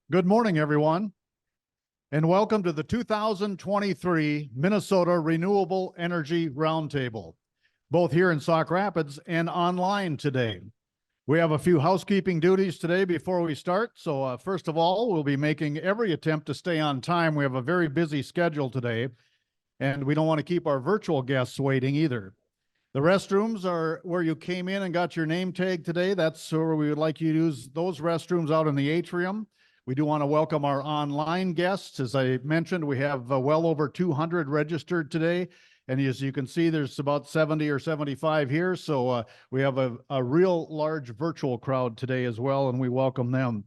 Good morning, everyone, and welcome to the 2023 Minnesota Renewable Energy Roundtable, both here in Sauk Rapids and online today. We have a few housekeeping duties today before we start. So first of all, we'll be making every attempt to stay on time. We have a very busy schedule today, and we don't want to keep our virtual guests waiting either. The restrooms are where you came in and got your name tag today. That's where we would like you to use those restrooms out in the atrium. We do want to welcome our online guests. As I mentioned, we have well over 200 registered today. And as you can see, there's about 70 or 75 here. So we have a real large virtual crowd today as well, and we welcome them.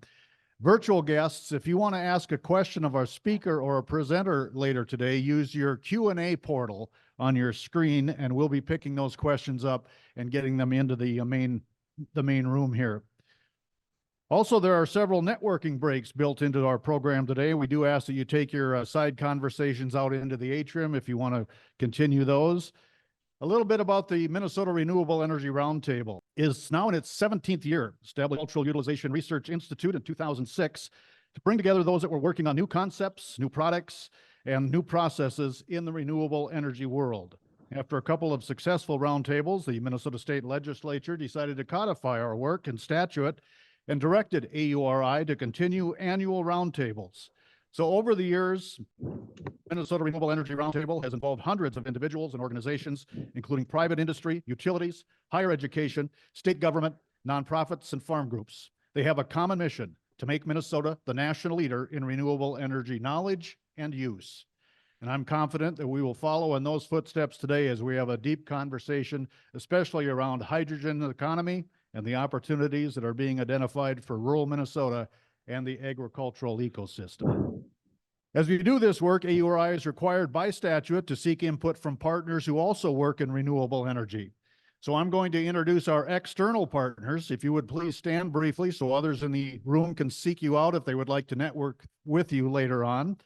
Virtual guests, if you want to ask a question of our speaker or a presenter later today, use your Q&A portal on your screen, and we'll be picking those questions up and getting them into the main room here. Also, there are several networking breaks built into our program today. We do ask that you take your side conversations out into the atrium if you want to continue those. A little bit about the Minnesota Renewable Energy Roundtable. Is now in its 17th year, established Cultural Utilization Research Institute in 2006 to bring together those that were working on new concepts, new products, and new processes in the renewable energy world. After a couple of successful roundtables, the Minnesota State Legislature decided to codify our work in statute and directed AURI to continue annual roundtables. So over the years, Minnesota Renewable Energy Roundtable has involved hundreds of individuals and organizations, including private industry, utilities, higher education, state government, nonprofits, and farm groups. They have a common mission to make Minnesota the national leader in renewable energy knowledge and use. And I'm confident that we will follow in those footsteps today as we have a deep conversation, especially around hydrogen economy and the opportunities that are being identified for rural Minnesota and the agricultural ecosystem. As we do this work, AURI is required by statute to seek input from partners who also work in renewable energy. So I'm going to introduce our external partners. If you would please stand briefly so others in the room can seek you out if they would like to network with you later on.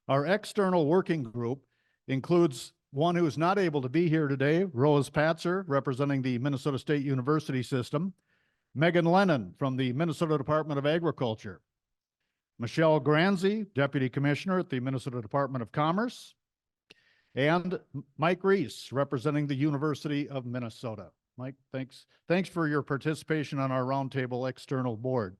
Our external working group includes one who is not able to be here today, Rose Patzer, representing the Minnesota State University System, Megan Lennon from the Minnesota Department of Agriculture, Michelle Granzi, Deputy Commissioner at the Minnesota Department of Commerce, and Mike Reese, representing the University of Minnesota. Mike, thanks for your participation on our Roundtable External Board.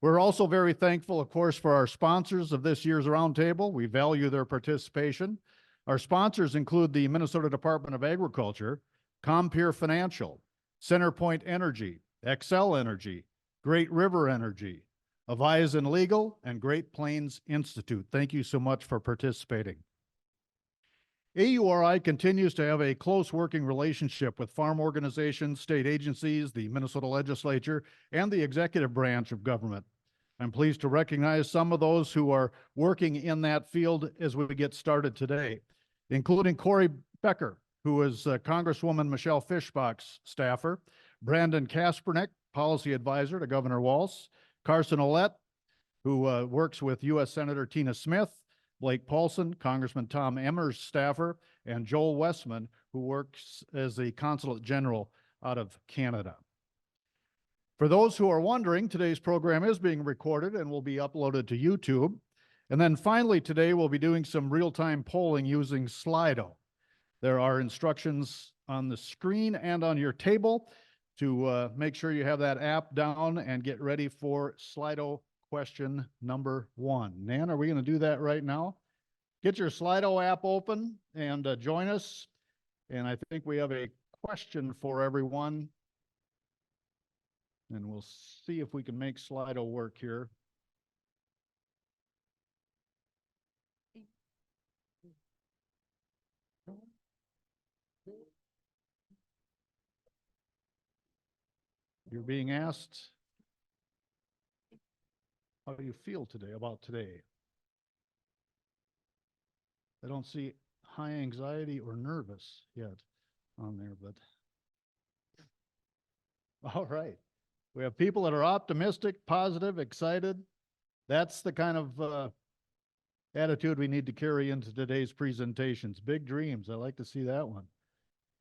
We're also very thankful, of course, for our sponsors of this year's Roundtable. We value their participation. Our sponsors include the Minnesota Department of Agriculture, Compeer Financial, CenterPoint Energy, Xcel Energy, Great River Energy, Avisen Legal, and Great Plains Institute. Thank you so much for participating. AURI continues to have a close working relationship with farm organizations, state agencies, the Minnesota Legislature, and the executive branch of government. I'm pleased to recognize some of those who are working in that field as we get started today, including Corey Becker, who is Congresswoman Michelle Fischbach's staffer, Brandon Kaspernick, policy advisor to Governor Walz, Carson Ouellette, who works with U.S. Senator Tina Smith, Blake Paulson, Congressman Tom Emmer's staffer, and Joel Westman, who works as the Consulate General out of Canada. For those who are wondering, today's program is being recorded and will be uploaded to YouTube. And then finally today, we'll be doing some real-time polling using Slido. There are instructions on the screen and on your table to make sure you have that app down and get ready for Slido question number 1. Nan, are we going to do that right now? Get your Slido app open and join us. And I think we have a question for everyone. And we'll see if we can make Slido work here. You're being asked how do you feel today about today. I don't see high anxiety or nervous yet on there, but all right. We have people that are optimistic, positive, excited. That's the kind of attitude we need to carry into today's presentations. Big dreams. I like to see that one.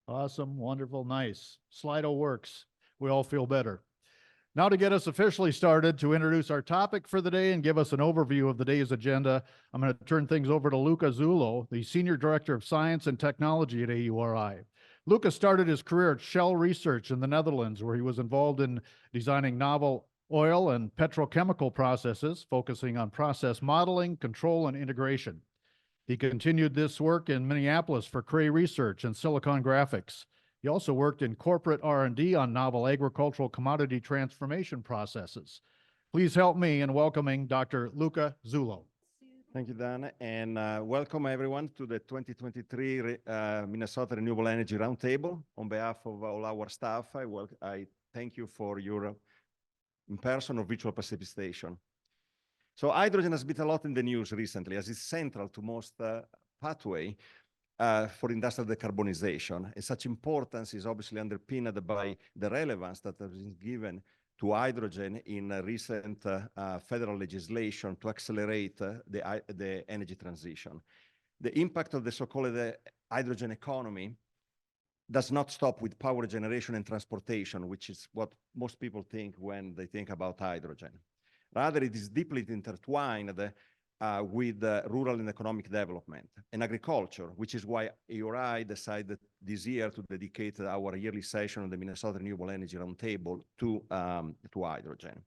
Awesome, wonderful, nice. Slido works. We all feel better. Now to get us officially started, to introduce our topic for the day and give us an overview of the day's agenda, I'm going to turn things over to Luca Zullo, the Senior Director of Science and Technology at AURI. Luca started his career at Shell Research in the Netherlands, where he was involved in designing novel oil and petrochemical processes, focusing on process modeling, control, and integration. He continued this work in Minneapolis for Cray Research and Silicon Graphics. He also worked in corporate R&D on novel agricultural commodity transformation processes. Please help me in welcoming Dr. Luca Zullo. Thank you, Dan, and welcome everyone to the 2023 Minnesota Renewable Energy Roundtable. On behalf of all our staff, I thank you for your in-person or virtual participation. So hydrogen has been a lot in the news recently, as it's central to most pathway for industrial decarbonization. And such importance is obviously underpinned by the relevance that has been given to hydrogen in recent federal legislation to accelerate the energy transition. The impact of the so-called hydrogen economy does not stop with power generation and transportation, which is what most people think when they think about hydrogen. Rather, it is deeply intertwined with rural and economic development and agriculture, which is why AURI decided this year to dedicate our yearly session on the Minnesota Renewable Energy Roundtable to hydrogen.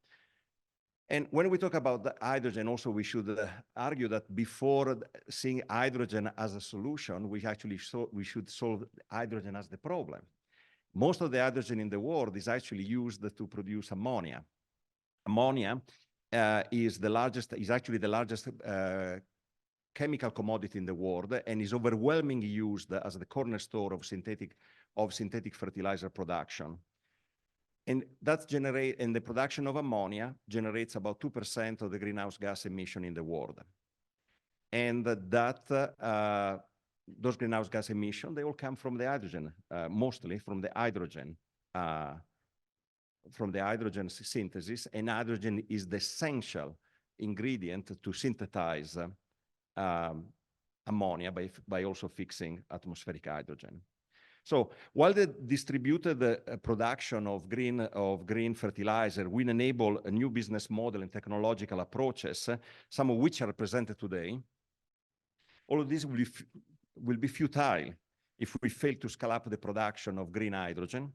And when we talk about the hydrogen, also we should argue that before seeing hydrogen as a solution, we should solve hydrogen as the problem. Most of the hydrogen in the world is actually used to produce ammonia. Ammonia is actually the largest chemical commodity in the world and is overwhelmingly used as the cornerstone of synthetic fertilizer production. And the production of ammonia generates about 2% of the greenhouse gas emission in the world. And those greenhouse gas emissions, they all come from the hydrogen, mostly from the hydrogen synthesis, and hydrogen is the essential ingredient to synthesize ammonia by also fixing atmospheric hydrogen. So while the distributed production of green fertilizer will enable a new business model and technological approaches, some of which are presented today, all of this will be futile if we fail to scale up the production of green hydrogen,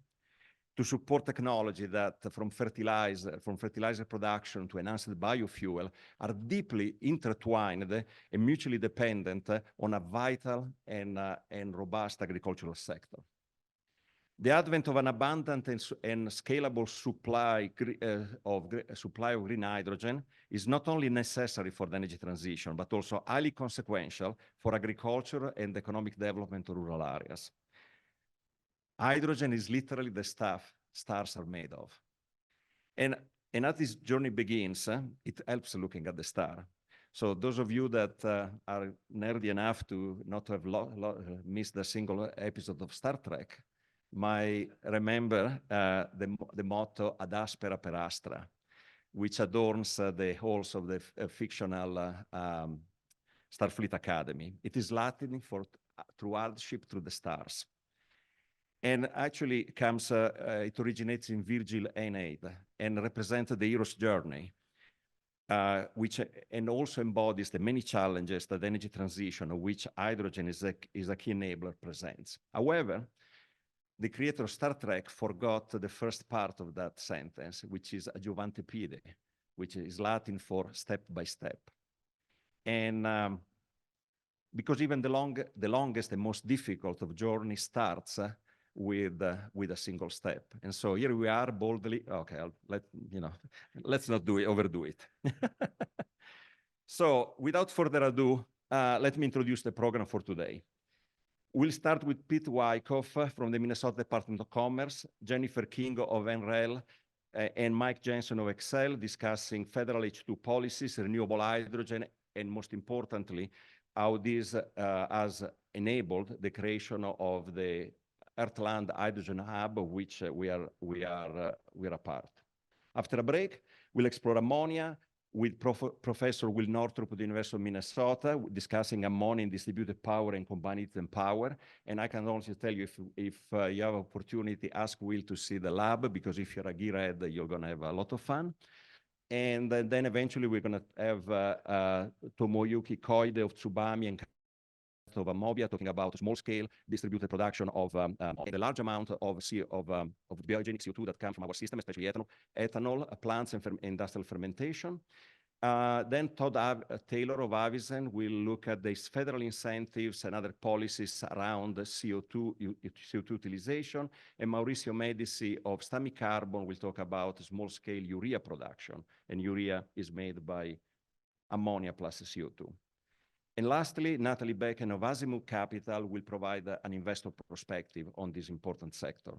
to support technology that from fertilizer production to enhanced biofuel are deeply intertwined and mutually dependent on a vital and robust agricultural sector. The advent of an abundant and scalable supply of green hydrogen is not only necessary for the energy transition, but also highly consequential for agriculture and economic development of rural areas. Hydrogen is literally the stuff stars are made of. And as this journey begins, it helps looking at the star. So those of you that are nerdy enough to not have missed a single episode of Star Trek might remember the motto Ad Aspera per Astra, which adorns the halls of the fictional Starfleet Academy. It is Latin for through hardship through the stars. And actually it originates in Virgil Aeneid and represents the hero's journey, and also embodies the many challenges that energy transition, of which hydrogen is a key enabler, presents. However, the creator of Star Trek forgot the first part of that sentence, which is adjuvante pide, which is Latin for step by step. And because even the longest and most difficult of journey starts with a single step. And so here we are boldly, okay, let's not overdo it. So without further ado, let me introduce the program for today. We'll start with Pete Wyckoff from the Minnesota Department of Commerce, Jennifer King of NREL, and Mike Jensen of Xcel, discussing federal H2 policies, renewable hydrogen, and most importantly, how this has enabled the creation of the Earthland Hydrogen Hub, of which we are a part. After a break, we'll explore ammonia, with Professor Will Northrop of the University of Minnesota, discussing ammonia and distributed power and combined heat and power. And I can also tell you, if you have opportunity, ask Will to see the lab, because if you're a gearhead, you're going to have a lot of fun. And then eventually we're going to have Tomoyuki Koide of Tsubame and of Ammobia, talking about small-scale distributed production of the large amount of biogenic CO2 that comes from our system, especially ethanol plants and industrial fermentation. Then Todd Taylor of Avisen will look at these federal incentives and other policies around CO2 utilization. And Mauricio Medici of Stamicarbon will talk about small-scale urea production. And urea is made by ammonia plus CO2. And lastly, Nathalie Beken of Azimuth Capital will provide an investor perspective on this important sector.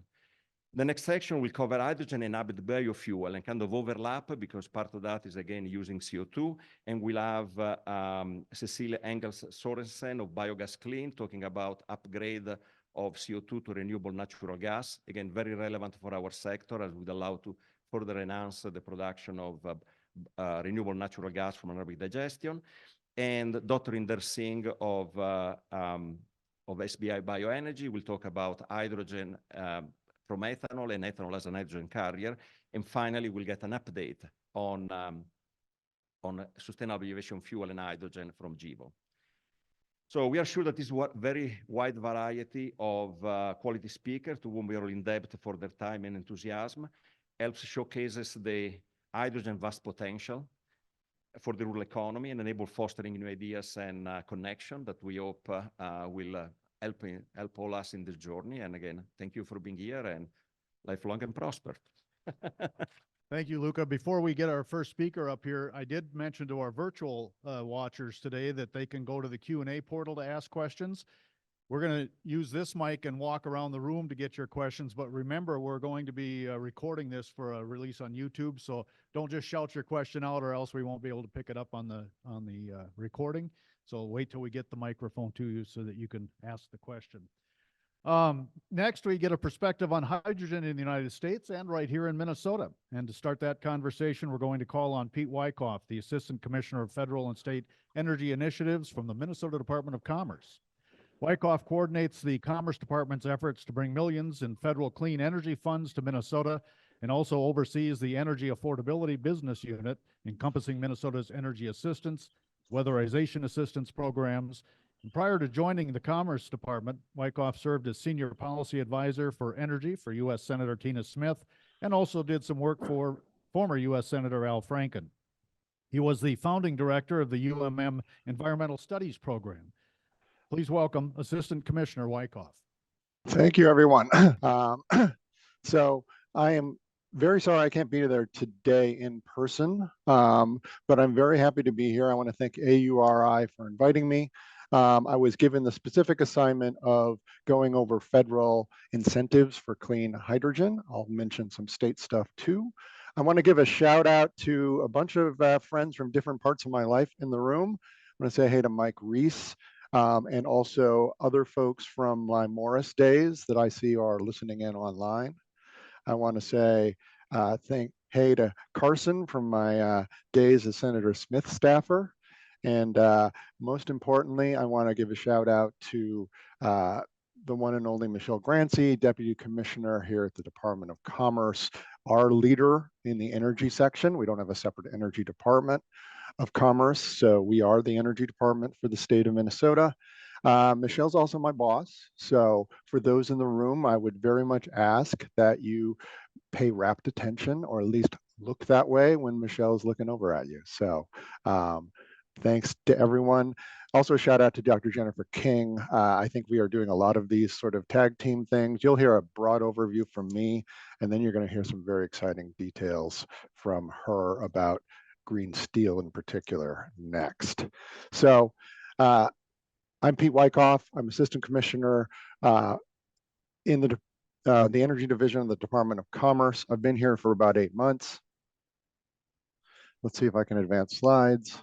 The next section will cover hydrogen and biofuel and kind of overlap, because part of that is, again, using CO2. And we'll have Cecilia Engels Sorensen of Biogas Clean talking about upgrade of CO2 to renewable natural gas. Again, very relevant for our sector, as it would allow to further enhance the production of renewable natural gas from anaerobic digestion. And Dr. Inder Singh of SBI Bioenergy will talk about hydrogen from ethanol and ethanol as a nitrogen carrier. And finally, we'll get an update on sustainable aviation fuel and hydrogen from Jibo. So we are sure that this very wide variety of quality speakers, to whom we are in debt for their time and enthusiasm, helps showcases the hydrogen vast potential for the rural economy and enable fostering new ideas and connection that we hope will help all us in this journey. And again, thank you for being here, and lifelong and prosper. Thank you, Luca. Before we get our first speaker up here, I did mention to our virtual watchers today that they can go to the Q&A portal to ask questions. We're going to use this mic and walk around the room to get your questions. But remember, we're going to be recording this for a release on YouTube. So don't just shout your question out, or else we won't be able to pick it up on the recording. So wait till we get the microphone to you so that you can ask the question. Next, we get a perspective on hydrogen in the United States and right here in Minnesota. And to start that conversation, we're going to call on Pete Wyckoff, the Assistant Commissioner of Federal and State Energy Initiatives from the Minnesota Department of Commerce. Wyckoff coordinates the Commerce Department's efforts to bring millions in federal clean energy funds to Minnesota, and also oversees the Energy Affordability Business Unit, encompassing Minnesota's energy assistance, weatherization assistance programs. And prior to joining the Commerce Department, Wyckoff served as Senior Policy Advisor for Energy for U.S. Senator Tina Smith, and also did some work for former U.S. Senator Al Franken. He was the founding director of the UMM Environmental Studies Program. Please welcome Assistant Commissioner Wyckoff. Thank you, everyone. So I am very sorry I can't be there today in person, but I'm very happy to be here. I want to thank AURI for inviting me. I was given the specific assignment of going over federal incentives for clean hydrogen. I'll mention some state stuff too. I want to give a shout out to a bunch of friends from different parts of my life in the room. I want to say hey to Mike Reese, and also other folks from my Morris days that I see are listening in online. I want to say hey to Carson from my days as Senator Smith staffer. And most importantly, I want to give a shout out to the one and only Michelle Grancy, Deputy Commissioner here at the Department of Commerce, our leader in the energy section. We don't have a separate energy department of Commerce, so we are the energy department for the state of Minnesota. Michelle's also my boss, so for those in the room, I would very much ask that you pay rapt attention, or at least look that way when Michelle's looking over at you. So thanks to everyone. Also, a shout out to Dr. Jennifer King. I think we are doing a lot of these sort of tag team things. You'll hear a broad overview from me, and then you're going to hear some very exciting details from her about green steel in particular next. So I'm Pete Wyckoff. I'm Assistant Commissioner in the Energy Division of the Department of Commerce. I've been here for about 8 months. Let's see if I can advance slides.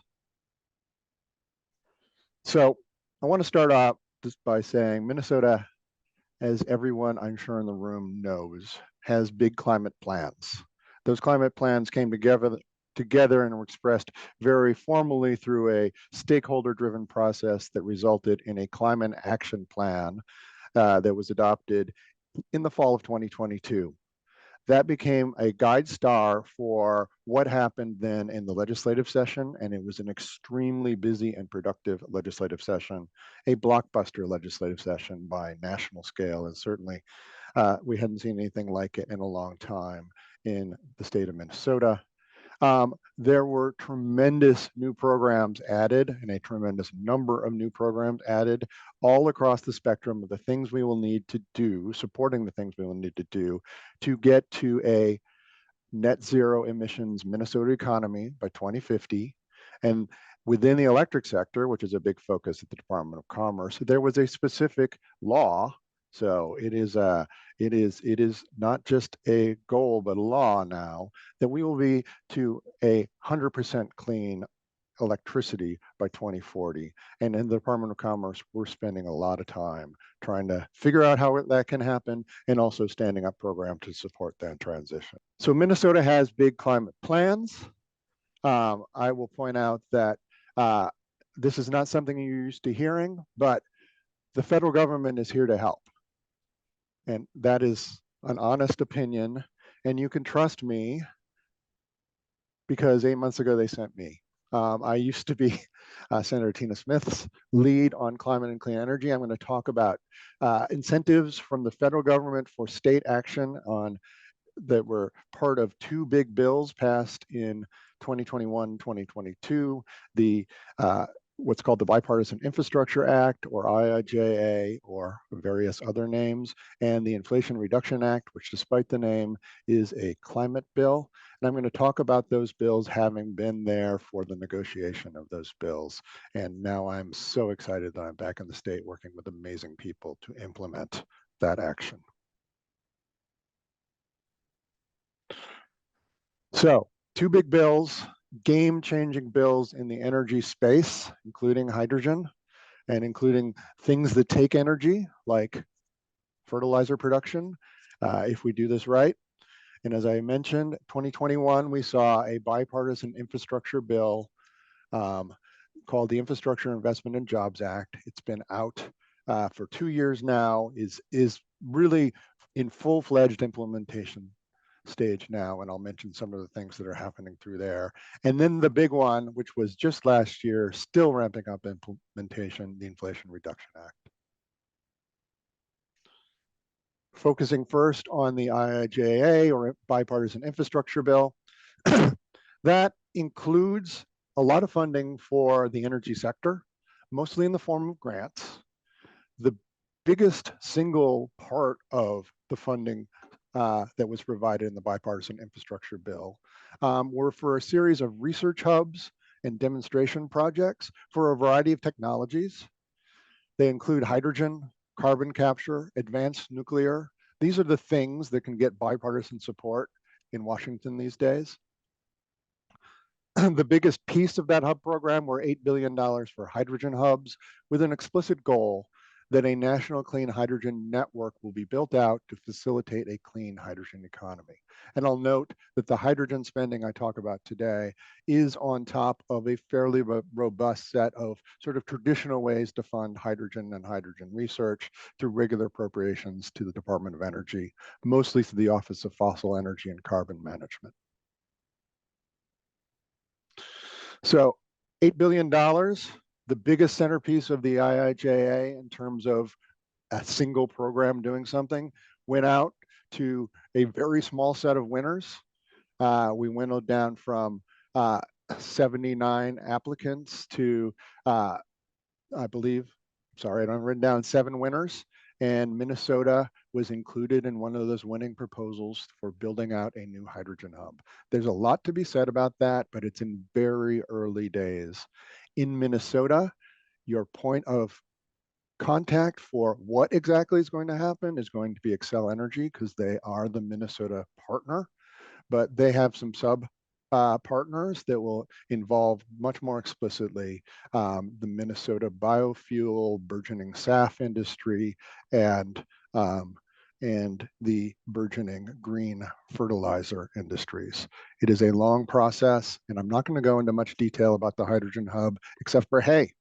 So I want to start off just by saying Minnesota, as everyone I'm sure in the room knows, has big climate plans. Those climate plans came together together and were expressed very formally through a stakeholder-driven process that resulted in a climate action plan that was adopted in the fall of 2022. That became a guide star for what happened then in the legislative session, and it was an extremely busy and productive legislative session, a blockbuster legislative session by national scale, and certainly we hadn't seen anything like it in a long time in the state of Minnesota. There were tremendous new programs added and a tremendous number of new programs added all across the spectrum of the things we will need to do, supporting the things we will need to do to get to a net zero emissions Minnesota economy by 2050. And within the electric sector, which is a big focus at the Department of Commerce, there was a specific law. So it is not just a goal, but a law now that we will be to 100% clean electricity by 2040. And in the Department of Commerce, we're spending a lot of time trying to figure out how that can happen and also standing up programs to support that transition. So Minnesota has big climate plans. I will point out that this is not something you're used to hearing, but the federal government is here to help. And that is an honest opinion. And you can trust me because 8 months ago they sent me. I used to be Senator Tina Smith's lead on climate and clean energy. I'm going to talk about incentives from the federal government for state action on that were part of two big bills passed in 2021, 2022. The what's called the Bipartisan Infrastructure Act, or IIJA, or various other names, and the Inflation Reduction Act, which despite the name is a climate bill. And I'm going to talk about those bills having been there for the negotiation of those bills. And now I'm so excited that I'm back in the state working with amazing people to implement that action. So, two big bills, game-changing bills in the energy space, including hydrogen and including things that take energy, like fertilizer production, if we do this right. And as I mentioned, 2021, we saw a bipartisan infrastructure bill called the Infrastructure Investment and Jobs Act. It's been out for 2 years now, is really in full-fledged implementation stage now, and I'll mention some of the things that are happening through there. And then the big one, which was just last year, still ramping up implementation, the Inflation Reduction Act. Focusing first on the IIJA, or Bipartisan Infrastructure Bill, that includes a lot of funding for the energy sector, mostly in the form of grants. The biggest single part of the funding that was provided in the Bipartisan Infrastructure Bill were for a series of research hubs and demonstration projects for a variety of technologies. They include hydrogen, carbon capture, advanced nuclear. These are the things that can get bipartisan support in Washington these days. The biggest piece of that hub program were $8 billion for hydrogen hubs, with an explicit goal that a national clean hydrogen network will be built out to facilitate a clean hydrogen economy. And I'll note that the hydrogen spending I talk about today is on top of a fairly robust set of sort of traditional ways to fund hydrogen and hydrogen research through regular appropriations to the Department of Energy, mostly through the Office of Fossil Energy and Carbon Management. So $8 billion, the biggest centerpiece of the IIJA in terms of a single program doing something, went out to a very small set of winners. We winnowed down from 79 applicants to, I believe, sorry, I don't written down 7 winners. And Minnesota was included in one of those winning proposals for building out a new hydrogen hub. There's a lot to be said about that, but it's in very early days. In Minnesota, your point of contact for what exactly is going to happen is going to be Xcel Energy, because they are the Minnesota partner, but they have some sub partners that will involve much more explicitly the Minnesota biofuel, burgeoning SAF industry, and and the burgeoning green fertilizer industries. It is a long process, and I'm not going to go into much detail about the hydrogen hub, except for, hey,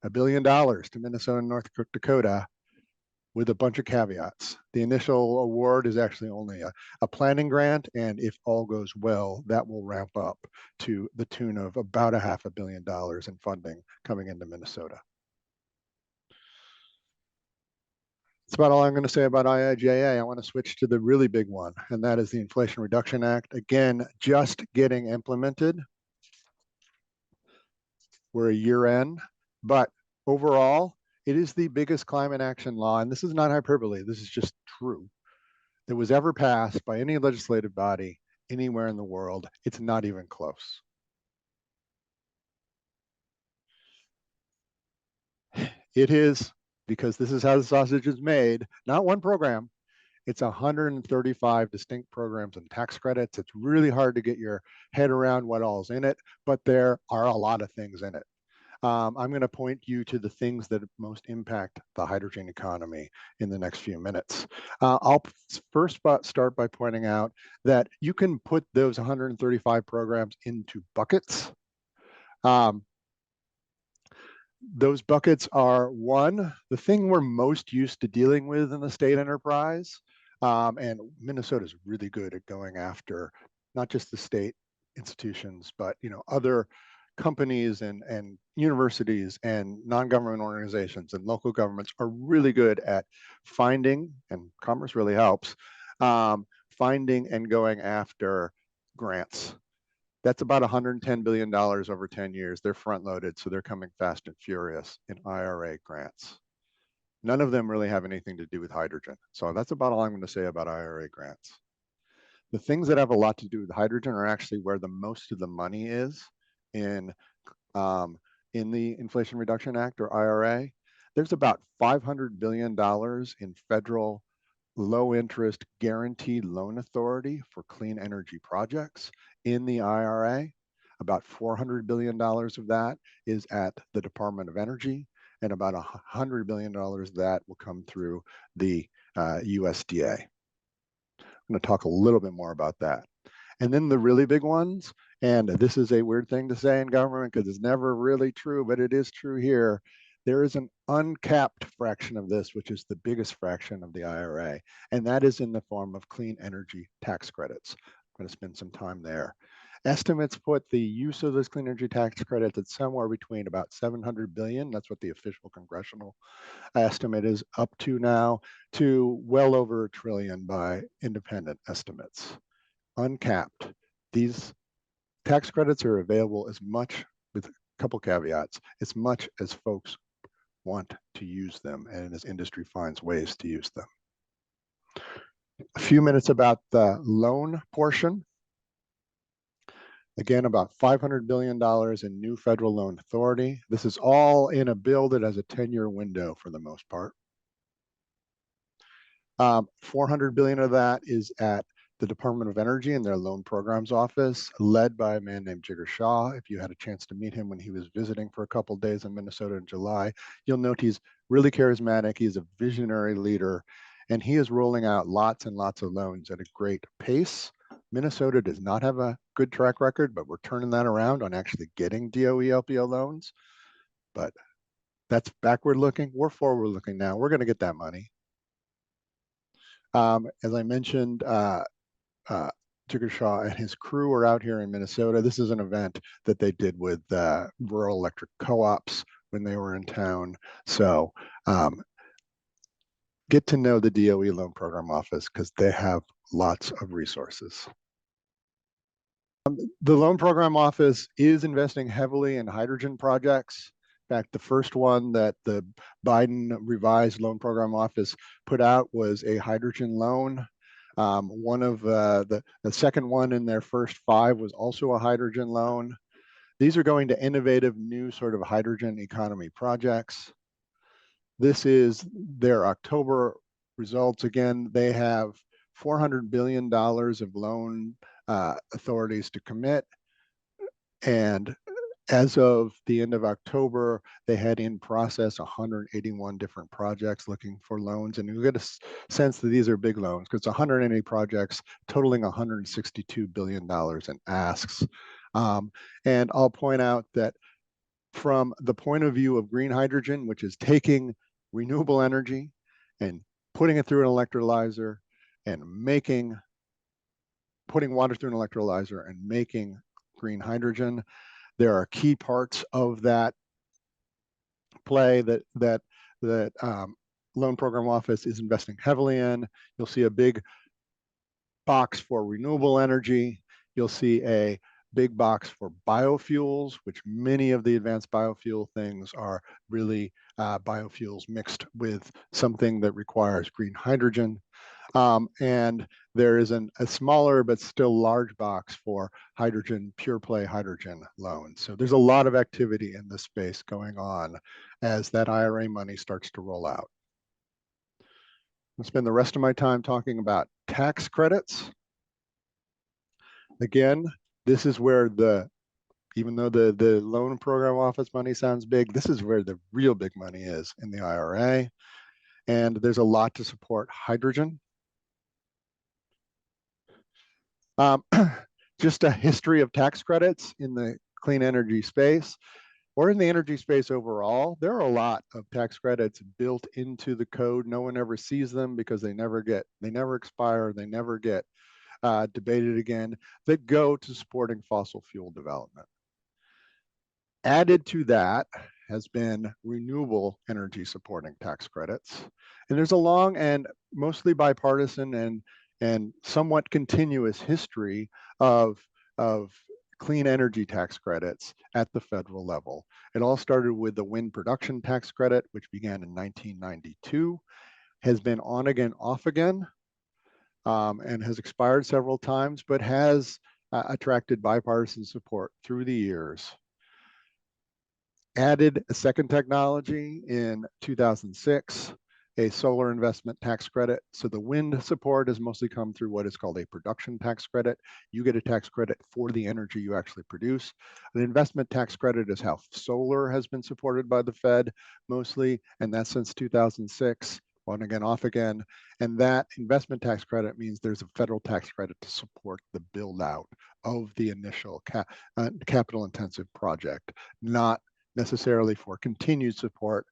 $1 billion to Minnesota and North Dakota with a bunch of caveats. The initial award is actually only a planning grant, and if all goes well, that will ramp up to the tune of about $500 million in funding coming into Minnesota. That's about all I'm going to say about IIJA. I want to switch to the really big one, and that is the Inflation Reduction Act. Again, just getting implemented. We're a year in, but overall, it is the biggest climate action law, and this is not hyperbole, this is just true, that was ever passed by any legislative body anywhere in the world. It's not even close. It is, because this is how the sausage is made, not one program. It's 135 distinct programs and tax credits. It's really hard to get your head around what all's in it, but there are a lot of things in it. I'm going to point you to the things that most impact the hydrogen economy in the next few minutes. I'll first start by pointing out that you can put those 135 programs into buckets. Those buckets are, one, the thing we're most used to dealing with in the state enterprise, and Minnesota is really good at going after not just the state institutions, but other companies and universities and non-government organizations and local governments are really good at finding, and Commerce really helps, finding and going after grants. That's about $110 billion over 10 years. They're front loaded, so they're coming fast and furious in IRA grants. None of them really have anything to do with hydrogen. So that's about all I'm going to say about IRA grants. The things that have a lot to do with hydrogen are actually where the most of the money is in the Inflation Reduction Act, or IRA. There's about $500 billion in federal low interest guaranteed loan authority for clean energy projects in the IRA. About $400 billion of that is at the Department of Energy, and about $100 billion of that will come through the USDA. I'm going to talk a little bit more about that. And then the really big ones, and this is a weird thing to say in government because it's never really true, but it is true here. There is an uncapped fraction of this, which is the biggest fraction of the IRA, and that is in the form of clean energy tax credits. I'm going to spend some time there. Estimates put the use of those clean energy tax credits at somewhere between about 700 billion. That's what the official congressional estimate is up to now, to well over $1 trillion by independent estimates. Uncapped. These tax credits are available as much, with a couple caveats, as much as folks want to use them and as industry finds ways to use them. A few minutes about the loan portion. Again, about $500 billion in new federal loan authority. This is all in a bill that has a 10-year window for the most part. 400 billion of that is at the Department of Energy and their loan programs office, led by a man named Jigar Shah. If you had a chance to meet him when he was visiting for a couple of days in Minnesota in July, you'll note he's really charismatic. He's a visionary leader, and he is rolling out lots and lots of loans at a great pace. Minnesota does not have a good track record, but we're turning that around on actually getting DOE LPO loans. But that's backward looking. We're forward looking now. We're going to get that money. As I mentioned, Jigar Shah and his crew are out here in Minnesota. This is an event that they did with rural electric co-ops when they were in town. So get to know the DOE Loan Program Office because they have lots of resources. The Loan Program Office is investing heavily in hydrogen projects. In fact, the first one that the Biden revised Loan Program Office put out was a hydrogen loan. One of the second one in their first 5 was also a hydrogen loan. These are going to innovative new sort of hydrogen economy projects. This is their October results. Again, they have $400 billion of loan authorities to commit, and As of the end of October, they had in process 181 different projects looking for loans. And you get a sense that these are big loans because 180 projects totaling $162 billion in asks. And I'll point out that from the point of view of green hydrogen, which is taking renewable energy and putting it through an electrolyzer and putting water through an electrolyzer and making green hydrogen, there are key parts of that play that Loan Program Office is investing heavily in. You'll see a big box for renewable energy. You'll see a big box for biofuels, which many of the advanced biofuel things are really biofuels mixed with something that requires green hydrogen. And there is a smaller but still large box for hydrogen, pure play hydrogen loans. So there's a lot of activity in this space going on as that IRA money starts to roll out. I'll spend the rest of my time talking about tax credits. Again, this is where even though the Loan Program Office money sounds big, this is where the real big money is in the IRA. And there's a lot to support hydrogen. Just a history of tax credits in the clean energy space or in the energy space overall. There are a lot of tax credits built into the code. No one ever sees them because they never expire, they never get debated again, that go to supporting fossil fuel development. Added to that has been renewable energy supporting tax credits. And there's a long and mostly bipartisan and somewhat continuous history of clean energy tax credits at the federal level. It all started with the wind production tax credit, which began in 1992, has been on again, off again, and has expired several times, but has attracted bipartisan support through the years. Added a second technology in 2006, a solar investment tax credit. So the wind support has mostly come through what is called a production tax credit. You get a tax credit for the energy you actually produce. An investment tax credit is how solar has been supported by the Fed mostly, and that's since 2006, on again, off again. And that investment tax credit means there's a federal tax credit to support the build out of the initial capital intensive project, not necessarily for continued support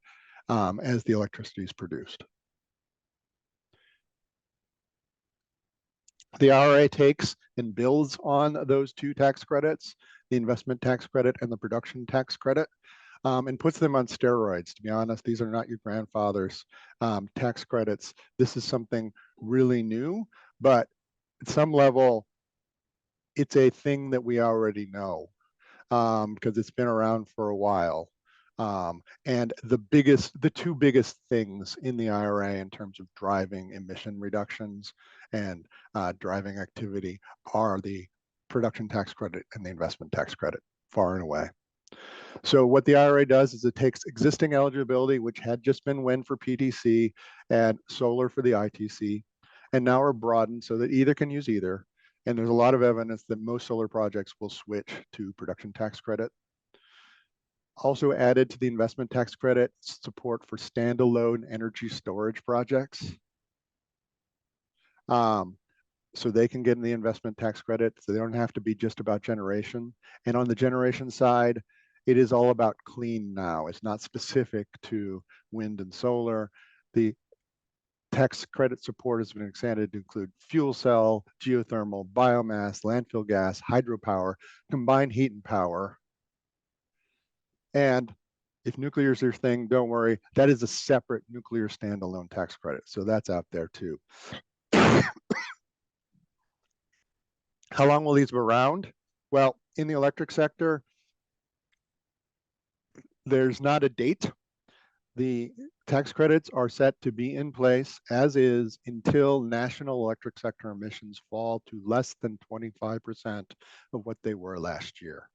as the electricity is produced. The IRA takes and builds on those two tax credits, the investment tax credit and the production tax credit, and puts them on steroids. To be honest, these are not your grandfather's tax credits. This is something really new, but at some level, it's a thing that we already know because it's been around for a while. And the two biggest things in the IRA in terms of driving emission reductions and driving activity are the production tax credit and the investment tax credit, far and away. So what the IRA does is it takes existing eligibility, which had just been wind for PTC and solar for the ITC, and now are broadened so that either can use either. And there's a lot of evidence that most solar projects will switch to production tax credit. Also added to the investment tax credit, support for standalone energy storage projects. So they can get in the investment tax credit, so they don't have to be just about generation. And on the generation side, it is all about clean now. It's not specific to wind and solar. The tax credit support has been expanded to include fuel cell, geothermal, biomass, landfill gas, hydropower, combined heat and power. And if nuclear is your thing, don't worry, that is a separate nuclear standalone tax credit. So that's out there too. How long will these be around? Well, in the electric sector, there's not a date. The tax credits are set to be in place as is until national electric sector emissions fall to less than 25% of what they were last year.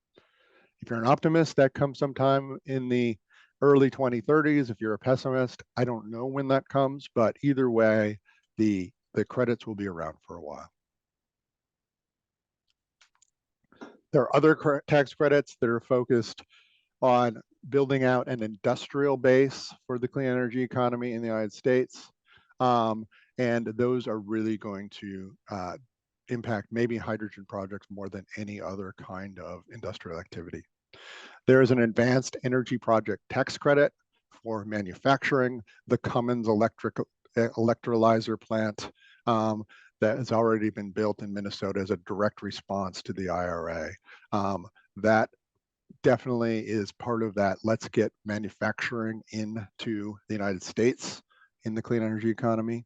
If you're an optimist, that comes sometime in the early 2030s. If you're a pessimist, I don't know when that comes, but either way, the credits will be around for a while. There are other tax credits that are focused on building out an industrial base for the clean energy economy in the United States. And those are really going to impact maybe hydrogen projects more than any other kind of industrial activity. There is an advanced energy project tax credit for manufacturing the Cummins electrolyzer plant that has already been built in Minnesota as a direct response to the IRA. That definitely is part of that. Let's get manufacturing into the United States in the clean energy economy.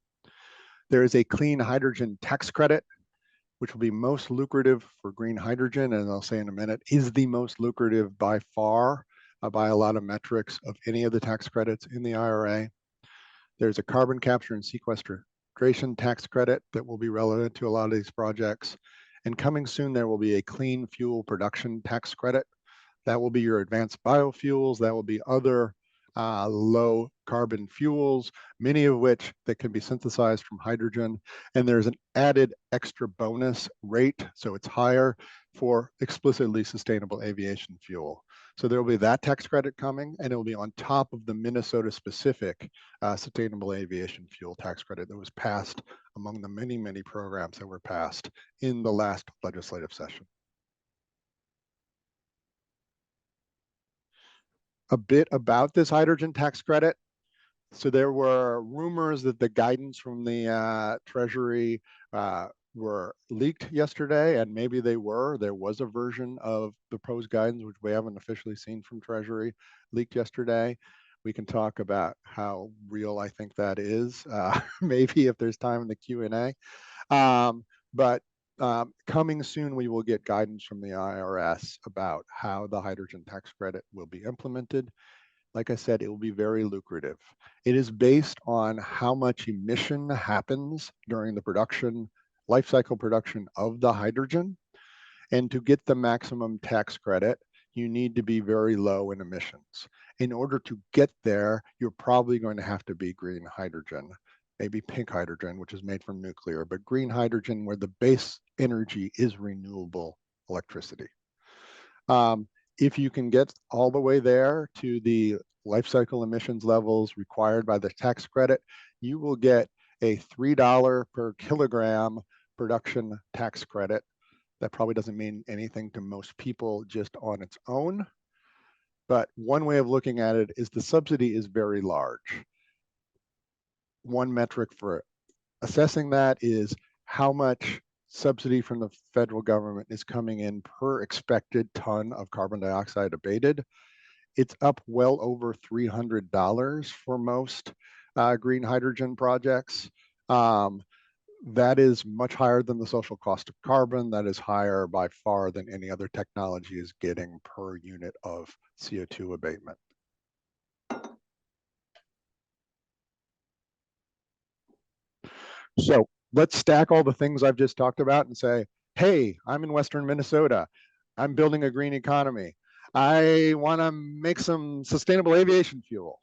There is a clean hydrogen tax credit, which will be most lucrative for green hydrogen, and I'll say in a minute, is the most lucrative by far, by a lot of metrics, of any of the tax credits in the IRA. There's a carbon capture and sequestration tax credit that will be relevant to a lot of these projects. And coming soon, there will be a clean fuel production tax credit. That will be your advanced biofuels. That will be other low carbon fuels, many of which that can be synthesized from hydrogen. And there's an added extra bonus rate, so it's higher for explicitly sustainable aviation fuel. So there will be that tax credit coming, and it will be on top of the Minnesota specific sustainable aviation fuel tax credit that was passed among the many, many programs that were passed in the last legislative session. A bit about this hydrogen tax credit. So there were rumors that the guidance from the Treasury were leaked yesterday, and maybe they were. There was a version of the proposed guidance, which we haven't officially seen from Treasury, leaked yesterday. We can talk about how real I think that is, maybe if there's time in the Q&A. But coming soon, we will get guidance from the IRS about how the hydrogen tax credit will be implemented. Like I said, it will be very lucrative. It is based on how much emission happens during the production, life cycle production of the hydrogen. And to get the maximum tax credit, you need to be very low in emissions. In order to get there, you're probably going to have to be green hydrogen. Maybe pink hydrogen, which is made from nuclear, but green hydrogen where the base energy is renewable electricity. If you can get all the way there to the life cycle emissions levels required by the tax credit, you will get a $3 per kilogram production tax credit. That probably doesn't mean anything to most people just on its own. But one way of looking at it is the subsidy is very large. One metric for assessing that is how much subsidy from the federal government is coming in per expected ton of carbon dioxide abated. It's up well over $300 for most green hydrogen projects. That is much higher than the social cost of carbon. That is higher by far than any other technology is getting per unit of CO2 abatement. So let's stack all the things I've just talked about and say, hey, I'm in Western Minnesota. I'm building a green economy. I want to make some sustainable aviation fuel.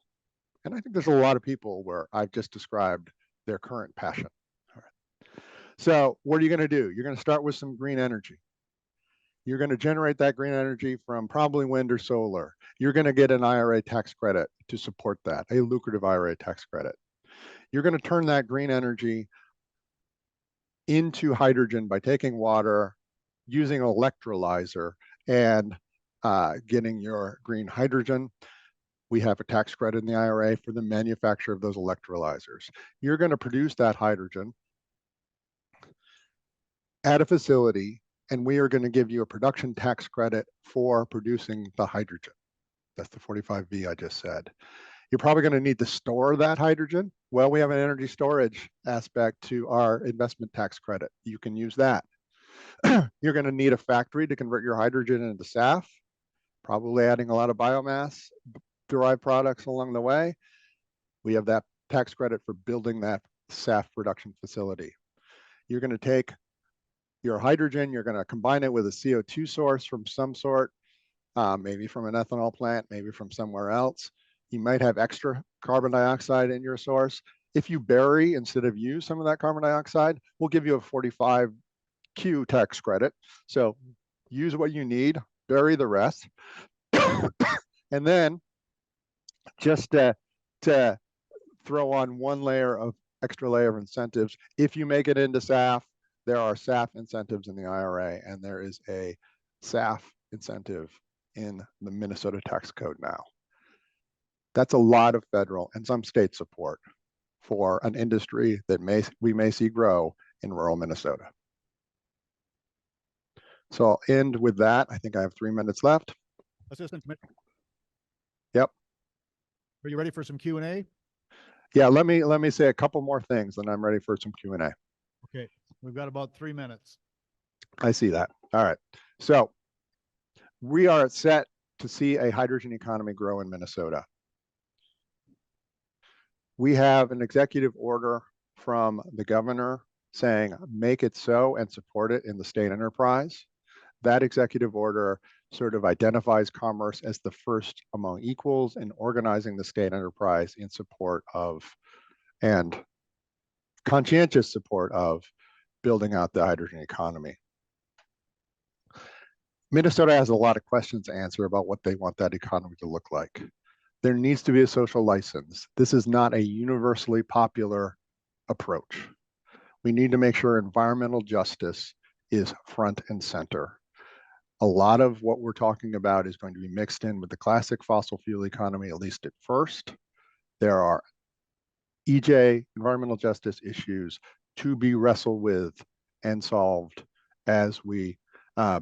And I think there's a lot of people where I've just described their current passion. All right. So what are you going to do? You're going to start with some green energy. You're going to generate that green energy from probably wind or solar. You're going to get an IRA tax credit to support that, a lucrative IRA tax credit. You're going to turn that green energy into hydrogen by taking water, using an electrolyzer, and getting your green hydrogen. We have a tax credit in the IRA for the manufacture of those electrolyzers. You're going to produce that hydrogen at a facility, and we are going to give you a production tax credit for producing the hydrogen. That's the 45V I just said. You're probably going to need to store that hydrogen. Well, we have an energy storage aspect to our investment tax credit. You can use that. You're going to need a factory to convert your hydrogen into SAF, probably adding a lot of biomass derived products along the way. We have that tax credit for building that SAF production facility. You're going to take your hydrogen, you're going to combine it with a CO2 source from some sort, maybe from an ethanol plant, maybe from somewhere else. You might have extra carbon dioxide in your source. If you bury instead of use some of that carbon dioxide, we'll give you a 45Q tax credit. So use what you need, bury the rest. And then just to throw on one extra layer of incentives, if you make it into SAF, there are SAF incentives in the IRA, and there is a SAF incentive in the Minnesota tax code now. That's a lot of federal and some state support for an industry that we may see grow in rural Minnesota. So I'll end with that. I think I have 3 minutes left. Assistant Commissioner. Yep. Are you ready for some Q&A? Yeah, let me say a couple more things, and I'm ready for some Q&A. Okay, we've got about 3 minutes. I see that. All right. So we are set to see a hydrogen economy grow in Minnesota. We have an executive order from the governor saying, make it so and support it in the state enterprise. That executive order sort of identifies commerce as the first among equals in organizing the state enterprise in support of and conscientious support of building out the hydrogen economy. Minnesota has a lot of questions to answer about what they want that economy to look like. There needs to be a social license. This is not a universally popular approach. We need to make sure environmental justice is front and center. A lot of what we're talking about is going to be mixed in with the classic fossil fuel economy, at least at first. There are EJ, environmental justice issues, to be wrestled with and solved as we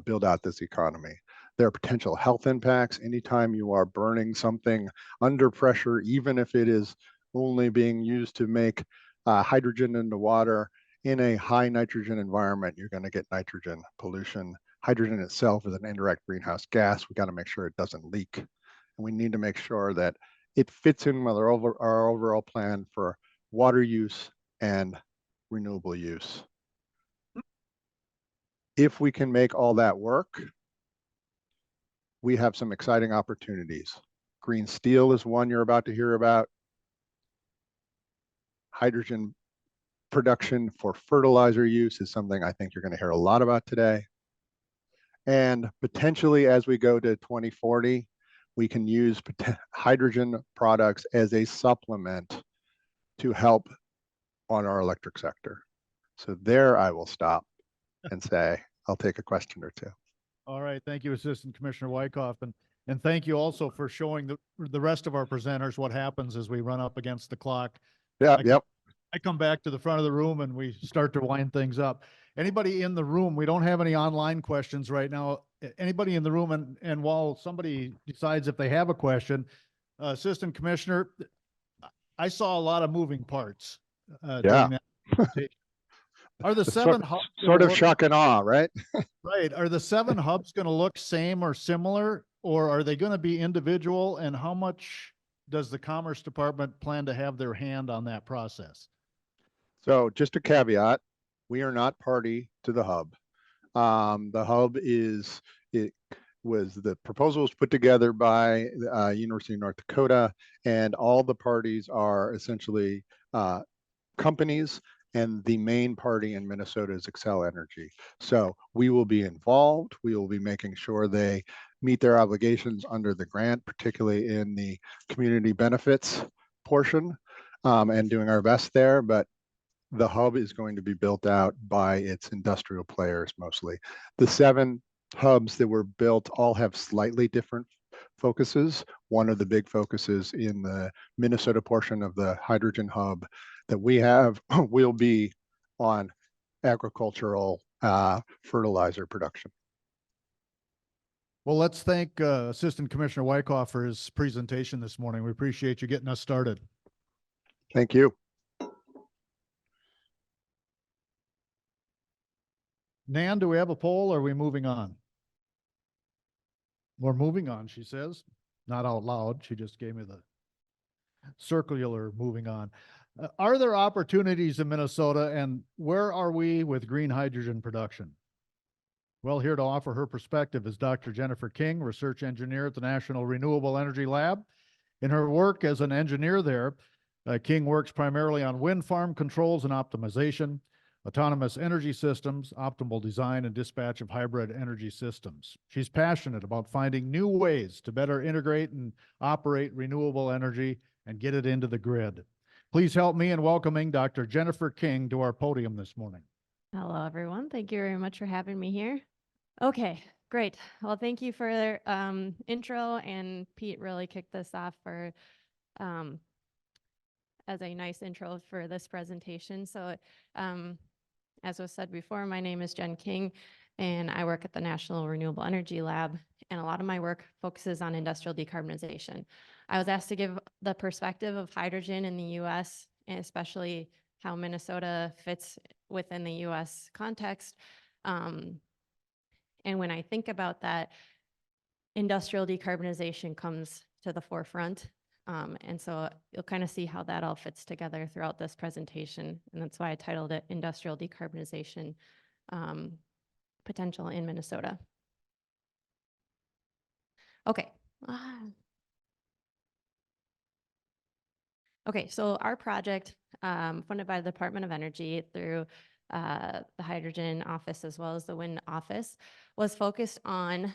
build out this economy. There are potential health impacts. Anytime you are burning something under pressure, even if it is only being used to make hydrogen into water in a high nitrogen environment, you're going to get nitrogen pollution. Hydrogen itself is an indirect greenhouse gas. We got to make sure it doesn't leak. And we need to make sure that it fits in with our overall plan for water use and renewable use. If we can make all that work, we have some exciting opportunities. Green steel is one you're about to hear about. Hydrogen production for fertilizer use is something I think you're going to hear a lot about today. And potentially as we go to 2040, we can use hydrogen products as a supplement to help on our electric sector. So there I will stop and say, I'll take a question or two. All right, thank you, Assistant Commissioner Wyckoff, and thank you also for showing the rest of our presenters what happens as we run up against the clock. Yep. I come back to the front of the room and we start to wind things up. Anybody in the room, we don't have any online questions right now. Anybody in the room, and while somebody decides if they have a question, Assistant Commissioner, I saw a lot of moving parts. During that presentation. Are the seven hubs sort of shock and awe, right? Right. Are the 7 hubs going to look same or similar, or are they going to be individual? And how much does the Commerce Department plan to have their hand on that process? So just a caveat, we are not party to the hub. The hub the proposal was put together by University of North Dakota, and all the parties are essentially companies, and the main party in Minnesota is Xcel Energy. So we will be involved. We will be making sure they meet their obligations under the grant, particularly in the community benefits portion, and doing our best there. But the hub is going to be built out by its industrial players mostly. The 7 hubs that were built all have slightly different focuses. One of the big focuses in the Minnesota portion of the hydrogen hub that we have will be on agricultural fertilizer production. Well, let's thank Assistant Commissioner Wyckoff for his presentation this morning. We appreciate you getting us started. Thank you. Nan, do we have a poll or are we moving on? We're moving on, she says. Not out loud. She just gave me the circular moving on. Are there opportunities in Minnesota, and where are we with green hydrogen production? Well, here to offer her perspective is Dr. Jennifer King, research engineer at the National Renewable Energy Lab. In her work as an engineer there, King works primarily on wind farm controls and optimization, autonomous energy systems, optimal design and dispatch of hybrid energy systems. She's passionate about finding new ways to better integrate and operate renewable energy and get it into the grid. Please help me in welcoming Dr. Jennifer King to our podium this morning. Hello, everyone. Thank you very much for having me here. Okay, great. Well, thank you for the intro, and Pete really kicked this off for as a nice intro for this presentation. So as was said before, my name is Jen King, and I work at the National Renewable Energy Lab, and a lot of my work focuses on industrial decarbonization. I was asked to give the perspective of hydrogen in the U.S., and especially how Minnesota fits within the U.S. context. And when I think about that, industrial decarbonization comes to the forefront. And so you'll kind of see how that all fits together throughout this presentation. And that's why I titled it Industrial Decarbonization Potential in Minnesota. Okay. Okay, so our project, funded by the Department of Energy through the Hydrogen Office as well as the Wind Office, was focused on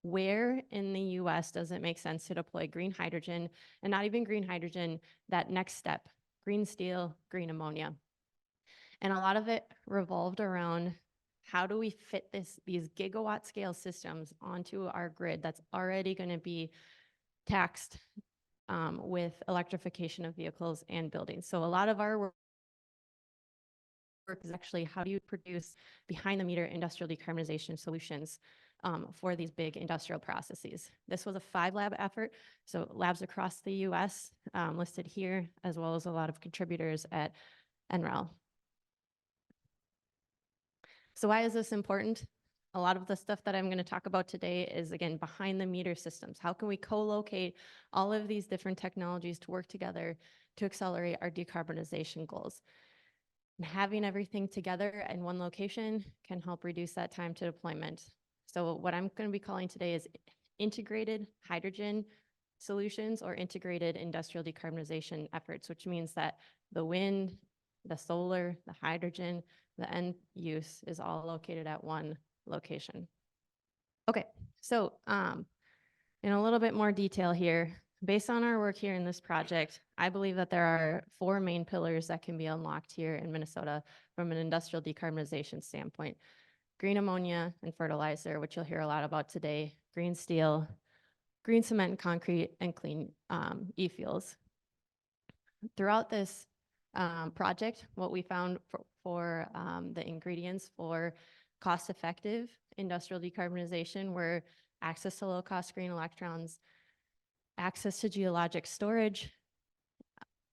where in the US does it make sense to deploy green hydrogen, and not even green hydrogen, that next step, green steel, green ammonia. And a lot of it revolved around how do we fit these gigawatt scale systems onto our grid that's already going to be taxed with electrification of vehicles and buildings. So a lot of our work is actually how do you produce behind the meter industrial decarbonization solutions for these big industrial processes. This was a 5-lab effort, so labs across the US listed here, as well as a lot of contributors at NREL. So why is this important? A lot of the stuff that I'm going to talk about today is, again, behind the meter systems. How can we co-locate all of these different technologies to work together to accelerate our decarbonization goals? And having everything together in one location can help reduce that time to deployment. So what I'm going to be calling today is integrated hydrogen solutions or integrated industrial decarbonization efforts, which means that the wind, the solar, the hydrogen, the end use is all located at one location. Okay, so in a little bit more detail here, based on our work here in this project, I believe that there are 4 main pillars that can be unlocked here in Minnesota from an industrial decarbonization standpoint. Green ammonia and fertilizer, which you'll hear a lot about today, green steel, green cement and concrete, and clean e-fuels. Throughout this project, what we found for the ingredients for cost-effective industrial decarbonization were access to low-cost green electrons, access to geologic storage,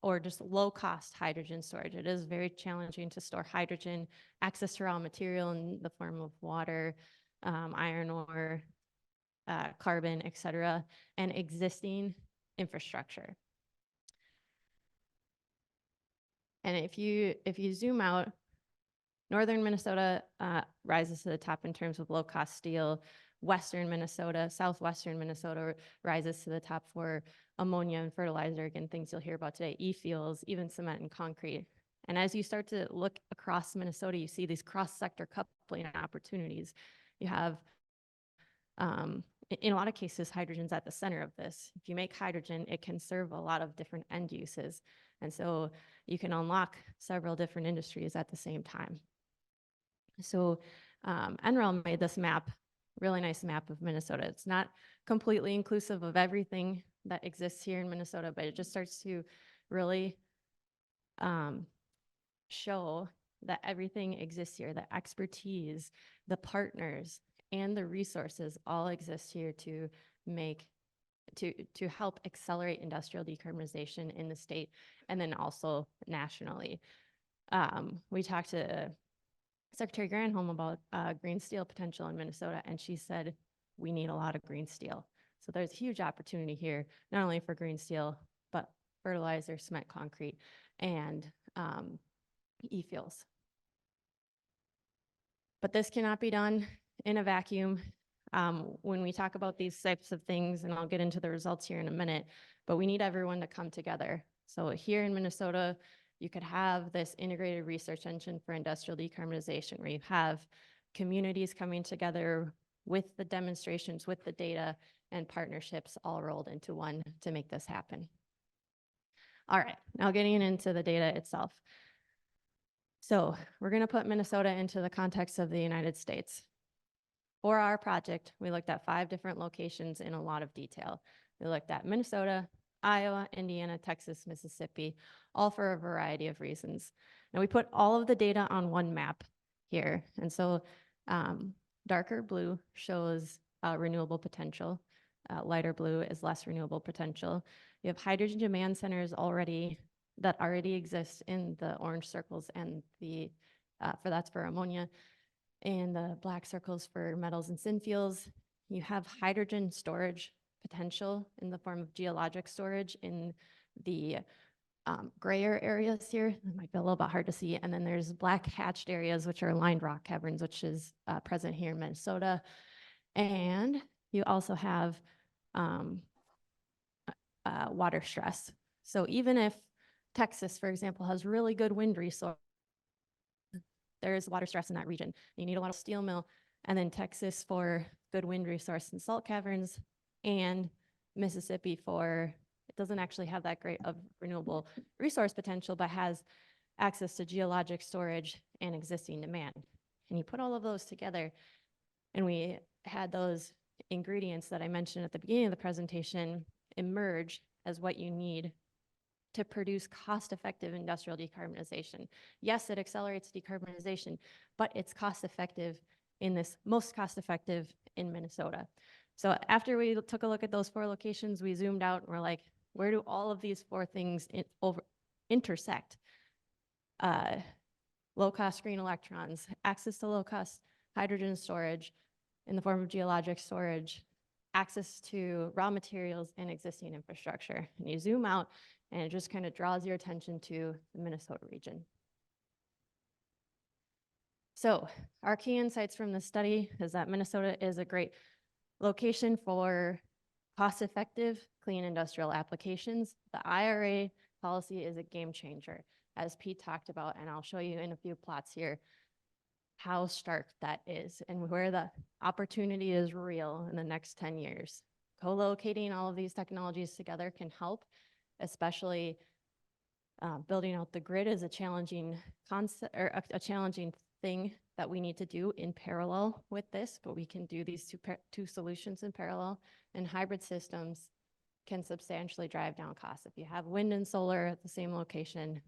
or just low-cost hydrogen storage. It is very challenging to store hydrogen, access to raw material in the form of water, iron ore, carbon, et cetera, and existing infrastructure. And if you zoom out, northern Minnesota rises to the top in terms of low-cost steel. Western Minnesota, southwestern Minnesota rises to the top for ammonia and fertilizer, again, things you'll hear about today, e-fuels, even cement and concrete. And as you start to look across Minnesota, you see these cross-sector coupling opportunities. You have, in a lot of cases, hydrogen's at the center of this. If you make hydrogen, it can serve a lot of different end uses. And so you can unlock several different industries at the same time. So NREL made this map, really nice map of Minnesota. It's not completely inclusive of everything that exists here in Minnesota, but it just starts to really show that everything exists here, the expertise, the partners, and the resources all exist here to help accelerate industrial decarbonization in the state and then also nationally. We talked to Secretary Granholm about green steel potential in Minnesota, and she said, we need a lot of green steel. So there's huge opportunity here, not only for green steel, but fertilizer, cement, concrete, and e-fuels. But this cannot be done in a vacuum. When we talk about these types of things, and I'll get into the results here in a minute, but we need everyone to come together. So here in Minnesota, you could have this integrated research engine for industrial decarbonization where you have communities coming together with the demonstrations, with the data and partnerships all rolled into one to make this happen. All right, now getting into the data itself. So we're going to put Minnesota into the context of the United States. For our project, we looked at 5 different locations in a lot of detail. We looked at Minnesota, Iowa, Indiana, Texas, Mississippi, all for a variety of reasons. Now we put all of the data on one map here. And so darker blue shows renewable potential. Lighter blue is less renewable potential. You have hydrogen demand centers that already exist in the orange circles, and that's for ammonia, and the black circles for metals and syn fuels. You have hydrogen storage potential in the form of geologic storage in the grayer areas here. It might be a little bit hard to see. And then there's black hatched areas, which are lined rock caverns, which is present here in Minnesota. And you also have water stress. So even if Texas, for example, has really good wind resource, there is water stress in that region. You need a lot of steel mill, and then Texas for good wind resource and salt caverns, and Mississippi it doesn't actually have that great of renewable resource potential, but has access to geologic storage and existing demand. And you put all of those together, and we had those ingredients that I mentioned at the beginning of the presentation emerge as what you need to produce cost-effective industrial decarbonization. Yes, it accelerates decarbonization, but it's cost-effective most cost-effective in Minnesota. So after we took a look at those 4 locations, we zoomed out and we're like, where do all of these 4 things intersect? Low-cost green electrons, access to low-cost hydrogen storage in the form of geologic storage, access to raw materials and existing infrastructure. And you zoom out, and it just kind of draws your attention to the Minnesota region. So our key insights from this study is that Minnesota is a great location for cost-effective clean industrial applications. The IRA policy is a game changer, as Pete talked about, and I'll show you in a few plots here how stark that is and where the opportunity is real in the next 10 years. Co-locating all of these technologies together can help, especially building out the grid is a challenging concept or a challenging thing that we need to do in parallel with this, but we can do these two solutions in parallel, and hybrid systems can substantially drive down costs. If you have wind and solar at the same location,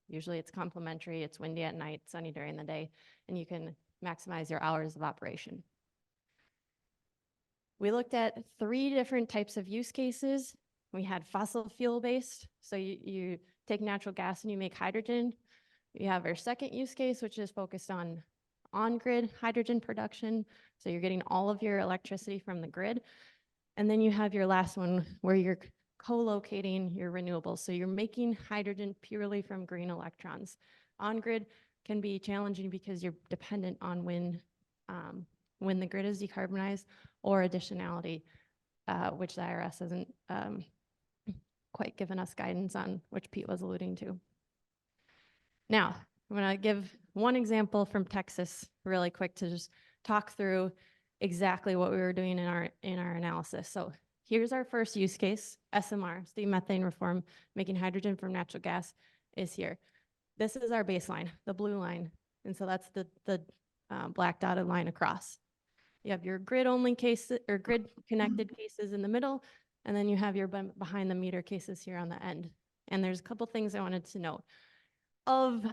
usually it's complementary, it's windy at night, sunny during the day, and you can maximize your hours of operation. We looked at 3 different types of use cases. We had fossil fuel based, so you take natural gas and you make hydrogen. You have our second use case, which is focused on on-grid hydrogen production. So you're getting all of your electricity from the grid. And then you have your last one where you're co-locating your renewables. So you're making hydrogen purely from green electrons. On-grid can be challenging because you're dependent on when the grid is decarbonized, or additionality, which the IRS hasn't quite given us guidance on, which Pete was alluding to. Now, I'm going to give one example from Texas really quick to just talk through exactly what we were doing in our analysis. So here's our first use case, SMR, steam methane reform, making hydrogen from natural gas is here. This is our baseline, the blue line. And so that's the black dotted line across. You have your grid-only cases or grid-connected cases in the middle, and then you have your behind-the-meter cases here on the end. And there's a couple things I wanted to note. Of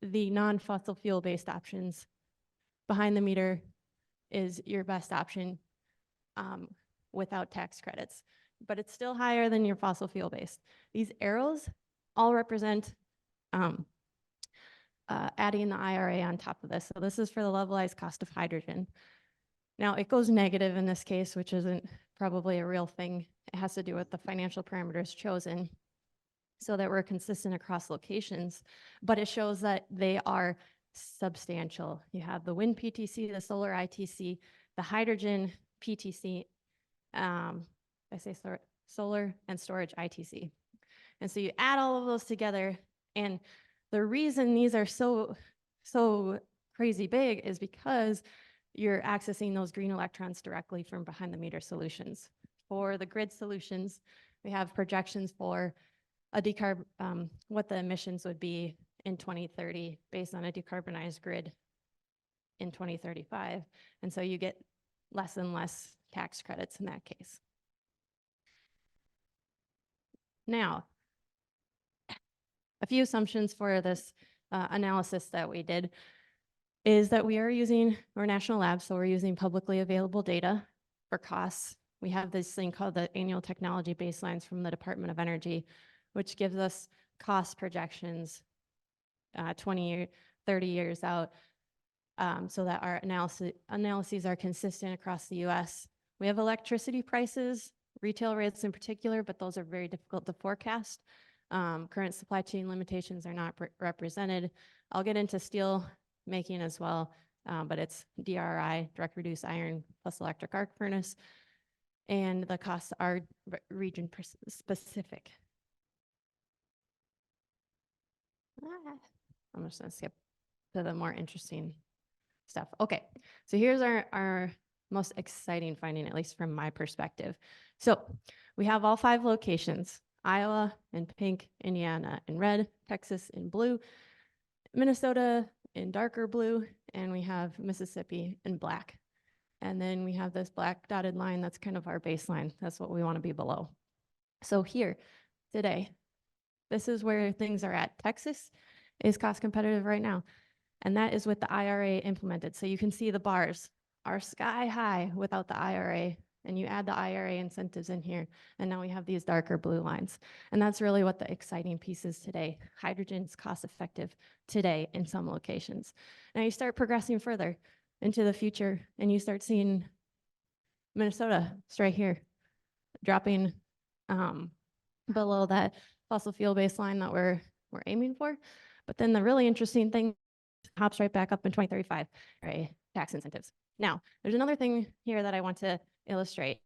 the non-fossil fuel-based options, behind-the-meter is your best option without tax credits, but it's still higher than your fossil fuel-based. These arrows all represent adding the IRA on top of this. So this is for the levelized cost of hydrogen. Now it goes negative in this case, which isn't probably a real thing. It has to do with the financial parameters chosen so that we're consistent across locations, but it shows that they are substantial. You have the wind PTC, the solar ITC, the hydrogen PTC, I say solar and storage ITC. And so you add all of those together, and The reason these are so crazy big is because you're accessing those green electrons directly from behind the meter solutions. For the grid solutions, we have projections for a what the emissions would be in 2030 based on a decarbonized grid in 2035. And so you get less and less tax credits in that case. Now, a few assumptions for this analysis that we did is that we're national labs, so we're using publicly available data for costs. We have this thing called the annual technology baselines from the Department of Energy, which gives us cost projections 20 or 30 years out, so that our analyses are consistent across the US. We have electricity prices, retail rates in particular, but those are very difficult to forecast. Current supply chain limitations are not represented. I'll get into steel making as well, but it's DRI, direct reduced iron plus electric arc furnace, and the costs are region specific. I'm just gonna skip to the more interesting stuff. Okay, so here's our most exciting finding, at least from my perspective. So we have all 5 locations: Iowa in pink, Indiana in red, Texas in blue, Minnesota in darker blue, and we have Mississippi in black. And then we have this black dotted line that's kind of our baseline. That's what we want to be below. So here today, this is where things are at. Texas is cost competitive right now, and that is with the IRA implemented. So you can see the bars are sky high without the IRA, and you add the IRA incentives in here, and now we have these darker blue lines. And that's really what the exciting piece is today. Hydrogen is cost effective today in some locations. Now you start progressing further into the future, and you start seeing Minnesota, it's right here, dropping below that fossil fuel baseline that we're aiming for. But then the really interesting thing hops right back up in 2035, right? Tax incentives. Now, there's another thing here that I want to illustrate,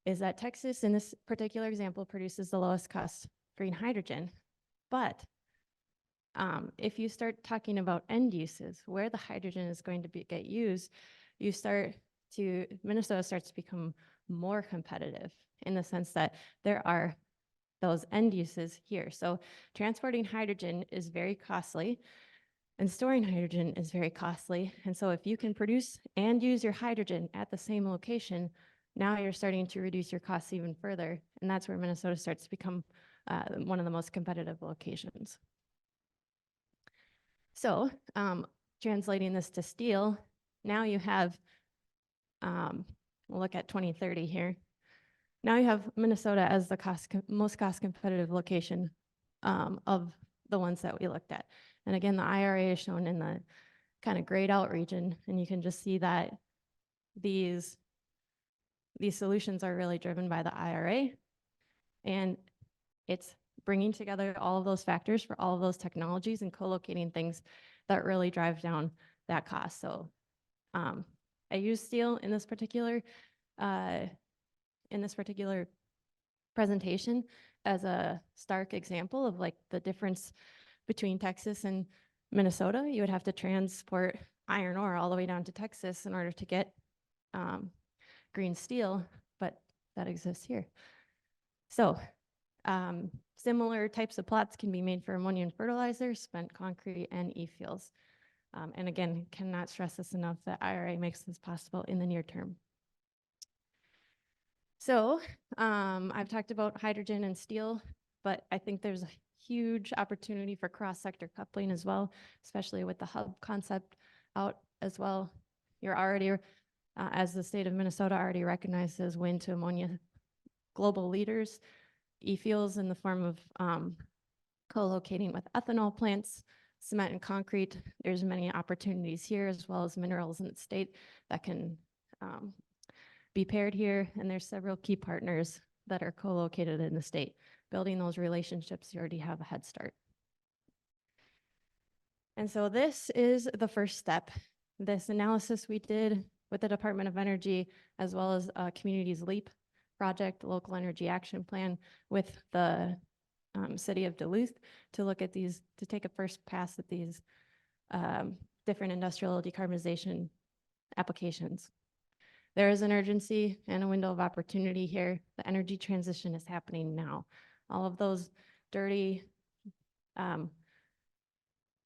is that Texas, in this particular example, produces the lowest cost green hydrogen. But if you start talking about end uses, where the hydrogen is going to get used, Minnesota starts to become more competitive in the sense that there are those end uses here. So transporting hydrogen is very costly, and storing hydrogen is very costly. And so if you can produce and use your hydrogen at the same location, now you're starting to reduce your costs even further. And that's where Minnesota starts to become one of the most competitive locations. So translating this to steel, now you have, we'll look at 2030 here. Now you have Minnesota as the most cost competitive location of the ones that we looked at. And again, the IRA is shown in the kind of grayed out region, and you can just see that these solutions are really driven by the IRA, and it's bringing together all of those factors for all of those technologies and co-locating things that really drive down that cost. So I use steel in this particular presentation as a stark example of like the difference between Texas and Minnesota. You would have to transport iron ore all the way down to Texas in order to get green steel, but that exists here. So similar types of plots can be made for ammonia and fertilizers, spent concrete, and e-fuels. And again, cannot stress this enough that IRA makes this possible in the near term. So I've talked about hydrogen and steel, but I think there's a huge opportunity for cross-sector coupling as well, especially with the hub concept out as well. You're already, as the state of Minnesota already recognizes wind to ammonia global leaders, e-fuels in the form of co-locating with ethanol plants, cement and concrete. There's many opportunities here, as well as minerals in the state that can be paired here. And there's several key partners that are co-located in the state. Building those relationships, you already have a head start. And so this is the first step. This analysis we did with the Department of Energy, as well as Communities LEAP project, Local Energy Action Plan, with the city of Duluth to look at these, to take a first pass at these different industrial decarbonization applications. There is an urgency and a window of opportunity here. The energy transition is happening now. All of those dirty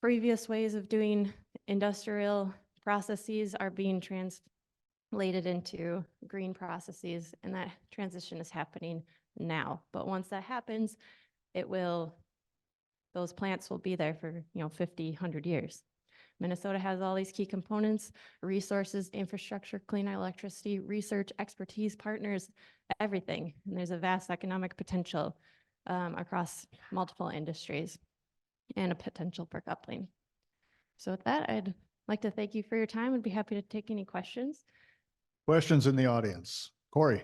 previous ways of doing industrial processes are being translated into green processes, and that transition is happening now. But once that happens, those plants will be there for, 50, 100 years. Minnesota has all these key components: resources, infrastructure, clean electricity, research, expertise, partners, everything. And there's a vast economic potential across multiple industries and a potential for coupling. So with that, I'd like to thank you for your time. I'd be happy to take any questions. Questions in the audience? Corey?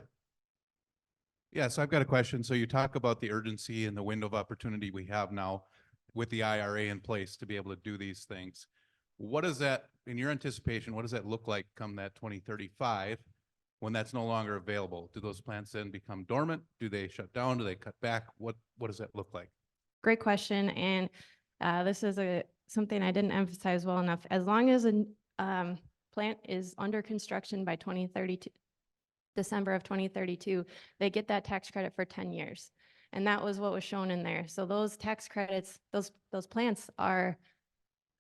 Yeah, so I've got a question. So you talk about the urgency and the window of opportunity we have now with the IRA in place to be able to do these things. What does that, in your anticipation, what does that look like come that 2035 when that's no longer available? Do those plants then become dormant? Do they shut down? Do they cut back? What does that look like? Great question. And this is something I didn't emphasize well enough. As long as a plant is under construction by 2032, December of 2032, they get that tax credit for 10 years. And that was what was shown in there. So those tax credits, those plants are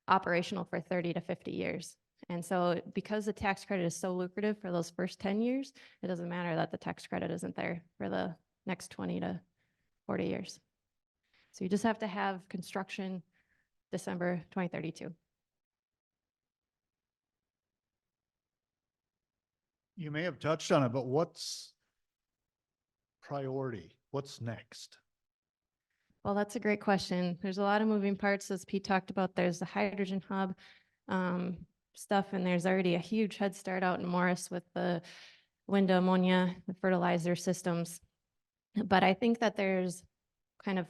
operational for 30 to 50 years. And so because the tax credit is so lucrative for those first 10 years, it doesn't matter that the tax credit isn't there for the next 20 to 40 years. So you just have to have construction December 2032. You may have touched on it, but what's priority? What's next? Well, that's a great question. There's a lot of moving parts, as Pete talked about. There's the hydrogen hub stuff, and there's already a huge head start out in Morris with the wind ammonia, the fertilizer systems. But I think that there's kind of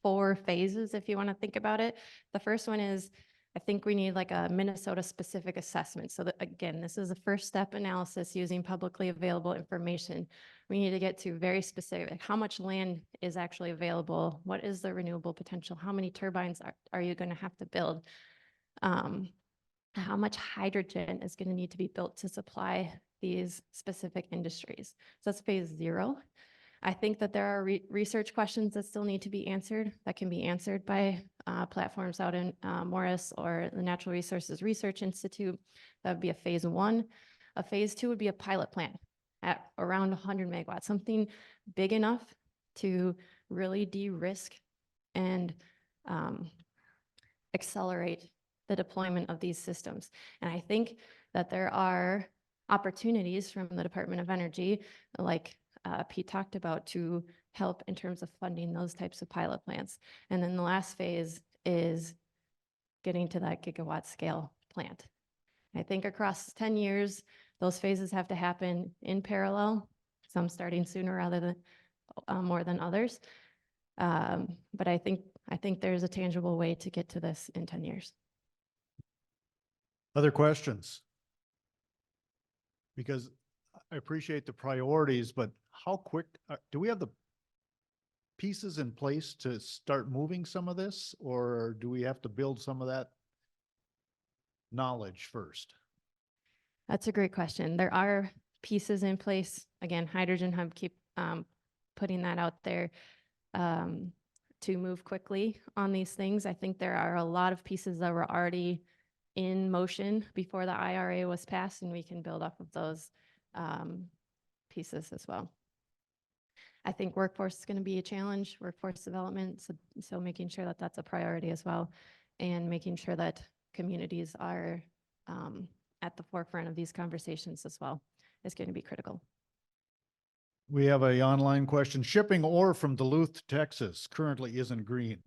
4 phases, if you want to think about it. The first one is, I think we need like a Minnesota specific assessment. So that, again, this is a first step analysis using publicly available information. We need to get to very specific, like how much land is actually available? What is the renewable potential? How many turbines are you going to have to build? How much hydrogen is going to need to be built to supply these specific industries? So that's phase 0. I think that there are research questions that still need to be answered, that can be answered by platforms out in Morris or the Natural Resources Research Institute. That would be a phase 1. A phase 2 would be a pilot plant at around 100 megawatts, something big enough to really de-risk and accelerate the deployment of these systems. And I think that there are opportunities from the Department of Energy, like Pete talked about, to help in terms of funding those types of pilot plants. And then the last phase is getting to that gigawatt scale plant. I think across 10 years, those phases have to happen in parallel, some starting sooner rather than more than others. But I think there's a tangible way to get to this in 10 years. Other questions? Because I appreciate the priorities, but how quick, do we have the pieces in place to start moving some of this, or do we have to build some of that knowledge first? That's a great question. There are pieces in place. Again, Hydrogen Hub, keep putting that out there to move quickly on these things. I think there are a lot of pieces that were already in motion before the IRA was passed, and we can build off of those pieces as well. I think workforce is going to be a challenge, workforce development, so making sure that that's a priority as well, and making sure that communities are at the forefront of these conversations as well is going to be critical. We have a online question. Shipping ore from Duluth to Texas currently isn't green.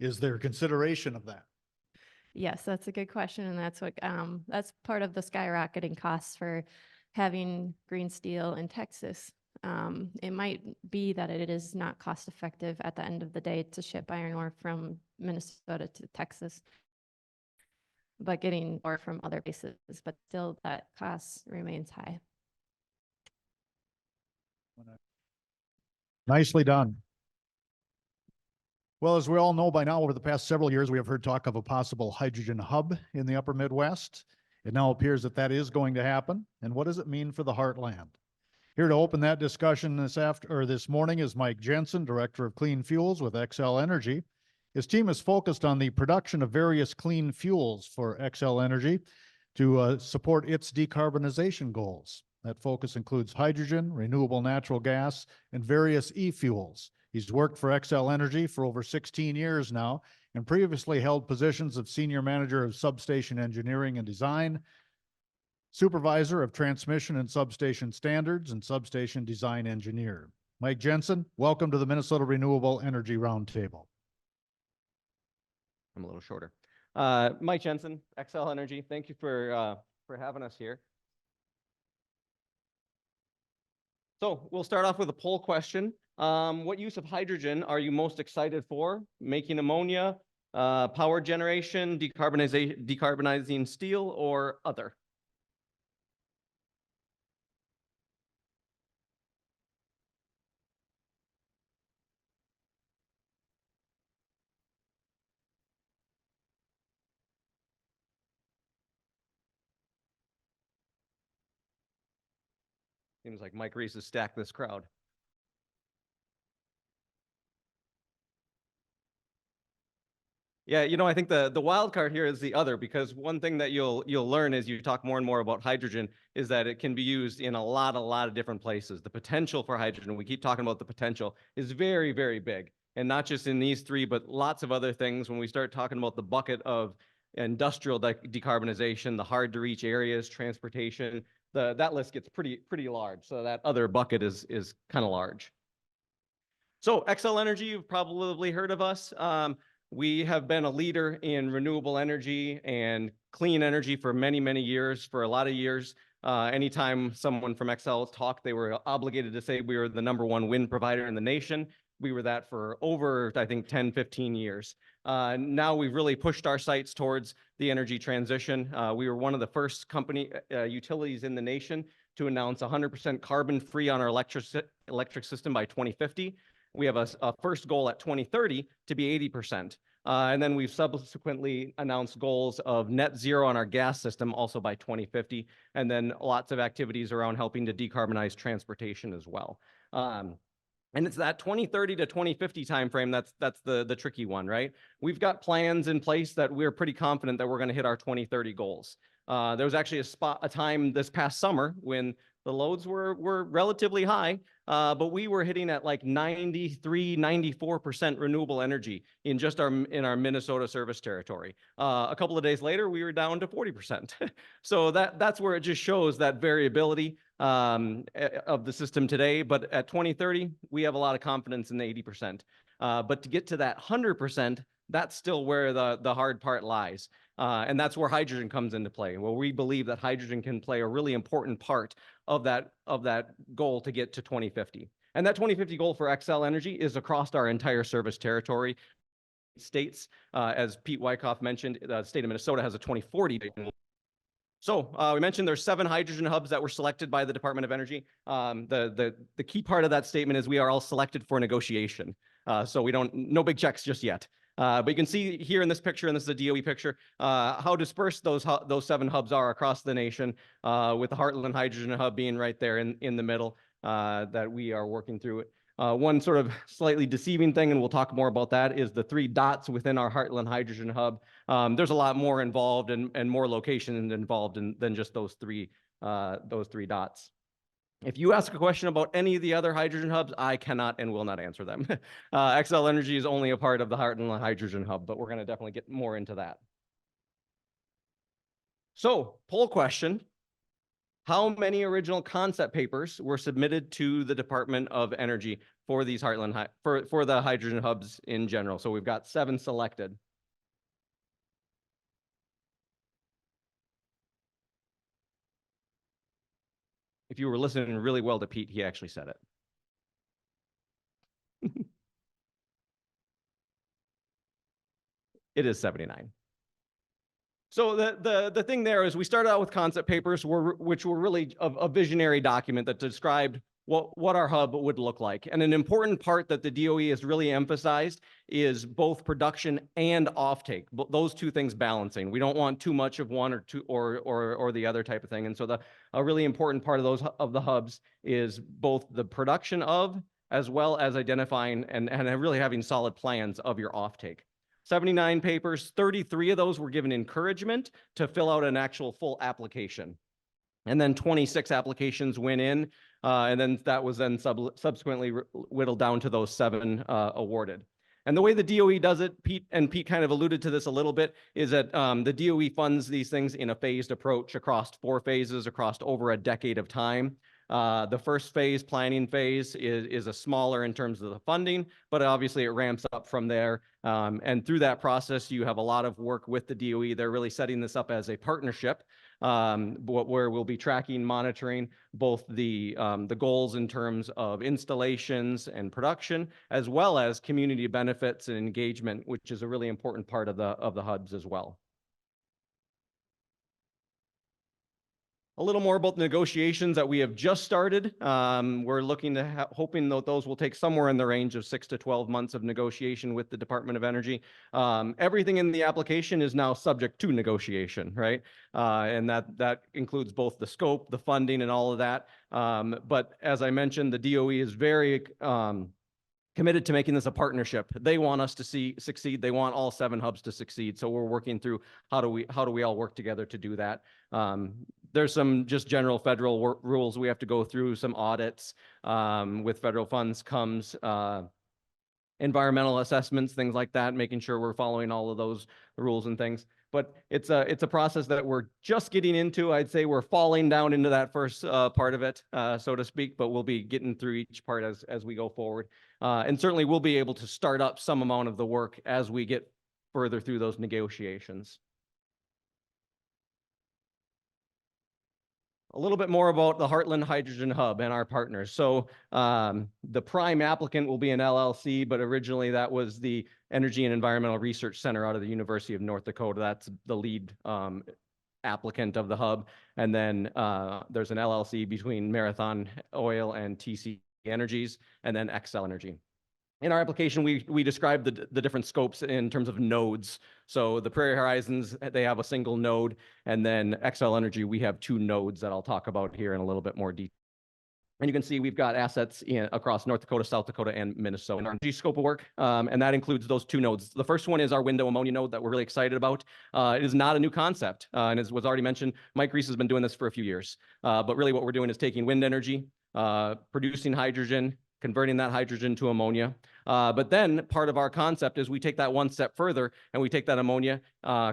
Is there consideration of that? Yes, that's a good question, and that's what that's part of the skyrocketing costs for having green steel in Texas. It might be that it is not cost effective at the end of the day to ship iron ore from Minnesota to Texas, but getting ore from other places, but still that cost remains high. Nicely done. Well, as we all know by now, over the past several years, we have heard talk of a possible hydrogen hub in the upper Midwest. It now appears that that is going to happen. And what does it mean for the heartland? Here to open that discussion this morning is Mike Jensen, Director of Clean Fuels with Xcel Energy. His team is focused on the production of various clean fuels for Xcel Energy to support its decarbonization goals. That focus includes hydrogen, renewable natural gas, and various e-fuels. He's worked for Xcel Energy for over 16 years now and previously held positions of Senior Manager of Substation Engineering and Design, Supervisor of Transmission and Substation Standards, and Substation Design Engineer. Mike Jensen, welcome to the Minnesota Renewable Energy Roundtable. I'm a little shorter. Mike Jensen, Xcel Energy. Thank you for having us here. So we'll start off with a poll question. What use of hydrogen are you most excited for? Making ammonia, power generation, decarbonizing steel, or other? Seems like Mike Reese has stacked this crowd. Yeah, you know, I think the wild card here is the other, because one thing that you'll learn as you talk more and more about hydrogen is that it can be used in a lot of different places. The potential for hydrogen, we keep talking about the potential, is very, very big. And not just in these three, but lots of other things. When we start talking about the bucket of industrial decarbonization, the hard to reach areas, transportation, that list gets pretty large. So that other bucket is kind of large. So Xcel Energy, you've probably heard of us. We have been a leader in renewable energy and clean energy for many years, for a lot of years. Anytime someone from Xcel talked, they were obligated to say we were the #1 wind provider in the nation. We were that for over, I think, 10, 15 years. Now we've really pushed our sights towards the energy transition. We were one of the first utilities in the nation to announce 100% carbon-free on our electric system by 2050. We have a first goal at 2030 to be 80%. And then we've subsequently announced goals of net zero on our gas system also by 2050. And then lots of activities around helping to decarbonize transportation as well. And it's that 2030 to 2050 timeframe that's the tricky one, right? We've got plans in place that we're pretty confident that we're going to hit our 2030 goals. There was actually a time this past summer when the loads were relatively high, but we were hitting at like 93, 94% renewable energy in just in our Minnesota service territory. A couple of days later, we were down to 40%. So that's where it just shows that variability of the system today. But at 2030, we have a lot of confidence in the 80%. But to get to that 100%, that's still where the hard part lies. And that's where hydrogen comes into play, where we believe that hydrogen can play a really important part of that goal to get to 2050. And that 2050 goal for Xcel Energy is across our entire service territory. States, as Pete Wyckoff mentioned, the state of Minnesota has a 2040 goal. So we mentioned there's 7 hydrogen hubs that were selected by the Department of Energy. The key part of that statement is we are all selected for negotiation. So no big checks just yet. But you can see here in this picture, and this is a DOE picture, how dispersed those 7 hubs are across the nation, with the Heartland Hydrogen Hub being right there in the middle, that we are working through it. One sort of slightly deceiving thing, and we'll talk more about that, is the 3 dots within our Heartland Hydrogen Hub. There's a lot more involved and more locations involved than just those three dots. If you ask a question about any of the other hydrogen hubs, I cannot and will not answer them. Xcel Energy is only a part of the Heartland Hydrogen Hub, but we're going to definitely get more into that. So, poll question. How many original concept papers were submitted to the Department of Energy for these for the hydrogen hubs in general? So we've got 7 selected. If you were listening really well to Pete, he actually said it. It is 79. So the thing there is we started out with concept papers, which were really a visionary document that described what our hub would look like. And an important part that the DOE has really emphasized is both production and offtake, those two things balancing. We don't want too much of one or two or the other type of thing. And so a really important part of the hubs is both the production of, as well as identifying and really having solid plans of your offtake. 79 papers, 33 of those were given encouragement to fill out an actual full application. And then 26 applications went in, and then that was then subsequently whittled down to those 7 awarded. And the way the DOE does it, Pete kind of alluded to this a little bit, is that the DOE funds these things in a phased approach across 4 phases, across over a decade of time. The first phase, planning phase, is a smaller in terms of the funding, but obviously it ramps up from there. And through that process, you have a lot of work with the DOE. They're really setting this up as a partnership, where we'll be tracking, monitoring both the goals in terms of installations and production, as well as community benefits and engagement, which is a really important part of the hubs as well. A little more about the negotiations that we have just started. We're looking to hoping that those will take somewhere in the range of 6 to 12 months of negotiation with the Department of Energy. Everything in the application is now subject to negotiation, right? And that includes both the scope, the funding, and all of that. But as I mentioned, the DOE is very committed to making this a partnership. They want us to succeed. They want all 7 hubs to succeed. So we're working through how do we all work together to do that. There's some just general federal rules we have to go through, some audits. With federal funds comes environmental assessments, things like that, making sure we're following all of those rules and things. But it's a process that we're just getting into. I'd say we're falling down into that first part of it, so to speak, but we'll be getting through each part as we go forward. And certainly we'll be able to start up some amount of the work as we get further through those negotiations. A little bit more about the Heartland Hydrogen Hub and our partners. So the prime applicant will be an LLC, but originally that was the Energy and Environmental Research Center out of the University of North Dakota. That's the lead applicant of the hub. And then there's an LLC between Marathon Oil and TC Energies, and then Xcel Energy. In our application, we described the different scopes in terms of nodes. So the Prairie Horizons, they have a single node, and then Xcel Energy, we have 2 nodes that I'll talk about here in a little bit more detail. And you can see we've got assets across North Dakota, South Dakota, and Minnesota in our scope of work, and that includes those 2 nodes. The first one is our window ammonia node that we're really excited about. It is not a new concept, and as was already mentioned, Mike Reese has been doing this for a few years. But really what we're doing is taking wind energy, producing hydrogen, converting that hydrogen to ammonia. But then part of our concept is we take that one step further and we take that ammonia,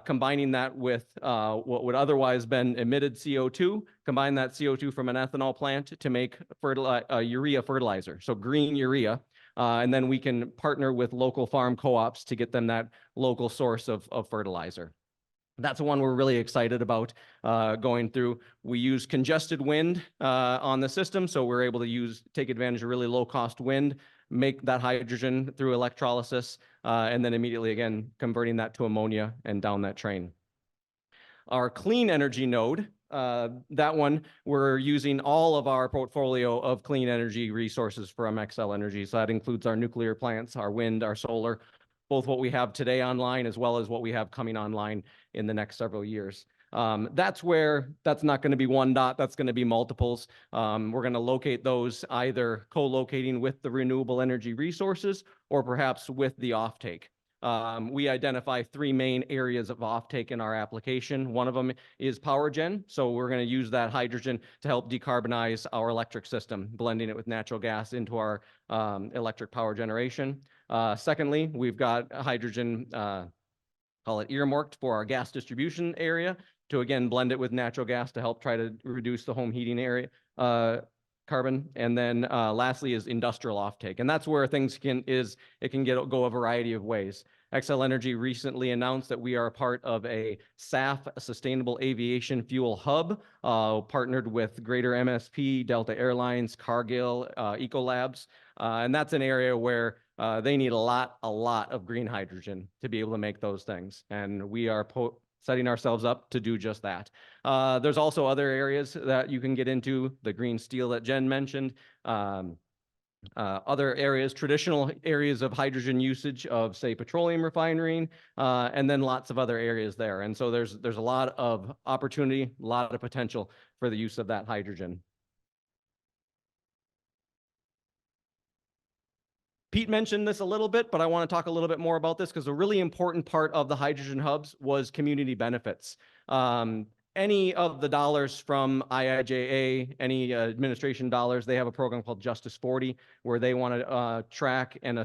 combining that with what would otherwise been emitted CO2, combine that CO2 from an ethanol plant to make urea fertilizer, so green urea. And then we can partner with local farm co-ops to get them that local source of fertilizer. That's one we're really excited about going through. We use congested wind on the system, so we're able to take advantage of really low-cost wind, make that hydrogen through electrolysis, and then immediately, again, converting that to ammonia and down that train. Our clean energy node, that one, we're using all of our portfolio of clean energy resources from Xcel Energy. So that includes our nuclear plants, our wind, our solar, both what we have today online as well as what we have coming online in the next several years. That's not going to be one dot, that's going to be multiples. We're going to locate those either co-locating with the renewable energy resources or perhaps with the offtake. We identify 3 main areas of offtake in our application. One of them is power gen. So we're going to use that hydrogen to help decarbonize our electric system, blending it with natural gas into our electric power generation. Secondly, we've got hydrogen, call it earmarked for our gas distribution area to, again, blend it with natural gas to help try to reduce the home heating area carbon. And then lastly is industrial offtake. And that's where things can go a variety of ways. Xcel Energy recently announced that we are a part of a SAF, a Sustainable Aviation Fuel Hub, partnered with Greater MSP, Delta Airlines, Cargill, Ecolabs. And that's an area where they need a lot of green hydrogen to be able to make those things. And we are setting ourselves up to do just that. There's also other areas that you can get into, the green steel that Jen mentioned, other areas, traditional areas of hydrogen usage of, say, petroleum refining, and then lots of other areas there. And so there's a lot of opportunity, a lot of potential for the use of that hydrogen. Pete mentioned this a little bit, but I want to talk a little bit more about this because a really important part of the hydrogen hubs was community benefits. Any of the dollars from IIJA, any administration dollars, they have a program called Justice 40, where they want to track and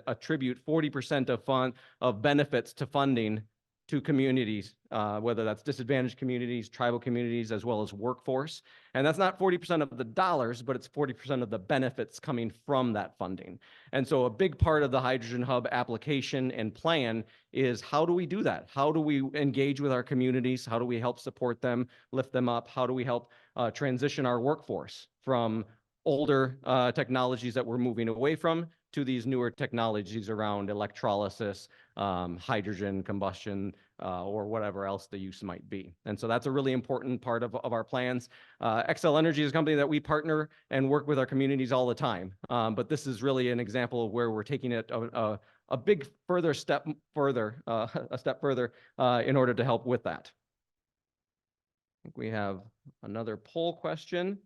attribute 40% of benefits to funding to communities, whether that's disadvantaged communities, tribal communities, as well as workforce. And that's not 40% of the dollars, but it's 40% of the benefits coming from that funding. And so a big part of the Hydrogen Hub application and plan is, how do we do that? How do we engage with our communities? How do we help support them, lift them up? How do we help transition our workforce from older technologies that we're moving away from to these newer technologies around electrolysis, hydrogen combustion, or whatever else the use might be. And so that's a really important part of our plans. Xcel Energy is a company that we partner and work with our communities all the time. But this is really an example of where we're taking it a big step further in order to help with that. I think we have another poll question.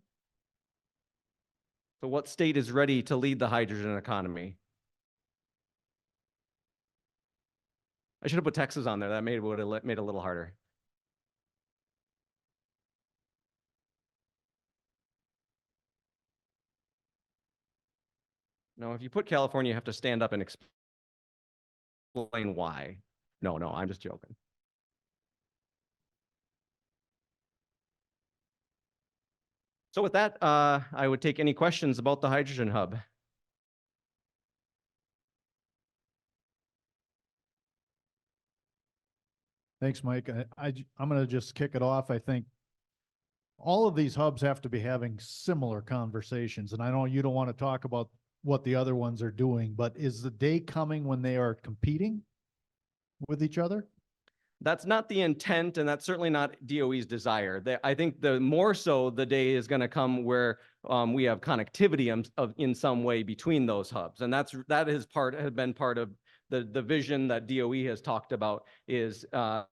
So what state is ready to lead the hydrogen economy? I should have put Texas on there. That would have made it a little harder. No, if you put California, you have to stand up and explain why. No, I'm just joking. So with that, I would take any questions about the Hydrogen Hub. Thanks, Mike. I'm going to just kick it off. I think all of these hubs have to be having similar conversations. And I know you don't want to talk about what the other ones are doing, but is the day coming when they are competing with each other? That's not the intent, and that's certainly not DOE's desire. I think the more so the day is going to come where we have connectivity in some way between those hubs, and that has been part of the vision that DOE has talked about. Is not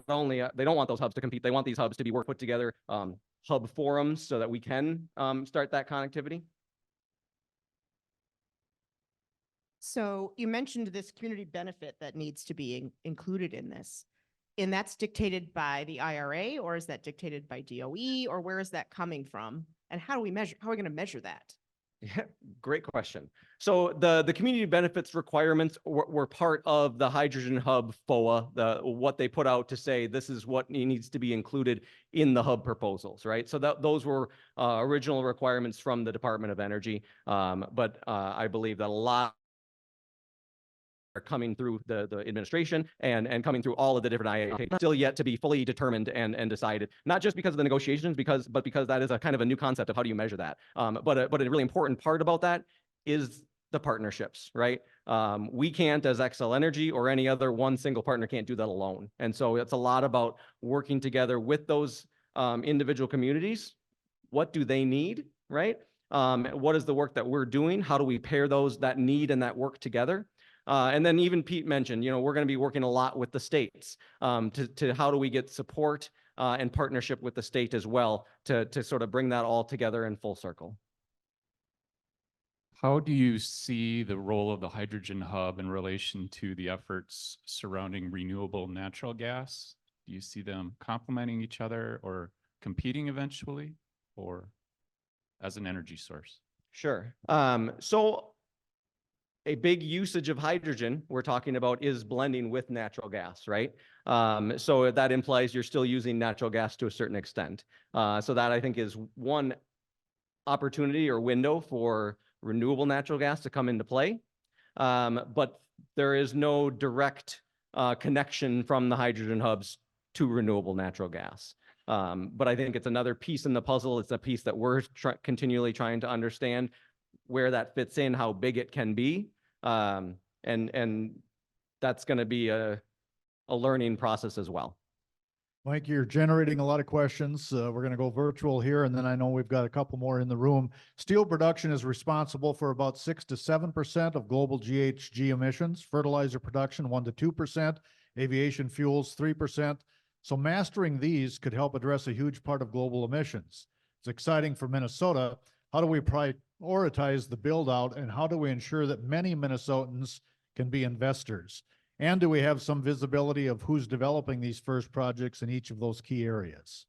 only they don't want those hubs to compete, they want these hubs to be put together, hub forums, so that we can start that connectivity. So you mentioned this community benefit that needs to be included in this, and that's dictated by the IRA, or is that dictated by DOE, or where is that coming from? And how are we going to measure that? Yeah, great question. So the community benefits requirements were part of the Hydrogen Hub FOA, what they put out to say this is what needs to be included in the hub proposals, right? So those were original requirements from the Department of Energy, but I believe that a lot are coming through the administration and coming through all of the different IAA, still yet to be fully determined and decided, not just because of the negotiations, but because that is a kind of a new concept of how do you measure that. But a really important part about that is the partnerships, right? We can't, as Xcel Energy or any other one single partner, can't do that alone. And so it's a lot about working together with those individual communities. What do they need, right? What is the work that we're doing? How do we pair that need and that work together? And then even Pete mentioned, we're going to be working a lot with the states to how do we get support and partnership with the state as well to sort of bring that all together in full circle. How do you see the role of the Hydrogen Hub in relation to the efforts surrounding renewable natural gas? Do you see them complementing each other or competing eventually, or as an energy source? Sure. So a big usage of hydrogen we're talking about is blending with natural gas, right? So that implies you're still using natural gas to a certain extent. So that I think is one opportunity or window for renewable natural gas to come into play. But there is no direct connection from the hydrogen hubs to renewable natural gas. But I think it's another piece in the puzzle. It's a piece that we're continually trying to understand where that fits in, how big it can be. And that's going to be a a learning process as well. Mike, you're generating a lot of questions. We're going to go virtual here, and then I know we've got a couple more in the room. Steel production is responsible for about 6 to 7% of global GHG emissions. Fertilizer production, 1 to 2%. Aviation fuels, 3%. So mastering these could help address a huge part of global emissions. It's exciting for Minnesota. How do we prioritize the build out, and how do we ensure that many Minnesotans can be investors? And do we have some visibility of who's developing these first projects in each of those key areas?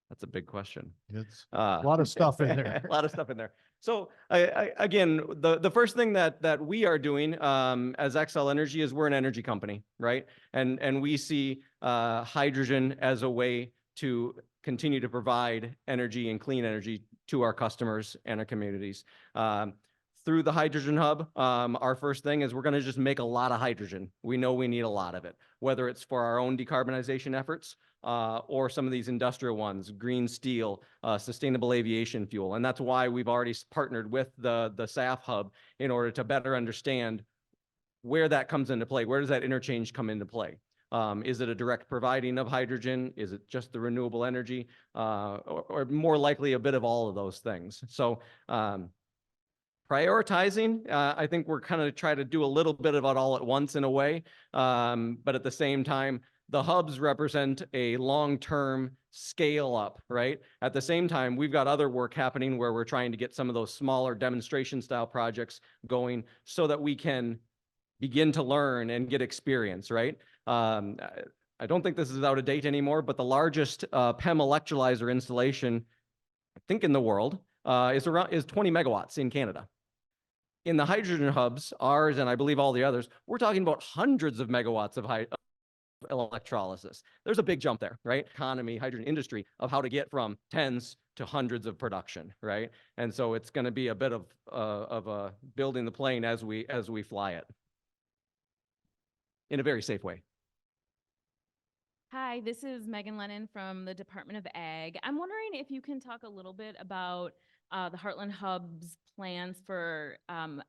That's a big question. It's a lot of stuff in there. A lot of stuff in there. So again, the first thing that we are doing as Xcel Energy is we're an energy company, right? And we see hydrogen as a way to continue to provide energy and clean energy to our customers and our communities. Through the Hydrogen Hub, our first thing is we're going to just make a lot of hydrogen. We know we need a lot of it, whether it's for our own decarbonization efforts or some of these industrial ones, green steel, sustainable aviation fuel. And that's why we've already partnered with the SAF Hub in order to better understand where that comes into play. Where does that interchange come into play? Is it a direct providing of hydrogen? Is it just the renewable energy? Or more likely a bit of all of those things. So prioritizing, I think we're kind of trying to do a little bit of it all at once in a way. But at the same time, the hubs represent a long-term scale up, right? At the same time, we've got other work happening where we're trying to get some of those smaller demonstration style projects going so that we can begin to learn and get experience, right? I don't think this is out of date anymore, but the largest PEM electrolyzer installation, I think in the world, is 20 megawatts in Canada. In the hydrogen hubs, ours and I believe all the others, we're talking about hundreds of megawatts of electrolysis. There's a big jump there, right? Economy, hydrogen industry of how to get from tens to hundreds of production, right? And so it's going to be a bit of building the plane as we fly it in a very safe way. Hi, this is Megan Lennon from the Department of Ag. I'm wondering if you can talk a little bit about the Heartland Hub's plans for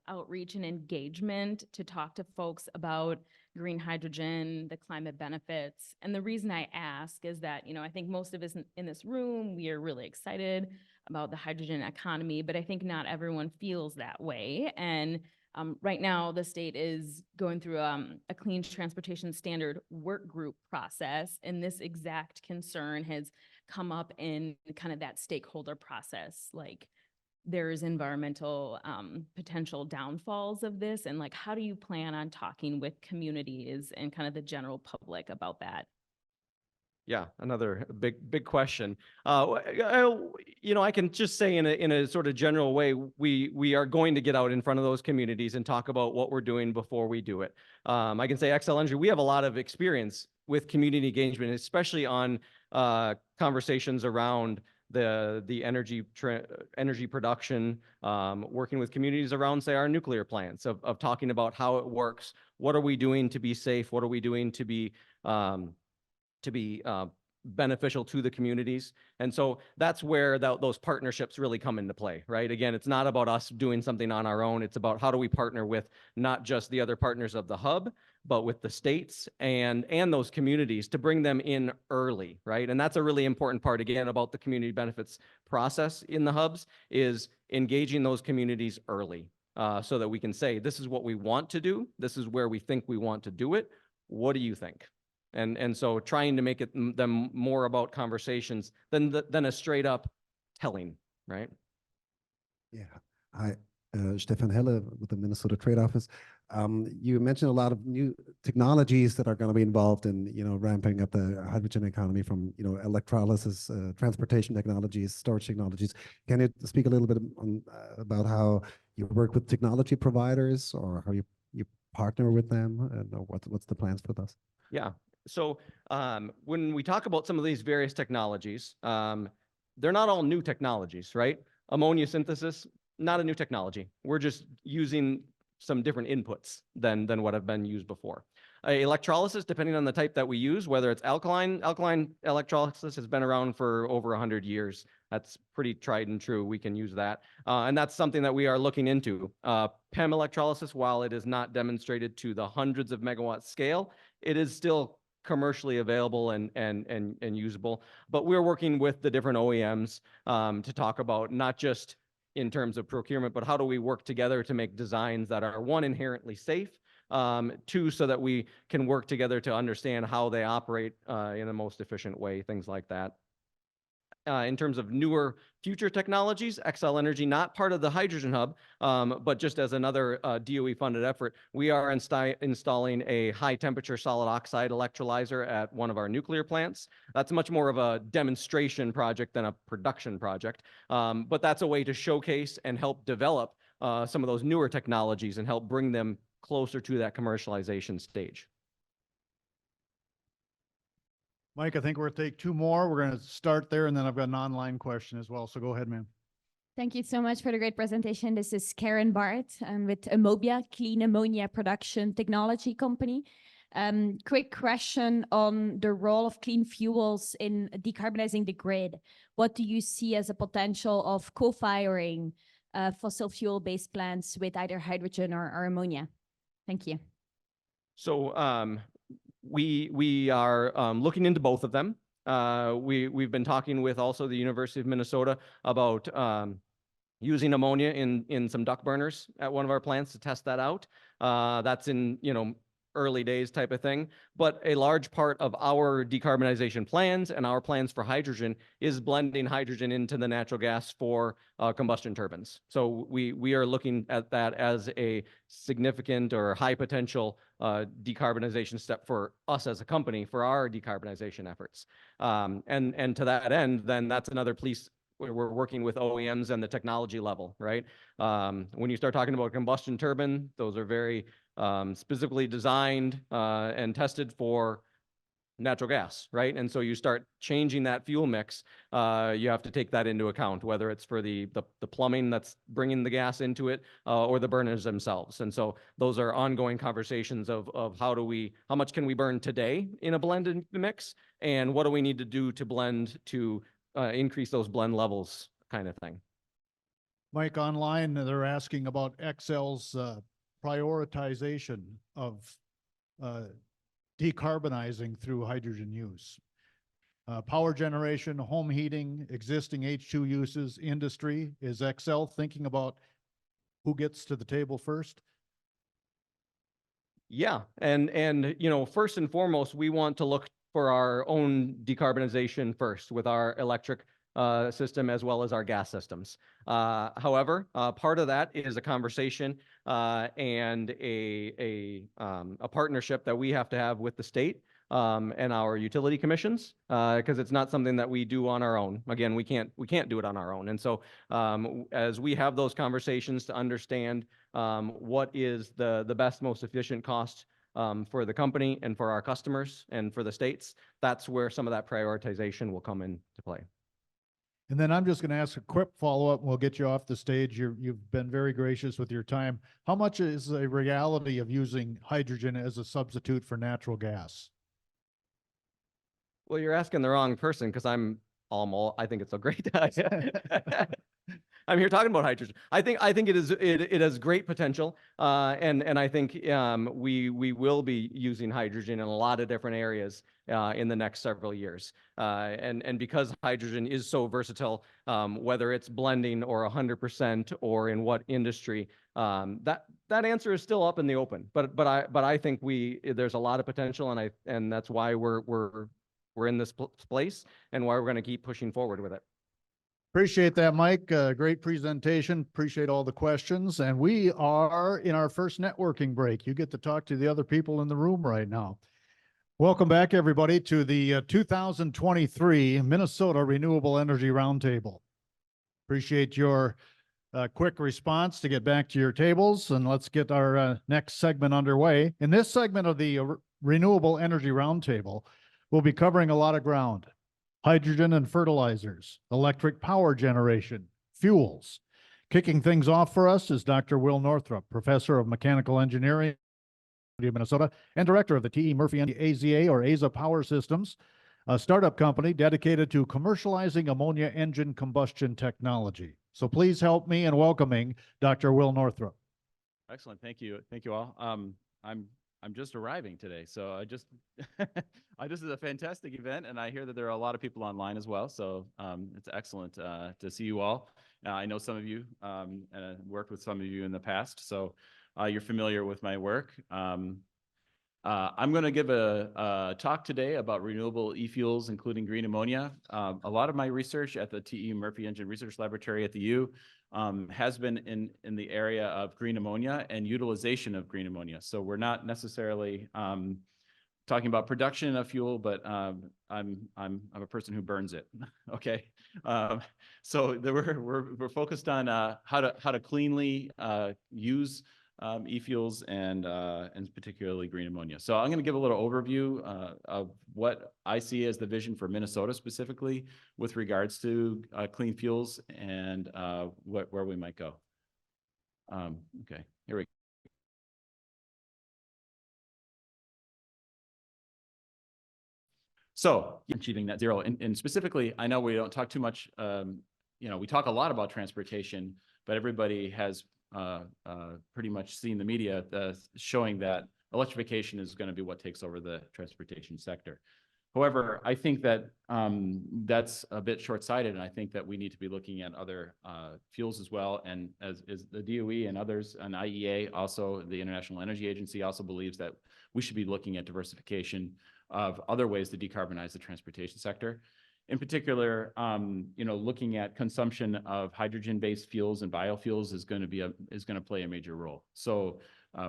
outreach and engagement to talk to folks about green hydrogen, the climate benefits. And the reason I ask is that, I think most of us in this room, we are really excited about the hydrogen economy, but I think not everyone feels that way. And right now, the state is going through a clean transportation standard work group process, and this exact concern has come up in kind of that stakeholder process. Like, there's environmental potential downfalls of this, and like, how do you plan on talking with communities and kind of the general public about that? Yeah, another big question. I can just say in a sort of general way, we are going to get out in front of those communities and talk about what we're doing before we do it. I can say Xcel Energy, we have a lot of experience with community engagement, especially on conversations around the energy production, working with communities around, say, our nuclear plants, of talking about how it works. What are we doing to be safe? What are we doing to be beneficial to the communities? And so that's where those partnerships really come into play, right? Again, it's not about us doing something on our own. It's about how do we partner with not just the other partners of the hub, but with the states and those communities to bring them in early, right? And that's a really important part, again, about the community benefits process in the hubs, is engaging those communities early so that we can say, this is what we want to do. This is where we think we want to do it. What do you think? And so trying to make them more about conversations than a straight up telling, right? Yeah. Hi, Stefan Helle with the Minnesota Trade Office. You mentioned a lot of new technologies that are going to be involved in, ramping up the hydrogen economy, from, electrolysis, transportation technologies, storage technologies. Can you speak a little bit about how you work with technology providers, or how you partner with them, and what's the plans for this? Yeah. So when we talk about some of these various technologies, they're not all new technologies, right? Ammonia synthesis, not a new technology. We're just using some different inputs than what have been used before. Electrolysis, depending on the type that we use, whether it's alkaline electrolysis has been around for over 100 years. that's pretty tried and true. We can use that. And that's something that we are looking into. PEM electrolysis, while it is not demonstrated to the hundreds of megawatt scale, it is still commercially available and usable. But we're working with the different OEMs to talk about not just in terms of procurement, but how do we work together to make designs that are, one, inherently safe, two, so that we can work together to understand how they operate in the most efficient way, things like that. In terms of newer future technologies, Xcel Energy, not part of the hydrogen hub, but just as another DOE funded effort, we are installing a high temperature solid oxide electrolyzer at one of our nuclear plants. That's much more of a demonstration project than a production project. But that's a way to showcase and help develop some of those newer technologies and help bring them closer to that commercialization stage. Mike, I think we're gonna take two more. We're gonna start there, and then I've got an online question as well. So go ahead, man. Thank you so much for the great presentation. This is Karen Baert. I'm with Ammobia, Clean Ammonia Production Technology Company. Quick question on the role of clean fuels in decarbonizing the grid. What do you see as a potential of co-firing fossil fuel-based plants with either hydrogen or ammonia? Thank you. So we are looking into both of them. We've been talking with also the University of Minnesota about using ammonia in some duct burners at one of our plants to test that out. That's in, early days type of thing. But a large part of our decarbonization plans and our plans for hydrogen is blending hydrogen into the natural gas for combustion turbines. So we are looking at that as a significant or high potential decarbonization step for us as a company for our decarbonization efforts. And to that end, then that's another piece where we're working with OEMs and the technology level, right? When you start talking about combustion turbine, those are very specifically designed and tested for natural gas, right? And so you start changing that fuel mix, you have to take that into account, whether it's for the plumbing that's bringing the gas into it or the burners themselves. And so those are ongoing conversations of how much can we burn today in a blended mix, and what do we need to do to blend to increase those blend levels, kind of thing. Mike, online, they're asking about Xcel's prioritization of decarbonizing through hydrogen use. Power generation, home heating, existing H2 uses, industry. Is Xcel thinking about who gets to the table first? Yeah, and first and foremost, we want to look for our own decarbonization first with our electric system as well as our gas systems. However, part of that is a conversation and a partnership that we have to have with the state and our utility commissions, because it's not something that we do on our own. Again, we can't do it on our own. And so as we have those conversations to understand what is the best, most efficient cost for the company and for our customers and for the states, that's where some of that prioritization will come into play. And then I'm just going to ask a quick follow-up, and we'll get you off the stage. You've been very gracious with your time. How much is a reality of using hydrogen as a substitute for natural gas? Well, you're asking the wrong person, because I think it's a great idea. I'm here talking about hydrogen. I think it has great potential, and I think we will be using hydrogen in a lot of different areas in the next several years. And because hydrogen is so versatile, whether it's blending or 100% or in what industry, that answer is still up in the open. But I think there's a lot of potential, and that's why we're in this place and why we're going to keep pushing forward with it. Appreciate that, Mike. Great presentation. Appreciate all the questions. And we are in our first networking break. You get to talk to the other people in the room right now. Welcome back, everybody, to the 2023 Minnesota Renewable Energy Roundtable. Appreciate your quick response to get back to your tables, and let's get our next segment underway. In this segment of the Renewable Energy Roundtable, we'll be covering a lot of ground. Hydrogen and fertilizers, electric power generation, fuels. Kicking things off for us is Dr. Will Northrop, Professor of Mechanical Engineering, Minnesota, and Director of the T.E. Murphy and AZA or AZA Power Systems. a startup company dedicated to commercializing ammonia engine combustion technology. So please help me in welcoming Dr. Will Northrop. Excellent. Thank you. Thank you all. I'm just arriving today, so this is a fantastic event, and I hear that there are a lot of people online as well. So it's excellent to see you all. I know some of you and I worked with some of you in the past, so you're familiar with my work. I'm going to give a talk today about renewable e-fuels, including green ammonia. A lot of my research at the TE Murphy Engine Research Laboratory at the U has been in the area of green ammonia and utilization of green ammonia. So we're not necessarily talking about production of fuel, but I'm a person who burns it. Okay, so we're focused on how to cleanly use e-fuels and particularly green ammonia. So I'm going to give a little overview of what I see as the vision for Minnesota specifically with regards to clean fuels and where we might go. Okay, here we go. So achieving net zero, and specifically, I know we don't talk too much, we talk a lot about transportation, but everybody has pretty much seen the media showing that electrification is going to be what takes over the transportation sector. However, I think that that's a bit short-sighted, and I think that we need to be looking at other fuels as well. And as the DOE and others, and IEA, also the International Energy Agency, also believes that we should be looking at diversification of other ways to decarbonize the transportation sector. In particular, looking at consumption of hydrogen-based fuels and biofuels is going to play a major role. So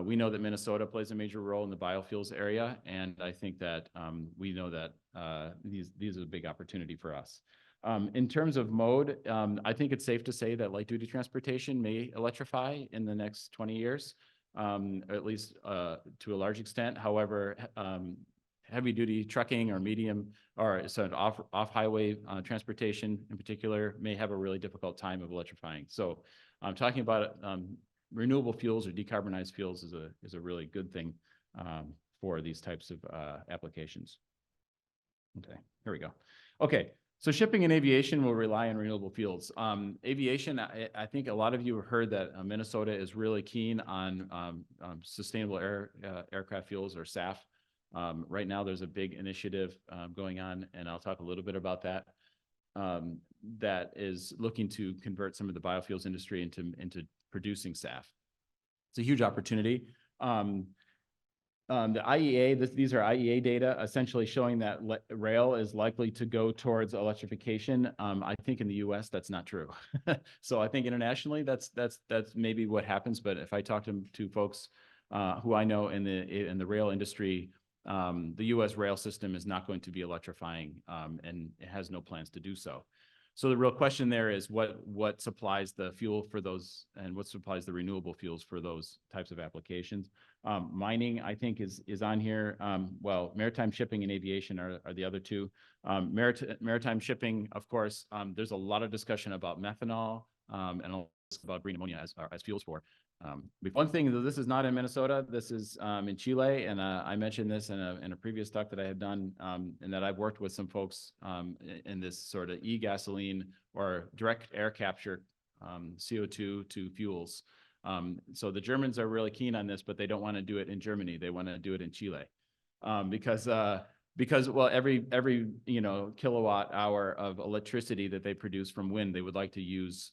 we know that Minnesota plays a major role in the biofuels area, and I think that we know that these are a big opportunity for us. In terms of mode, I think it's safe to say that light-duty transportation may electrify in the next 20 years, at least to a large extent. However, heavy-duty trucking or medium or sort of off-highway transportation in particular may have a really difficult time of electrifying. So I'm talking about renewable fuels or decarbonized fuels is a really good thing for these types of applications. Okay, here we go. Okay, so shipping and aviation will rely on renewable fuels. Aviation, I think a lot of you have heard that Minnesota is really keen on sustainable aircraft fuels or SAF. Right now, there's a big initiative going on, and I'll talk a little bit about that, that is looking to convert some of the biofuels industry into producing SAF. It's a huge opportunity. The IEA, these are IEA data, essentially showing that rail is likely to go towards electrification. I think in the U.S. that's not true. So I think internationally that's maybe what happens. But if I talk to folks who I know in the rail industry, the U.S. rail system is not going to be electrifying, and it has no plans to do so. So the real question there is what supplies the fuel for those, and what supplies the renewable fuels for those types of applications. Mining, I think, is on here. Well, maritime shipping and aviation are the other two. Maritime shipping, of course, there's a lot of discussion about methanol and about green ammonia as fuels for. One thing, this is not in Minnesota, this is in Chile, and I mentioned this in a previous talk that I had done, and that I've worked with some folks in this sort of e-gasoline or direct air capture CO2 to fuels. So the Germans are really keen on this, but they don't want to do it in Germany. They want to do it in Chile because well, every kilowatt hour of electricity that they produce from wind, they would like to use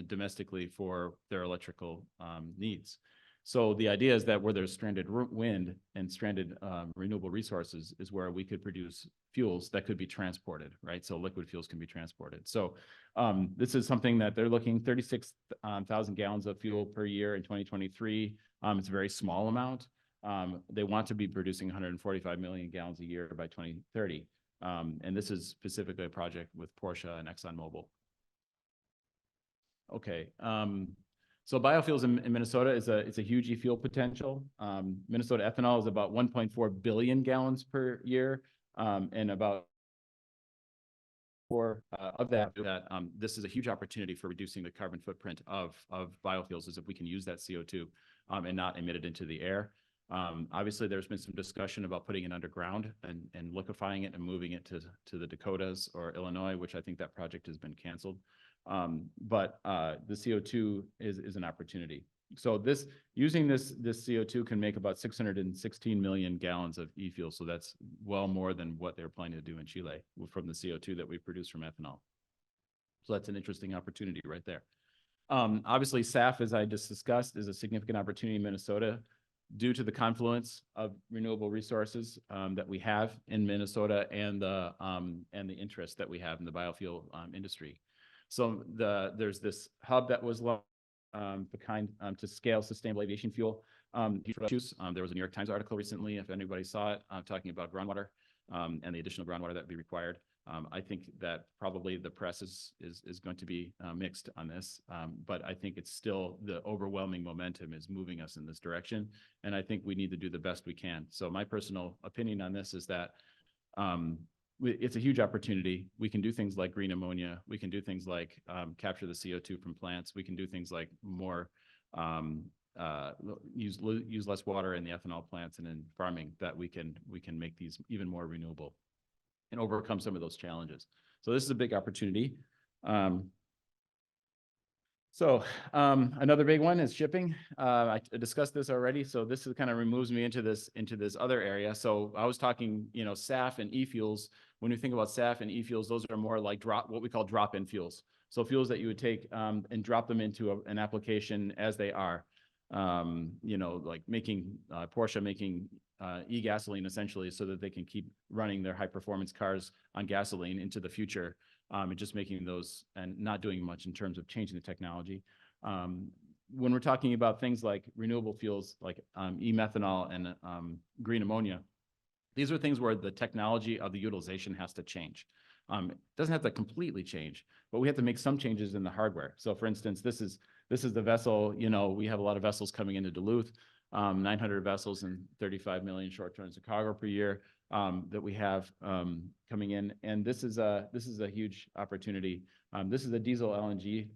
domestically for their electrical needs. So the idea is that where there's stranded wind and stranded renewable resources is where we could produce fuels that could be transported, right? So liquid fuels can be transported. So this is something that they're looking 36,000 gallons of fuel per year in 2023. It's a very small amount. They want to be producing 145 million gallons a year by 2030. And this is specifically a project with Porsche and ExxonMobil. Okay. So biofuels in Minnesota it's a huge e-fuel potential. Minnesota ethanol is about 1.4 billion gallons per year, and about of that this is a huge opportunity for reducing the carbon footprint of biofuels, is if we can use that CO2 and not emit it into the air. Obviously, there's been some discussion about putting it underground and liquefying it and moving it to the Dakotas or Illinois, which I think that project has been canceled. But the CO2 is an opportunity. So using this CO2 can make about 616 million gallons of e-fuel. So that's well more than what they're planning to do in Chile from the CO2 that we produce from ethanol. So that's an interesting opportunity right there. Obviously, SAF, as I just discussed, is a significant opportunity in Minnesota due to the confluence of renewable resources that we have in Minnesota and the interest that we have in the biofuel industry. So there's this hub that was launched to scale sustainable aviation fuel. There was a New York Times article recently, if anybody saw it, talking about groundwater and the additional groundwater that would be required. I think that probably the press is going to be mixed on this, but I think it's still the overwhelming momentum is moving us in this direction, and I think we need to do the best we can. So my personal opinion on this is that it's a huge opportunity. We can do things like green ammonia. We can do things like capture the CO2 from plants. We can do things like more use less water in the ethanol plants and in farming, that we can make these even more renewable and overcome some of those challenges. So this is a big opportunity. Another big one is shipping. I discussed this already. So this is kind of removes me into this other area. So I was talking, SAF and e-fuels. When you think about SAF and e-fuels, those are more like what we call drop-in fuels. So fuels that you would take and drop them into an application as they are. Like making Porsche making e-gasoline essentially, so that they can keep running their high-performance cars on gasoline into the future. And just making those and not doing much in terms of changing the technology. When we're talking about things like renewable fuels, like e-methanol and green ammonia, these are things where the technology of the utilization has to change. It doesn't have to completely change, but we have to make some changes in the hardware. So for instance, this is the vessel, we have a lot of vessels coming into Duluth, 900 vessels and 35 million short tons of cargo per year. That we have coming in, and this is a huge opportunity. This is a diesel LNG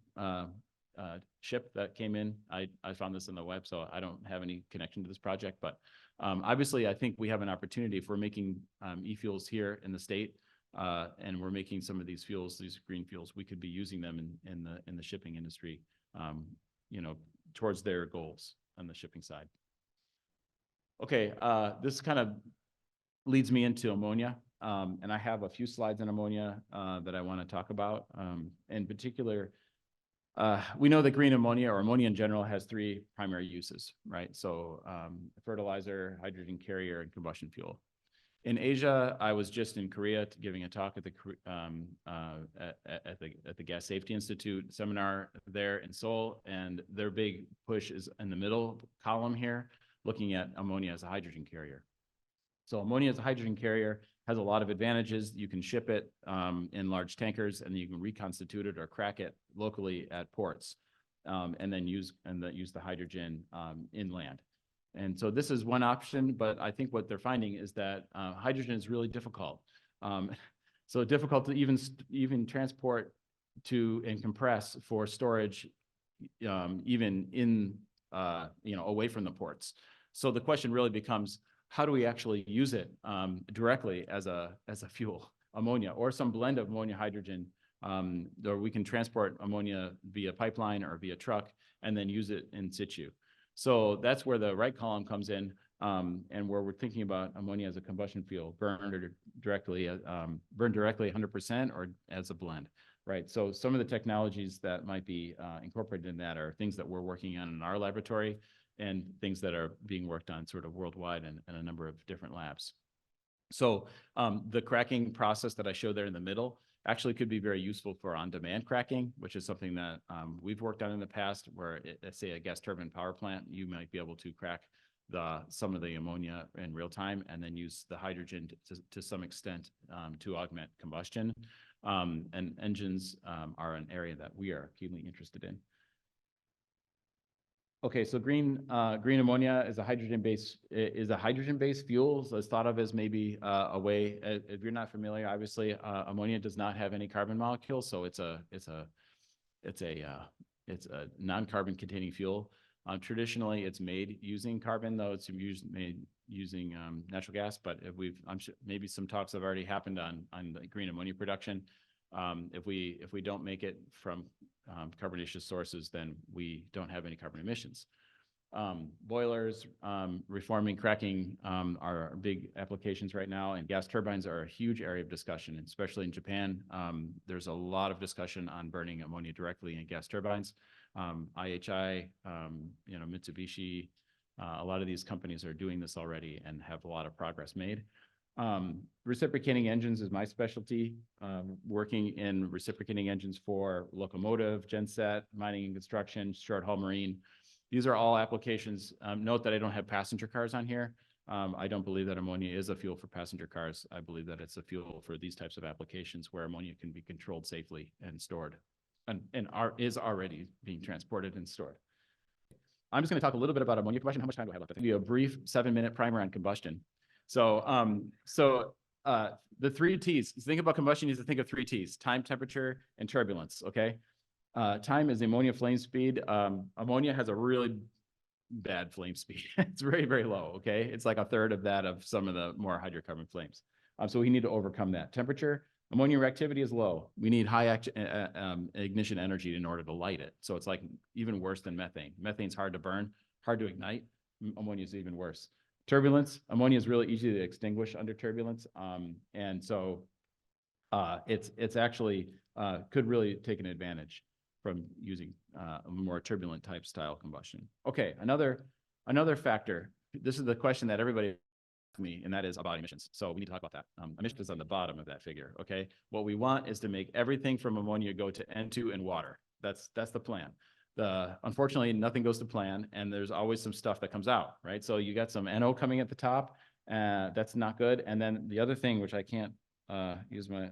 ship that came in. I found this on the web, so I don't have any connection to this project. But obviously, I think we have an opportunity if we're making e-fuels here in the state, and we're making some of these fuels, these green fuels. We could be using them in the shipping industry, towards their goals on the shipping side. Okay, this kind of leads me into ammonia. And I have a few slides on ammonia that I want to talk about. In particular, we know that green ammonia or ammonia in general has three primary uses, right? So fertilizer, hydrogen carrier, and combustion fuel. In Asia, I was just in Korea giving a talk at the Gas Safety Institute seminar there in Seoul, and their big push is in the middle column here, looking at ammonia as a hydrogen carrier. So ammonia as a hydrogen carrier has a lot of advantages. You can ship it in large tankers, and then you can reconstitute it or crack it locally at ports, and then use the hydrogen inland. And so this is one option, but I think what they're finding is that hydrogen is really difficult. So difficult to even transport to and compress for storage, even in away from the ports. So the question really becomes, how do we actually use it directly as a fuel, ammonia, or some blend of ammonia hydrogen, or we can transport ammonia via pipeline or via truck and then use it in situ. So that's where the right column comes in, and where we're thinking about ammonia as a combustion fuel, burned directly 100% or as a blend, right? So some of the technologies that might be incorporated in that are things that we're working on in our laboratory, and things that are being worked on sort of worldwide in a number of different labs. So the cracking process that I showed there in the middle actually could be very useful for on-demand cracking, which is something that we've worked on in the past, where let's say a gas turbine power plant, you might be able to crack some of the ammonia in real time and then use the hydrogen to some extent to augment combustion. And engines are an area that we are keenly interested in. Okay, so green ammonia is a hydrogen-based fuel. So it's thought of as maybe a way. If you're not familiar, obviously, ammonia does not have any carbon molecules, so it's a non-carbon containing fuel. Traditionally, it's made using carbon, though it's made using natural gas. But if I'm sure maybe some talks have already happened on the green ammonia production. If we don't make it from carbonaceous sources, then we don't have any carbon emissions. Boilers, reforming, cracking are big applications right now, and gas turbines are a huge area of discussion, especially in Japan. There's a lot of discussion on burning ammonia directly in gas turbines. IHI, Mitsubishi, a lot of these companies are doing this already and have a lot of progress made. Reciprocating engines is my specialty, working in reciprocating engines for locomotive, genset, mining and construction, short haul marine. These are all applications. Note that I don't have passenger cars on here. I don't believe that ammonia is a fuel for passenger cars. I believe that it's a fuel for these types of applications where ammonia can be controlled safely and stored and is already being transported and stored. I'm just going to talk a little bit about ammonia combustion. How much time do I have left? I think we have a brief 7-minute primer on combustion. So the 3 T's, think about combustion, you have to think of 3 T's: time, temperature, and turbulence, okay? Time is the ammonia flame speed. Ammonia has a really bad flame speed. It's very, very low, okay? It's like a third of that of some of the more hydrocarbon flames. So we need to overcome that. Temperature, ammonia reactivity is low. We need high ignition energy in order to light it. So it's like even worse than methane. Methane's hard to burn, hard to ignite. Ammonia is even worse. Turbulence, ammonia is really easy to extinguish under turbulence. And so it's actually could really take an advantage from using a more turbulent type style combustion. Okay, another factor. This is the question that everybody asks me, and that is about emissions. So we need to talk about that. Emissions is on the bottom of that figure. Okay, what we want is to make everything from ammonia go to N2 and water. That's the plan. Unfortunately, nothing goes to plan, and there's always some stuff that comes out, right? So you got some NO coming at the top, that's not good. And then the other thing, which I can't use my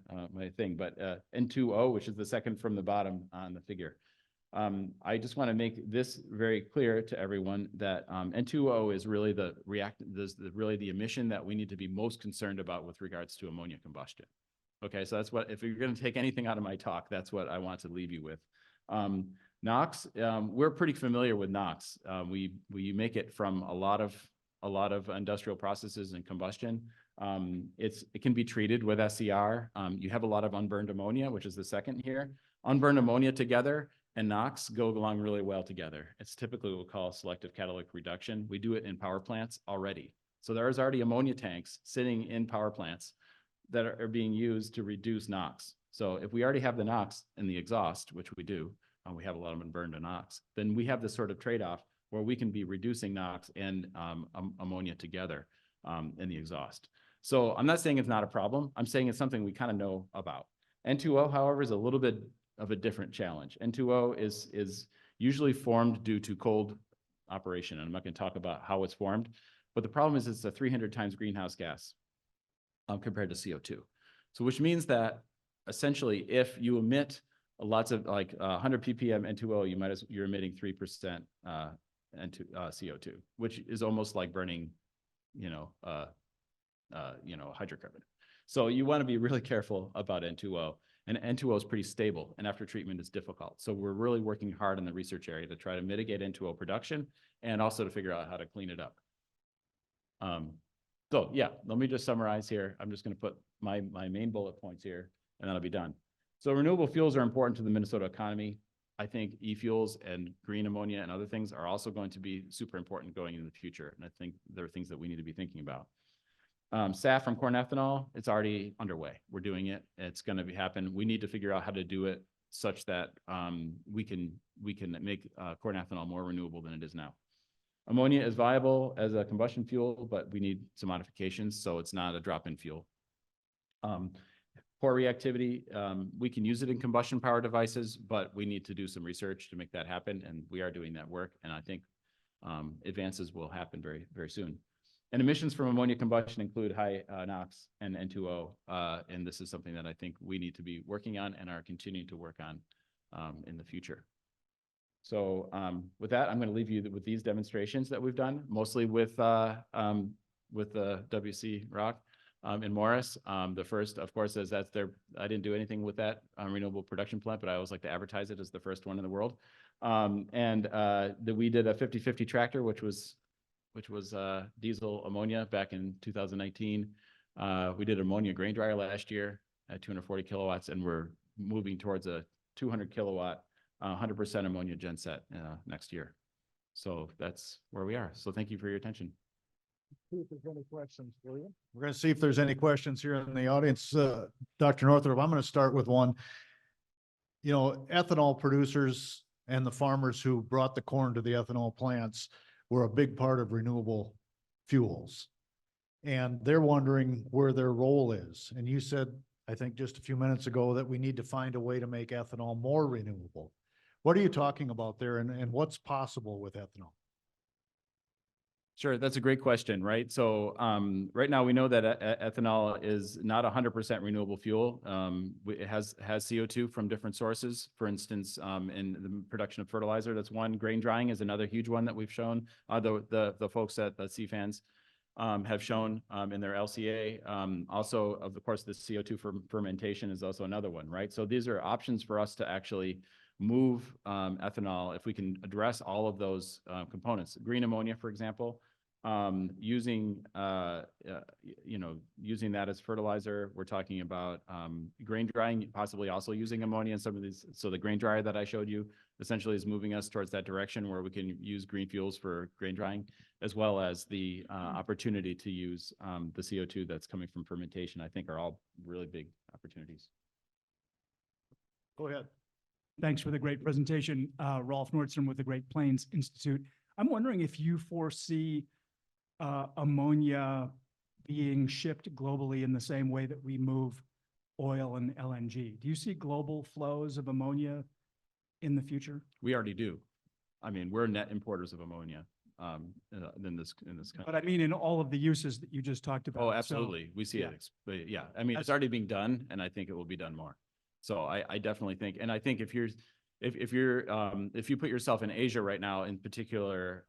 thing, but N2O, which is the second from the bottom on the figure. I just want to make this very clear to everyone that N2O is really really the emission that we need to be most concerned about with regards to ammonia combustion. Okay, so that's what, if you're going to take anything out of my talk, that's what I want to leave you with. NOx, we're pretty familiar with NOx. We make it from a lot of industrial processes and combustion. It can be treated with SCR. You have a lot of unburned ammonia, which is the second here. Unburned ammonia together and NOx go along really well together. It's typically what we call selective catalytic reduction. We do it in power plants already. So there's already ammonia tanks sitting in power plants that are being used to reduce NOx. So if we already have the NOx in the exhaust, which we do, we have a lot of unburned NOx, then we have this sort of trade-off where we can be reducing NOx and ammonia together in the exhaust. So I'm not saying it's not a problem. I'm saying it's something we kind of know about. N2O, however, is a little bit of a different challenge. N2O is usually formed due to cold operation, and I'm not going to talk about how it's formed, but the problem is it's a 300 times greenhouse gas compared to CO2. So which means that essentially if you emit lots of 100 ppm N2O, you're emitting 3% CO2, which is almost like burning, hydrocarbon. So you want to be really careful about N2O, and N2O is pretty stable, and after treatment is difficult. So we're really working hard in the research area to try to mitigate N2O production and also to figure out how to clean it up. So yeah, let me just summarize here. I'm just going to put my main bullet points here, and then I'll be done. So renewable fuels are important to the Minnesota economy. I think e-fuels and green ammonia and other things are also going to be super important going into the future. And I think there are things that we need to be thinking about. SAF from corn ethanol, it's already underway. We're doing it. It's going to happen. We need to figure out how to do it such that we can make corn ethanol more renewable than it is now. Ammonia is viable as a combustion fuel, but we need some modifications, so it's not a drop-in fuel. Poor reactivity, we can use it in combustion power devices, but we need to do some research to make that happen, and we are doing that work, and I think advances will happen very, very soon. And emissions from ammonia combustion include high NOx and N2O, and this is something that I think we need to be working on and are continuing to work on in the future. So with that, I'm going to leave you with these demonstrations that we've done, mostly with the WC Rock. in Morris. The first, of course, is that's their, I didn't do anything with that renewable production plant, but I always like to advertise it as the first one in the world. We did a 50-50 tractor, which was diesel ammonia back in 2019. We did ammonia grain dryer last year at 240 kilowatts, and we're moving towards a 200 kilowatt, 100% ammonia genset next year. So that's where we are. So thank you for your attention. See if there's any questions for you. We're going to see if there's any questions here in the audience. Dr. Northrop, I'm going to start with one. You know, ethanol producers and the farmers who brought the corn to the ethanol plants were a big part of renewable fuels. And they're wondering where their role is. And you said, I think just a few minutes ago, that we need to find a way to make ethanol more renewable. What are you talking about there, and what's possible with ethanol? Sure, that's a great question, right? So right now we know that ethanol is not 100% renewable fuel. It has CO2 from different sources. For instance, in the production of fertilizer, that's one. Grain drying is another huge one that we've shown. The folks at the CFANs have shown in their LCA. Also, of course, the CO2 from fermentation is also another one, right? So these are options for us to actually move ethanol if we can address all of those components. Green ammonia, for example, using using that as fertilizer. We're talking about grain drying, possibly also using ammonia in some of these. So the grain dryer that I showed you essentially is moving us towards that direction where we can use green fuels for grain drying, as well as the opportunity to use the CO2 that's coming from fermentation. I think are all really big opportunities. Go ahead. Thanks for the great presentation. Rolf Nordstrom with the Great Plains Institute. I'm wondering if you foresee ammonia being shipped globally in the same way that we move oil and LNG. Do you see global flows of ammonia in the future? We already do. I mean, we're net importers of ammonia in this country. But I mean, in all of the uses that you just talked about. Oh, absolutely. We see it. But yeah, I mean, it's already being done, and I think it will be done more. So I definitely think, and I think if you put yourself in Asia right now, in particular,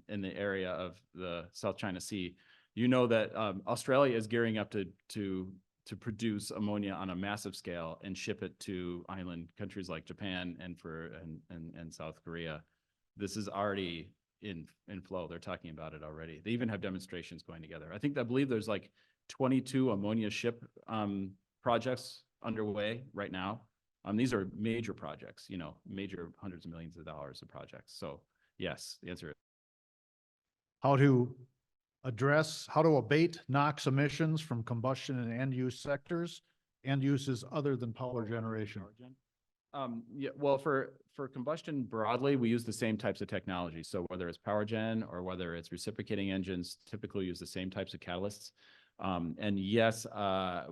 in the area of the South China Sea, you know that Australia is gearing up to produce ammonia on a massive scale and ship it to island countries like Japan and South Korea. This is already in flow. They're talking about it already. They even have demonstrations going together. I believe there's like 22 ammonia ship projects underway right now. These are major projects, you know, major hundreds of millions of dollars of projects. So yes, the answer is. How to abate NOx emissions from combustion and end-use sectors, end uses other than power generation. Yeah, well, for combustion broadly, we use the same types of technology. So whether it's power gen or whether it's reciprocating engines, typically use the same types of catalysts. And yes, I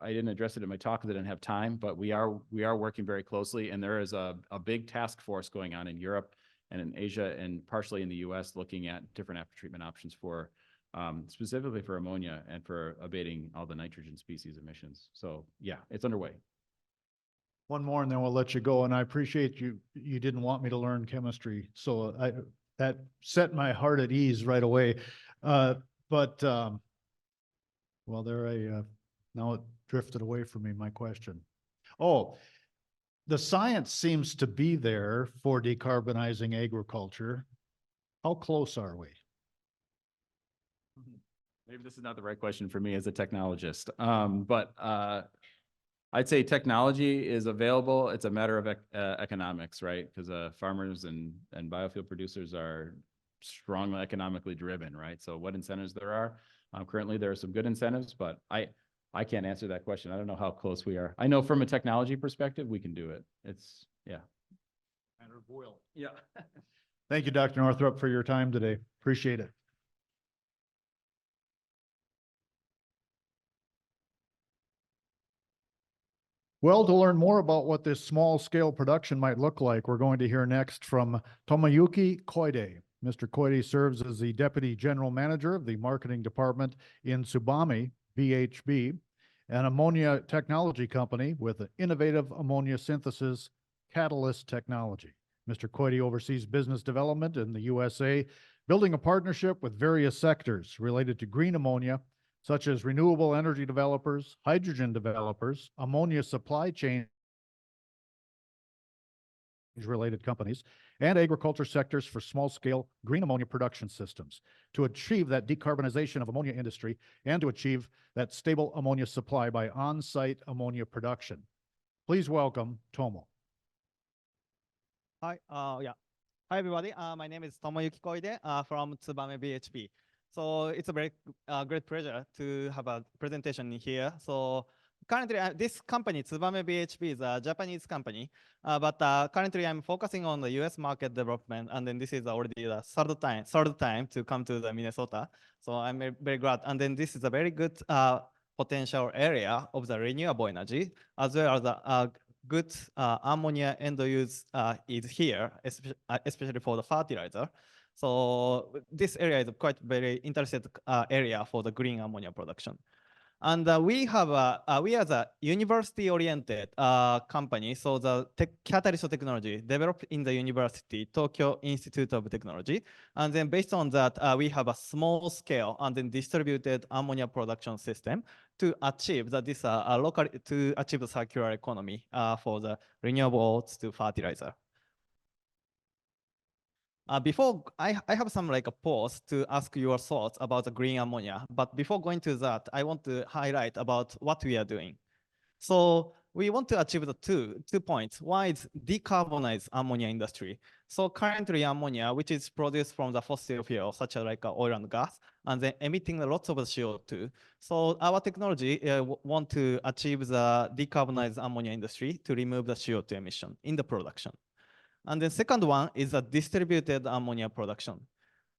didn't address it in my talk because I didn't have time, but we are working very closely, and there is a big task force going on in Europe and in Asia and partially in the US looking at different after-treatment options for specifically for ammonia and for abating all the nitrogen species emissions. So yeah, it's underway. One more and then we'll let you go. And I appreciate you didn't want me to learn chemistry. So that set my heart at ease right away. Well, now it drifted away from me, my question. Oh, the science seems to be there for decarbonizing agriculture. How close are we? Maybe this is not the right question for me as a technologist, but I'd say technology is available. It's a matter of economics, right? Because farmers and biofuel producers are strongly economically driven, right? So what incentives there are? Currently, there are some good incentives, but I can't answer that question. I don't know how close we are. I know from a technology perspective, we can do it. It's, yeah. Matter of will. Yeah. Thank you, Dr. Northrop, for your time today. Appreciate it. Well, to learn more about what this small scale production might look like, we're going to hear next from Tomoyuki Koide. Mr. Koide serves as the Deputy General Manager of the Marketing Department in Tsubame, BHB, an ammonia technology company with an innovative ammonia synthesis catalyst technology. Mr. Koide oversees business development in the USA, building a partnership with various sectors related to green ammonia, such as renewable energy developers, hydrogen developers, ammonia supply chain related companies, and agriculture sectors for small-scale green ammonia production systems to achieve that decarbonization of ammonia industry and to achieve that stable ammonia supply by on-site ammonia production. Please welcome Tomo. Hi, Hi everybody. My name is Tomoyuki Koide from Tsubame BHP. So it's a very great pleasure to have a presentation here. So currently, this company, Tsubame BHP, is a Japanese company, but currently I'm focusing on the US market development, and then this is already the third time to come to the Minnesota. So I'm very glad. And then this is a very good potential area of the renewable energy, as well as the good ammonia end use is here, especially for the fertilizer. So this area is quite very interesting area for the green ammonia production. And we are the university-oriented company. So the catalyst technology developed in the university, Tokyo Institute of Technology. And then based on that, we have a small scale and then distributed ammonia production system to achieve that to achieve the circular economy for the renewables to fertilizer. Before I have some like a pause to ask your thoughts about the green ammonia, but before going to that, I want to highlight about what we are doing. So we want to achieve the two points. One is decarbonize ammonia industry. So currently ammonia, which is produced from the fossil fuel, such as like oil and gas, and then emitting lots of CO2. So our technology want to achieve the decarbonized ammonia industry to remove the CO2 emission in the production. And the second one is a distributed ammonia production.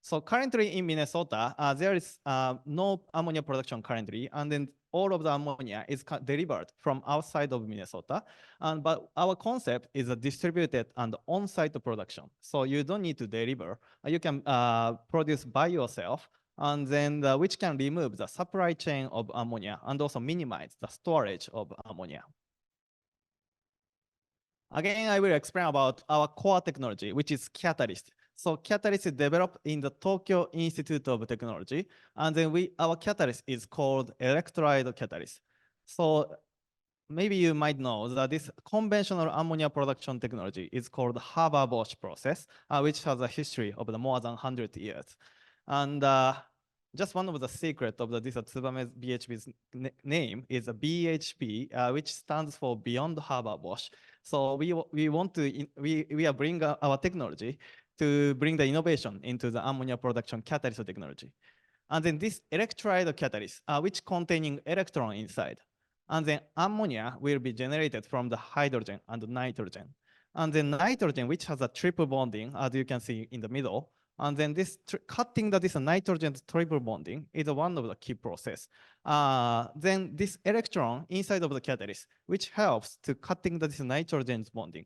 So currently in Minnesota, there is no ammonia production currently, and then all of the ammonia is delivered from outside of Minnesota. But our concept is a distributed and on-site production. So you don't need to deliver. You can produce by yourself, and then which can remove the supply chain of ammonia and also minimize the storage of ammonia. Again, I will explain about our core technology, which is catalyst. So catalyst is developed in the Tokyo Institute of Technology. And then our catalyst is called electrolyte catalyst. So maybe you might know that this conventional ammonia production technology is called Haber-Bosch process, which has a history of more than 100 years. And just one of the secrets of this Tsubame BHP's name is a BHP, which stands for Beyond Haber-Bosch. So we are bringing our technology to bring the innovation into the ammonia production catalyst technology. And then this electrolyte catalyst, which containing electron inside. And then ammonia will be generated from the hydrogen and nitrogen. And then nitrogen, which has a triple bonding, as you can see in the middle. And then this cutting this nitrogen triple bonding is one of the key process. Then this electron inside of the catalyst, which helps to cutting this nitrogen bonding.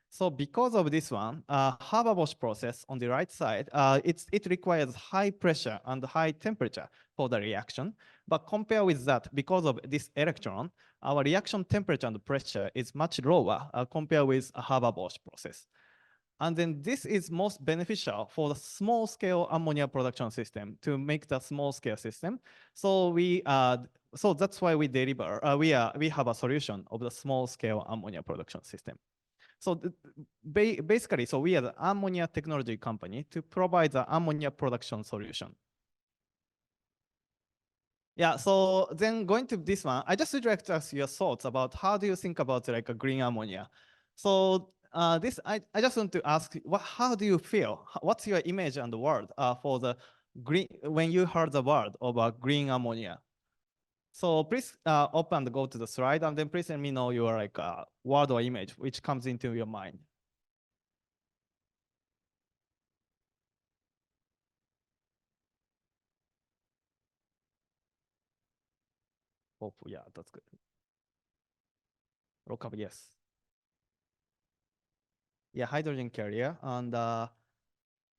So because of this one, Haber-Bosch process on the right side, it requires high pressure and high temperature for the reaction. But compared with that, because of this electron, our reaction temperature and pressure is much lower compared with a Haber-Bosch process. And then this is most beneficial for the small scale ammonia production system to make the small scale system. So so that's why we deliver, we have a solution of the small scale ammonia production system. So basically, so we are the ammonia technology company to provide the ammonia production solution. Yeah, so then going to this one, I just would like to ask your thoughts about how do you think about like a green ammonia? So I just want to ask, how do you feel? What's your image and the word for the green, when you heard the word of green ammonia? So please open and go to the slide, and then please let me know your like word or image which comes into your mind. Oh, yeah, that's good. Rock up, yes. Yeah, hydrogen carrier and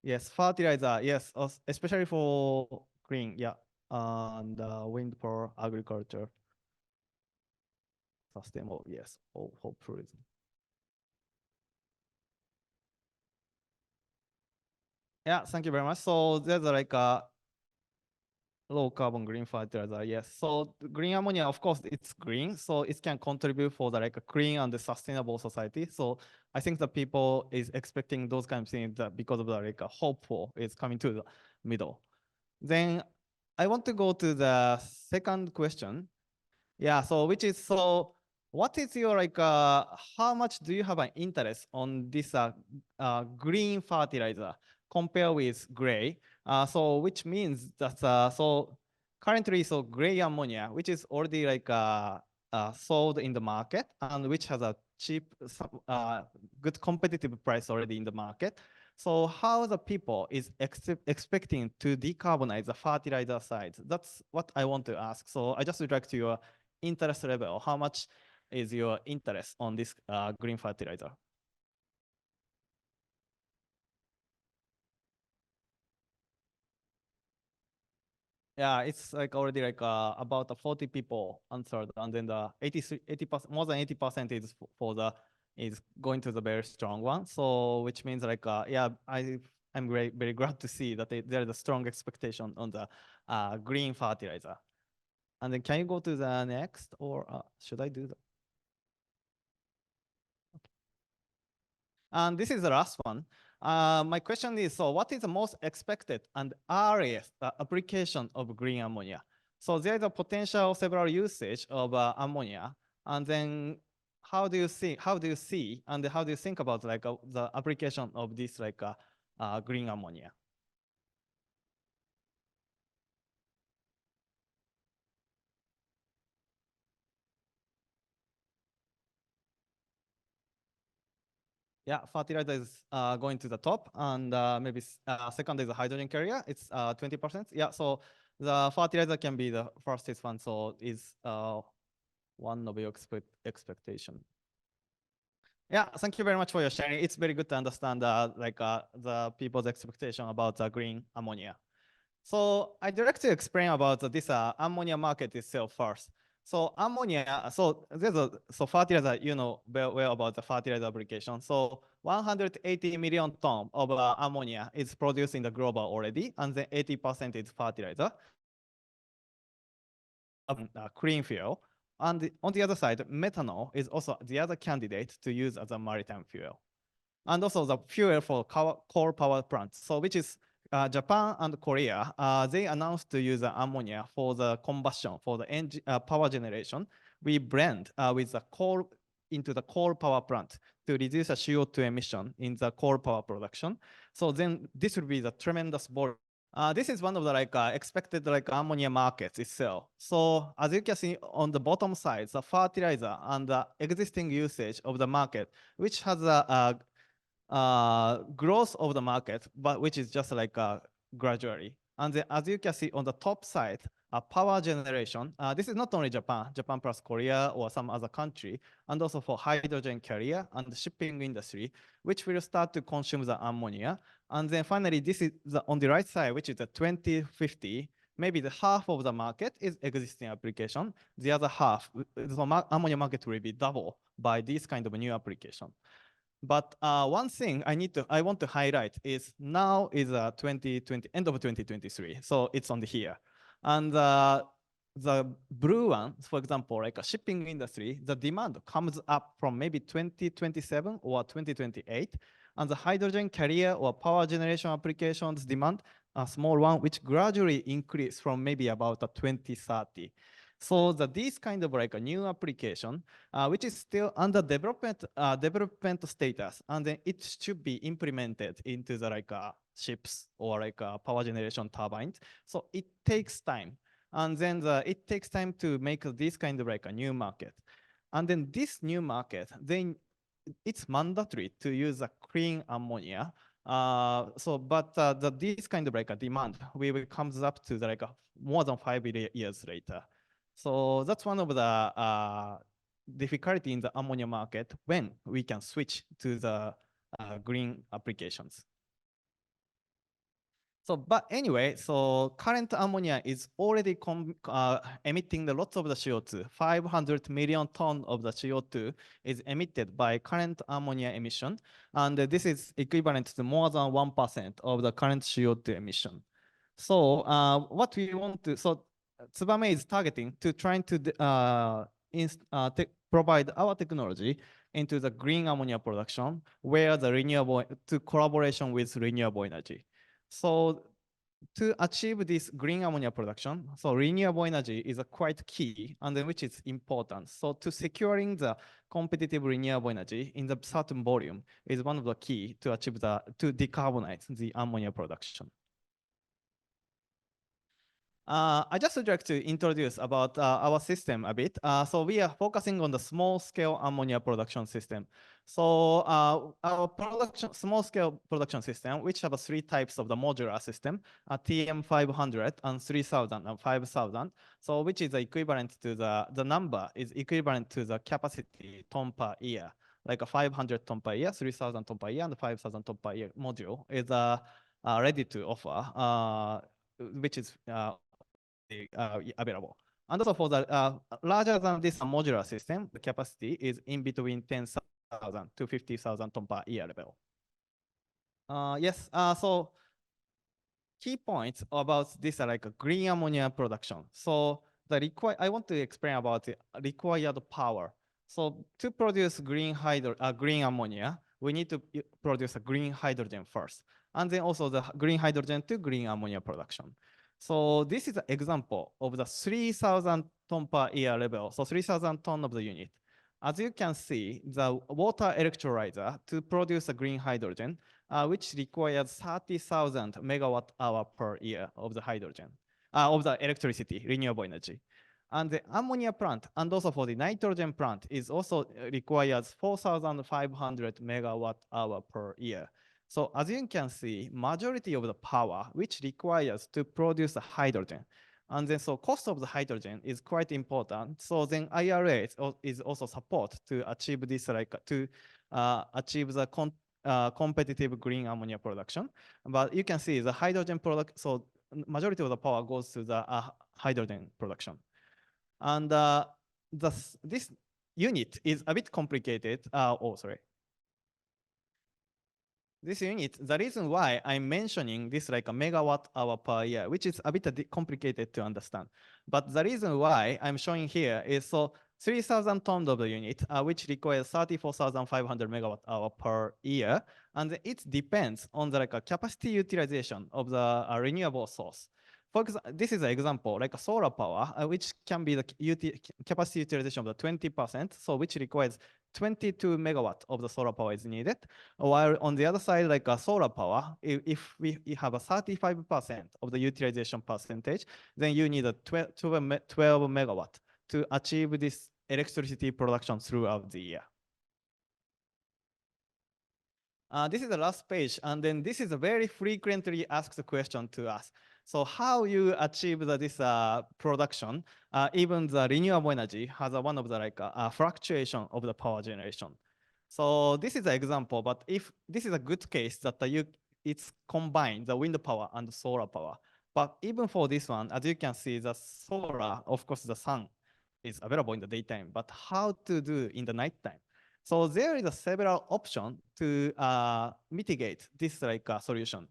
yes, fertilizer, yes, especially for green, yeah, and wind power, agriculture, sustainable, yes, all tourism. Yeah, thank you very much. So there's like low carbon green fertilizer, yes. So the green ammonia, of course, it's green, so it can contribute for the like a clean and the sustainable society. So I think the people is expecting those kind of things that because of the like a hopeful is coming to the middle. Then I want to go to the second question. Yeah, so which is, so what is your like, how much do you have an interest on this green fertilizer compared with gray? So which means that, so currently, so gray ammonia, which is already like sold in the market and which has a cheap, good competitive price already in the market. So how the people is expecting to decarbonize the fertilizer side? That's what I want to ask. So I just would like to your interest level. How much is your interest on this green fertilizer? Yeah, it's like already like about 40 people answered, and then the 80%, more than 80% is for the is going to the very strong one. So which means like yeah, I'm very glad to see that there is a strong expectation on the green fertilizer. And then can you go to the next, or should I do that? Okay. And this is the last one. My question is, so what is the most expected and earliest application of green ammonia? So there is a potential several usage of ammonia, and then how do you see, and how do you think about like the application of this like green ammonia? Yeah, fertilizer is going to the top, and maybe second is the hydrogen carrier. It's 20%. Yeah, so the fertilizer can be the fastest one. So is one of your expectation. Yeah, thank you very much for your sharing. It's very good to understand like the people's expectation about green ammonia. So I'd like to explain about this ammonia market itself first. So ammonia, so there's a fertilizer, you know well about the fertilizer application. So 180 million tons of ammonia is produced in the global already, and then 80% is fertilizer, clean fuel. And on the other side, methanol is also the other candidate to use as a maritime fuel. And also the fuel for coal power plants. So which is Japan and Korea, they announced to use ammonia for the combustion, for the power generation. We blend with the coal into the coal power plant to reduce the CO2 emission in the coal power production. So then this will be the tremendous volume. This is one of the like expected like ammonia markets itself. So as you can see on the bottom side, the fertilizer and the existing usage of the market, which has a growth of the market, but which is just like gradually. And then as you can see on the top side, power generation. This is not only Japan plus Korea or some other country, and also for hydrogen carrier and the shipping industry, which will start to consume the ammonia. And then finally, this is on the right side, which is the 2050. Maybe the half of the market is existing application. The other half, the ammonia market will be double by this kind of new application. But one thing I want to highlight is now is 2020, end of 2023. So it's on the here. And the blue one, for example, like a shipping industry, the demand comes up from maybe 2027 or 2028. And the hydrogen carrier or power generation applications demand, a small one, which gradually increase from maybe about 2030. So this kind of like a new application, which is still under development status, and then it should be implemented into the like ships or like power generation turbines. So it takes time, and then it takes time to make this kind of like a new market, and then this new market, then it's mandatory to use a clean ammonia. But this kind of like a demand, comes up to the like more than 5 years later. So that's one of the difficulty in the ammonia market when we can switch to the green applications. So, but anyway, so current ammonia is already emitting lots of the CO2. 500 million tons of the CO2 is emitted by current ammonia emission. And this is equivalent to more than 1% of the current CO2 emission. So what we want to, so Tsubame is targeting to trying to provide our technology into the green ammonia production, where the renewable, to collaboration with renewable energy. So to achieve this green ammonia production, so renewable energy is a quite key, and then which is important. So to securing the competitive renewable energy in the certain volume is one of the key to achieve to decarbonize the ammonia production. I just would like to introduce about our system a bit. So we are focusing on the small-scale ammonia production system. So our small-scale production system, which have three types of the modular system, TM500 and 3000 and 5000. So which is equivalent to the number is equivalent to the capacity ton per year, like a 500 ton per year, 3000 ton per year, and 5000 ton per year module is ready to offer, which is available. And also for the larger than this modular system, the capacity is in between 10,000 to 50,000 ton per year level. Yes, so key points about this are like a green ammonia production. So I want to explain about the required power. So to produce green ammonia, we need to produce a green hydrogen first, and then also the green hydrogen to green ammonia production. So this is an example of the 3,000 ton per year level. So 3,000 ton of the unit. As you can see, the water electrolyzer to produce a green hydrogen, which requires 30,000 megawatt hour per year of the hydrogen, of the electricity, renewable energy. And the ammonia plant, and also for the nitrogen plant, is also requires 4,500 megawatt hour per year. So as you can see, majority of the power which requires to produce a hydrogen. And then so cost of the hydrogen is quite important. So then IRA is also support to achieve this, like to achieve the competitive green ammonia production. But you can see the hydrogen product, so majority of the power goes to the hydrogen production. And this unit is a bit complicated. This unit, the reason why I'm mentioning this like a megawatt hour per year, which is a bit complicated to understand. But the reason why I'm showing here is so 3,000 tons of the unit, which requires 34,500 megawatt hour per year. And it depends on the like a capacity utilization of the renewable source. For example, this is an example, like a solar power, which can be the capacity utilization of the 20%, so which requires 22 megawatt of the solar power is needed. While on the other side, like a solar power, if we have a 35% of the utilization percentage, then you need a 12 megawatt to achieve this electricity production throughout the year. This is the last page, and then this is a very frequently asked question to us. So how you achieve this production, even the renewable energy has one of the like fluctuation of the power generation. So this is an example, but if this is a good case that it's combined the wind power and the solar power. But even for this one, as you can see, the solar, of course, the sun is available in the daytime, but how to do in the nighttime? So there is several options to mitigate this like solution.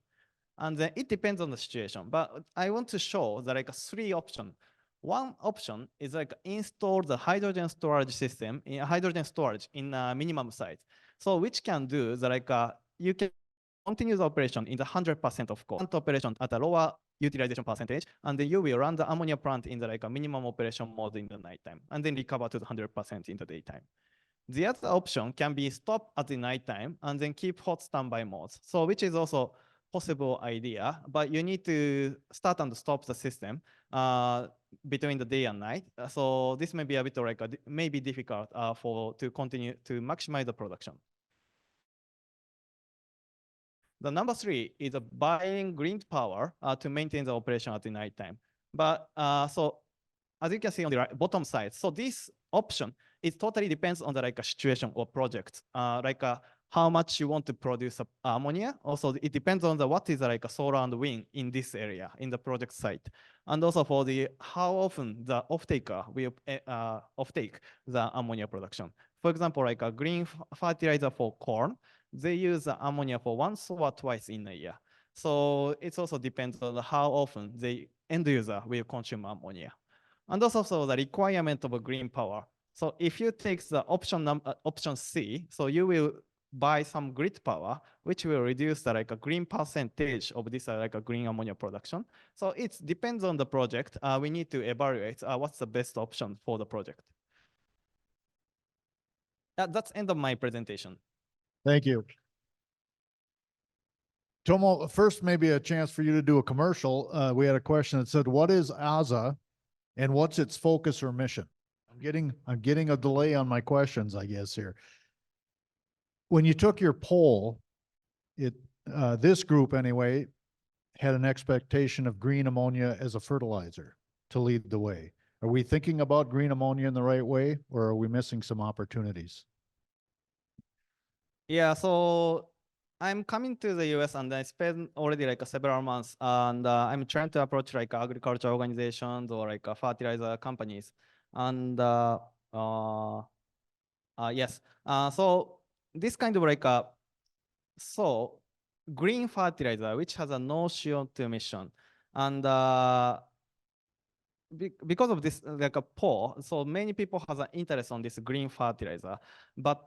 And then it depends on the situation, but I want to show that like three options. One option is like install the hydrogen storage system in hydrogen storage in a minimum size. So which can do the like you can continue the operation in the 100% of cost operation at a lower utilization percentage, and then you will run the ammonia plant in the like a minimum operation mode in the nighttime, and then recover to the 100% in the daytime. The other option can be stop at the nighttime and then keep hot standby modes. So which is also possible idea, but you need to start and stop the system between the day and night. So this may be a bit like maybe difficult to continue to maximize the production. The number three is buying green power to maintain the operation at the nighttime. But so as you can see on the bottom side, so this option, it totally depends on the like a situation or project, how much you want to produce ammonia. Also, it depends on the what is like a solar and wind in this area in the project site, and also for the how often the off-taker will offtake the ammonia production. For example, like a green fertilizer for corn, they use the ammonia for once or twice in a year. So it also depends on how often the end user will consume ammonia. And also the requirement of green power. So if you take the option C, so you will buy some grid power, which will reduce the like a green percentage of this like a green ammonia production. So it depends on the project. We need to evaluate what's the best option for the project. That's end of my presentation. Thank you. Tomo, first maybe a chance for you to do a commercial. We had a question that said, what is AZA and what's its focus or mission? I'm getting a delay on my questions, I guess, here. When you took your poll, this group anyway, had an expectation of green ammonia as a fertilizer to lead the way. Are we thinking about green ammonia in the right way, or are we missing some opportunities? Yeah, so I'm coming to the US and I spent already like several months, and I'm trying to approach like agriculture organizations or like fertilizer companies. And yes, so this kind of like so green fertilizer, which has a no CO2 emission, and because of this like a poll, so many people have an interest on this green fertilizer. But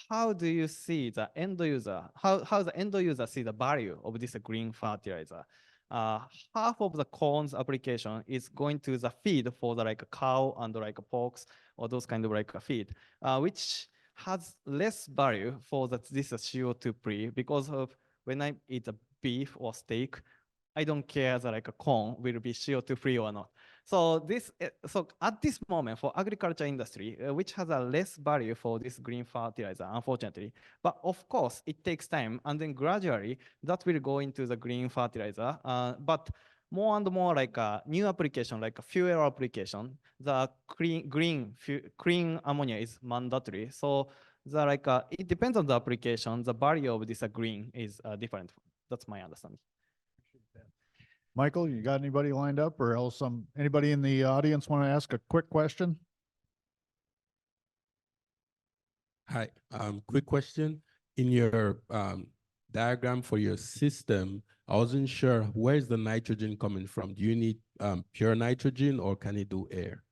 how do you see the end user? How the end user see the value of this green fertilizer? Half of the corn's application is going to the feed for the like a cow and like a porks or those kind of like a feed, which has less value for this CO2 free, because of when I eat a beef or steak, I don't care that like a corn will be CO2 free or not. So so at this moment for agriculture industry, which has a less value for this green fertilizer, unfortunately. But of course, it takes time, and then gradually that will go into the green fertilizer. But more and more like a new application, like a fuel application, the clean ammonia is mandatory. So the like it depends on the application. The value of this green is different. That's my understanding. Michael, you got anybody lined up, or else anybody in the audience want to ask a quick question? Hi, quick question. In your diagram for your system, I wasn't sure, where's the nitrogen coming from? Do you need pure nitrogen, or can it do air?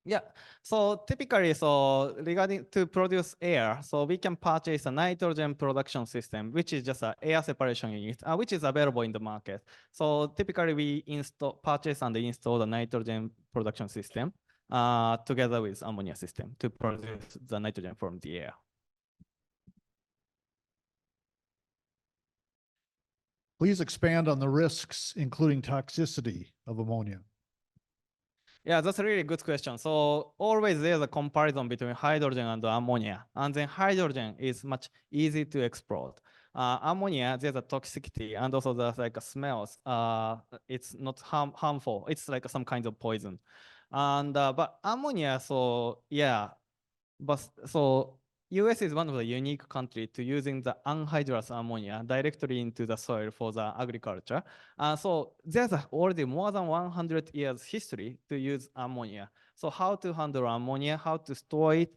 Yeah, so typically, so regarding to produce air, so we can purchase a nitrogen production system, which is just an air separation unit, which is available in the market. So typically we purchase and install the nitrogen production system together with ammonia system to produce the nitrogen from the air. Please expand on the risks, including toxicity of ammonia. Yeah, that's a really good question. So always there's a comparison between hydrogen and ammonia, and then hydrogen is much easy to explode. Ammonia, there's a toxicity, and also there's like a smells. It's not harmful. It's like some kind of poison. And but ammonia, so yeah, but so US is one of the unique countries to using the anhydrous ammonia directly into the soil for the agriculture. So there's already more than 100 years history to use ammonia. So how to handle ammonia, how to store it,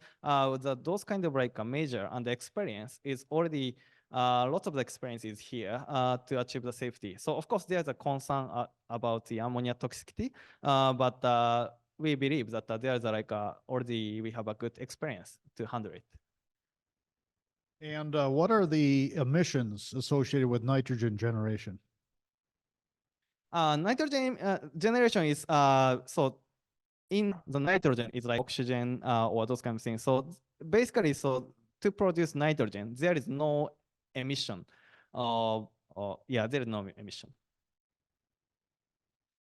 those kind of like a measure and the experience is already lots of the experience is here to achieve the safety. So of course there's a concern about the ammonia toxicity, but we believe that there's like already we have a good experience to handle it. And what are the emissions associated with nitrogen generation? Nitrogen generation is so in the nitrogen is like oxygen or those kind of things. So basically, so to produce nitrogen, there is no emission. Yeah, there is no emission.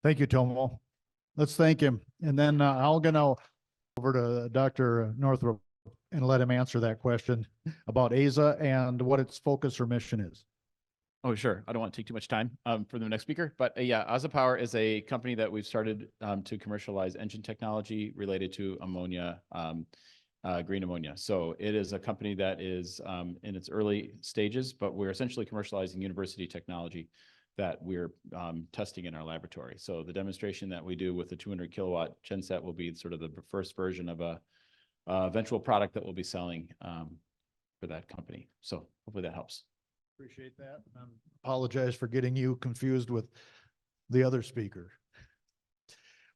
Thank you, Tomo. Let's thank him. And then I'll go now over to Dr. Northrop and let him answer that question about AZA and what its focus or mission is. Oh, sure. I don't want to take too much time for the next speaker, but yeah, AZA Power is a company that we've started to commercialize engine technology related to ammonia, green ammonia. So it is a company that is in its early stages, but we're essentially commercializing university technology that we're testing in our laboratory. So the demonstration that we do with the 200 kilowatt genset will be sort of the first version of a eventual product that we'll be selling for that company. So hopefully that helps. Appreciate that. Apologize for getting you confused with the other speaker.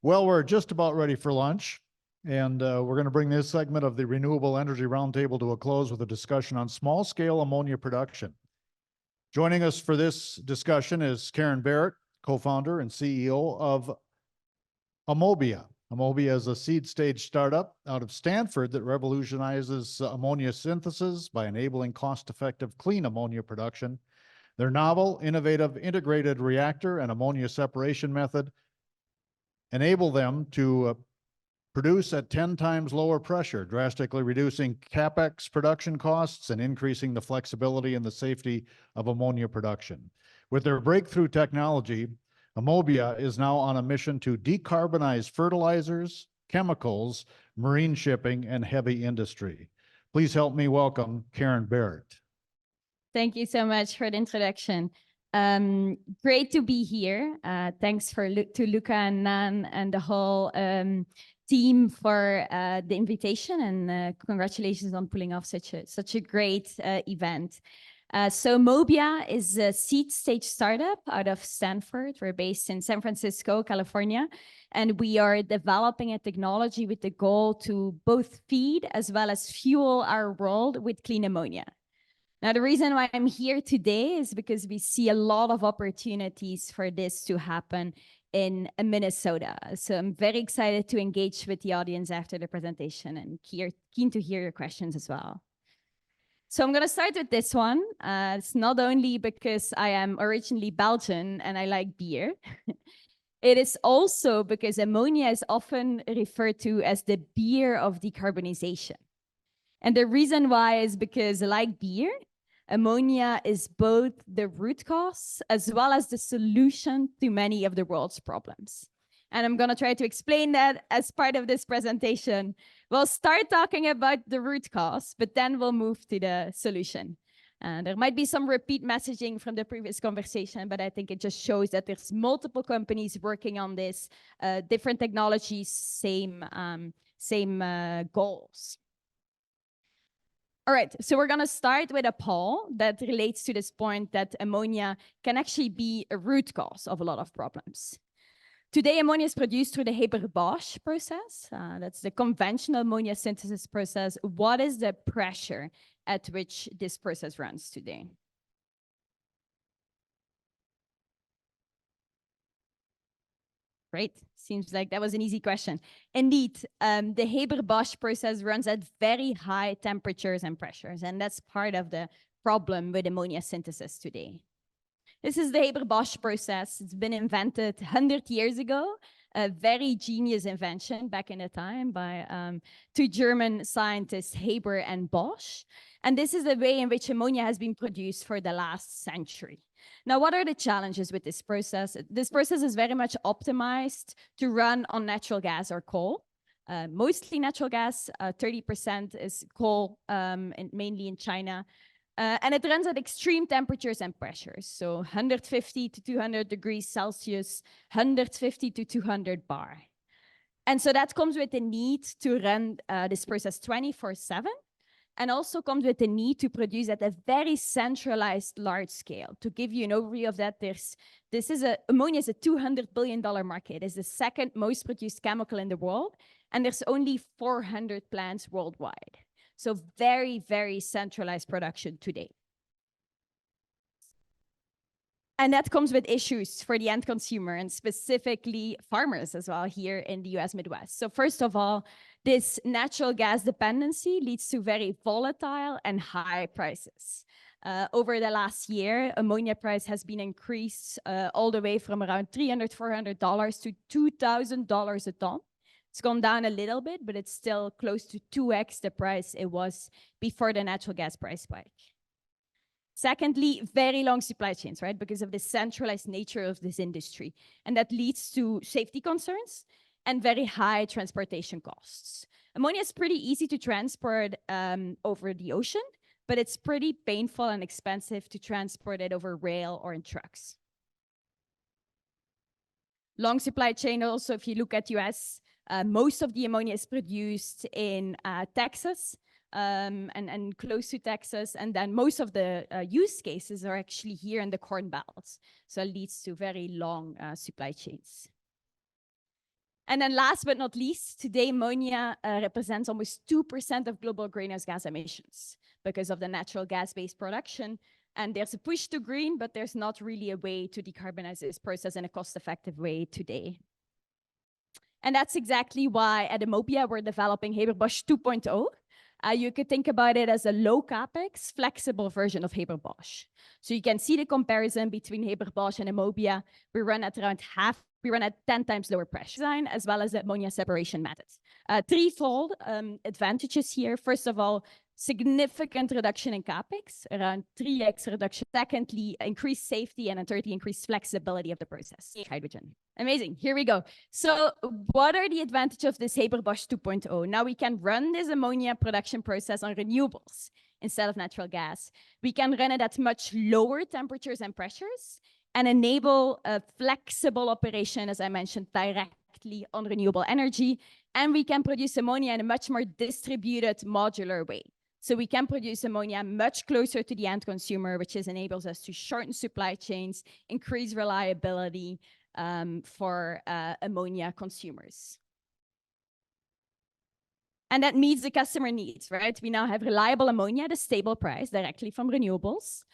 Well, we're just about ready for lunch, and we're going to bring this segment of the Renewable Energy Roundtable to a close with a discussion on small-scale ammonia production. Joining us for this discussion is Karen Baert, co-founder and CEO of Ammobia. Ammobia is a seed stage startup out of Stanford that revolutionizes ammonia synthesis by enabling cost-effective clean ammonia production. Their novel, innovative integrated reactor and ammonia separation method enable them to produce at 10 times lower pressure, drastically reducing CapEx production costs and increasing the flexibility and the safety of ammonia production. With their breakthrough technology, Ammobia is now on a mission to decarbonize fertilizers, chemicals, marine shipping, and heavy industry. Please help me welcome Karen Baert. Thank you so much for the introduction. Great to be here. Thanks to Luca and Nan and the whole team for the invitation, and congratulations on pulling off such a great event. So Ammobia is a seed stage startup out of Stanford. We're based in San Francisco, California, and we are developing a technology with the goal to both feed as well as fuel our world with clean ammonia. Now, the reason why I'm here today is because we see a lot of opportunities for this to happen in Minnesota. So I'm very excited to engage with the audience after the presentation and keen to hear your questions as well. So I'm going to start with this one. It's not only because I am originally Belgian and I like beer. It is also because ammonia is often referred to as the beer of decarbonization. And the reason why is because, like beer, ammonia is both the root cause as well as the solution to many of the world's problems. And I'm going to try to explain that as part of this presentation. We'll start talking about the root cause, but then we'll move to the solution. There might be some repeat messaging from the previous conversation, but I think it just shows that there's multiple companies working on this, different technologies, same goals. All right, so we're going to start with a poll that relates to this point that ammonia can actually be a root cause of a lot of problems. Today, ammonia is produced through the Haber-Bosch process. That's the conventional ammonia synthesis process. What is the pressure at which this process runs today? Great. Seems like that was an easy question. Indeed, the Haber-Bosch process runs at very high temperatures and pressures, and that's part of the problem with ammonia synthesis today. This is the Haber-Bosch process. It's been invented 100 years ago, a very genius invention back in the time by two German scientists, Haber and Bosch. And this is the way in which ammonia has been produced for the last century. Now, what are the challenges with this process? This process is very much optimized to run on natural gas or coal. Mostly natural gas, 30% is coal, and mainly in China. And it runs at extreme temperatures and pressures. So 150 to 200 degrees Celsius, 150 to 200 bar. And so that comes with the need to run this process 24/7. And also comes with the need to produce at a very centralized large scale. To give you an overview of that, ammonia is a $200 billion market. It's the second most produced chemical in the world, and there's only 400 plants worldwide. So very, very centralized production today. And that comes with issues for the end consumer and specifically farmers as well here in the US Midwest. So first of all, this natural gas dependency leads to very volatile and high prices. Over the last year, ammonia price has been increased all the way from around $300, $400 to $2,000 a ton. It's gone down a little bit, but it's still close to 2x the price it was before the natural gas price spike. Secondly, very long supply chains, right? Because of the centralized nature of this industry. And that leads to safety concerns and very high transportation costs. Ammonia is pretty easy to transport over the ocean, but it's pretty painful and expensive to transport it over rail or in trucks. Long supply chain also, if you look at US, most of the ammonia is produced in Texas, and close to Texas. And then most of the use cases are actually here in the Corn Belt. So it leads to very long supply chains. And then last but not least, today ammonia represents almost 2% of global greenhouse gas emissions because of the natural gas-based production. And there's a push to green, but there's not really a way to decarbonize this process in a cost-effective way today. And that's exactly why at Ammobia, we're developing Haber-Bosch 2.0. You could think about it as a low capex, flexible version of Haber-Bosch. So you can see the comparison between Haber-Bosch and Ammobia. We run at around half. We run at 10 times lower pressure design, as well as the ammonia separation methods. Threefold advantages here. First of all, significant reduction in capex, around 3x reduction. Secondly, increased safety, and then thirdly, increased flexibility of the process. Hydrogen. Amazing. Here we go. So what are the advantages of this Haber-Bosch 2.0? Now we can run this ammonia production process on renewables instead of natural gas. We can run it at much lower temperatures and pressures and enable a flexible operation, as I mentioned, directly on renewable energy. And we can produce ammonia in a much more distributed modular way. So we can produce ammonia much closer to the end consumer, which enables us to shorten supply chains, increase reliability for ammonia consumers. And that meets the customer needs, right? We now have reliable ammonia at a stable price directly from renewables.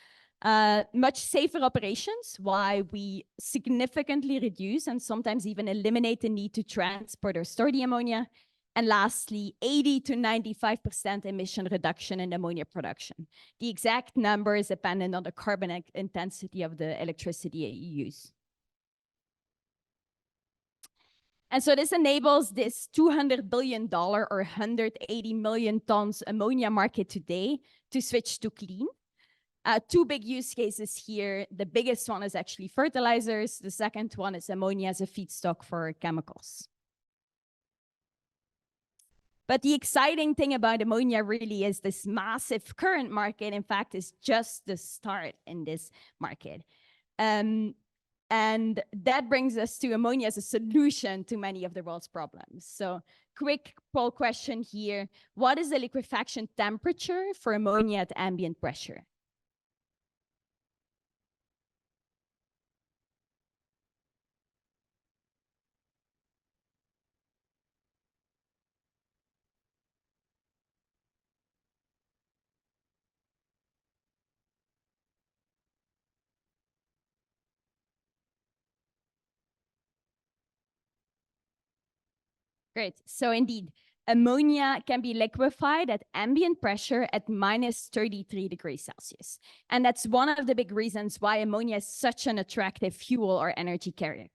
Much safer operations, why we significantly reduce and sometimes even eliminate the need to transport or store the ammonia. And lastly, 80 to 95% emission reduction in ammonia production. The exact number is dependent on the carbon intensity of the electricity you use. And so this enables this $200 billion or 180 million tons ammonia market today to switch to clean. Two big use cases here. The biggest one is actually fertilizers. The second one is ammonia as a feedstock for chemicals. But the exciting thing about ammonia really is this massive current market, in fact, is just the start in this market. And that brings us to ammonia as a solution to many of the world's problems. So quick poll question here. What is the liquefaction temperature for ammonia at ambient pressure? Great. So indeed, ammonia can be liquefied at ambient pressure at minus 33 degrees Celsius. And that's one of the big reasons why ammonia is such an attractive fuel or energy carrier.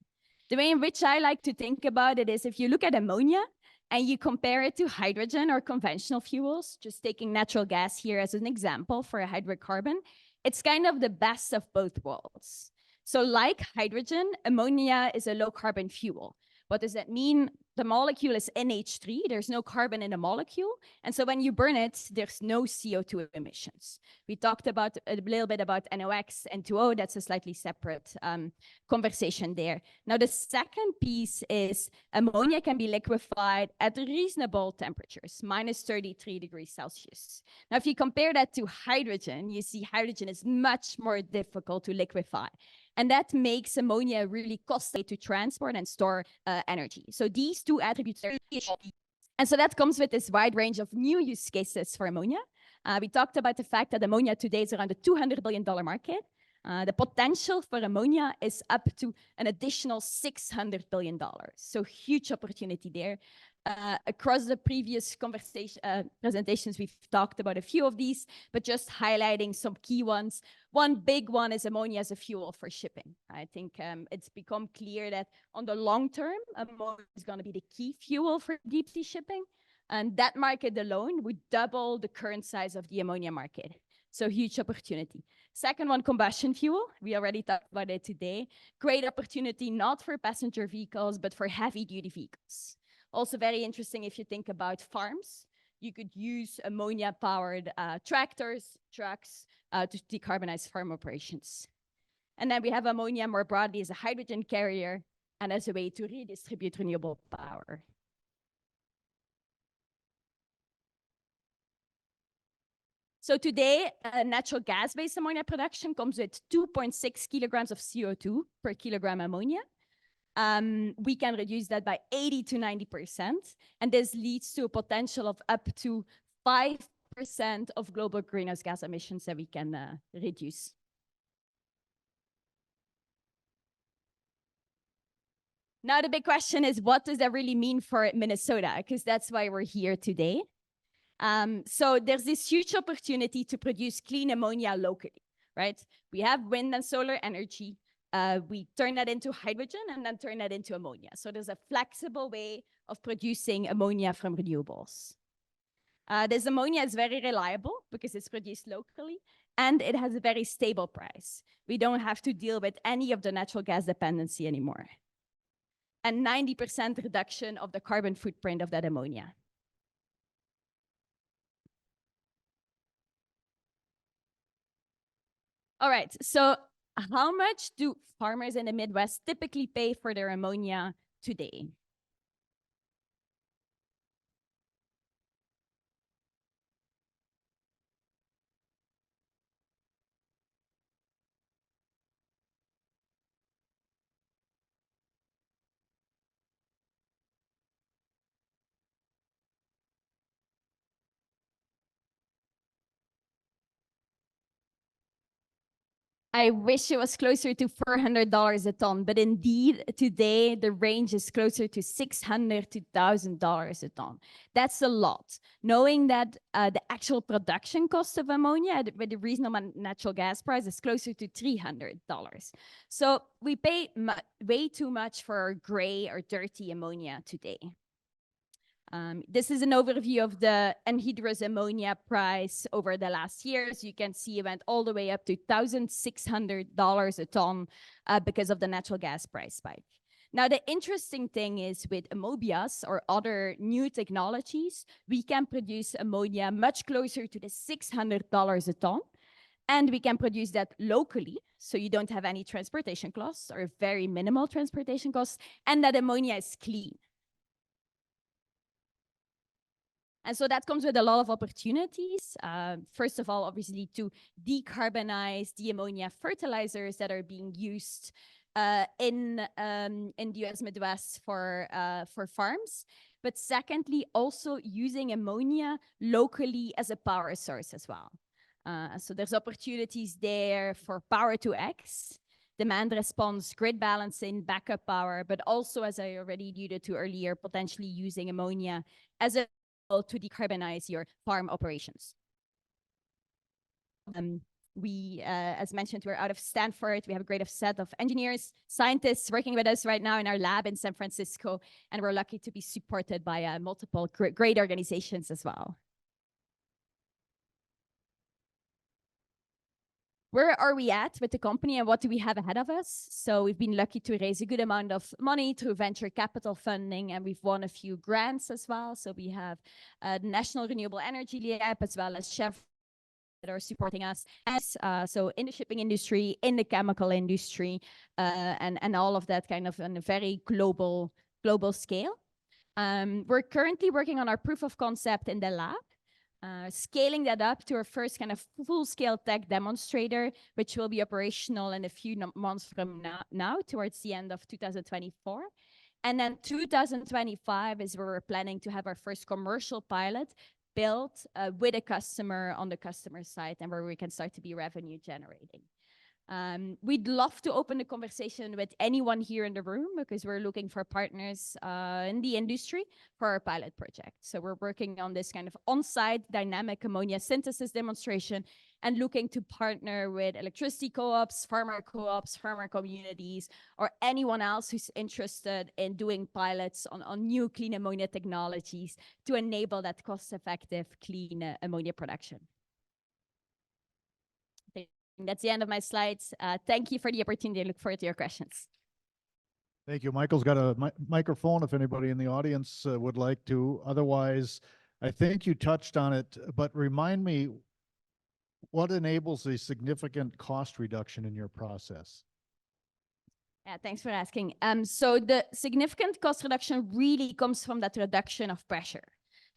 The way in which I like to think about it is if you look at ammonia and you compare it to hydrogen or conventional fuels, just taking natural gas here as an example for a hydrocarbon, it's kind of the best of both worlds. So like hydrogen, ammonia is a low carbon fuel. What does that mean? The molecule is NH3. There's no carbon in the molecule. And so when you burn it, there's no CO2 emissions. We talked about a little bit about NOx and N2O. That's a slightly separate conversation there. Now, the second piece is ammonia can be liquefied at reasonable temperatures, minus 33 degrees Celsius. Now, if you compare that to hydrogen, you see hydrogen is much more difficult to liquefy. And that makes ammonia really costly to transport and store energy. So these two attributes are and so that comes with this wide range of new use cases for ammonia. We talked about the fact that ammonia today is around a $200 billion market. The potential for ammonia is up to an additional $600 billion. So huge opportunity there. Across the previous presentations, we've talked about a few of these, but just highlighting some key ones. One big one is ammonia as a fuel for shipping. I think it's become clear that on the long term, ammonia is going to be the key fuel for deep sea shipping. And that market alone would double the current size of the ammonia market. So huge opportunity. Second one, combustion fuel. We already talked about it today. Great opportunity, not for passenger vehicles, but for heavy duty vehicles. Also very interesting if you think about farms. You could use ammonia-powered tractors, trucks to decarbonize farm operations. And then we have ammonia more broadly as a hydrogen carrier and as a way to redistribute renewable power. So today, natural gas-based ammonia production comes with 2.6 kilograms of CO2 per kilogram ammonia. We can reduce that by 80 to 90%, and this leads to a potential of up to 5% of global greenhouse gas emissions that we can reduce. Now the big question is, what does that really mean for Minnesota? Because that's why we're here today. So there's this huge opportunity to produce clean ammonia locally, right? We have wind and solar energy. We turn that into hydrogen and then turn that into ammonia. So there's a flexible way of producing ammonia from renewables. This ammonia is very reliable because it's produced locally, and it has a very stable price. We don't have to deal with any of the natural gas dependency anymore. And 90% reduction of the carbon footprint of that ammonia. All right, so how much do farmers in the Midwest typically pay for their ammonia today? I wish it was closer to $400 a ton, but indeed today the range is closer to $600 to $1,000 a ton. That's a lot. Knowing that the actual production cost of ammonia with a reasonable natural gas price is closer to $300. So we pay way too much for gray or dirty ammonia today. This is an overview of the anhydrous ammonia price over the last years. You can see it went all the way up to $1,600 a ton because of the natural gas price spike. Now, the interesting thing is with Ammobias or other new technologies, we can produce ammonia much closer to the $600 a ton. And we can produce that locally, so you don't have any transportation costs or very minimal transportation costs, and that ammonia is clean. And so that comes with a lot of opportunities. First of all, obviously, to decarbonize the ammonia fertilizers that are being used in the US Midwest for farms. But secondly, also using ammonia locally as a power source as well. So there's opportunities there for power to X, demand response, grid balancing, backup power, but also, as I already alluded to earlier, potentially using ammonia as a to decarbonize your farm operations. As mentioned, we're out of Stanford. We have a great set of engineers, scientists working with us right now in our lab in San Francisco, and we're lucky to be supported by multiple great organizations as well. Where are we at with the company and what do we have ahead of us? So we've been lucky to raise a good amount of money through venture capital funding, and we've won a few grants as well. So we have the National Renewable Energy Lab as well as Chef that are supporting us. So in the shipping industry, in the chemical industry, and all of that kind of on a very global scale. We're currently working on our proof of concept in the lab. Scaling that up to our first kind of full-scale tech demonstrator, which will be operational in a few months from now, towards the end of 2024. And then 2025 is where we're planning to have our first commercial pilot built with a customer on the customer side and where we can start to be revenue generating. We'd love to open the conversation with anyone here in the room because we're looking for partners in the industry for our pilot project. So we're working on this kind of on-site dynamic ammonia synthesis demonstration and looking to partner with electricity co-ops, farmer communities, or anyone else who's interested in doing pilots on new clean ammonia technologies to enable that cost-effective clean ammonia production. That's the end of my slides. Thank you for the opportunity. I look forward to your questions. Thank you. Michael's got a microphone if anybody in the audience would like to. Otherwise, I think you touched on it, but remind me what enables a significant cost reduction in your process? Yeah, thanks for asking. So the significant cost reduction really comes from that reduction of pressure.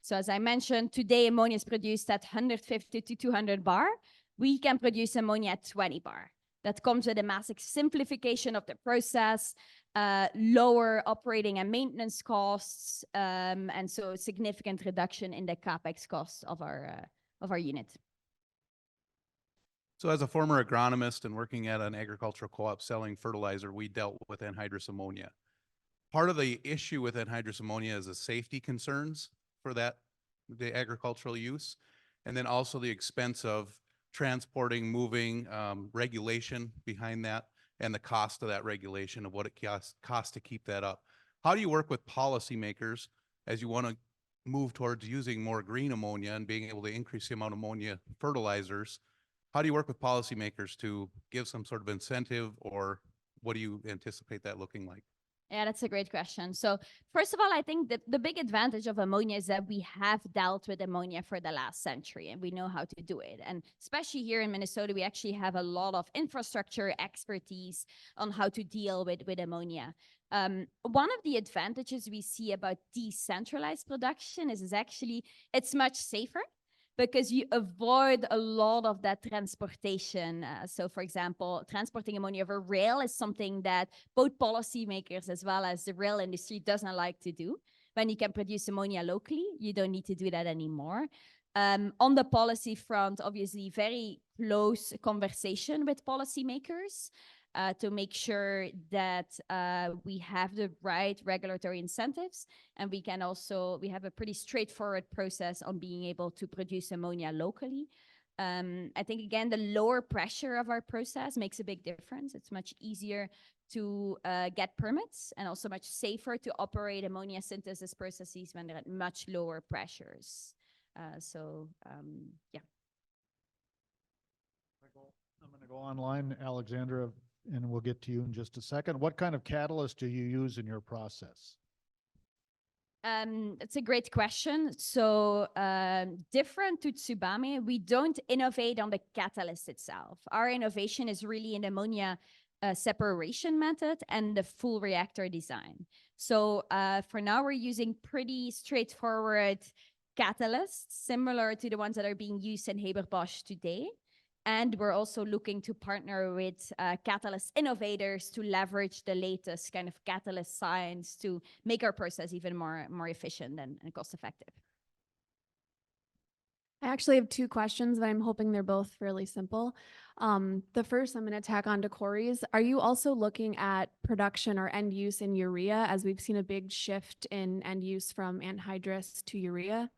So as I mentioned, today ammonia is produced at 150 to 200 bar. We can produce ammonia at 20 bar. That comes with a massive simplification of the process, lower operating and maintenance costs, and so a significant reduction in the capex costs of our unit. So as a former agronomist and working at an agricultural co-op selling fertilizer, we dealt with anhydrous ammonia. Part of the issue with anhydrous ammonia is the safety concerns for the agricultural use, and then also the expense of transporting, moving, regulation behind that, and the cost of that regulation of what it costs to keep that up. How do you work with policymakers as you want to move towards using more green ammonia and being able to increase the amount of ammonia fertilizers? How do you work with policymakers to give some sort of incentive, or what do you anticipate that looking like? Yeah, that's a great question. So first of all, I think that the big advantage of ammonia is that we have dealt with ammonia for the last century and we know how to do it. And especially here in Minnesota, we actually have a lot of infrastructure expertise on how to deal with ammonia. One of the advantages we see about decentralized production is actually it's much safer, because you avoid a lot of that transportation. So for example, transporting ammonia over rail is something that both policymakers as well as the rail industry doesn't like to do. When you can produce ammonia locally, you don't need to do that anymore. On the policy front, obviously very close conversation with policymakers to make sure that we have the right regulatory incentives, and we have a pretty straightforward process on being able to produce ammonia locally. I think again, the lower pressure of our process makes a big difference. It's much easier to get permits and also much safer to operate ammonia synthesis processes when they're at much lower pressures. Yeah. I'm going to go online, Alexandra, and we'll get to you in just a second. What kind of catalyst do you use in your process? It's a great question. So different to Tsubame, we don't innovate on the catalyst itself. Our innovation is really in ammonia separation method and the full reactor design. So for now, we're using pretty straightforward catalysts, similar to the ones that are being used in Haber-Bosch today. And we're also looking to partner with catalyst innovators to leverage the latest kind of catalyst science to make our process even more efficient and cost effective. I actually have two questions, but I'm hoping they're both fairly simple. The first, I'm going to tack on to Corey's. Are you also looking at production or end use in urea, as we've seen a big shift in end use from anhydrous to urea?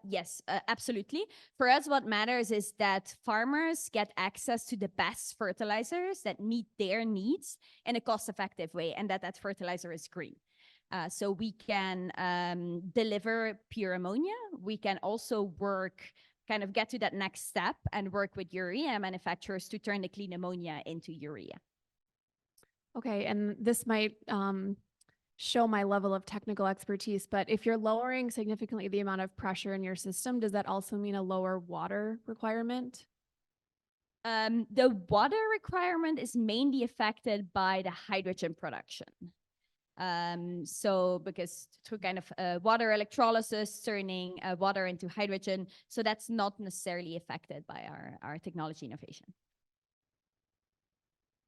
Yes, absolutely. For us, what matters is that farmers get access to the best fertilizers that meet their needs in a cost-effective way, and that fertilizer is green. So we can deliver pure ammonia. We can also get to that next step and work with urea manufacturers to turn the clean ammonia into urea. Okay, and this might show my level of technical expertise, but if you're lowering significantly the amount of pressure in your system, does that also mean a lower water requirement? The water requirement is mainly affected by the hydrogen production. So because through kind of water electrolysis, turning water into hydrogen, so that's not necessarily affected by our technology innovation.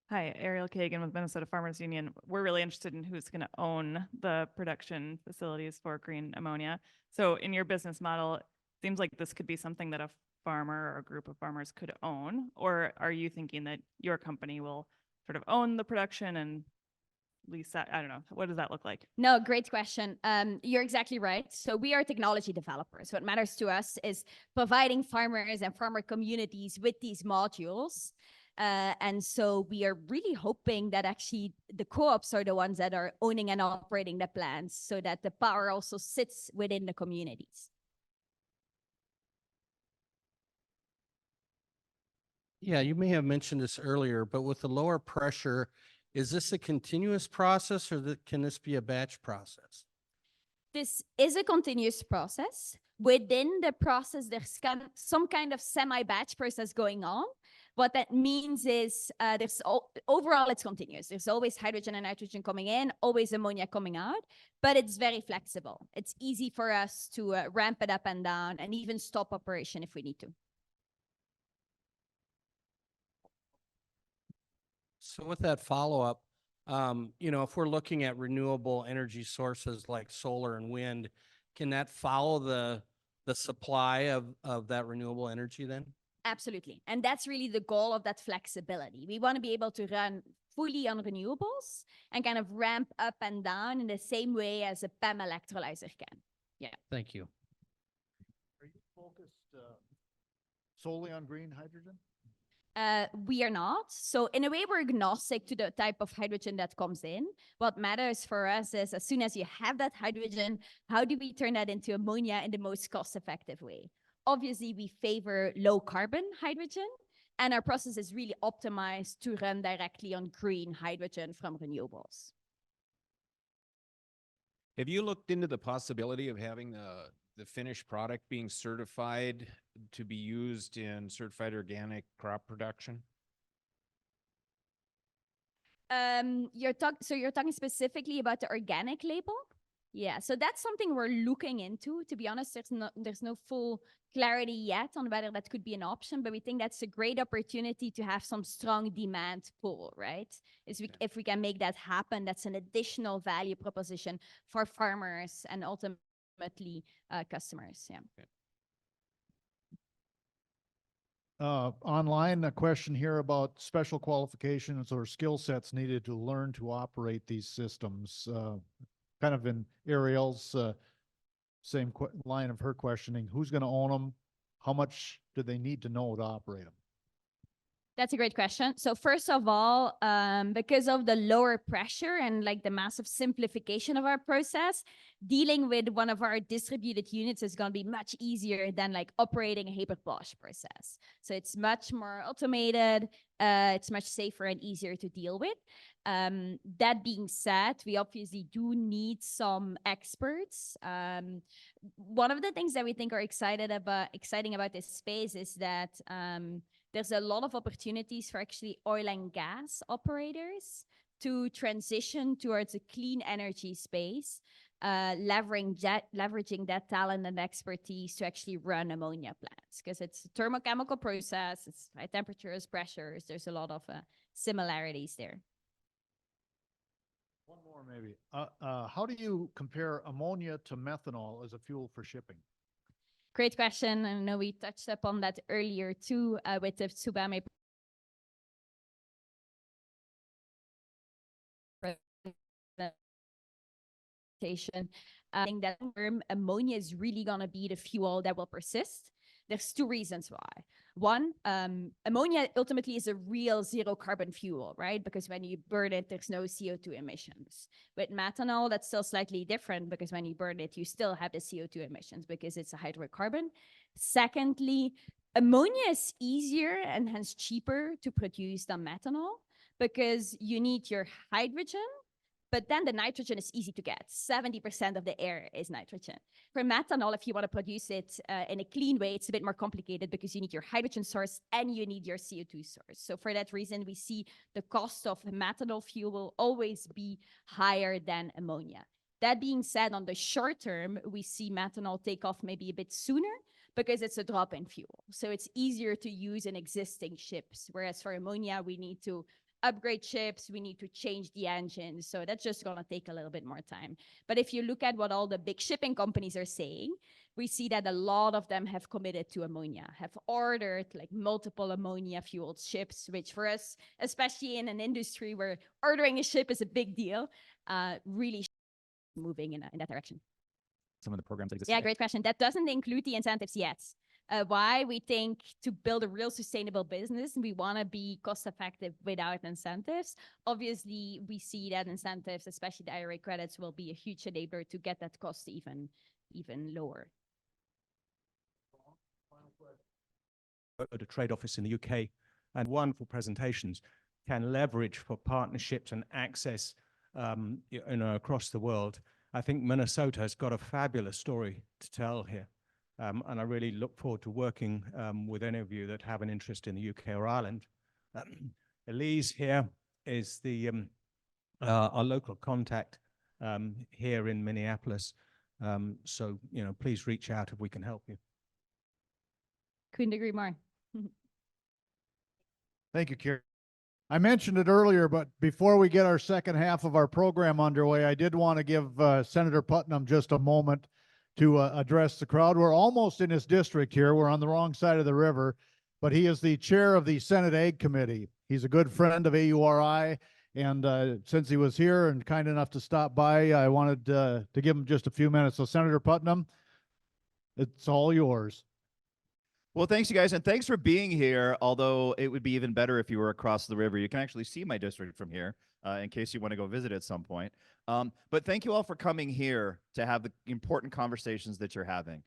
Hi, Ariel Kagan with Minnesota Farmers Union. We're really interested in who's going to own the production facilities for green ammonia. So in your business model, it seems like this could be something that a farmer or a group of farmers could own, or are you thinking that your company will sort of own the production and lease that? I don't know. What does that look like? No, great question. You're exactly right. So we are technology developers. What matters to us is providing farmers and farmer communities with these modules. And so we are really hoping that actually the co-ops are the ones that are owning and operating the plants so that the power also sits within the communities. Yeah, you may have mentioned this earlier, but with the lower pressure, is this a continuous process or can this be a batch process? This is a continuous process. Within the process, there's some kind of semi-batch process going on. What that means is overall it's continuous. There's always hydrogen and nitrogen coming in, always ammonia coming out, but it's very flexible. It's easy for us to ramp it up and down and even stop operation if we need to. So with that follow-up, if we're looking at renewable energy sources like solar and wind, can that follow the supply of that renewable energy then? Absolutely. And that's really the goal of that flexibility. We want to be able to run fully on renewables and kind of ramp up and down in the same way as a PEM electrolyzer can. Yeah. Thank you. Are you focused solely on green hydrogen? We are not. So in a way, we're agnostic to the type of hydrogen that comes in. What matters for us is as soon as you have that hydrogen, how do we turn that into ammonia in the most cost-effective way? Obviously, we favor low carbon hydrogen, and our process is really optimized to run directly on green hydrogen from renewables. Have you looked into the possibility of having the finished product being certified to be used in certified organic crop production? You're talking specifically about the organic label? Yeah, so that's something we're looking into. To be honest, there's no full clarity yet on whether that could be an option, but we think that's a great opportunity to have some strong demand pull, right? If we can make that happen, that's an additional value proposition for farmers and ultimately customers. Yeah. Online, a question here about special qualifications or skill sets needed to learn to operate these systems. Kind of in Ariel's same line of her questioning, who's going to own them? How much do they need to know to operate them? That's a great question. So first of all, because of the lower pressure and like the massive simplification of our process, dealing with one of our distributed units is going to be much easier than like operating a Haber-Bosch process. So it's much more automated. It's much safer and easier to deal with. That being said, we obviously do need some experts. One of the things that we think are exciting about this space is that there's a lot of opportunities for actually oil and gas operators to transition towards a clean energy space, leveraging that talent and expertise to actually run ammonia plants, because it's a thermochemical process, it's high temperatures, pressures, there's a lot of similarities there. One more maybe. How do you compare ammonia to methanol as a fuel for shipping? Great question. I know we touched upon that earlier too with the Tsubame presentation. I think that ammonia is really going to be the fuel that will persist. There's two reasons why. One, ammonia ultimately is a real zero carbon fuel, right? Because when you burn it, there's no CO2 emissions. With methanol, that's still slightly different because when you burn it, you still have the CO2 emissions because it's a hydrocarbon. Secondly, ammonia is easier and hence cheaper to produce than methanol because you need your hydrogen, but then the nitrogen is easy to get. 70% of the air is nitrogen. For methanol, if you want to produce it in a clean way, it's a bit more complicated because you need your hydrogen source and you need your CO2 source. So for that reason, we see the cost of methanol fuel will always be higher than ammonia. That being said, on the short term, we see methanol take off maybe a bit sooner because it's a drop-in fuel. So it's easier to use in existing ships, whereas for ammonia, we need to upgrade ships, we need to change the engine. So that's just going to take a little bit more time. But if you look at what all the big shipping companies are saying, we see that a lot of them have committed to ammonia, have ordered like multiple ammonia fueled ships, which for us, especially in an industry where ordering a ship is a big deal, really moving in that direction. Some of the programs that exist. Yeah, great question. That doesn't include the incentives yet. Why? We think to build a real sustainable business, we want to be cost effective without incentives. Obviously, we see that incentives, especially the IRA credits, will be a huge enabler to get that cost even lower. At a trade office in the UK, and wonderful presentations can leverage for partnerships and access across the world. I think Minnesota has got a fabulous story to tell here. And I really look forward to working with any of you that have an interest in the UK or Ireland. Elise here is the our local contact here in Minneapolis. So, please reach out if we can help you. Couldn't agree more. Thank you, Karen. I mentioned it earlier, but before we get our second half of our program underway, I did want to give Senator Putnam just a moment to address the crowd. We're almost in his district here. We're on the wrong side of the river, but he is the chair of the Senate Ag Committee. He's a good friend of AURI, and since he was here and kind enough to stop by, I wanted to give him just a few minutes. So Senator Putnam, it's all yours. Well, thanks, you guys, and thanks for being here, although it would be even better if you were across the river. You can actually see my district from here, in case you want to go visit at some point. But thank you all for coming here to have the important conversations that you're having.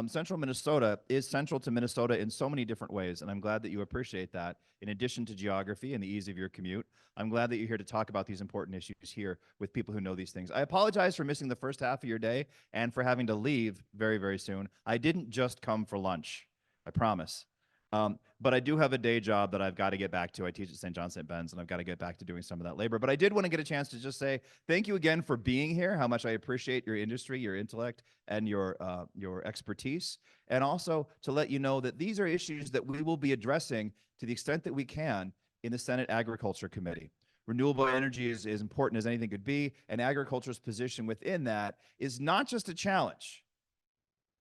Central Minnesota is central to Minnesota in so many different ways, and I'm glad that you appreciate that. In addition to geography and the ease of your commute, I'm glad that you're here to talk about these important issues here with people who know these things. I apologize for missing the first half of your day and for having to leave very, very soon. I didn't just come for lunch. I promise. But I do have a day job that I've got to get back to. I teach at St. John St. Ben's, and I've got to get back to doing some of that labor. But I did want to get a chance to just say thank you again for being here, how much I appreciate your industry, your intellect, and your expertise. And also to let you know that these are issues that we will be addressing to the extent that we can in the Senate Agriculture Committee. Renewable energy is as important as anything could be, and agriculture's position within that is not just a challenge.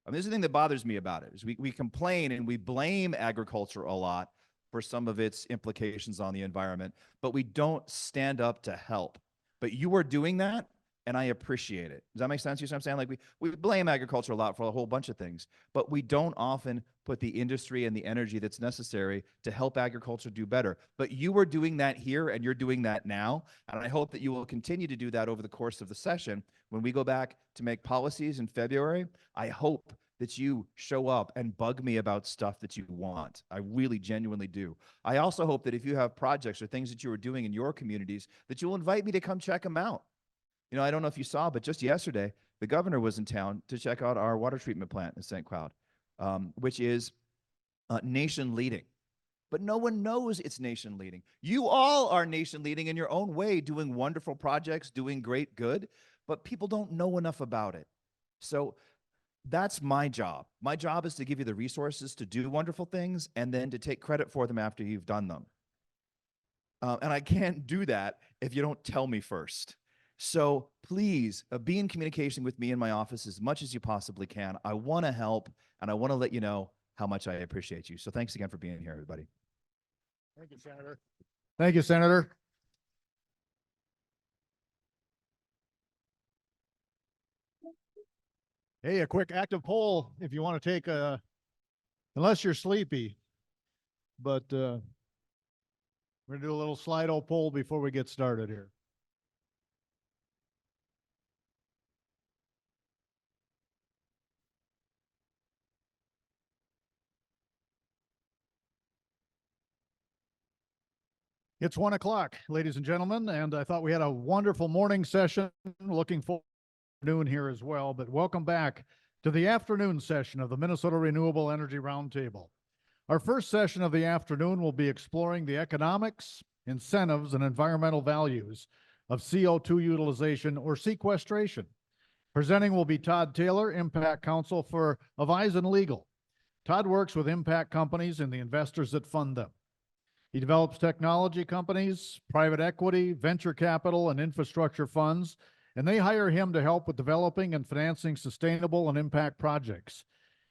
I mean, this is the thing that bothers me about it, is we complain and we blame agriculture a lot for some of its implications on the environment, but we don't stand up to help. But you are doing that, and I appreciate it. Does that make sense? You see what I'm saying? Like we blame agriculture a lot for a whole bunch of things, but we don't often put the industry and the energy that's necessary to help agriculture do better. But you are doing that here, and you're doing that now, and I hope that you will continue to do that over the course of the session. When we go back to make policies in February, I hope that you show up and bug me about stuff that you want. I really genuinely do. I also hope that if you have projects or things that you are doing in your communities, that you'll invite me to come check them out. I don't know if you saw, but just yesterday, the governor was in town to check out our water treatment plant in St. Cloud, which is nation leading. But no one knows it's nation leading. You all are nation leading in your own way, doing wonderful projects, doing great good, but people don't know enough about it. So that's my job. My job is to give you the resources to do wonderful things and then to take credit for them after you've done them. And I can't do that if you don't tell me first. So please be in communication with me in my office as much as you possibly can. I want to help, and I want to let you know how much I appreciate you. So thanks again for being here, everybody. Thank you, Senator. Thank you, Senator. Hey, a quick active poll if you want to take unless you're sleepy, but we're going to do a little Slido poll before we get started here. It's 1 o'clock, ladies and gentlemen, and I thought we had a wonderful morning session. Looking forward to noon here as well, but welcome back to the afternoon session of the Minnesota Renewable Energy Roundtable. Our first session of the afternoon will be exploring the economics, incentives, and environmental values of CO2 utilization or sequestration. Presenting will be Todd Taylor, Impact Counsel for Avisen Legal. Todd works with impact companies and the investors that fund them. He develops technology companies, private equity, venture capital, and infrastructure funds, and they hire him to help with developing and financing sustainable and impact projects,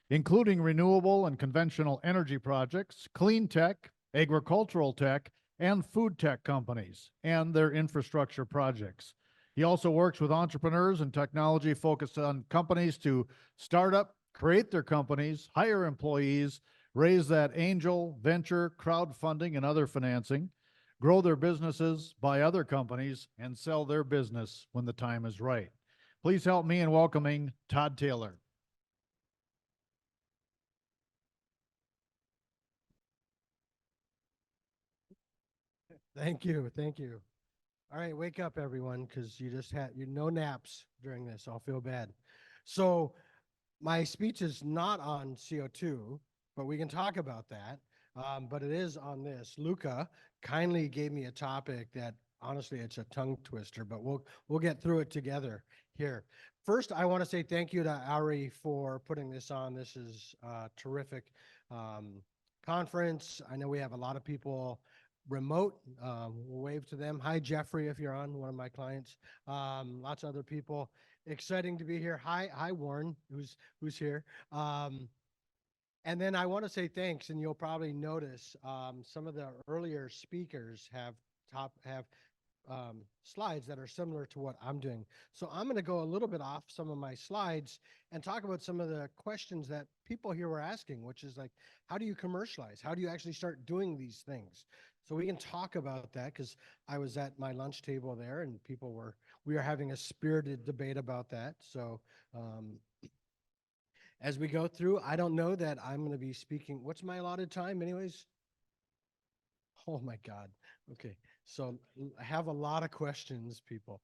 including renewable and conventional energy projects, clean tech, agricultural tech, and food tech companies, and their infrastructure projects. He also works with entrepreneurs and technology focused on companies to start up, create their companies, hire employees, raise that angel, venture, crowdfunding, and other financing, grow their businesses, buy other companies, and sell their business when the time is right. Please help me in welcoming Todd Taylor. Thank you. Thank you. All right, wake up, everyone, because you just had no naps during this. I'll feel bad. So my speech is not on CO2, but we can talk about that. But it is on this. Luca kindly gave me a topic that honestly it's a tongue twister, but we'll get through it together here. First, I want to say thank you to AURI for putting this on. This is a terrific conference. I know we have a lot of people remote. We'll wave to them. Hi, Jeffrey, if you're on, one of my clients. Lots of other people. Exciting to be here. Hi, Warren, who's here. And then I want to say thanks, and you'll probably notice some of the earlier speakers have slides that are similar to what I'm doing. So I'm going to go a little bit off some of my slides and talk about some of the questions that people here were asking, which is like, how do you commercialize? How do you actually start doing these things? So we can talk about that because I was at my lunch table there and we were having a spirited debate about that. So as we go through, I don't know that I'm going to be speaking. What's my allotted time anyways? Oh my God. Okay. So I have a lot of questions, people.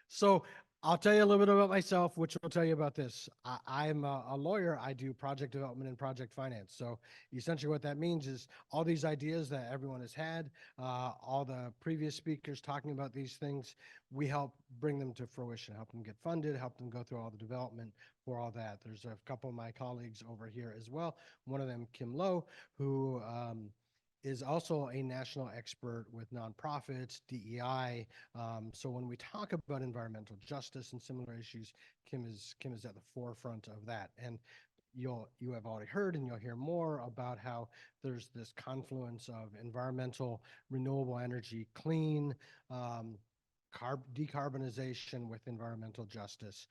So I'll tell you a little bit about myself, which will tell you about this. I'm a lawyer. I do project development and project finance. So essentially what that means is all these ideas that everyone has had, all the previous speakers talking about these things, we help bring them to fruition, help them get funded, help them go through all the development for all that. There's a couple of my colleagues over here as well. One of them, Kim Lowe, who is also a national expert with nonprofits, DEI. So when we talk about environmental justice and similar issues, Kim is at the forefront of that. And you have already heard, and you'll hear more about how there's this confluence of environmental, renewable energy, clean, decarbonization with environmental justice.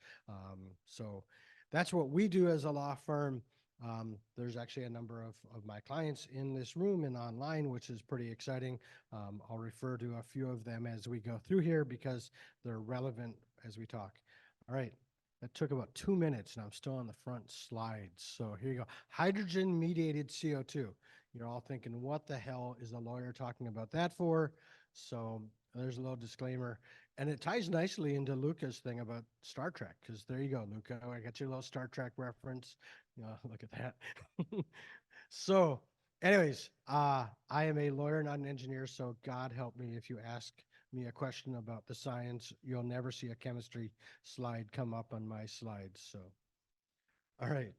So that's what we do as a law firm. There's actually a number of my clients in this room and online, which is pretty exciting. I'll refer to a few of them as we go through here because they're relevant as we talk. All right, that took about 2 minutes and I'm still on the front slides. So here you go. Hydrogen-mediated CO2. You're all thinking, what the hell is a lawyer talking about that for? So there's a little disclaimer. And it ties nicely into Luca's thing about Star Trek, because there you go, Luca. I got your little Star Trek reference. Look at that. So anyways, I am a lawyer, not an engineer, so God help me if you ask me a question about the science. You'll never see a chemistry slide come up on my slides. So, all right.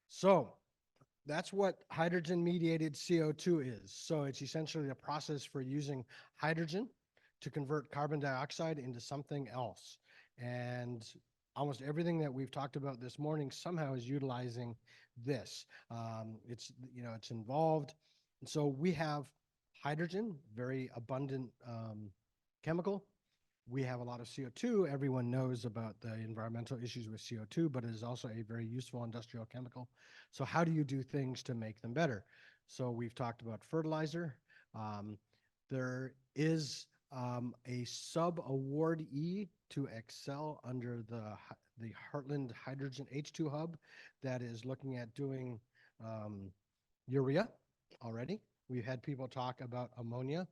So that's what hydrogen-mediated CO2 is. So it's essentially a process for using hydrogen to convert carbon dioxide into something else. And almost everything that we've talked about this morning somehow is utilizing this. It's involved. And so we have hydrogen, very abundant chemical. We have a lot of CO2. Everyone knows about the environmental issues with CO2, but it is also a very useful industrial chemical. So how do you do things to make them better? So we've talked about fertilizer. There is a sub-awardee to Xcel under the Heartland Hydrogen H2 Hub that is looking at doing urea already. We've had people talk about ammonia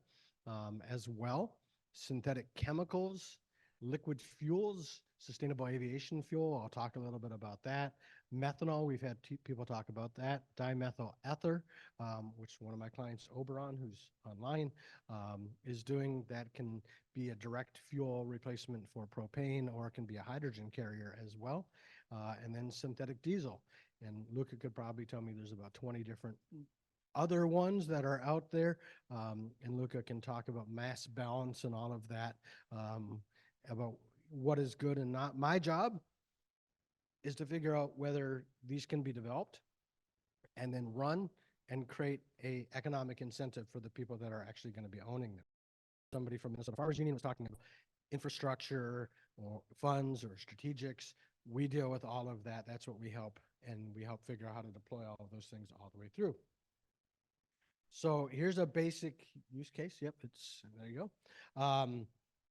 as well, synthetic chemicals, liquid fuels, sustainable aviation fuel. I'll talk a little bit about that. Methanol, we've had people talk about that. Dimethyl ether, which one of my clients, Oberon, who's online, is doing. That can be a direct fuel replacement for propane, or it can be a hydrogen carrier as well. And then synthetic diesel. And Luca could probably tell me there's about 20 different other ones that are out there. And Luca can talk about mass balance and all of that, about what is good and not. My job is to figure out whether these can be developed and then run and create a economic incentive for the people that are actually going to be owning them. Somebody from Minnesota Farmers Union was talking about infrastructure or funds or strategics. We deal with all of that. That's what we help, and we help figure out how to deploy all of those things all the way through. So here's a basic use case. Yep, there you go.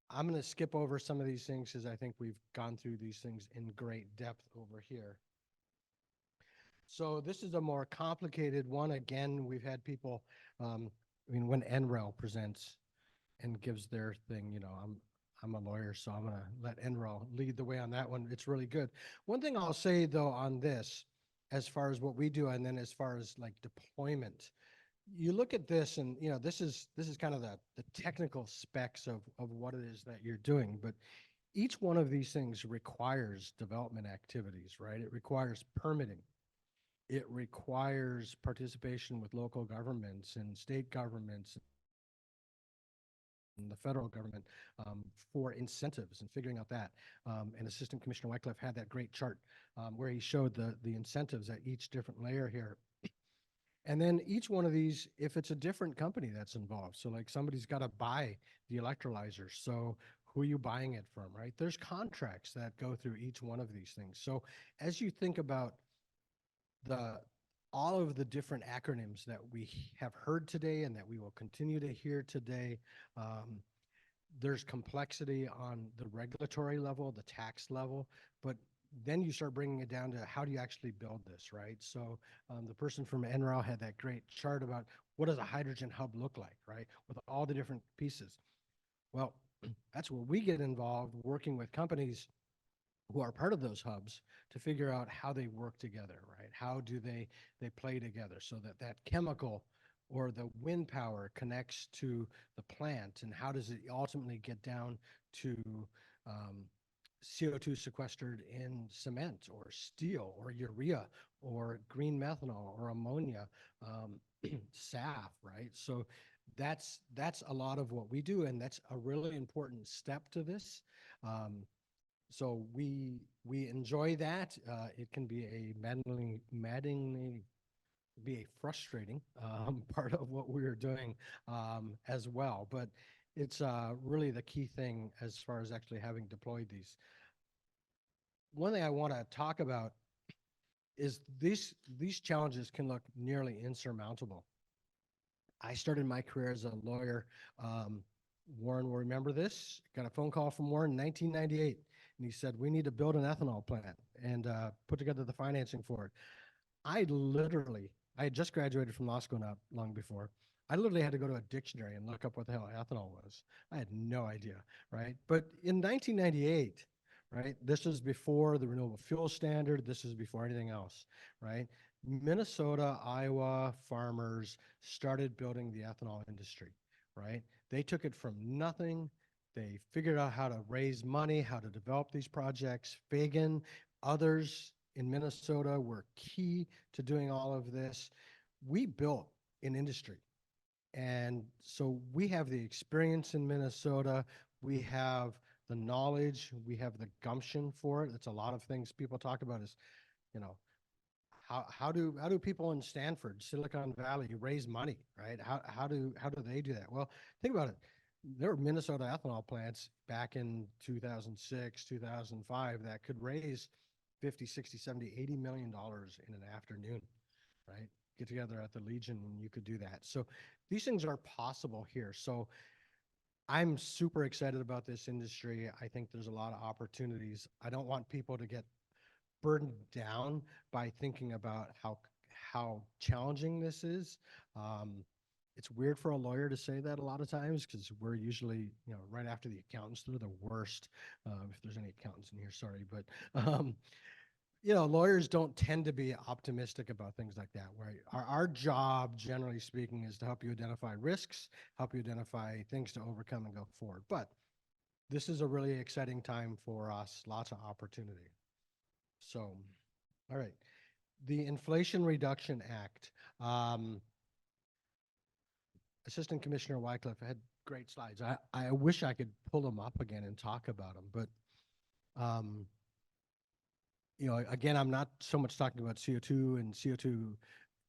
I'm going to skip over some of these things because I think we've gone through these things in great depth over here. So this is a more complicated one. Again, we've had people, when NREL presents and gives their thing, I'm a lawyer, so I'm gonna let Enro lead the way on that one. It's really good. One thing I'll say though on this, as far as what we do, and then as far as like deployment, you look at this and, you know, this is kind of the technical specs of what it is that you're doing, but each one of these things requires development activities, right? It requires permitting. It requires participation with local governments and state governments and the federal government for incentives and figuring out that. And Assistant Commissioner Wyckoff had that great chart where he showed the incentives at each different layer here. And then each one of these, if it's a different company that's involved, so like somebody's got to buy the electrolyzer, so who are you buying it from, right? There's contracts that go through each one of these things. So as you think about all of the different acronyms that we have heard today and that we will continue to hear today, there's complexity on the regulatory level, the tax level, but then you start bringing it down to how do you actually build this, right? So the person from NREL had that great chart about what does a hydrogen hub look like, right? With all the different pieces. Well, that's where we get involved working with companies who are part of those hubs to figure out how they work together, right? How do they play together so that that chemical or the wind power connects to the plant, and how does it ultimately get down to CO2 sequestered in cement or steel or urea or green methanol or ammonia, SAF, right? So that's a lot of what we do, and that's a really important step to this. So we enjoy that. It can be a maddeningly be a frustrating part of what we're doing as well. But it's really the key thing as far as actually having deployed these. One thing I want to talk about is these challenges can look nearly insurmountable. I started my career as a lawyer. Warren will remember this. Got a phone call from Warren in 1998, and he said, we need to build an ethanol plant and put together the financing for it. I had just graduated from law school not long before. I literally had to go to a dictionary and look up what the hell ethanol was. I had no idea, right? But in 1998, right, this was before the Renewable Fuel Standard. This was before anything else, right? Minnesota, Iowa farmers started building the ethanol industry, right? They took it from nothing. They figured out how to raise money, how to develop these projects. Fagan, others in Minnesota were key to doing all of this. We built an industry. And so we have the experience in Minnesota. We have the knowledge. We have the gumption for it. It's a lot of things people talk about is, you know, how do people in Stanford, Silicon Valley raise money, right? How do they do that? Well, think about it. There were Minnesota ethanol plants back in 2006, 2005 that could raise 50, 60, 70, $80 million in an afternoon, right? Get together at the Legion and you could do that. So these things are possible here. So I'm super excited about this industry. I think there's a lot of opportunities. I don't want people to get burdened down by thinking about how challenging this is. It's weird for a lawyer to say that a lot of times because we're usually, you know, right after the accountants, they're the worst. If there's any accountants in here, sorry, but you know, lawyers don't tend to be optimistic about things like that. Where our job, generally speaking, is to help you identify risks, help you identify things to overcome and go forward. But this is a really exciting time for us, lots of opportunity. So, all right, the Inflation Reduction Act. Assistant Commissioner Wyckoff had great slides. I wish I could pull them up again and talk about them, but you know, again, I'm not so much talking about CO2 and CO2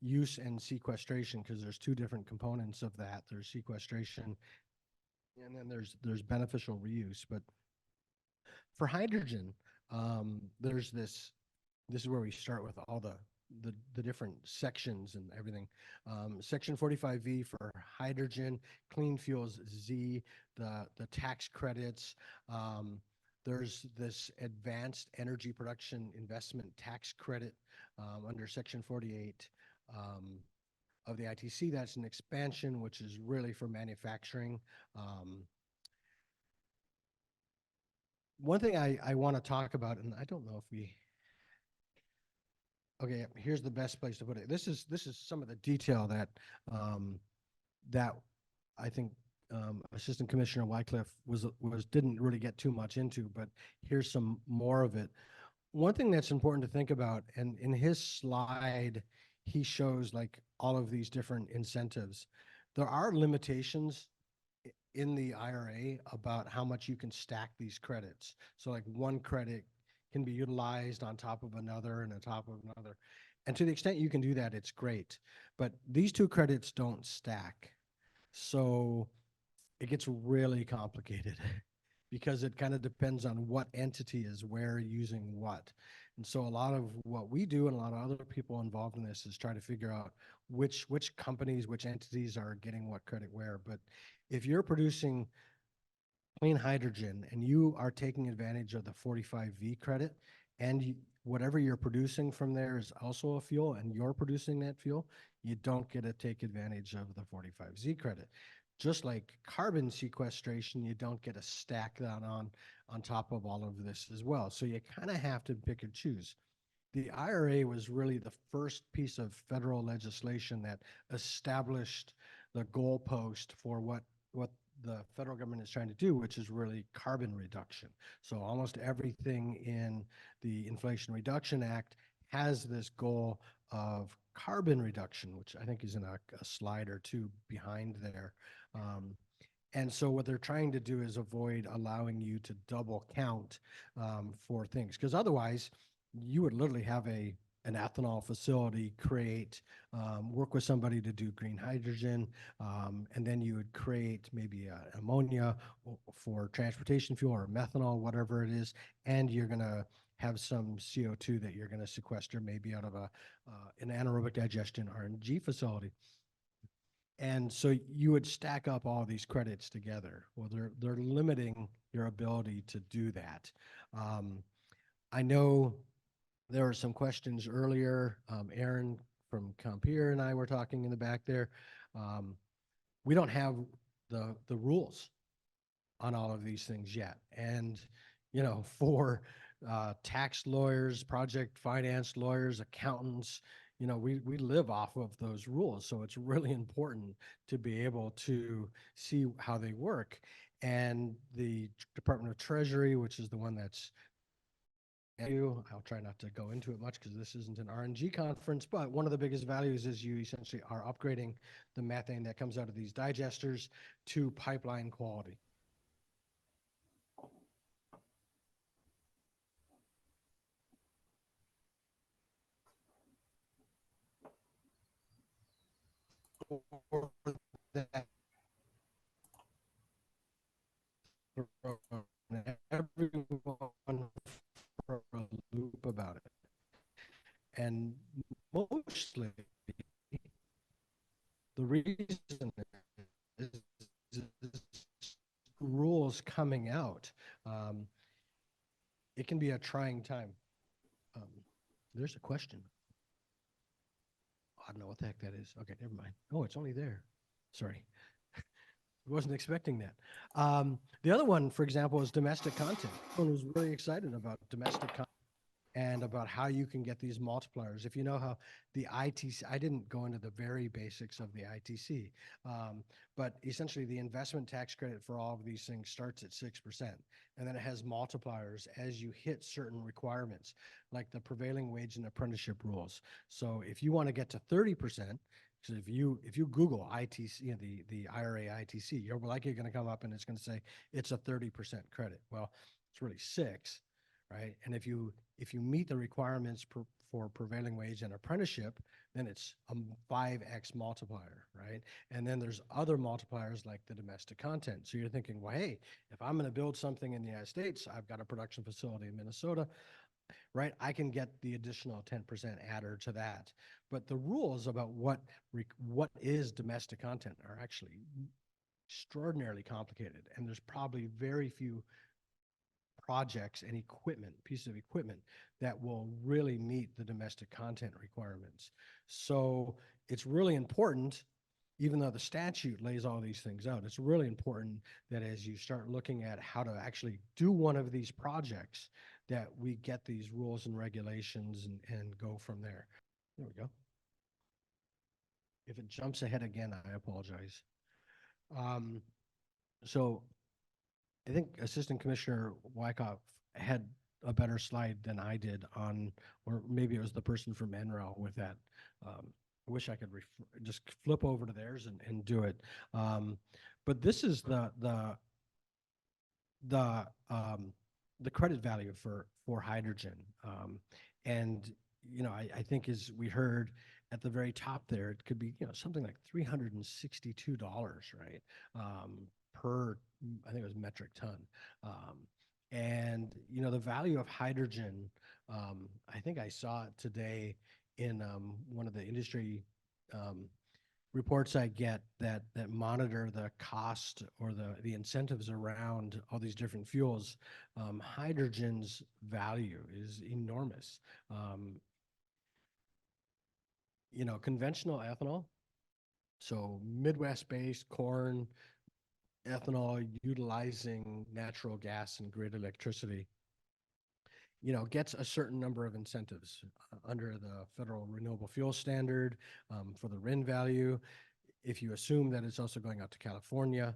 use and sequestration because there's two different components of that. There's sequestration and then there's beneficial reuse. But for hydrogen, there's this is where we start with all the different sections and everything. Section 45V for hydrogen, clean fuels Z, the tax credits. There's this advanced energy production investment tax credit under Section 48 of the ITC. That's an expansion, which is really for manufacturing. one thing I want to talk about, and I don't know if we, okay, here's the best place to put it. This is some of the detail that that I think Assistant Commissioner Wyckoff didn't really get too much into, but here's some more of it. One thing that's important to think about, and in his slide, he shows like all of these different incentives. There are limitations in the IRA about how much you can stack these credits. So like one credit can be utilized on top of another and on top of another. And to the extent you can do that, it's great. But these two credits don't stack. So it gets really complicated because it kind of depends on what entity is where using what. And so a lot of what we do and a lot of other people involved in this is try to figure out which companies, which entities are getting what credit where. But if you're producing clean hydrogen and you are taking advantage of the 45V credit and whatever you're producing from there is also a fuel and you're producing that fuel, you don't get to take advantage of the 45Z credit. Just like carbon sequestration, you don't get to stack that on top of all of this as well. So you kind of have to pick and choose. The IRA was really the first piece of federal legislation that established the goalpost for what the federal government is trying to do, which is really carbon reduction. So almost everything in the Inflation Reduction Act has this goal of carbon reduction, which I think is in a slide or two behind there. And so what they're trying to do is avoid allowing you to double count for things, because otherwise you would literally have an ethanol facility create, work with somebody to do green hydrogen, and then you would create maybe ammonia for transportation fuel or methanol, whatever it is, and you're going to have some CO2 that you're going to sequester maybe out of an anaerobic digestion RNG facility. And so you would stack up all these credits together. Well, they're limiting your ability to do that. I know there were some questions earlier. Aaron from Compeer and I were talking in the back there. We don't have the rules on all of these things yet. And, you know, for tax lawyers, project finance lawyers, accountants, you know, we live off of those rules. So it's really important to be able to see how they work. And the Department of Treasury, which is the one that's I'll try not to go into it much because this isn't an RNG conference, but one of the biggest values is you essentially are upgrading the methane that comes out of these digesters to pipeline quality. Everyone for a loop about it. And mostly the reason is rules coming out. It can be a trying time. There's a question. I don't know what the heck that is. Okay, never mind. Oh, it's only there. Sorry. Wasn't expecting that. The other one, for example, is domestic content. Everyone was really excited about domestic content and about how you can get these multipliers. If you know how the ITC, I didn't go into the very basics of the ITC, but essentially the investment tax credit for all of these things starts at 6%. And then it has multipliers as you hit certain requirements, like the prevailing wage and apprenticeship rules. So if you want to get to 30%, so if you Google ITC, you know, the IRA ITC, you're likely going to come up and it's going to say it's a 30% credit. Well, it's really 6, right? And if you meet the requirements for prevailing wage and apprenticeship, then it's a 5x multiplier, right? And then there's other multipliers like the domestic content. So you're thinking, well, hey, if I'm going to build something in the United States, I've got a production facility in Minnesota, right? I can get the additional 10% adder to that. But the rules about what is domestic content are actually extraordinarily complicated. And there's probably very few projects and pieces of equipment that will really meet the domestic content requirements. So it's really important even though the statute lays all these things out, it's really important that as you start looking at how to actually do one of these projects, that we get these rules and regulations and go from there. There we go. If it jumps ahead again, I apologize. So I think Assistant Commissioner Wyckoff had a better slide than I did on, or maybe it was the person from NREL with that. I wish I could just flip over to theirs and do it. But this is the credit value for hydrogen. And, you know, I think as we heard at the very top there, it could be, you know, something like $362, right? Per, I think it was metric ton. And, you know, the value of hydrogen, I think I saw it today in one of the industry reports I get that monitor the cost or the incentives around all these different fuels. Hydrogen's value is enormous. You know, conventional ethanol, so Midwest-based corn, ethanol utilizing natural gas and grid electricity, you know, gets a certain number of incentives under the federal renewable fuel standard for the RIN value. If you assume that it's also going out to California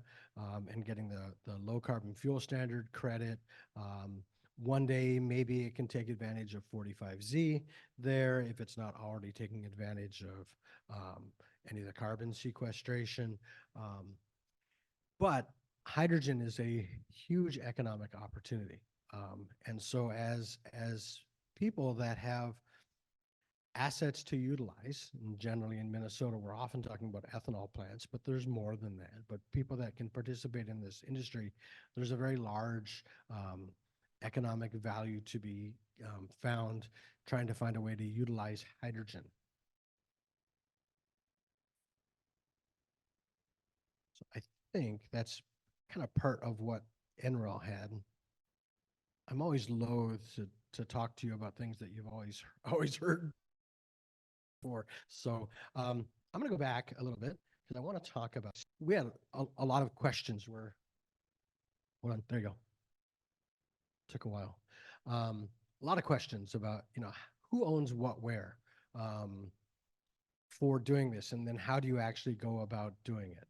and getting the low carbon fuel standard credit, one day maybe it can take advantage of 45Z there if it's not already taking advantage of any of the carbon sequestration. But hydrogen is a huge economic opportunity. And so as people that have assets to utilize, and generally in Minnesota, we're often talking about ethanol plants, but there's more than that. But people that can participate in this industry, there's a very large economic value to be found trying to find a way to utilize hydrogen. So I think that's kind of part of what NREL had. I'm always loath to talk to you about things that you've always heard before. So I'm going to go back a little bit because I want to talk about, we had a lot of questions where, hold on, there you go. Took a while. A lot of questions about, you know, who owns what where for doing this, and then how do you actually go about doing it?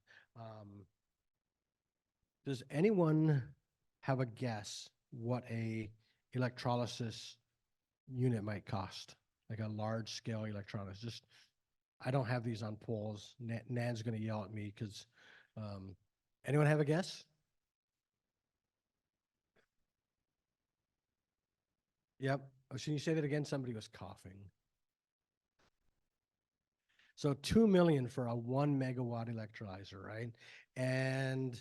Does anyone have a guess what a electrolysis unit might cost? Like a large scale electrolysis. Just, I don't have these on polls. Nan's going to yell at me because, anyone have a guess? Yep. Oh, should you say that again? Somebody was coughing. So 2 million for a 1 megawatt electrolyzer, right? And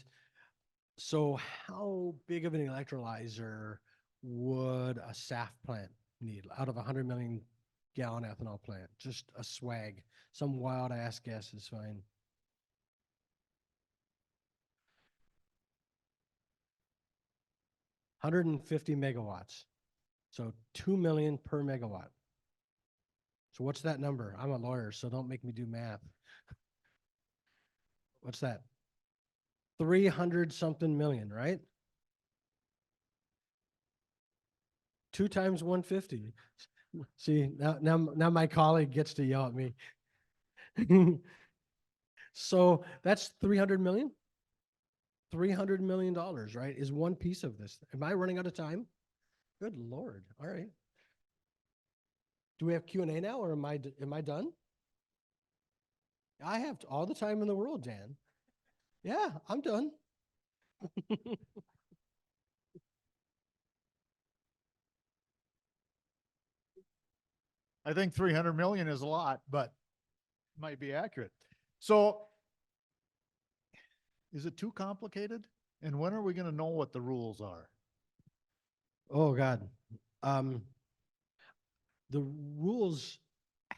so how big of an electrolyzer would a SAF plant need out of a 100 million gallon ethanol plant? Just a swag. Some wild ass guess is fine. $150 megawatts. So 2 million per megawatt. So what's that number? I'm a lawyer, so don't make me do math. What's that? 300 something million, right? 2 times 150. See, now my colleague gets to yell at me. So that's 300 million. $300 million, right, is one piece of this. Am I running out of time? Good Lord. All right. Do we have Q&A now, or am I done? I have all the time in the world, Dan. Yeah, I'm done. I think 300 million is a lot, but might be accurate. So is it too complicated? And when are we going to know what the rules are? Oh, God. The rules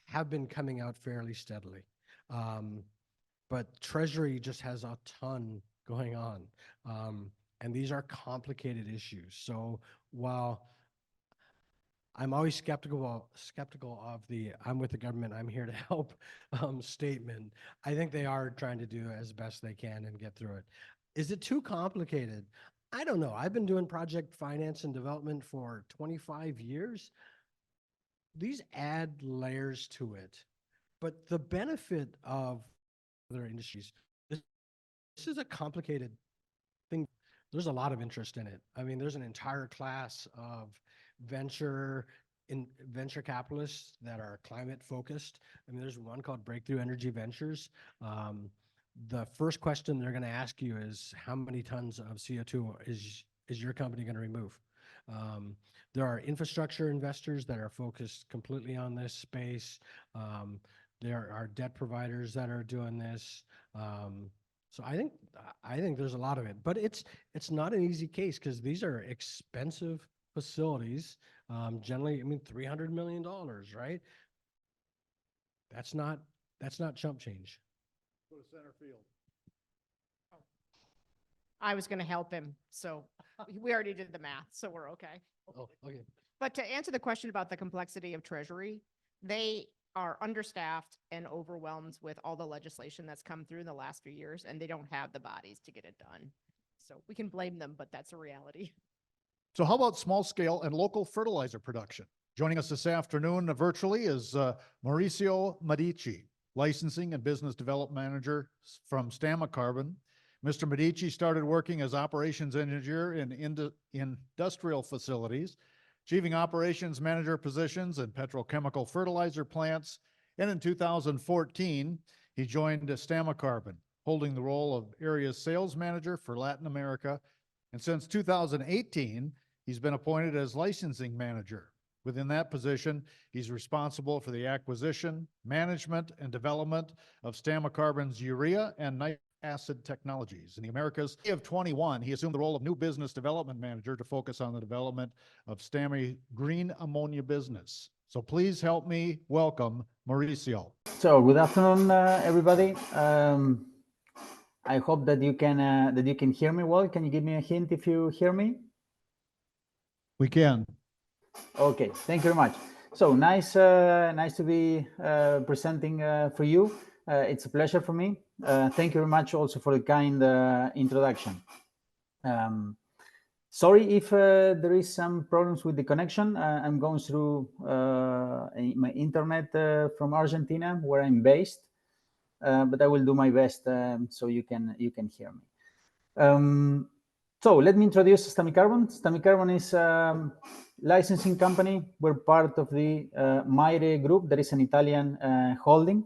have been coming out fairly steadily. But Treasury just has a ton going on. And these are complicated issues. So while I'm always skeptical of the "I'm with the government, I'm here to help" statement. I think they are trying to do as best they can and get through it. Is it too complicated? I don't know. I've been doing project finance and development for 25 years. These add layers to it, but the benefit of other industries, this is a complicated thing. There's a lot of interest in it. I mean, there's an entire class of venture capitalists that are climate focused. I mean, there's one called Breakthrough Energy Ventures. The first question they're going to ask you is, how many tons of CO2 is your company going to remove? There are infrastructure investors that are focused completely on this space. There are debt providers that are doing this. So I think there's a lot of it, but it's not an easy case because these are expensive facilities. Generally, I mean, $300 million, right? That's not chump change. Go to center field. I was going to help him, so we already did the math, so we're okay. Oh, okay. But to answer the question about the complexity of Treasury, they are understaffed and overwhelmed with all the legislation that's come through in the last few years, and they don't have the bodies to get it done. So we can blame them, but that's a reality. So how about small scale and local fertilizer production? Joining us this afternoon virtually is Mauricio Medici, Licensing and Business Development Manager from Stamicarbon. Mr. Medici started working as operations engineer in industrial facilities, achieving operations manager positions in petrochemical fertilizer plants. And in 2014, he joined Stamicarbon, holding the role of area sales manager for Latin America. And since 2018, he's been appointed as licensing manager. Within that position, he's responsible for the acquisition, management, and development of Stamicarbon's urea and nitric acid technologies. In the Americas, of 21, he assumed the role of new business development manager to focus on the development of Stami green ammonia business. So please help me welcome Mauricio. So good afternoon, everybody. I hope that you can hear me well. Can you give me a hint if you hear me? We can. Okay, thank you very much. So nice to be presenting for you. It's a pleasure for me. Thank you very much also for the kind introduction. Sorry if there is some problems with the connection. I'm going through my internet from Argentina, where I'm based, but I will do my best so you can hear me. So let me introduce Stamicarbon. Stamicarbon is a licensing company. We're part of the Maire group, that is an Italian holding.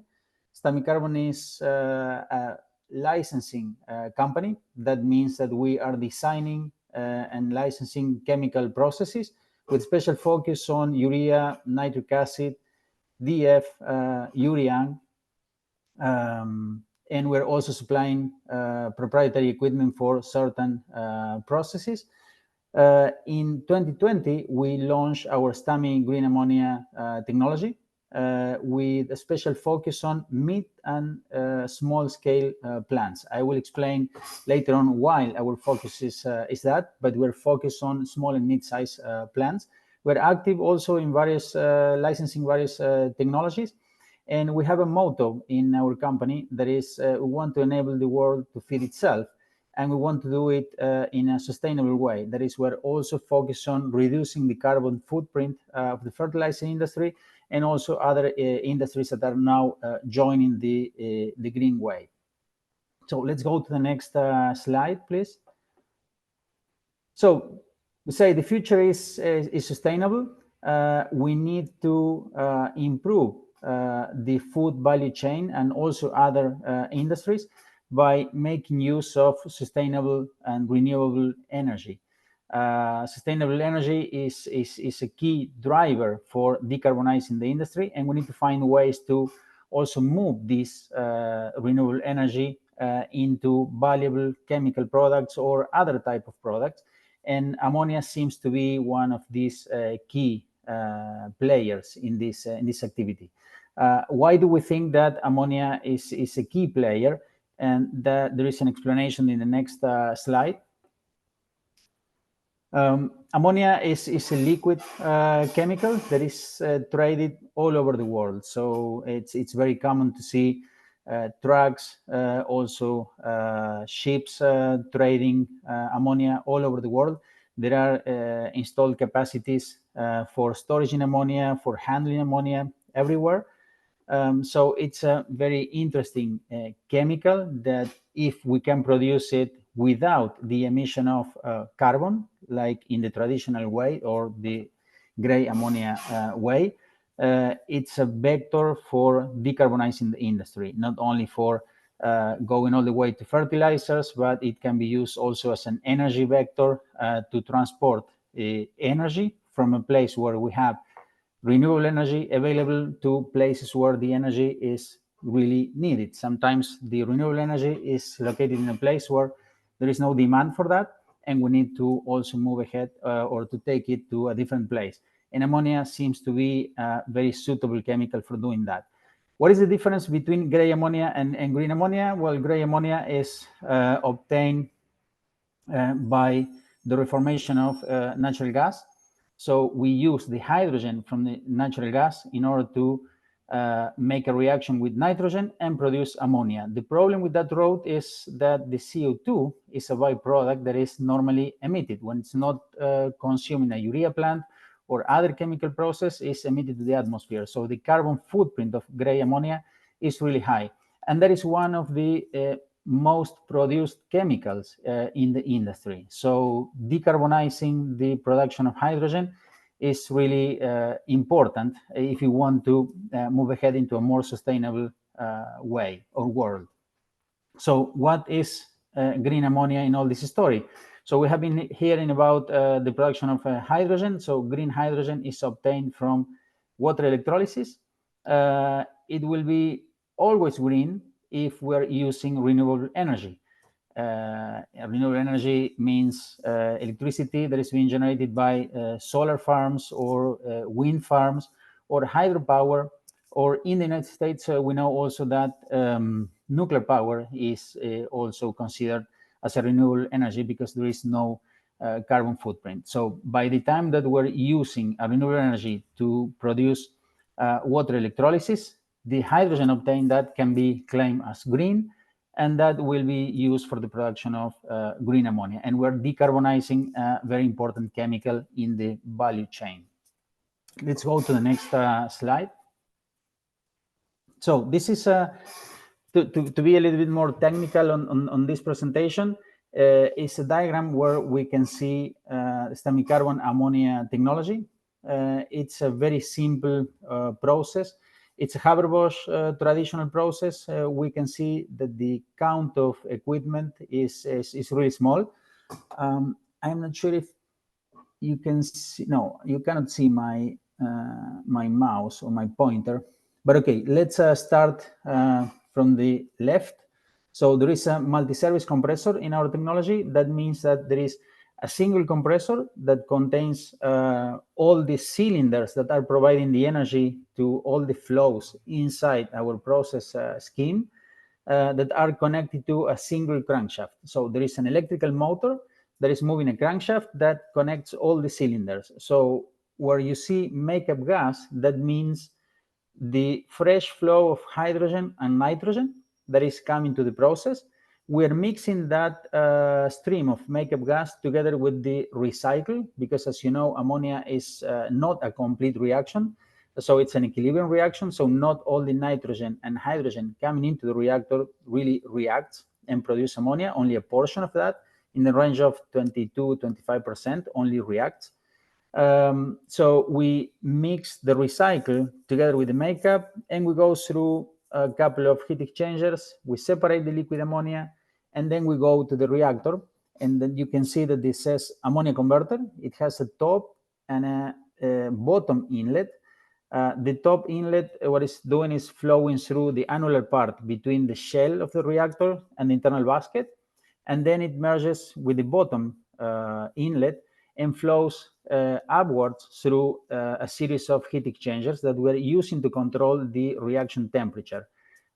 Stamicarbon is a licensing company. That means that we are designing and licensing chemical processes with special focus on urea, nitric acid, DF, URI, and we're also supplying proprietary equipment for certain processes. In 2020, we launched our Stami green ammonia technology with a special focus on mid and small scale plants. I will explain later on why our focus is that, but we're focused on small and mid-size plants. We're active also in various licensing various technologies. And we have a motto in our company that is we want to enable the world to feed itself, and we want to do it in a sustainable way. That is, we're also focused on reducing the carbon footprint of the fertilizer industry and also other industries that are now joining the green way. So let's go to the next slide, please. So we say the future is sustainable. We need to improve the food value chain and also other industries by making use of sustainable and renewable energy. Sustainable energy is a key driver for decarbonizing the industry, and we need to find ways to also move this renewable energy into valuable chemical products or other type of products. And ammonia seems to be one of these key players in this activity. Why do we think that ammonia is a key player? And that there is an explanation in the next slide. Ammonia is a liquid chemical that is traded all over the world. So it's very common to see trucks, also ships trading ammonia all over the world. There are installed capacities for storage in ammonia, for handling ammonia everywhere. So it's a very interesting chemical that if we can produce it without the emission of carbon, like in the traditional way or the gray ammonia way, it's a vector for decarbonizing the industry, not only for going all the way to fertilizers, but it can be used also as an energy vector to transport energy from a place where we have renewable energy available to places where the energy is really needed. Sometimes the renewable energy is located in a place where there is no demand for that, and we need to also move ahead or to take it to a different place. And ammonia seems to be a very suitable chemical for doing that. What is the difference between gray ammonia and green ammonia? Well, gray ammonia is obtained by the reformation of natural gas. So we use the hydrogen from the natural gas in order to make a reaction with nitrogen and produce ammonia. The problem with that route is that the CO2 is a byproduct that is normally emitted. When it's not consumed in a urea plant or other chemical process, is emitted to the atmosphere. So the carbon footprint of gray ammonia is really high. And that is one of the most produced chemicals in the industry. So decarbonizing the production of hydrogen is really important if you want to move ahead into a more sustainable way or world. So what is green ammonia in all this story? So we have been hearing about the production of hydrogen. So green hydrogen is obtained from water electrolysis. It will be always green if we're using renewable energy. Renewable energy means electricity that is being generated by solar farms or wind farms or hydropower. Or in the United States, we know also that nuclear power is also considered as a renewable energy because there is no carbon footprint. So by the time that we're using a renewable energy to produce water electrolysis, the hydrogen obtained that can be claimed as green, and that will be used for the production of green ammonia. And we're decarbonizing a very important chemical in the value chain. Let's go to the next slide. So this is to be a little bit more technical on this presentation. Is a diagram where we can see Stamicarbon ammonia technology. It's a very simple process. It's a Haber-Bosch traditional process. We can see that the count of equipment is really small. I'm not sure if you can see. No, you cannot see my my mouse or my pointer. But okay, let's start from the left. So there is a multi-service compressor in our technology. That means that there is a single compressor that contains all the cylinders that are providing the energy to all the flows inside our process scheme that are connected to a single crankshaft. So there is an electrical motor that is moving a crankshaft that connects all the cylinders. So where you see makeup gas, that means the fresh flow of hydrogen and nitrogen that is coming to the process. We're mixing that stream of makeup gas together with the recycle, because as you know, ammonia is not a complete reaction. So it's an equilibrium reaction. So not all the nitrogen and hydrogen coming into the reactor really reacts and produce ammonia. Only a portion of that, in the range of 22-25%, only reacts. So we mix the recycle together with the makeup, and we go through a couple of heat exchangers. We separate the liquid ammonia, and then we go to the reactor. And then you can see that this says ammonia converter. It has a top and a bottom inlet. The top inlet, what it's doing is flowing through the annular part between the shell of the reactor and the internal basket. And then it merges with the bottom inlet and flows upwards through a series of heat exchangers that we're using to control the reaction temperature.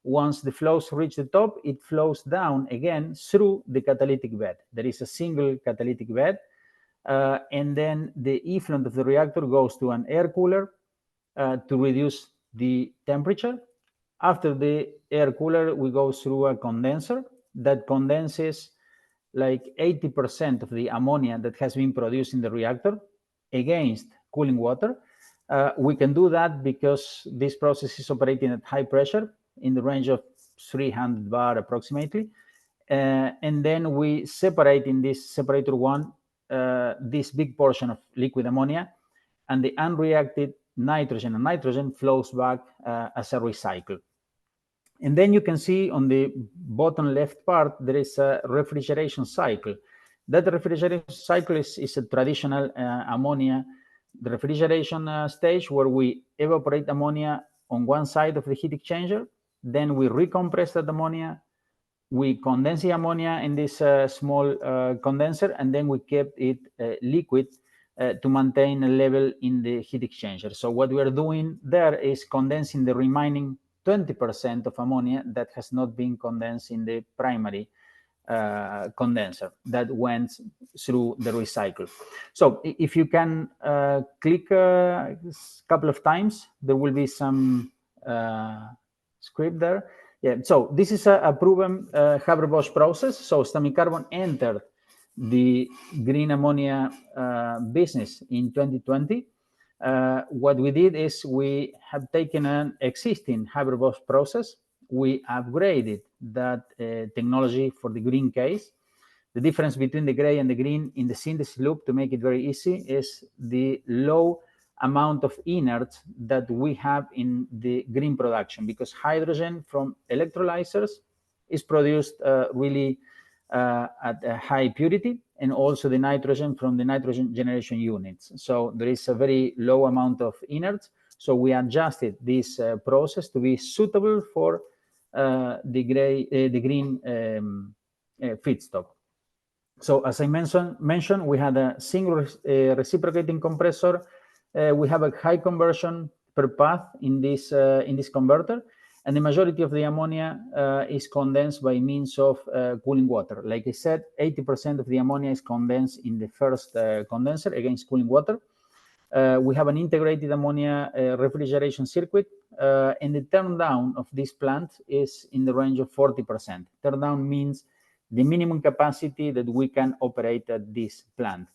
Once the flows reach the top, it flows down again through the catalytic bed. There is a single catalytic bed and then the effluent of the reactor goes to an air cooler to reduce the temperature. After the air cooler, we go through a condenser that condenses like 80% of the ammonia that has been produced in the reactor against cooling water. We can do that because this process is operating at high pressure in the range of 300 bar approximately. And then we separate in this separator one this big portion of liquid ammonia, and the unreacted nitrogen and nitrogen flows back as a recycle. And then you can see on the bottom left part, there is a refrigeration cycle. That refrigeration cycle is a traditional ammonia refrigeration stage where we evaporate ammonia on one side of the heat exchanger. Then we recompress that ammonia. We condense the ammonia in this small condenser, and then we kept it liquid to maintain a level in the heat exchanger. So what we are doing there is condensing the remaining 20% of ammonia that has not been condensed in the primary condenser that went through the recycle. So if you can click a couple of times, there will be some script there. Yeah, so this is a proven Haber-Bosch process. So Stamicarbon entered the green ammonia business in 2020. What we did is we have taken an existing Haber-Bosch process. We upgraded that technology for the green case. The difference between the gray and the green in the synthesis loop, to make it very easy, is the low amount of inerts that we have in the green production, because hydrogen from electrolyzers is produced really at a high purity, and also the nitrogen from the nitrogen generation units. So there is a very low amount of inerts. So we adjusted this process to be suitable for the green feedstock. So as I mentioned, we had a single reciprocating compressor. We have a high conversion per path in this converter, and the majority of the ammonia is condensed by means of cooling water. Like I said, 80% of the ammonia is condensed in the first condenser against cooling water. We have an integrated ammonia refrigeration circuit, and the turn down of this plant is in the range of 40%. Turn down means the minimum capacity that we can operate at this plant.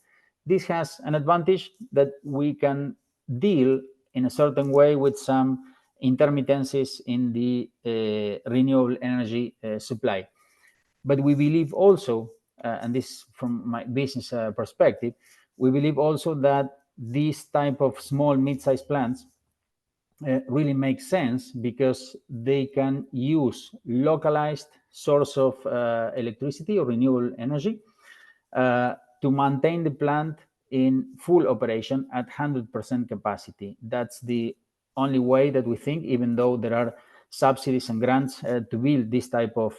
This has an advantage that we can deal in a certain way with some intermittencies in the renewable energy supply. But we believe also, and this from my business perspective, we believe also that these type of small mid-sized plants really make sense because they can use localized source of electricity or renewable energy to maintain the plant in full operation at 100% capacity. That's the only way that we think, even though there are subsidies and grants to build this type of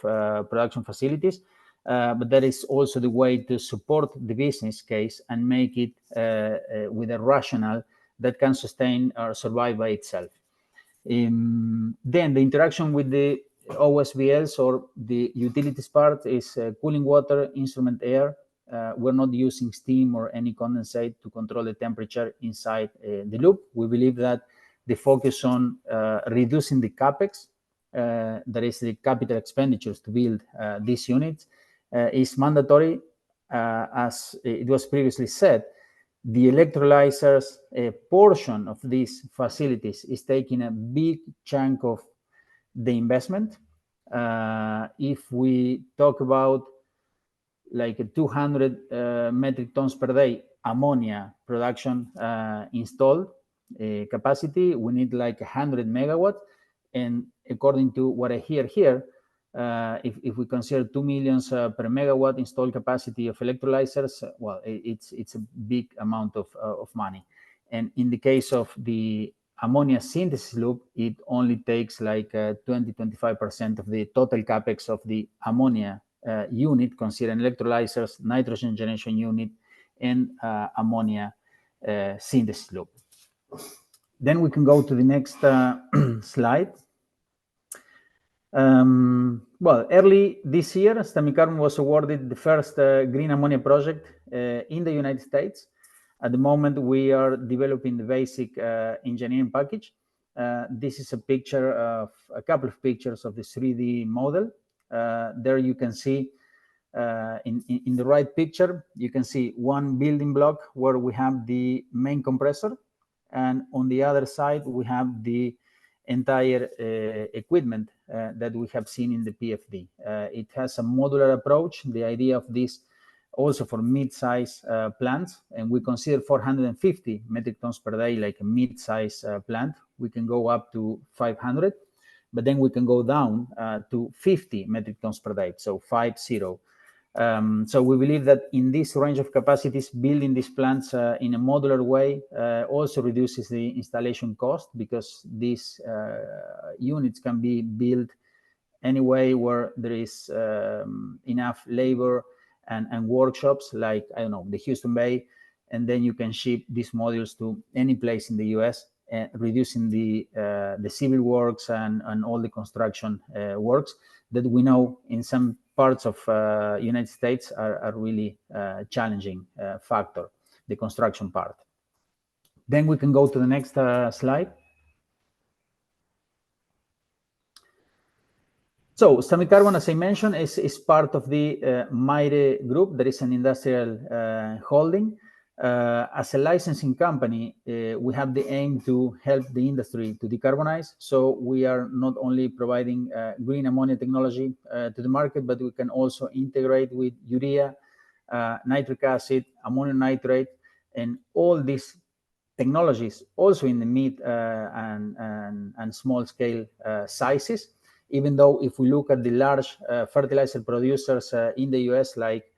production facilities, but that is also the way to support the business case and make it with a rationale that can sustain or survive by itself. Then the interaction with the OSBLs or the utilities part is cooling water, instrument air. We're not using steam or any condensate to control the temperature inside the loop. We believe that the focus on reducing the capex, that is the capital expenditures to build these units, is mandatory. As it was previously said, the electrolyzers portion of these facilities is taking a big chunk of the investment. If we talk about like 200 metric tons per day ammonia production installed capacity, we need like 100 megawatts. And according to what I hear here, if we consider 2 million per megawatt installed capacity of electrolyzers, well, it's a big amount of money. And in the case of the ammonia synthesis loop, it only takes like 20-25% of the total capex of the ammonia unit, considering electrolyzers, nitrogen generation unit, and ammonia synthesis loop. Then we can go to the next slide. Well, early this year, Stamicarbon was awarded the first green ammonia project in the United States. At the moment, we are developing the basic engineering package. This is a picture of a couple of pictures of the 3D model. There you can see in the right picture, you can see one building block where we have the main compressor, and on the other side, we have the entire equipment that we have seen in the PFD. It has a modular approach. The idea of this also for mid-size plants, and we consider 450 metric tons per day like a mid-size plant. We can go up to 500, but then we can go down to 50 metric tons per day, so 50. So we believe that in this range of capacities, building these plants in a modular way also reduces the installation cost, because these units can be built anyway where there is enough labor and workshops, like, I don't know, the Houston Bay, and then you can ship these modules to any place in the US, reducing the civil works and all the construction works that we know in some parts of United States are really challenging factor, the construction part. Then we can go to the next slide. So Stamicarbon, as I mentioned, is part of the MAIRE group. There is an industrial holding. As a licensing company, we have the aim to help the industry to decarbonize. So we are not only providing green ammonia technology to the market, but we can also integrate with urea, nitric acid, ammonium nitrate, and all these technologies also in the mid and small scale sizes. Even though if we look at the large fertilizer producers in the US, like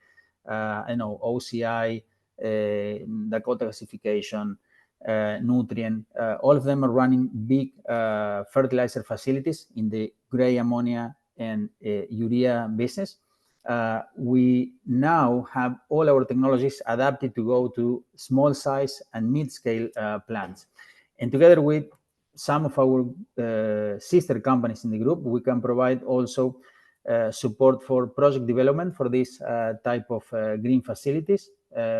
I know OCI, Dakota Gasification, Nutrien, all of them are running big fertilizer facilities in the gray ammonia and urea business. We now have all our technologies adapted to go to small size and mid-scale plants. And together with some of our sister companies in the group, we can provide also support for project development for this type of green facilities.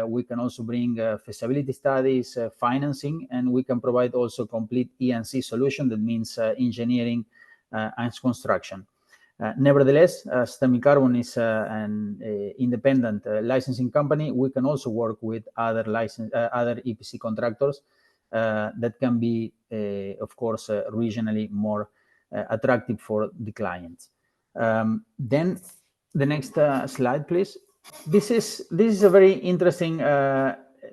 We can also bring feasibility studies, financing, and we can provide also complete E&C solution. That means engineering and construction. Nevertheless, Stamicarbon is an independent licensing company. We can also work with other EPC contractors that can be, of course, regionally more attractive for the clients. Then the next slide, please. This is a very interesting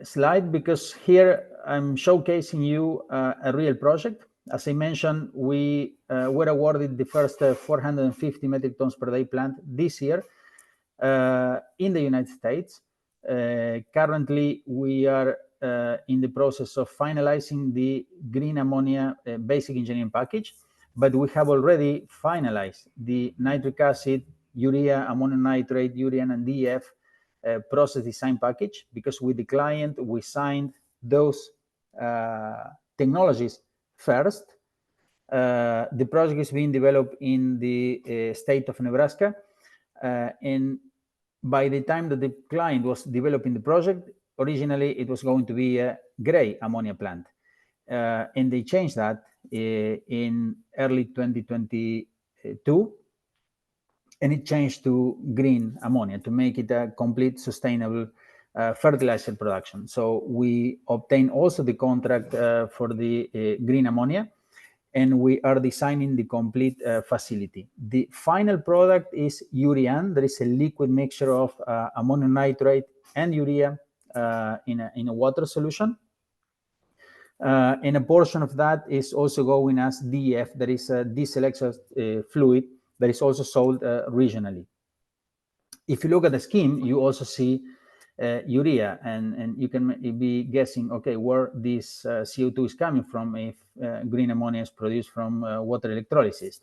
slide, because here I'm showcasing you a real project. As I mentioned, we were awarded the first 450 metric tons per day plant this year in the United States. Currently, we are in the process of finalizing the green ammonia basic engineering package, but we have already finalized the nitric acid, urea, ammonium nitrate, urean, and DEF process design package, because with the client, we signed those technologies first. The project is being developed in the state of Nebraska. And by the time that the client was developing the project, originally it was going to be a gray ammonia plant. And they changed that in early 2022. And it changed to green ammonia to make it a complete sustainable fertilizer production. So we obtained also the contract for the green ammonia, and we are designing the complete facility. The final product is urean. There is a liquid mixture of ammonium nitrate and urea in a water solution. And a portion of that is also going as DEF. That is a deselected fluid that is also sold regionally. If you look at the scheme, you also see urea, and you can be guessing, okay, where this CO2 is coming from if green ammonia is produced from water electrolysis.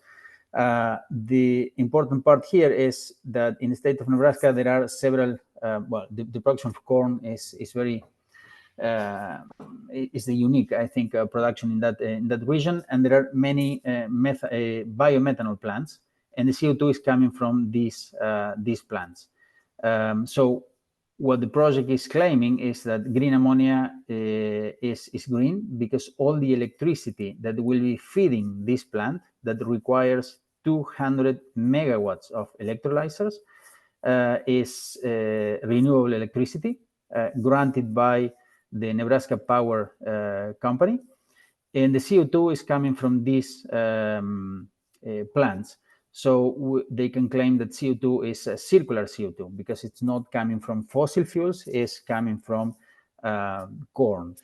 The important part here is that in the state of Nebraska, there are several, the production of corn is very, is the unique, I think, production in that region, and there are many biomethanol plants. and the CO2 is coming from these plants. So what the project is claiming is that green ammonia is green because all the electricity that will be feeding this plant that requires 200 megawatts of electrolyzers is renewable electricity granted by the Nebraska Power Company. And the CO2 is coming from these plants. So they can claim that CO2 is a circular CO2 because it's not coming from fossil fuels, it's coming from corn.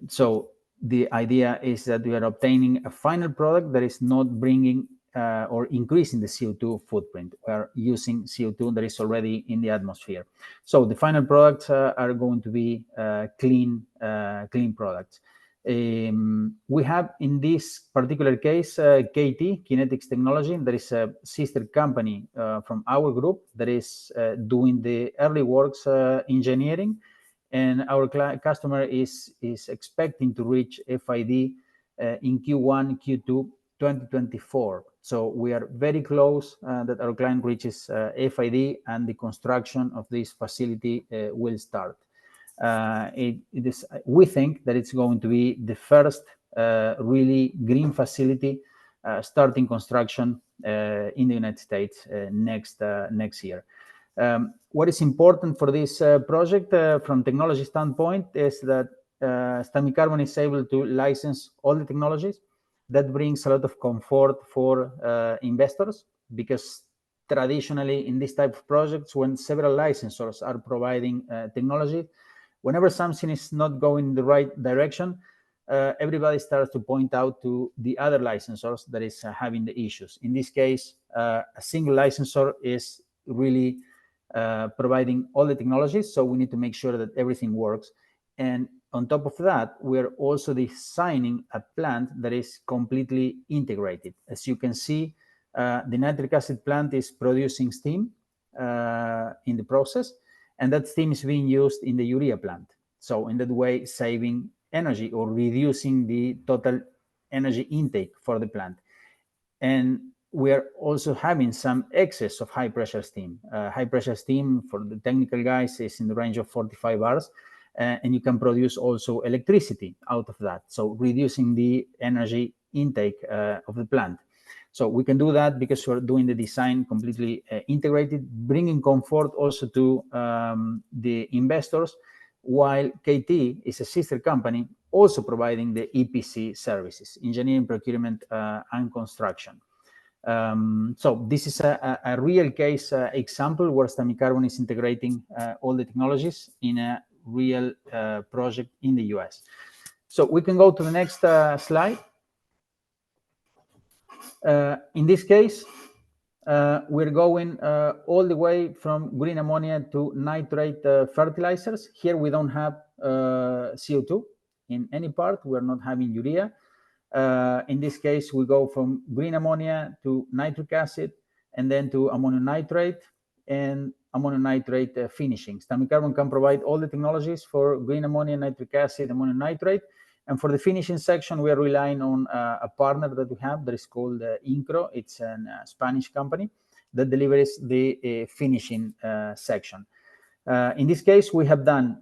So the idea is that we are obtaining a final product that is not bringing or increasing the CO2 footprint. We are using CO2 that is already in the atmosphere. So the final products are going to be clean products. We have in this particular case KT, Kinetics Technology, that is a sister company from our group that is doing the early works engineering, and our customer is expecting to reach FID in Q1, Q2 2024. So we are very close that our client reaches FID and the construction of this facility will start. We think that it's going to be the first really green facility starting construction in the United States next year. What is important for this project from technology standpoint is that Stamicarbon is able to license all the technologies. That brings a lot of comfort for investors, because traditionally in this type of projects, when several licensors are providing technology, whenever something is not going in the right direction, everybody starts to point out to the other licensors that is having the issues. In this case, a single licensor is really providing all the technologies, so we need to make sure that everything works. And on top of that, we're also designing a plant that is completely integrated. As you can see, the nitric acid plant is producing steam in the process, and that steam is being used in the urea plant. So in that way, saving energy or reducing the total energy intake for the plant. And we are also having some excess of high pressure steam. High pressure steam for the technical guys is in the range of 45 bars. And you can produce also electricity out of that. So reducing the energy intake of the plant. So we can do that because we're doing the design completely integrated, bringing comfort also to the investors, while KT is a sister company also providing the EPC services, engineering, procurement, and construction. So this is a real case example where Stamicarbon is integrating all the technologies in a real project in the US. So we can go to the next slide. In this case, we're going all the way from green ammonia to nitrate fertilizers. Here we don't have CO2 in any part. We're not having urea. In this case, we go from green ammonia to nitric acid, and then to ammonium nitrate and ammonium nitrate finishing. Stamicarbon can provide all the technologies for green ammonia, nitric acid, ammonium nitrate. And for the finishing section, we are relying on a partner that we have that is called Incro. It's a Spanish company that delivers the finishing section. In this case, we have done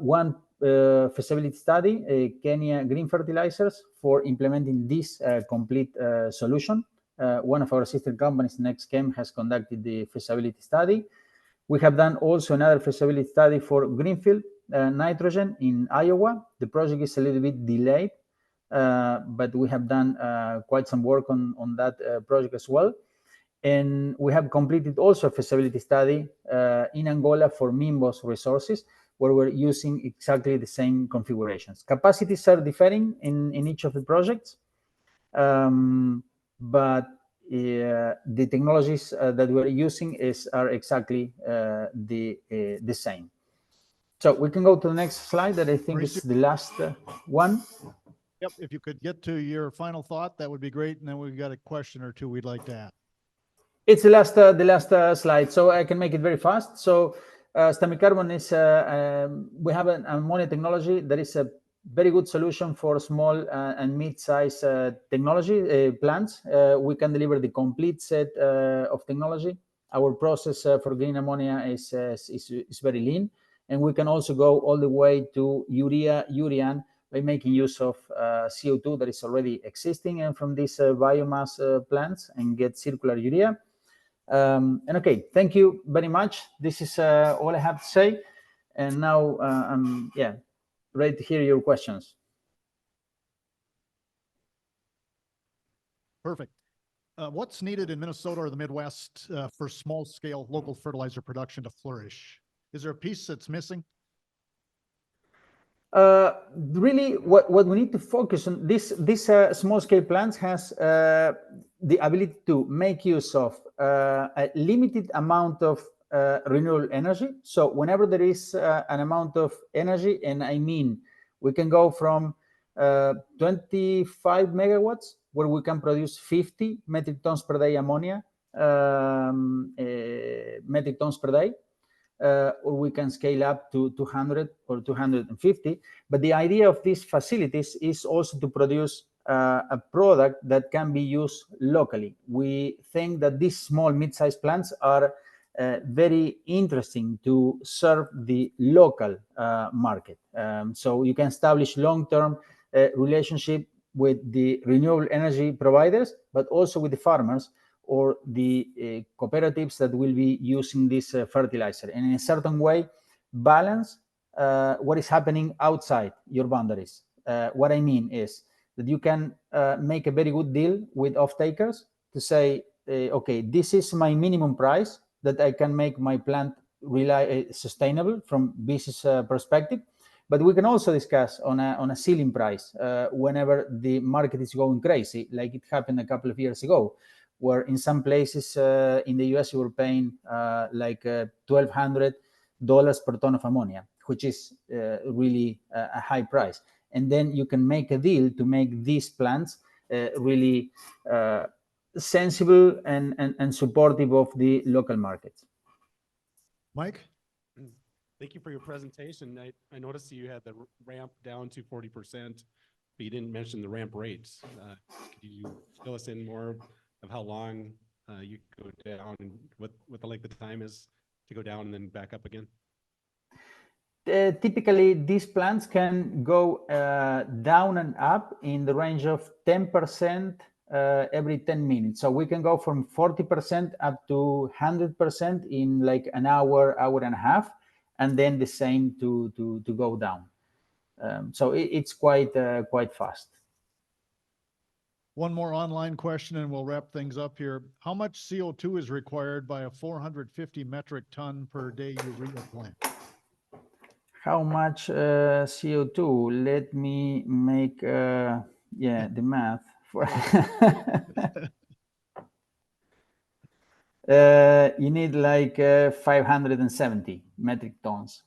one feasibility study, Kenya Green Fertilizers, for implementing this complete solution. One of our sister companies, NextChem, has conducted the feasibility study. We have done also another feasibility study for greenfield nitrogen in Iowa. The project is a little bit delayed, but we have done quite some work on that project as well. And we have completed also a feasibility study in Angola for Mimbos resources, where we're using exactly the same configurations. Capacities are differing in each of the projects, but the technologies that we're using are exactly the same. So we can go to the next slide that I think is the last one. Yep, if you could get to your final thought, that would be great. And then we've got a question or two we'd like to ask. It's the last slide, so I can make it very fast. So Stamicarbon is, we have an ammonia technology that is very good solution for small and mid-size technology plants. We can deliver the complete set of technology. Our process for green ammonia is very lean, and we can also go all the way to urean by making use of CO2 that is already existing and from these biomass plants and get circular urea. And okay, thank you very much. This is all I have to say. And now I'm ready to hear your questions. Perfect. What's needed in Minnesota or the Midwest for small-scale local fertilizer production to flourish? Is there a piece that's missing? Really, what we need to focus on, this small-scale plants has the ability to make use of a limited amount of renewable energy. So whenever there is an amount of energy, and I mean, we can go from 25 megawatts, where we can produce 50 metric tons per day ammonia, metric tons per day, or we can scale up to 200 or 250. But the idea of these facilities is also to produce a product that can be used locally. We think that these small mid-sized plants are very interesting to serve the local market. So you can establish long-term relationship with the renewable energy providers, but also with the farmers or the cooperatives that will be using this fertilizer, and in a certain way balance what is happening outside your boundaries. What I mean is that you can make a very good deal with off-takers to say, okay, this is my minimum price that I can make my plant sustainable from business perspective. But we can also discuss on a ceiling price whenever the market is going crazy, like it happened a couple of years ago, where in some places in the US you were paying like $1,200 per ton of ammonia, which is really a high price. And then you can make a deal to make these plants really sensible and supportive of the local markets. Mike? Thank you for your presentation. I noticed you had the ramp down to 40%, but you didn't mention the ramp rates. Could you fill us in more of how long you go down and what the length of time is to go down and then back up again? Typically, these plants can go down and up in the range of 10% every 10 minutes. So we can go from 40% up to 100% in like an hour, hour and a half, and then the same to go down. So it's quite fast. One more online question and we'll wrap things up here. How much CO2 is required by a 450 metric ton per day urea plant? How much CO2? Let me make the math. For you need like 570 metric tons.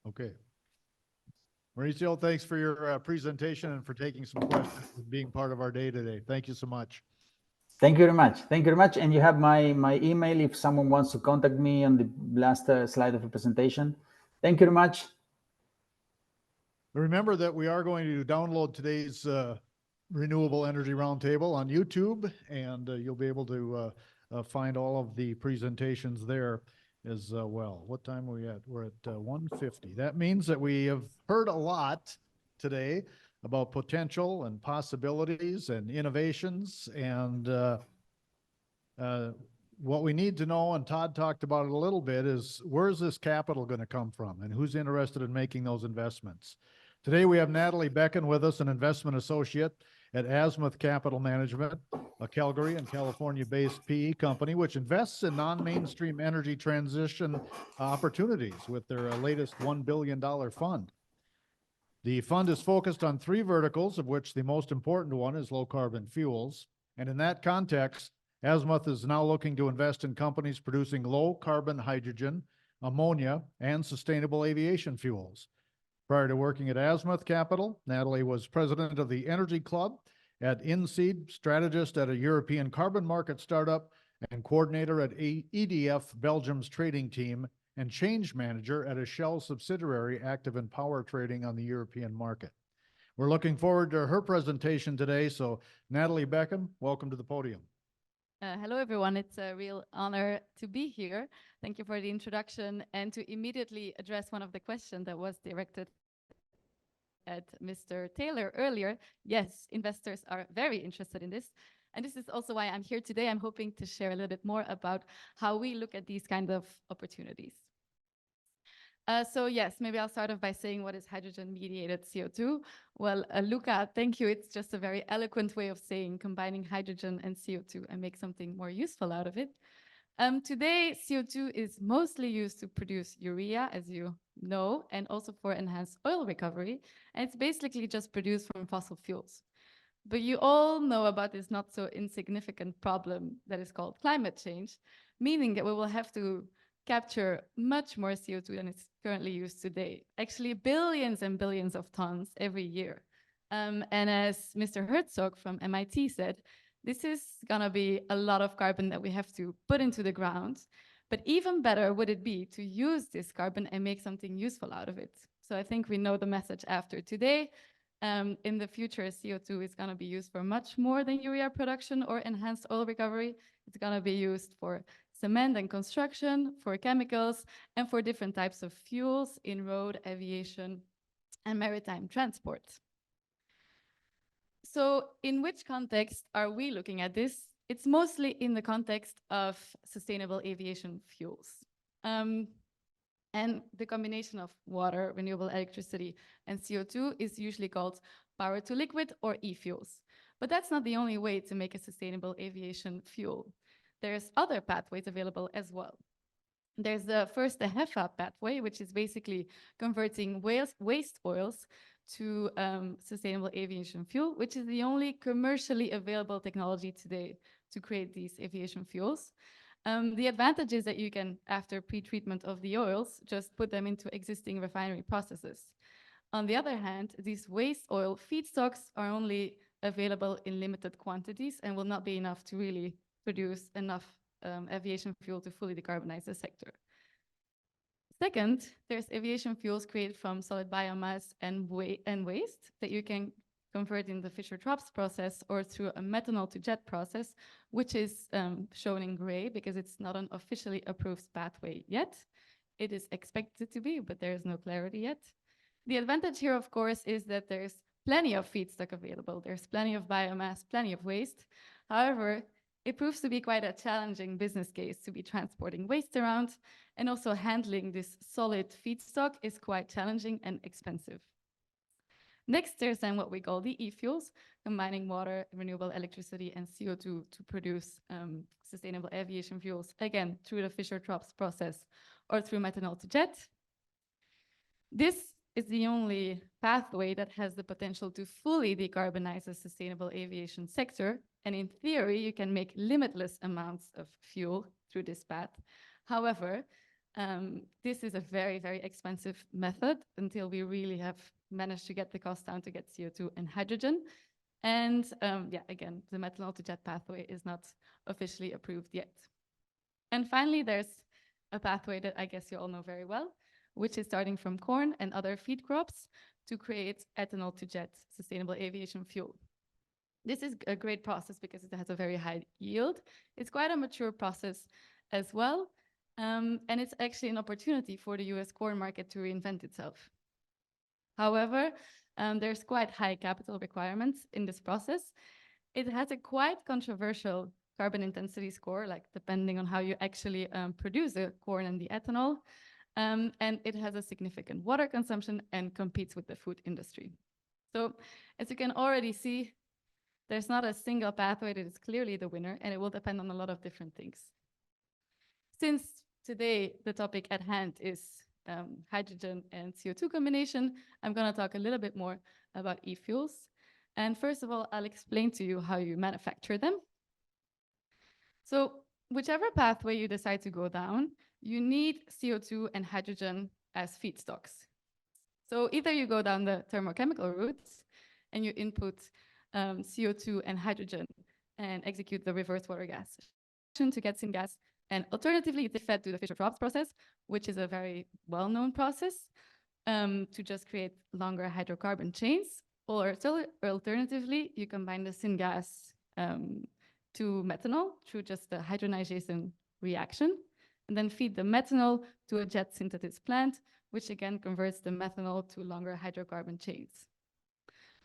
Okay. Mauricio, thanks for your presentation and for taking some questions and being part of our day today. Thank you so much. Thank you very much. Thank you very much. And you have my email if someone wants to contact me on the last slide of the presentation. Thank you very much. Remember that we are going to download today's Renewable Energy Roundtable on YouTube, and you'll be able to find all of the presentations there as well. What time are we at? We're at 1:50. That means that we have heard a lot today about potential and possibilities and innovations, and what we need to know, and Todd talked about it a little bit, is where's this capital going to come from and who's interested in making those investments? Today we have Nathalie Beken with us, an investment associate at Azimuth Capital Management, a Calgary and California-based PE company which invests in non-mainstream energy transition opportunities with their latest $1 billion fund. The fund is focused on 3 verticals, of which the most important one is low-carbon fuels. And in that context, Azimuth is now looking to invest in companies producing low-carbon hydrogen, ammonia, and sustainable aviation fuels. Prior to working at Azimuth Capital, Nathalie was president of the Energy Club at InSeed, strategist at a European carbon market startup, and coordinator at EDF Belgium's trading team, and change manager at a Shell subsidiary active in power trading on the European market. We're looking forward to her presentation today. So Nathalie Beken, welcome to the podium. Hello, everyone. It's a real honor to be here. Thank you for the introduction and to immediately address one of the questions that was directed at Mr. Taylor earlier. Yes, investors are very interested in this. And this is also why I'm here today. I'm hoping to share a little bit more about how we look at these kind of opportunities. So yes, maybe I'll start off by saying what is hydrogen-mediated CO2? Well, Luca, thank you. It's just a very eloquent way of saying combining hydrogen and CO2 and make something more useful out of it. Today, CO2 is mostly used to produce urea, as you know, and also for enhanced oil recovery. And it's basically just produced from fossil fuels. But you all know about this not so insignificant problem that is called climate change, meaning that we will have to capture much more CO2 than it's currently used today. Actually, billions and billions of tons every year. And as Mr. Herzog from MIT said, this is gonna be a lot of carbon that we have to put into the ground. But even better would it be to use this carbon and make something useful out of it. So I think we know the message after today. In the future, CO2 is gonna be used for much more than urea production or enhanced oil recovery. It's gonna be used for cement and construction, for chemicals, and for different types of fuels in road, aviation, and maritime transport. So in which context are we looking at this? It's mostly in the context of sustainable aviation fuels. And the combination of water, renewable electricity, and CO2 is usually called power to liquid or e-fuels. But that's not the only way to make a sustainable aviation fuel. There's other pathways available as well. There's the HEFA pathway, which is basically converting waste oils to sustainable aviation fuel, which is the only commercially available technology today to create these aviation fuels. The advantage is that you can, after pre-treatment of the oils, just put them into existing refinery processes. On the other hand, these waste oil feedstocks are only available in limited quantities and will not be enough to really produce enough aviation fuel to fully decarbonize the sector. Second, there's aviation fuels created from solid biomass and waste that you can convert in the Fischer-Tropsch process or through a methanol to jet process, which is shown in gray because it's not an officially approved pathway yet. It is expected to be, but there is no clarity yet. The advantage here, of course, is that there's plenty of feedstock available. There's plenty of biomass, plenty of waste. However, it proves to be quite a challenging business case to be transporting waste around, and also handling this solid feedstock is quite challenging and expensive. Next, there's then what we call the e-fuels, combining water, renewable electricity, and CO2 to produce sustainable aviation fuels, again, through the Fischer-Tropsch process or through methanol to jet. This is the only pathway that has the potential to fully decarbonize the sustainable aviation sector. And in theory, you can make limitless amounts of fuel through this path. However, this is a very, very expensive method until we really have managed to get the cost down to get CO2 and hydrogen. And yeah, again, the methanol to jet pathway is not officially approved yet. And finally, there's a pathway that I guess you all know very well, which is starting from corn and other feed crops to create ethanol to jet sustainable aviation fuel. This is a great process because it has a very high yield. It's quite a mature process as well. And it's actually an opportunity for the US corn market to reinvent itself. However, there's quite high capital requirements in this process. It has a quite controversial carbon intensity score, like depending on how you actually produce the corn and the ethanol. And it has a significant water consumption and competes with the food industry. So as you can already see, there's not a single pathway that is clearly the winner, and it will depend on a lot of different things. Since today the topic at hand is hydrogen and CO2 combination, I'm going to talk a little bit more about e-fuels. And first of all, I'll explain to you how you manufacture them. So whichever pathway you decide to go down, you need CO2 and hydrogen as feedstocks. So either you go down the thermochemical routes and you input CO2 and hydrogen and execute the reverse water gas to get syngas. And alternatively, it's fed to the Fischer-Tropsch process, which is a very well-known process to just create longer hydrocarbon chains. Or alternatively, you combine the syngas to methanol through just the hydrogenation reaction, and then feed the methanol to a jet synthesis plant, which again converts the methanol to longer hydrocarbon chains.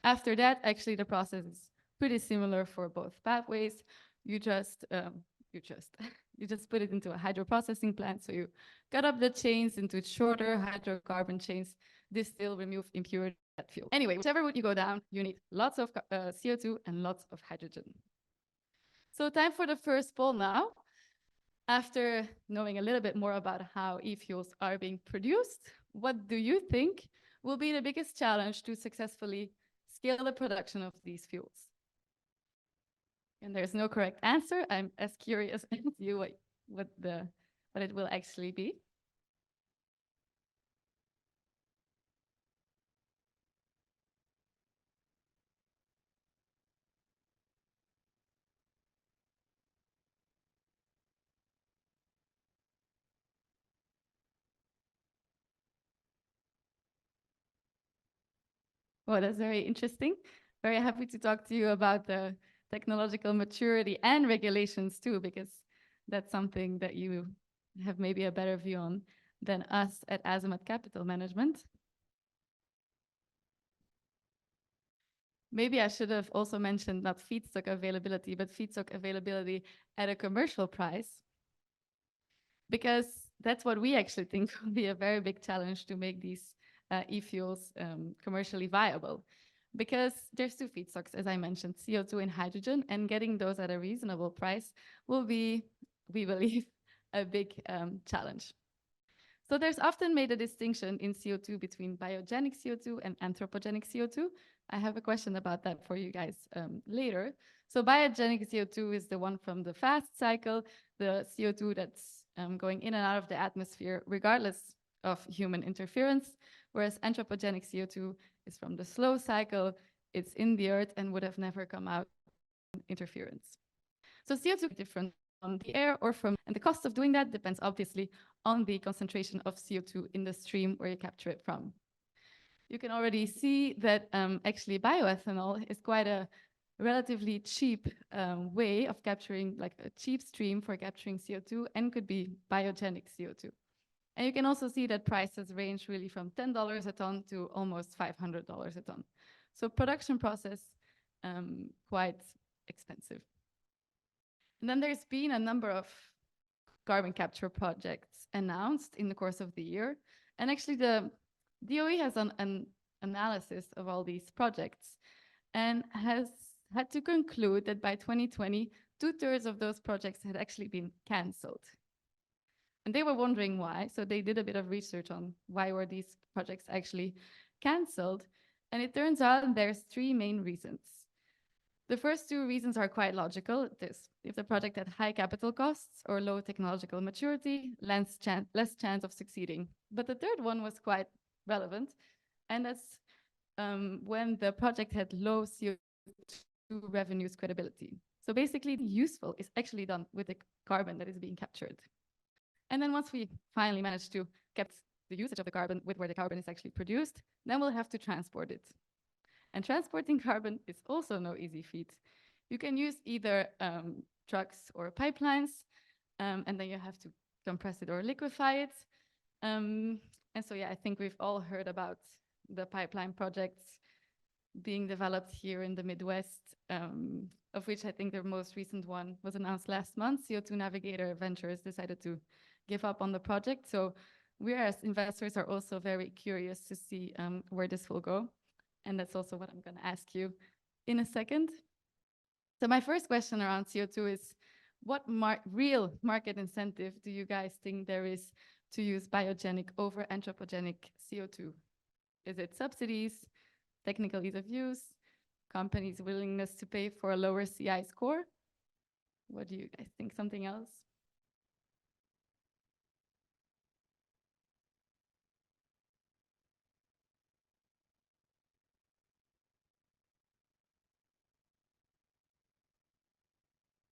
After that, actually, the process is pretty similar for both pathways. You just put it into a hydroprocessing plant. So you cut up the chains into shorter hydrocarbon chains, distill, remove impurity, jet fuel. Anyway, whichever route you go down, you need lots of CO2 and lots of hydrogen. So time for the first poll now. After knowing a little bit more about how e-fuels are being produced, what do you think will be the biggest challenge to successfully scale the production of these fuels? And there's no correct answer. I'm as curious as you what it will actually be. Well, that's very interesting. Very happy to talk to you about the technological maturity and regulations too, because that's something that you have maybe a better view on than us at Azimuth Capital Management. Maybe I should have also mentioned not feedstock availability, but feedstock availability at a commercial price, because that's what we actually think will be a very big challenge to make these e-fuels commercially viable. Because there's two feedstocks, as I mentioned, CO2 and hydrogen, and getting those at a reasonable price will be, we believe, a big challenge. So there's often made a distinction in CO2 between biogenic CO2 and anthropogenic CO2. I have a question about that for you guys later. So biogenic CO2 is the one from the fast cycle, the CO2 that's going in and out of the atmosphere regardless of human interference, whereas anthropogenic CO2 is from the slow cycle, it's in the earth and would have never come out interference. So CO2 is different from the air or from, and the cost of doing that depends obviously on the concentration of CO2 in the stream where you capture it from. You can already see that actually bioethanol is quite a relatively cheap way of capturing, like a cheap stream for capturing CO2, and could be biogenic CO2. And you can also see that prices range really from $10 a ton to almost $500 a ton. So production process, quite expensive. And then there's been a number of carbon capture projects announced in the course of the year. And actually the DOE has an analysis of all these projects and has had to conclude that by 2020, 2/3 of those projects had actually been canceled. And they were wondering why. So they did a bit of research on why were these projects actually canceled. And it turns out there's 3 main reasons. The first 2 reasons are quite logical. If the project had high capital costs or low technological maturity, less chance of succeeding. But the third one was quite relevant. And that's when the project had low CO2 revenues credibility. So basically, the useful is actually done with the carbon that is being captured. And then once we finally manage to get the usage of the carbon with where the carbon is actually produced, then we'll have to transport it. And transporting carbon is also no easy feat. You can use either trucks or pipelines, and then you have to compress it or liquefy it. And so, yeah, I think we've all heard about the pipeline projects being developed here in the Midwest, of which I think the most recent one was announced last month. CO2 Navigator Ventures decided to give up on the project. So we as investors are also very curious to see where this will go. And that's also what I'm going to ask you in a second. So my first question around CO2 is, what real market incentive do you guys think there is to use biogenic over anthropogenic CO2? Is it subsidies, technical ease of use, companies' willingness to pay for a lower CI score? What do you guys think? Something else?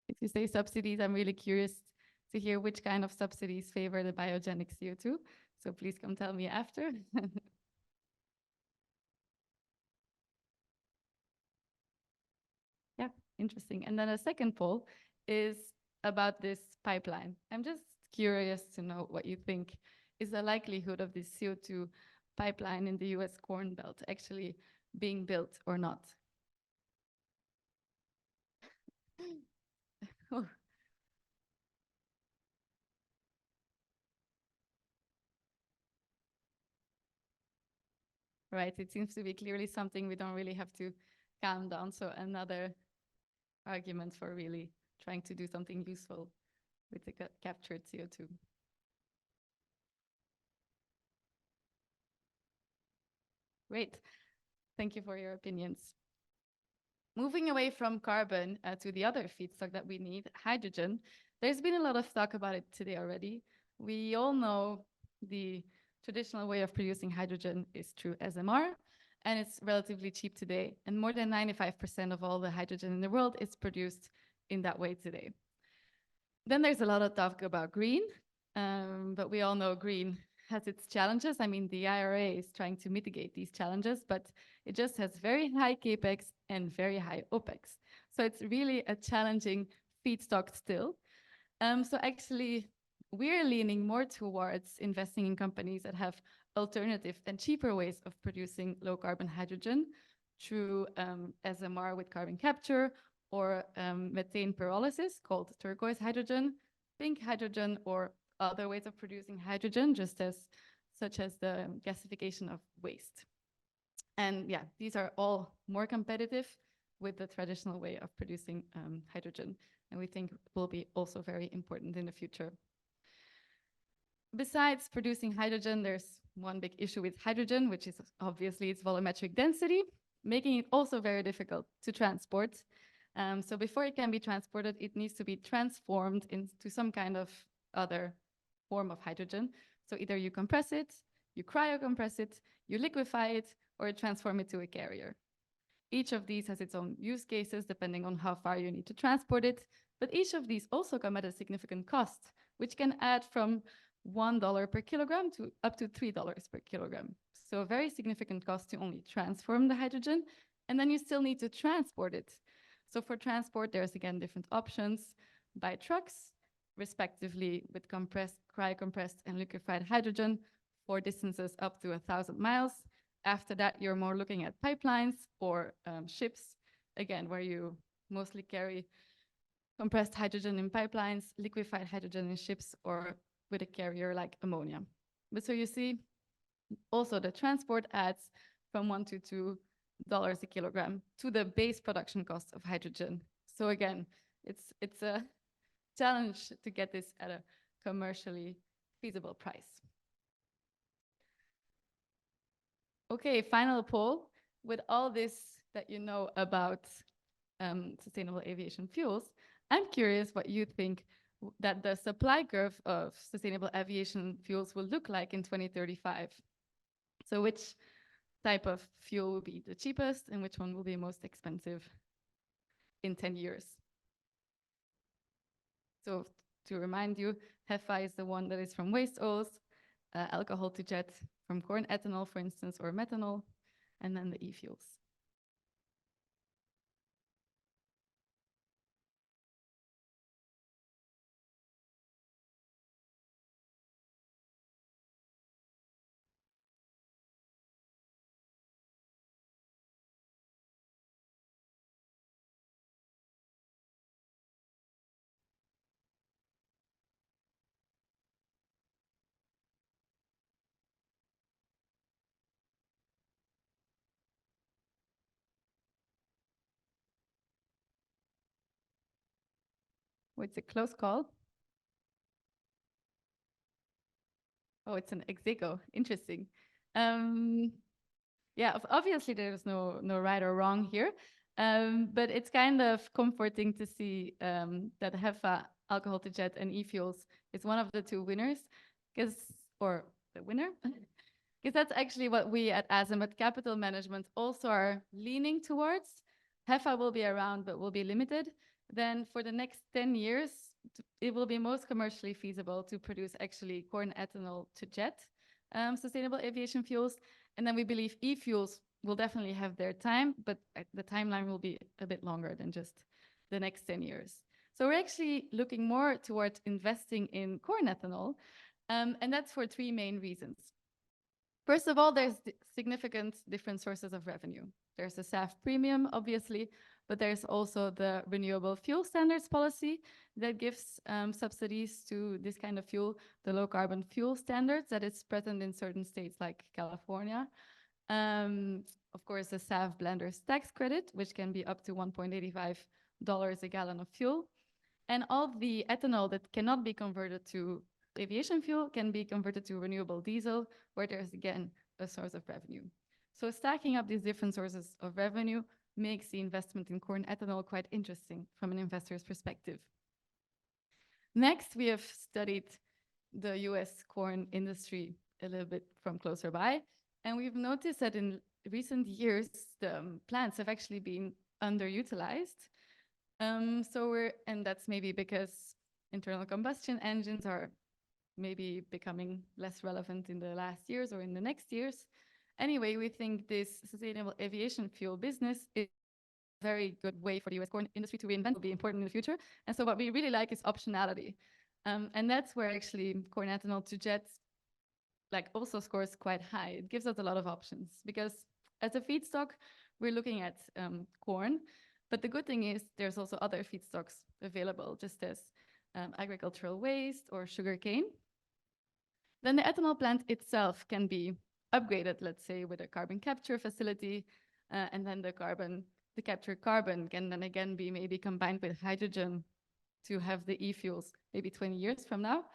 If you say subsidies, I'm really curious to hear which kind of subsidies favor the biogenic CO2. So please come tell me after. Interesting. And then a second poll is about this pipeline. I'm just curious to know what you think is the likelihood of this CO2 pipeline in the US Corn Belt actually being built or not. Oh. Right, it seems to be clearly something we don't really have to calm down. So another argument for really trying to do something useful with the captured CO2. Great, thank you for your opinions. Moving away from carbon to the other feedstock that we need, hydrogen, there's been a lot of talk about it today already. We all know the traditional way of producing hydrogen is through SMR, and it's relatively cheap today. And more than 95% of all the hydrogen in the world is produced in that way today. Then there's a lot of talk about green, but we all know green has its challenges. I mean, the IRA is trying to mitigate these challenges, but it just has very high capex and very high opex. So it's really a challenging feedstock still. So actually, we're leaning more towards investing in companies that have alternative and cheaper ways of producing low carbon hydrogen through SMR with carbon capture, or methane pyrolysis called turquoise hydrogen, pink hydrogen, or other ways of producing hydrogen, such as the gasification of waste. And yeah, these are all more competitive with the traditional way of producing hydrogen, and we think will be also very important in the future. Besides producing hydrogen, there's one big issue with hydrogen, which is obviously its volumetric density, making it also very difficult to transport. So before it can be transported, it needs to be transformed into some kind of other form of hydrogen. So either you compress it, you cryocompress it, you liquefy it, or transform it to a carrier. Each of these has its own use cases depending on how far you need to transport it, but each of these also come at a significant cost, which can add from $1 per kilogram to up to $3 per kilogram. So a very significant cost to only transform the hydrogen, and then you still need to transport it. So for transport, there's again different options by trucks, respectively with compressed, cryocompressed, and liquefied hydrogen for distances up to 1,000 miles. After that, you're more looking at pipelines or ships, again, where you mostly carry compressed hydrogen in pipelines, liquefied hydrogen in ships, or with a carrier like ammonia. But so you see, also the transport adds from $1 to $2 a kilogram to the base production cost of hydrogen. So again, it's a challenge to get this at a commercially feasible price. Okay, final poll. With all this that you know about sustainable aviation fuels, I'm curious what you think that the supply curve of sustainable aviation fuels will look like in 2035. So which type of fuel will be the cheapest and which one will be most expensive in 10 years? So to remind you, HEFA is the one that is from waste oils, alcohol to jet from corn ethanol, for instance, or methanol, and then the e-fuels. Oh, it's a close call. Oh, it's an ex-aequo. Interesting. Yeah, obviously there's no right or wrong here, but it's kind of comforting to see that HEFA, alcohol to jet, and e-fuels is one of the two winners, or the winner, because that's actually what we at Azimuth Capital Management also are leaning towards. HEFA will be around, but will be limited. Then for the next 10 years, it will be most commercially feasible to produce actually corn ethanol to jet sustainable aviation fuels. And then we believe e-fuels will definitely have their time, but the timeline will be a bit longer than just the next 10 years. So we're actually looking more towards investing in corn ethanol, and that's for three main reasons. First of all, there's significant different sources of revenue. There's the SAF premium, obviously, but there's also the Renewable Fuel Standards policy that gives subsidies to this kind of fuel, the low carbon fuel standards that is present in certain states like California. Of course, the SAF blenders tax credit, which can be up to $1.85 a gallon of fuel. And all the ethanol that cannot be converted to aviation fuel can be converted to renewable diesel, where there's again a source of revenue. So stacking up these different sources of revenue makes the investment in corn ethanol quite interesting from an investor's perspective. Next, we have studied the US corn industry a little bit from closer by, and we've noticed that in recent years, the plants have actually been underutilized. And that's maybe because internal combustion engines are maybe becoming less relevant in the last years or in the next years. Anyway, we think this sustainable aviation fuel business is a very good way for the US corn industry to reinvent, will be important in the future. And so what we really like is optionality. And that's where actually corn ethanol to jet also scores quite high. It gives us a lot of options because as a feedstock, we're looking at corn. But the good thing is there's also other feedstocks available, just as agricultural waste or sugarcane. Then the ethanol plant itself can be upgraded, let's say, with a carbon capture facility, and then the captured carbon can then again be maybe combined with hydrogen to have the e-fuels maybe 20 years from now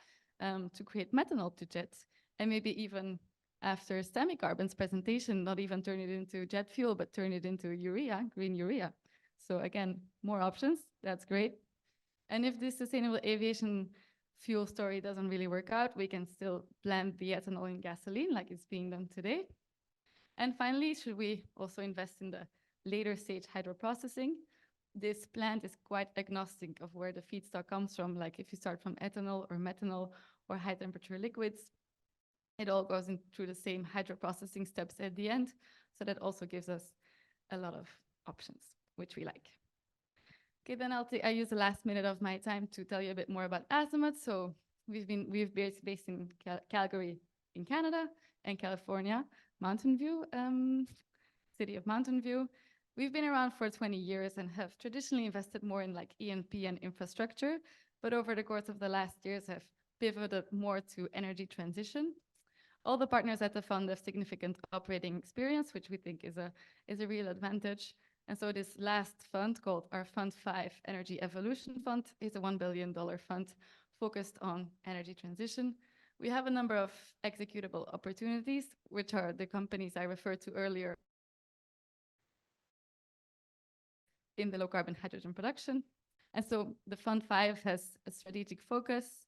to create methanol to jet, and maybe even after Stamicarbon's presentation, not even turn it into jet fuel, but turn it into urea, green urea. So again, more options, that's great. And if this sustainable aviation fuel story doesn't really work out, we can still blend the ethanol in gasoline like it's being done today. And finally, should we also invest in the later stage hydroprocessing? This plant is quite agnostic of where the feedstock comes from. Like if you start from ethanol or methanol or high temperature liquids, it all goes through the same hydroprocessing steps at the end. So that also gives us a lot of options, which we like. Okay, then I use the last minute of my time to tell you a bit more about Azimuth. So we've based in Calgary in Canada and California, Mountain View, city of Mountain View. We've been around for 20 years and have traditionally invested more in like E&P and infrastructure, but over the course of the last years have pivoted more to energy transition. All the partners at the fund have significant operating experience, which we think is a real advantage. And so this last fund, called our Fund 5 Energy Evolution Fund, is a $1 billion fund focused on energy transition. We have a number of executable opportunities, which are the companies I referred to earlier in the low carbon hydrogen production. And so the Fund 5 has a strategic focus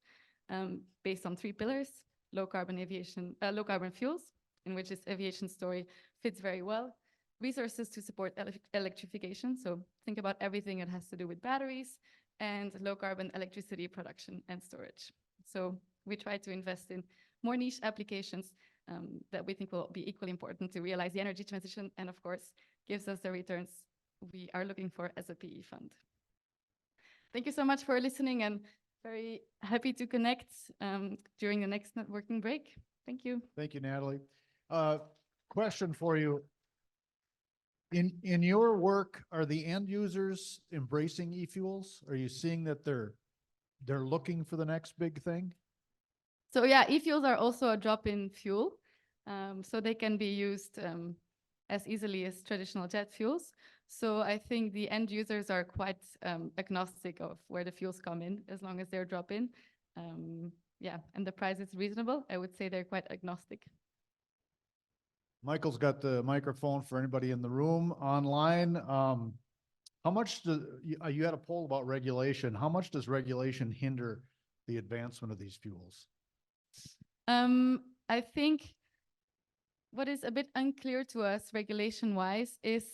based on 3 pillars: low carbon fuels, in which this aviation story fits very well; resources to support electrification, so think about everything that has to do with batteries; and low carbon electricity production and storage. So we try to invest in more niche applications that we think will be equally important to realize the energy transition, and of course gives us the returns we are looking for as a PE fund. Thank you so much for listening, and very happy to connect during the next networking break. Thank you. Thank you, Nathalie. Question for you. In your work, are the end users embracing e-fuels? Are you seeing that they're looking for the next big thing? So yeah, e-fuels are also a drop-in fuel. So they can be used as easily as traditional jet fuels. So I think the end users are quite agnostic of where the fuels come in, as long as they're drop-in. Yeah, and the price is reasonable. I would say they're quite agnostic. Michael's got the microphone for anybody in the room, online. How much you had a poll about regulation. How much does regulation hinder the advancement of these fuels? I think what is a bit unclear to us regulation-wise is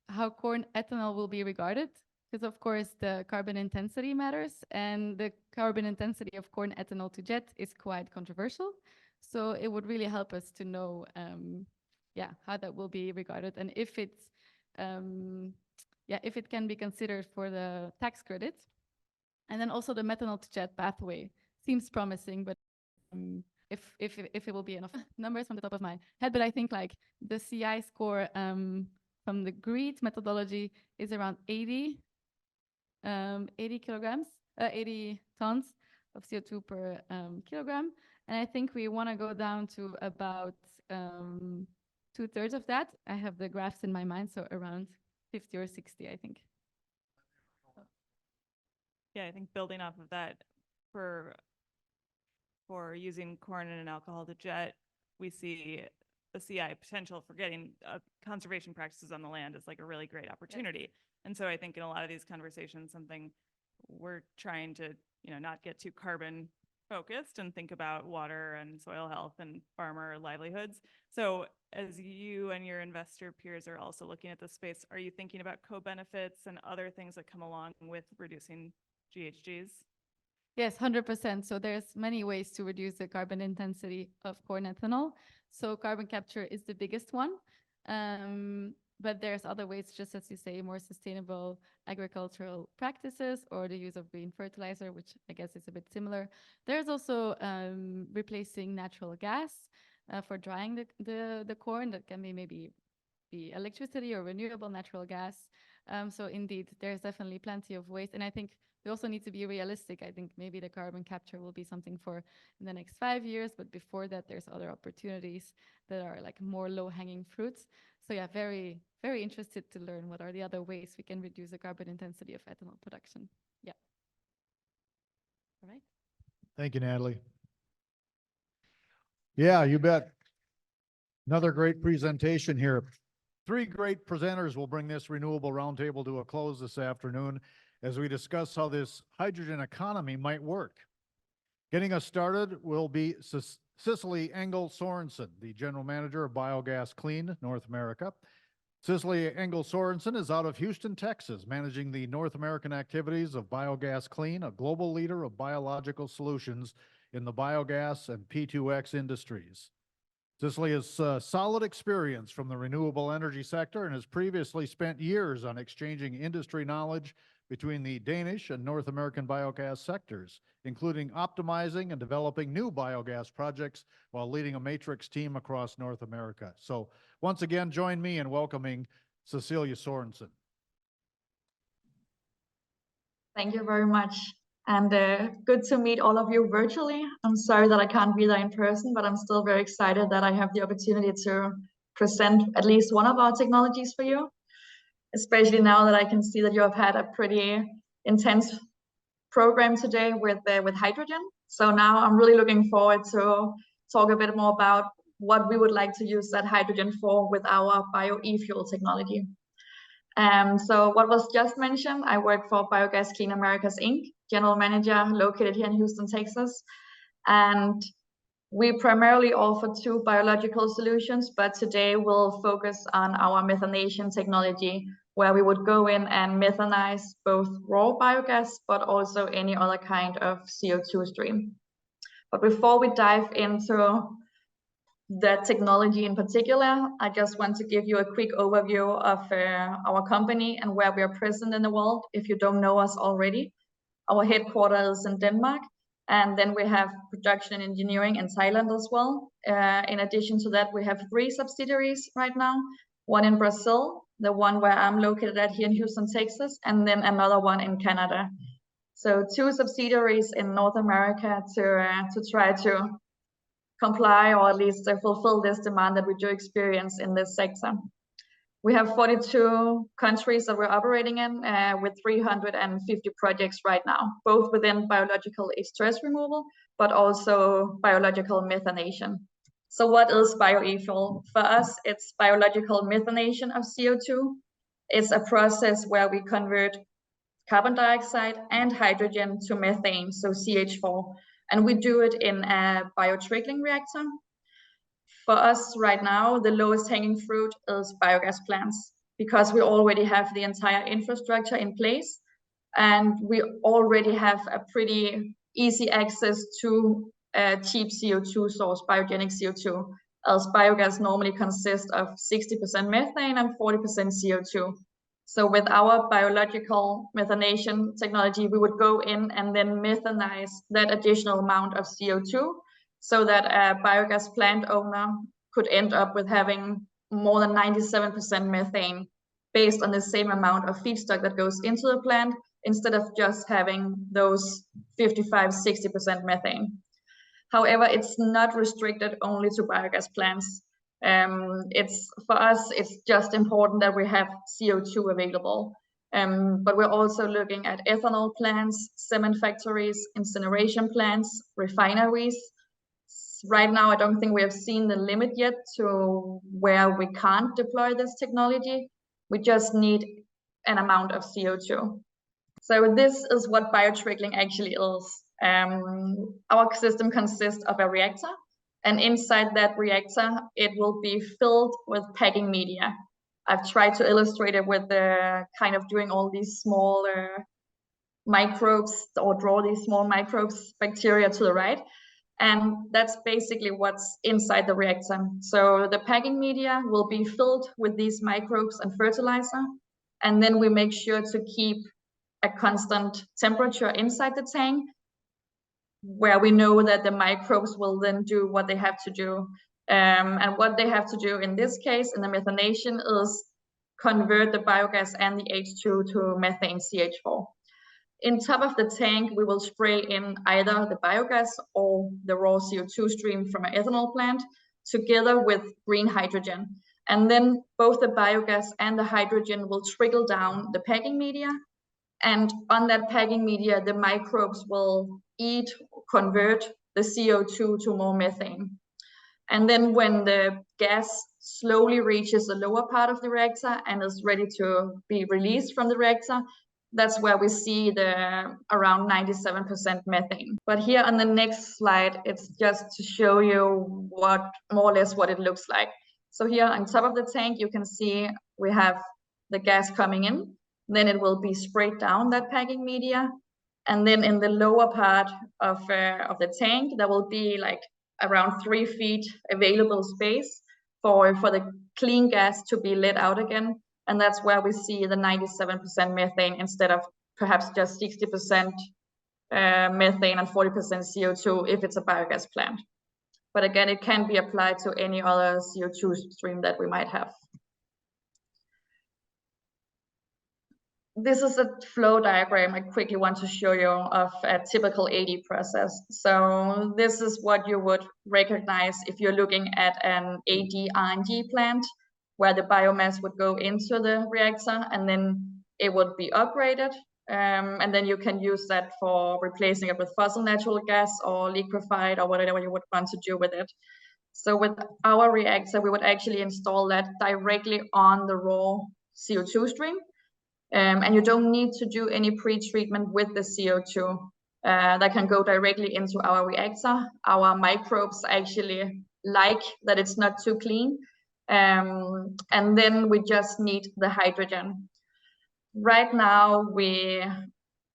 how corn ethanol will be regarded, because of course the carbon intensity matters, and the carbon intensity of corn ethanol to jet is quite controversial. So it would really help us to know how that will be regarded, and if it's yeah, if it can be considered for the tax credit. And then also the methanol to jet pathway seems promising, but if it will be enough numbers from the top of my head, but I think like the CI score from the GREET methodology is around 80 kilograms, 80 tons of CO2 per kilogram. And I think we want to go down to about 2/3 of that. I have the graphs in my mind, so around 50 or 60, I think. Yeah, I think building off of that, for using corn and alcohol to jet, we see the CI potential for getting conservation practices on the land is like a really great opportunity. And so I think in a lot of these conversations, something we're trying to, not get too carbon focused and think about water and soil health and farmer livelihoods. So as you and your investor peers are also looking at this space, are you thinking about co-benefits and other things that come along with reducing GHGs? Yes, 100%. So there's many ways to reduce the carbon intensity of corn ethanol. So carbon capture is the biggest one. But there's other ways, just as you say, more sustainable agricultural practices or the use of green fertilizer, which I guess is a bit similar. There's also replacing natural gas for drying the corn. That can be maybe electricity or renewable natural gas. So indeed, there's definitely plenty of ways. And I think we also need to be realistic. I think maybe the carbon capture will be something for in the next 5 years, but before that, there's other opportunities that are like more low-hanging fruits. So yeah, very, very interested to learn what are the other ways we can reduce the carbon intensity of ethanol production. Yeah. All right. Thank you, Nathalie. Yeah, you bet. Another great presentation here. 3 great presenters will bring this renewable roundtable to a close this afternoon as we discuss how this hydrogen economy might work. Getting us started will be Cicely Engel Sorensen, the General Manager of Biogas Clean North America. Cicely Engel Sorensen is out of Houston, Texas, managing the North American activities of Biogas Clean, a global leader of biological solutions in the biogas and P2X industries. Cicely has solid experience from the renewable energy sector and has previously spent years on exchanging industry knowledge between the Danish and North American biogas sectors, including optimizing and developing new biogas projects while leading a matrix team across North America. So once again, join me in welcoming Cecilia Sorensen. Thank you very much. And good to meet all of you virtually. I'm sorry that I can't be there in person, but I'm still very excited that I have the opportunity to present at least one of our technologies for you, especially now that I can see that you have had a pretty intense program today with hydrogen. So now I'm really looking forward to talk a bit more about what we would like to use that hydrogen for with our bio-e-fuel technology. So what was just mentioned, I work for Biogas Clean Americas Inc., General Manager located here in Houston, Texas. And we primarily offer 2 biological solutions, but today we'll focus on our methanation technology, where we would go in and methanize both raw biogas, but also any other kind of CO2 stream. But before we dive into that technology in particular, I just want to give you a quick overview of our company and where we are present in the world, if you don't know us already. Our headquarters is in Denmark, and then we have production and engineering in Thailand as well. In addition to that, we have 3 subsidiaries right now, one in Brazil, the one where I'm located at here in Houston, Texas, and then another one in Canada. So 2 subsidiaries in North America to try to comply or at least fulfill this demand that we do experience in this sector. We have 42 countries that we're operating in with 350 projects right now, both within biological stress removal, but also biological methanation. So what is bio-e-fuel? For us, it's biological methanation of CO2. It's a process where we convert carbon dioxide and hydrogen to methane, so CH4. And we do it in a biotrickling reactor. For us right now, the lowest hanging fruit is biogas plants, because we already have the entire infrastructure in place, and we already have a pretty easy access to a cheap CO2 source, biogenic CO2, as biogas normally consists of 60% methane and 40% CO2. So with our biological methanation technology, we would go in and then methanize that additional amount of CO2 so that a biogas plant owner could end up with having more than 97% methane based on the same amount of feedstock that goes into the plant instead of just having those 55–60% methane. However, it's not restricted only to biogas plants. For us, it's just important that we have CO2 available. But we're also looking at ethanol plants, cement factories, incineration plants, refineries. Right now, I don't think we have seen the limit yet to where we can't deploy this technology. We just need an amount of CO2. So this is what biotrickling actually is. Our system consists of a reactor, and inside that reactor, it will be filled with packing media. I've tried to illustrate it with the kind of doing all these small microbes, or draw these small microbes, bacteria to the right. And that's basically what's inside the reactor. So the packing media will be filled with these microbes and fertilizer. And then we make sure to keep a constant temperature inside the tank, where we know that the microbes will then do what they have to do. And what they have to do in this case, in the methanation, is convert the biogas and the H2 to methane, CH4. In top of the tank, we will spray in either the biogas or the raw CO2 stream from an ethanol plant together with green hydrogen. And then both the biogas and the hydrogen will trickle down the packing media. And on that packing media, the microbes will convert the CO2 to more methane. And then when the gas slowly reaches the lower part of the reactor and is ready to be released from the reactor, that's where we see the around 97% methane. But here on the next slide, it's just to show you what more or less what it looks like. So here on top of the tank, you can see we have the gas coming in. Then it will be sprayed down that packing media. And then in the lower part of the tank, there will be like around 3 feet available space for the clean gas to be let out again. And that's where we see the 97% methane instead of perhaps just 60% methane and 40% CO2 if it's a biogas plant. But again, it can be applied to any other CO2 stream that we might have. This is a flow diagram I quickly want to show you of a typical AD process. So this is what you would recognize if you're looking at an AD R&D plant, where the biomass would go into the reactor and then it would be upgraded. And then you can use that for replacing it with fossil natural gas or liquefied or whatever you would want to do with it. So with our reactor, we would actually install that directly on the raw CO2 stream. And you don't need to do any pre-treatment with the CO2. That can go directly into our reactor. Our microbes actually like that it's not too clean. And then we just need the hydrogen. Right now, we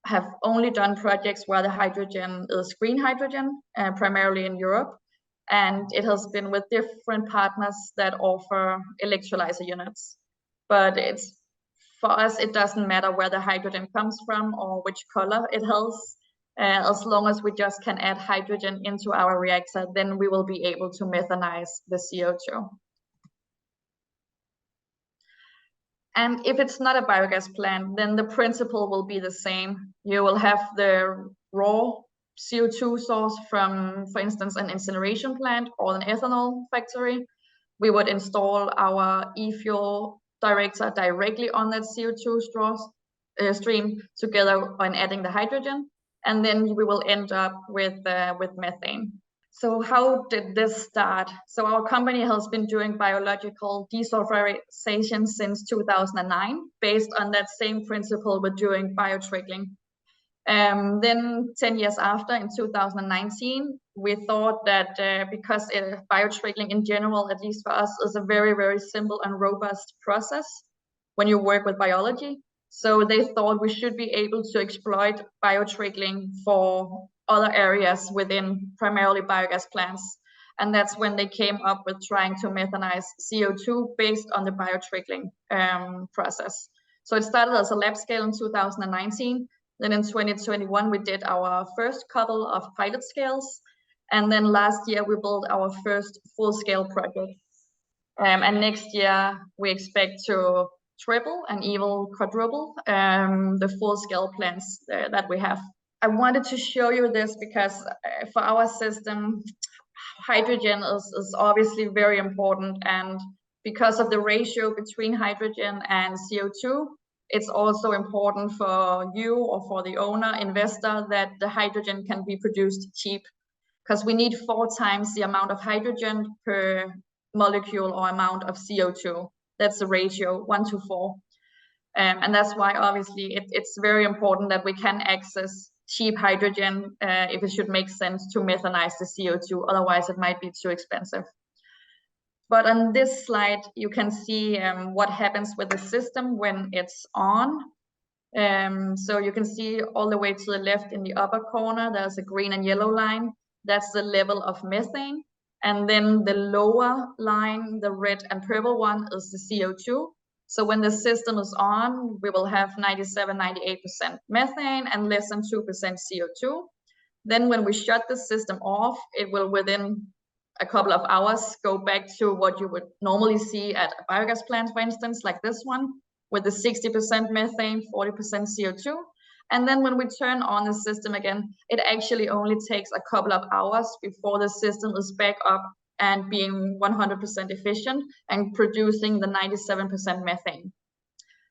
have only done projects where the hydrogen is green hydrogen, primarily in Europe. And it has been with different partners that offer electrolyzer units. But for us, it doesn't matter where the hydrogen comes from or which color it has. As long as we just can add hydrogen into our reactor, then we will be able to methanize the CO2. And if it's not a biogas plant, then the principle will be the same. You will have the raw CO2 source from, for instance, an incineration plant or an ethanol factory. We would install our e-fuel director directly on that CO2 stream together on adding the hydrogen. And then we will end up with methane. So how did this start? So our company has been doing biological desulfurization since 2009, based on that same principle we're doing biotrickling. Then 10 years after, in 2019, we thought that because biotrickling in general, at least for us, is a very, very simple and robust process when you work with biology. So they thought we should be able to exploit biotrickling for other areas within primarily biogas plants. And that's when they came up with trying to methanize CO2 based on the biotrickling process. So it started as a lab scale in 2019. Then in 2021, we did our first couple of pilot scales. And then last year, we built our first full-scale project. And next year, we expect to triple and even quadruple the full-scale plants that we have. I wanted to show you this because for our system, hydrogen is obviously very important. And because of the ratio between hydrogen and CO2, it's also important for you or for the owner, investor, that the hydrogen can be produced cheap, because we need 4 times the amount of hydrogen per molecule or amount of CO2. That's the ratio, 1 to 4. And that's why obviously it's very important that we can access cheap hydrogen if it should make sense to methanize the CO2, otherwise it might be too expensive. But on this slide, you can see what happens with the system when it's on. So you can see all the way to the left in the upper corner, there's a green and yellow line. That's the level of methane. And then the lower line, the red and purple one, is the CO2. So when the system is on, we will have 97, 98% methane and less than 2% CO2. Then when we shut the system off, it will within a couple of hours go back to what you would normally see at a biogas plant, for instance, like this one, with the 60% methane, 40% CO2. And then when we turn on the system again, it actually only takes a couple of hours before the system is back up and being 100% efficient and producing the 97% methane.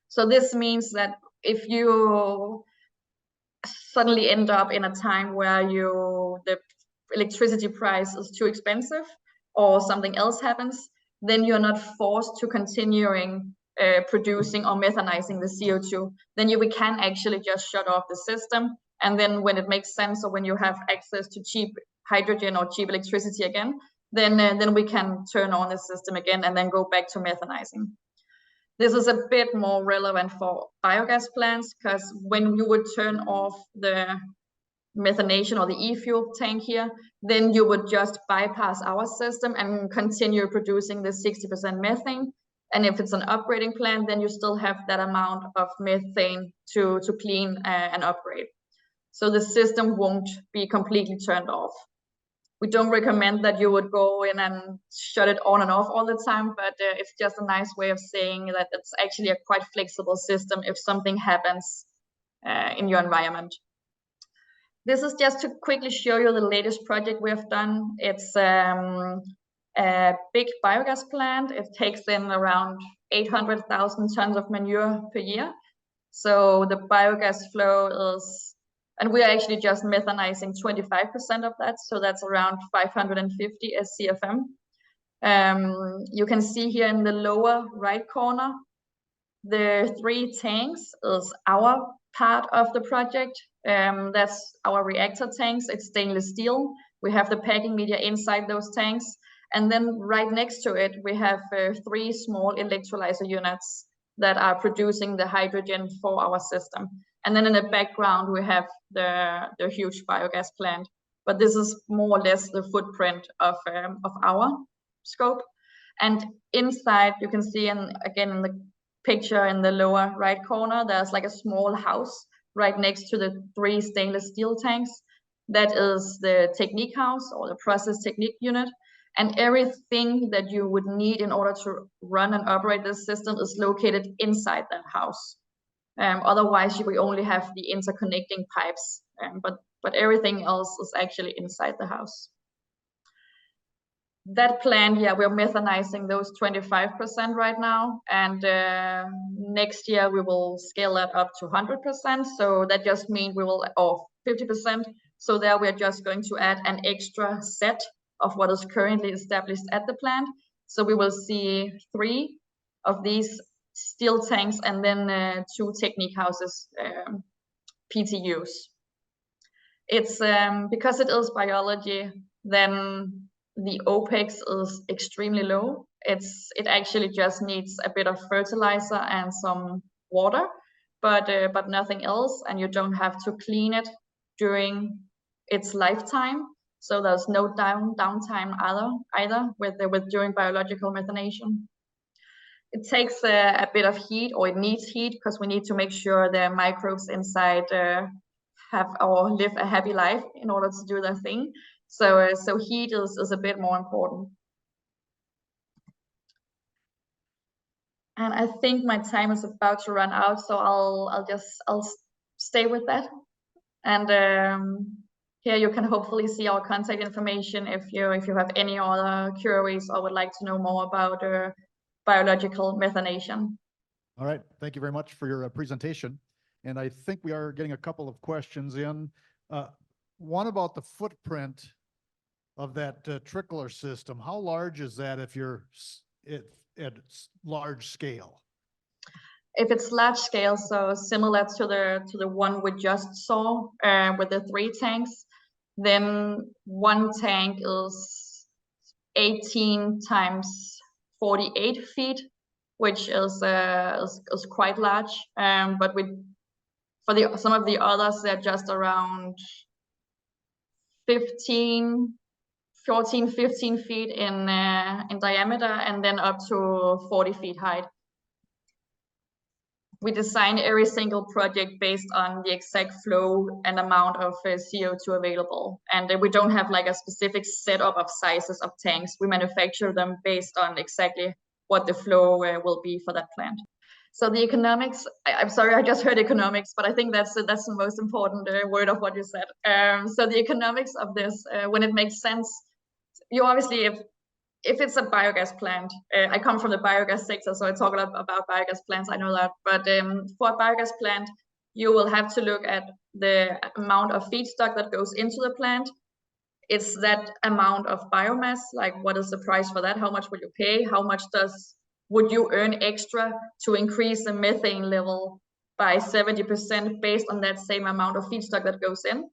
So this means that if you suddenly end up in a time where the electricity price is too expensive or something else happens, then you're not forced to continuing producing or methanizing the CO2. Then we can actually just shut off the system. And then when it makes sense, or when you have access to cheap hydrogen or cheap electricity again, then we can turn on the system again and then go back to methanizing. This is a bit more relevant for biogas plants, because when you would turn off the methanation or the e-fuel tank here, then you would just bypass our system and continue producing the 60% methane. And if it's an upgrading plant, then you still have that amount of methane to clean and upgrade. So the system won't be completely turned off. We don't recommend that you would go in and shut it on and off all the time, but it's just a nice way of saying that it's actually a quite flexible system if something happens in your environment. This is just to quickly show you the latest project we have done. It's a big biogas plant. It takes in around 800,000 tons of manure per year. So the biogas flow is, and we are actually just methanizing 25% of that. So that's around 550 SCFM. You can see here in the lower right corner, the 3 tanks is our part of the project. That's our reactor tanks. It's stainless steel. We have the packing media inside those tanks. And then right next to it, we have 3 small electrolyzer units that are producing the hydrogen for our system. And then in the background, we have the huge biogas plant. But this is more or less the footprint of our scope. And inside, you can see, again in the picture in the lower right corner, there's like a small house right next to the 3 stainless steel tanks. That is the technique house, or the process technique unit. And everything that you would need in order to run and operate this system is located inside that house. Otherwise, we only have the interconnecting pipes, but everything else is actually inside the house. That plant, we're methanizing those 25% right now, and next year we will scale that up to 100%. So that just means we will, or 50%. So there we're just going to add an extra set of what is currently established at the plant. So we will see 3 of these steel tanks and then 2 technique houses, PTUs. It's because it is biology, then the OPEX is extremely low. It actually just needs a bit of fertilizer and some water, but nothing else, and you don't have to clean it during its lifetime. So there's no downtime either with during biological methanation. it takes a bit of heat, or it needs heat, because we need to make sure the microbes inside have or live a happy life in order to do their thing. So heat is a bit more important. And I think my time is about to run out, so I'll stay with that. And here you can hopefully see our contact information if you have any other queries or would like to know more about biological methanation. All right, thank you very much for your presentation. And I think we are getting a couple of questions in. One about the footprint of that trickler system. How large is that if you're at large scale? If it's large scale, so similar to the one we just saw with the 3 tanks, then one tank is 18 times 48 feet, which is quite large. But for some of the others, they're just around 14, 15 feet in diameter, and then up to 40 feet height. We design every single project based on the exact flow and amount of CO2 available. And we don't have like a specific setup of sizes of tanks. We manufacture them based on exactly what the flow will be for that plant. So the economics, I'm sorry, I just heard economics, but I think that's the most important word of what you said. So the economics of this, when it makes sense, you obviously, if it's a biogas plant, I come from the biogas sector, so I talk a lot about biogas plants, I know that. But for a biogas plant, you will have to look at the amount of feedstock that goes into the plant. It's that amount of biomass, like what is the price for that? How much would you pay? How much would you earn extra to increase the methane level by 70% based on that same amount of feedstock that goes in?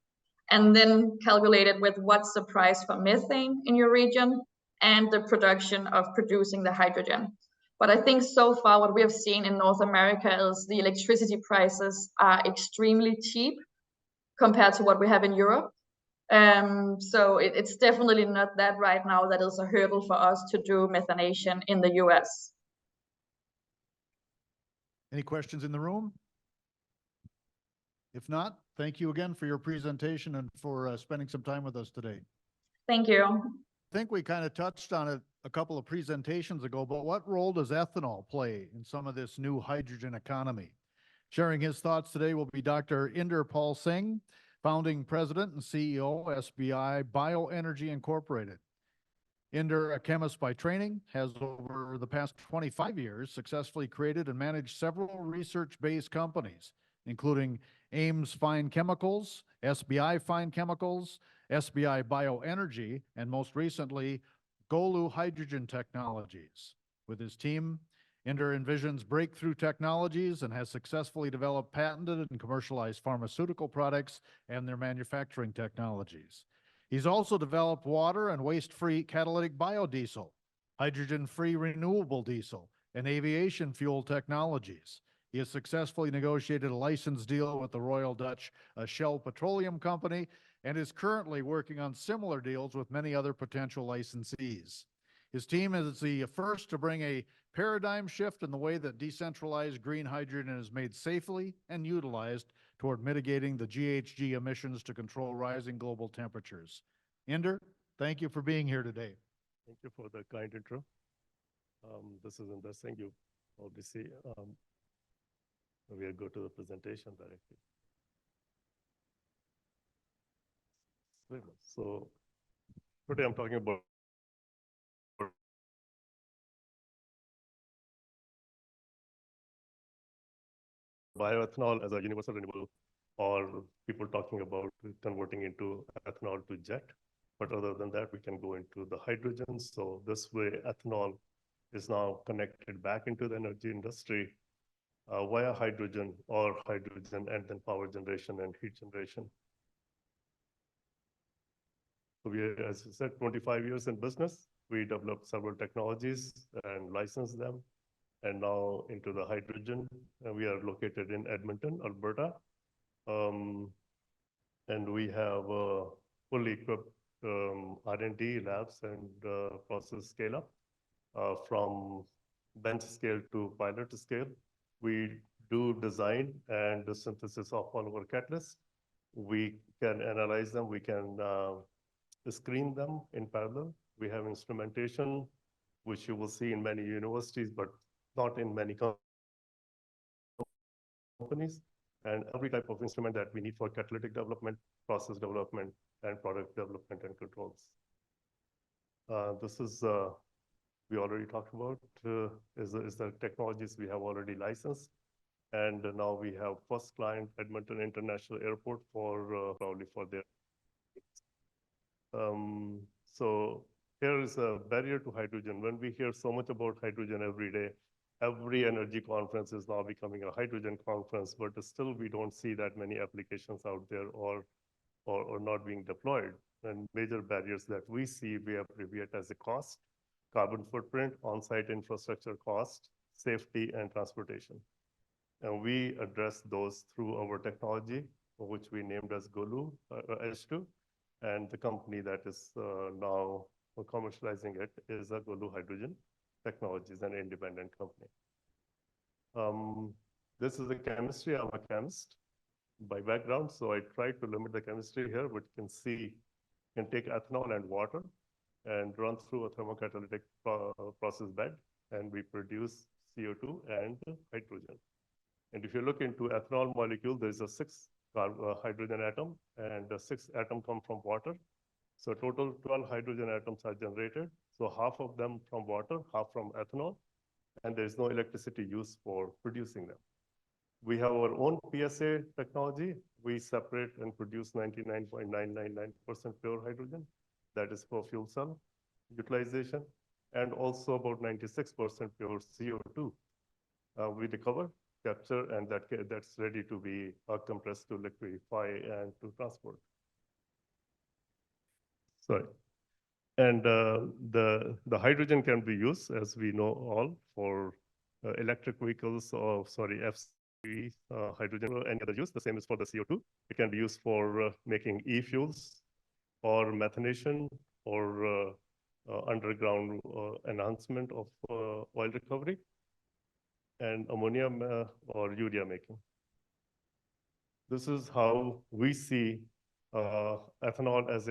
And then calculate it with what's the price for methane in your region and the production of producing the hydrogen. But I think so far what we have seen in North America is the electricity prices are extremely cheap compared to what we have in Europe. So it's definitely not that right now that is a hurdle for us to do methanation in the US. Any questions in the room? If not, thank you again for your presentation and for spending some time with us today. Thank you. I think we kind of touched on it a couple of presentations ago, but what role does ethanol play in some of this new hydrogen economy? Sharing his thoughts today will be Dr. Inder Pal Singh, founding president and CEO, SBI Bioenergy Incorporated. Inder, a chemist by training, has over the past 25 years successfully created and managed several research-based companies, including Ames Fine Chemicals, SBI Fine Chemicals, SBI Bioenergy, and most recently, Golu Hydrogen Technologies. With his team, Inder envisions breakthrough technologies and has successfully developed patented and commercialized pharmaceutical products and their manufacturing technologies. He's also developed water and waste-free catalytic biodiesel, hydrogen-free renewable diesel, and aviation fuel technologies. He has successfully negotiated a license deal with the Royal Dutch Shell Petroleum Company and is currently working on similar deals with many other potential licensees. His team is the first to bring a paradigm shift in the way that decentralized green hydrogen is made safely and utilized toward mitigating the GHG emissions to control rising global temperatures. Inder, thank you for being here today. Thank you for the kind intro. This is Inder Singh. You obviously, we'll go to the presentation directly. So today I'm talking about bioethanol as a universal renewable, or people talking about converting into ethanol to jet. But other than that, we can go into the hydrogen. So this way, ethanol is now connected back into the energy industry via hydrogen and then power generation and heat generation. So we, as I said, 25 years in business. We developed several technologies and licensed them. And now into the hydrogen. We are located in Edmonton, Alberta. And we have fully equipped R&D labs and process scale-up from bench scale to pilot scale. We do design and the synthesis of all our catalysts. We can analyze them. We can screen them in parallel. We have instrumentation, which you will see in many universities, but not in many companies. And every type of instrument that we need for catalytic development, process development, and product development and controls. This is, we already talked about, is the technologies we have already licensed. And now we have first client, Edmonton International Airport, for probably for their. So here is a barrier to hydrogen. When we hear so much about hydrogen every day, every energy conference is now becoming a hydrogen conference, but still we don't see that many applications out there or not being deployed. And major barriers that we see, we abbreviate as a cost, carbon footprint, on-site infrastructure cost, safety, and transportation. And we address those through our technology, which we named as GOLU H2. And the company that is now commercializing it is a GOLU Hydrogen Technologies, an independent company. This is the chemistry. I'm a chemist by background, so I try to limit the chemistry here, but you can see, you can take ethanol and water and run through a thermocatalytic process bed, and we produce CO2 and hydrogen. And if you look into ethanol molecule, there's a 6 hydrogen atom, and 6 atom come from water. So total 12 hydrogen atoms are generated. So half of them from water, half from ethanol, and there's no electricity used for producing them. We have our own PSA technology. We separate and produce 99.999% pure hydrogen. That is for fuel cell utilization, and also about 96% pure CO2. We recover, capture, and that's ready to be compressed to liquefy and to transport. Sorry. And the hydrogen can be used, as we know all, for electric vehicles or, sorry, FCV, hydrogen, any other use. The same is for the CO2. It can be used for making e-fuels or methanation or underground enhancement of oil recovery, and ammonia or urea making. This is how we see ethanol as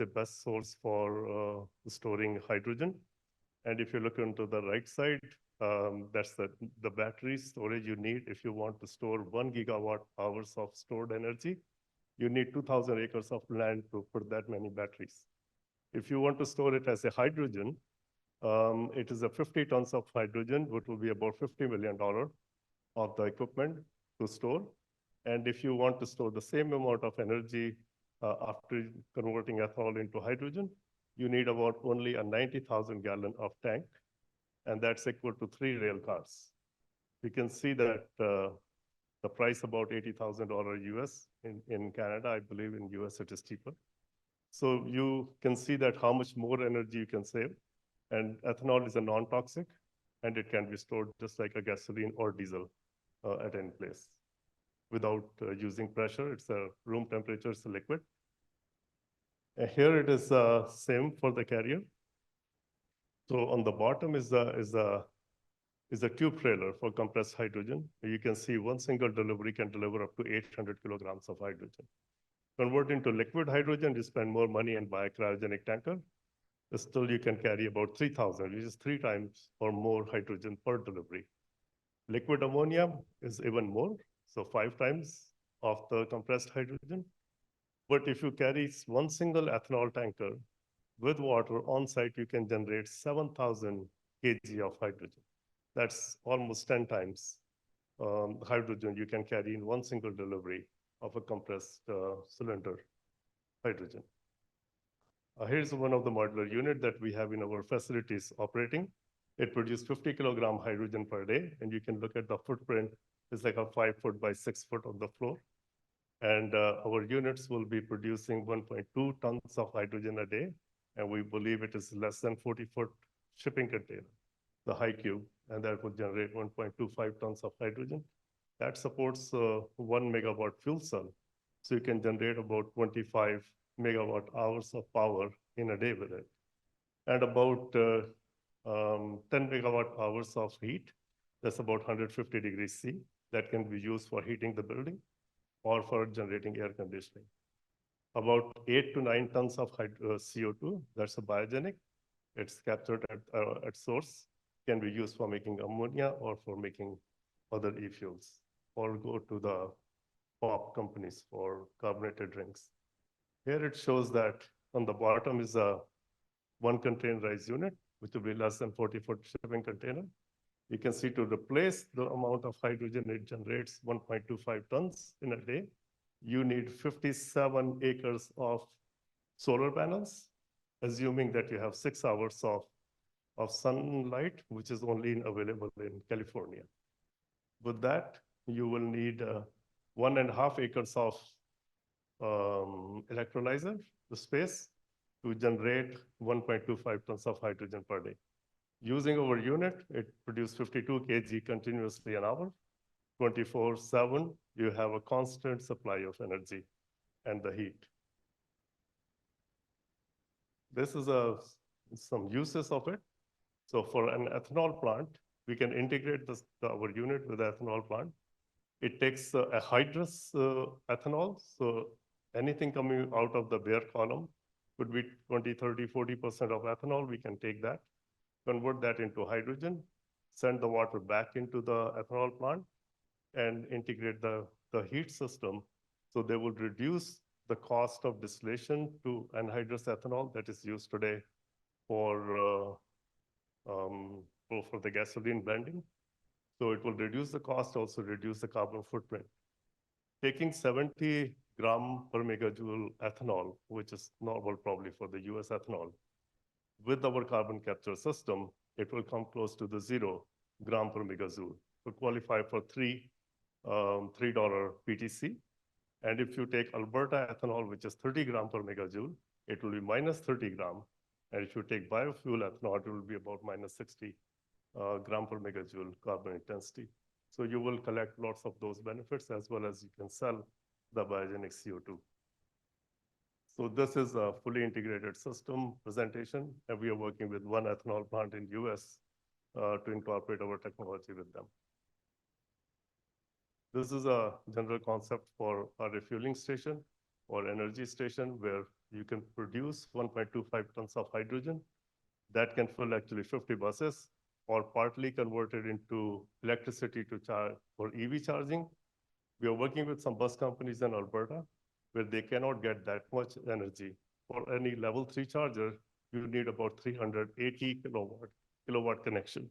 a best source for storing hydrogen. And if you look into the right side, that's the battery storage you need. If you want to store 1 gigawatt hours of stored energy, you need 2,000 acres of land to put that many batteries. If you want to store it as a hydrogen, it is a 50 tons of hydrogen, which will be about $50 million of the equipment to store. And if you want to store the same amount of energy after converting ethanol into hydrogen, you need about only a 90,000 gallon of tank, and that's equal to 3 rail cars. You can see that the price about $80,000 US. In Canada, I believe in US it is cheaper. So you can see that how much more energy you can save. And ethanol is a non-toxic, and it can be stored just like a gasoline or diesel at any place without using pressure. It's a room temperature, it's a liquid. And here it is same for the carrier. So on the bottom is a tube trailer for compressed hydrogen. You can see one single delivery can deliver up to 800 kilograms of hydrogen. Convert into liquid hydrogen, you spend more money and buy a cryogenic tanker. Still, you can carry about 3,000, which is 3 times or more hydrogen per delivery. Liquid ammonia is even more, so 5 times of the compressed hydrogen. But if you carry one single ethanol tanker with water on site, you can generate 7,000 kg of hydrogen. That's almost 10 times hydrogen you can carry in one single delivery of a compressed cylinder hydrogen. Here's one of the modular unit that we have in our facilities operating. It produces 50 kilogram hydrogen per day, and you can look at the footprint. It's like a 5 foot by 6 foot on the floor. And our units will be producing 1.2 tons of hydrogen a day, and we believe it is less than 40-foot shipping container, the high cube, and that would generate 1.25 tons of hydrogen. That supports 1 megawatt fuel cell. So you can generate about 25 megawatt hours of power in a day with it. And about 10 megawatt hours of heat. That's about 150 degrees C. That can be used for heating the building or for generating air conditioning. About 8 to 9 tons of CO2, that's a biogenic. It's captured at source, can be used for making ammonia or for making other e-fuels, or go to the pop companies for carbonated drinks. Here it shows that on the bottom is a 1 containerized unit, which will be less than 40-foot shipping container. You can see to replace the amount of hydrogen it generates 1.25 tons in a day, you need 57 acres of solar panels, assuming that you have 6 hours of sunlight, which is only available in California. With that, you will need 1.5 acres of electrolyzer, the space, to generate 1.25 tons of hydrogen per day. Using our unit, it produces 52 kg continuously an hour, 24/7. You have a constant supply of energy and the heat. This is some uses of it. So for an ethanol plant, we can integrate our unit with the ethanol plant. It takes a hydrous ethanol. So anything coming out of the Baert column could be 20, 30, 40% of ethanol. We can take that, convert that into hydrogen, send the water back into the ethanol plant, and integrate the heat system. So they will reduce the cost of distillation to anhydrous ethanol that is used today for the gasoline blending. So it will reduce the cost, also reduce the carbon footprint. Taking 70 gram per megajoule ethanol, which is normal probably for the US ethanol, with our carbon capture system, it will come close to the 0 gram per megajoule to qualify for $3 PTC. And if you take Alberta ethanol, which is 30 gram per megajoule, it will be minus 30 gram. And if you take biofuel ethanol, it will be about minus 60 gram per megajoule carbon intensity. So you will collect lots of those benefits, as well as you can sell the biogenic CO2. So this is a fully integrated system presentation, and we are working with one ethanol plant in US to incorporate our technology with them. This is a general concept for a refueling station or energy station where you can produce 1.25 tons of hydrogen that can fill actually 50 buses, or partly converted into electricity to charge for EV charging. We are working with some bus companies in Alberta where they cannot get that much energy. For any level 3 charger, you need about 380 kilowatt connection,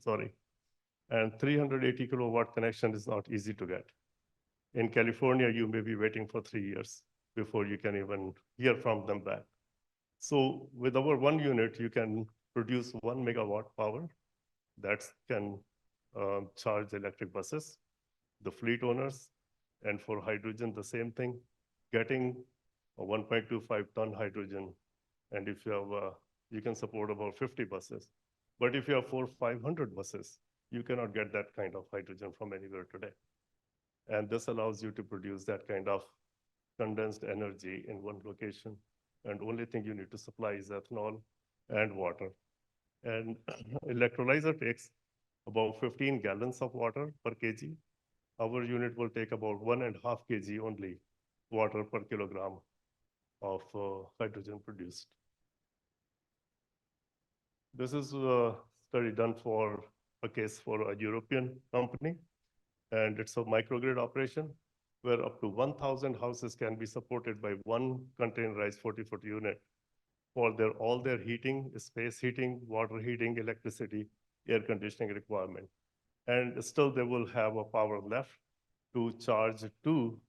And 380 kilowatt connection is not easy to get. In California, you may be waiting for 3 years before you can even hear from them back. So with our one unit, you can produce 1 megawatt power that can charge electric buses, the fleet owners, and for hydrogen, the same thing, getting a 1.25 ton hydrogen. And if you have, you can support about 50 buses. But if you have 400, 500 buses, you cannot get that kind of hydrogen from anywhere today. And this allows you to produce that kind of condensed energy in one location. And only thing you need to supply is ethanol and water. And electrolyzer takes about 15 gallons of water per kg. Our unit will take about 1.5 kg only water per kilogram of hydrogen produced. This is a study done for a case for a European company, and it's a microgrid operation where up to 1,000 houses can be supported by one containerized 40-foot unit for all their heating, space heating, water heating, electricity, air conditioning requirement. And still they will have a power left to charge 2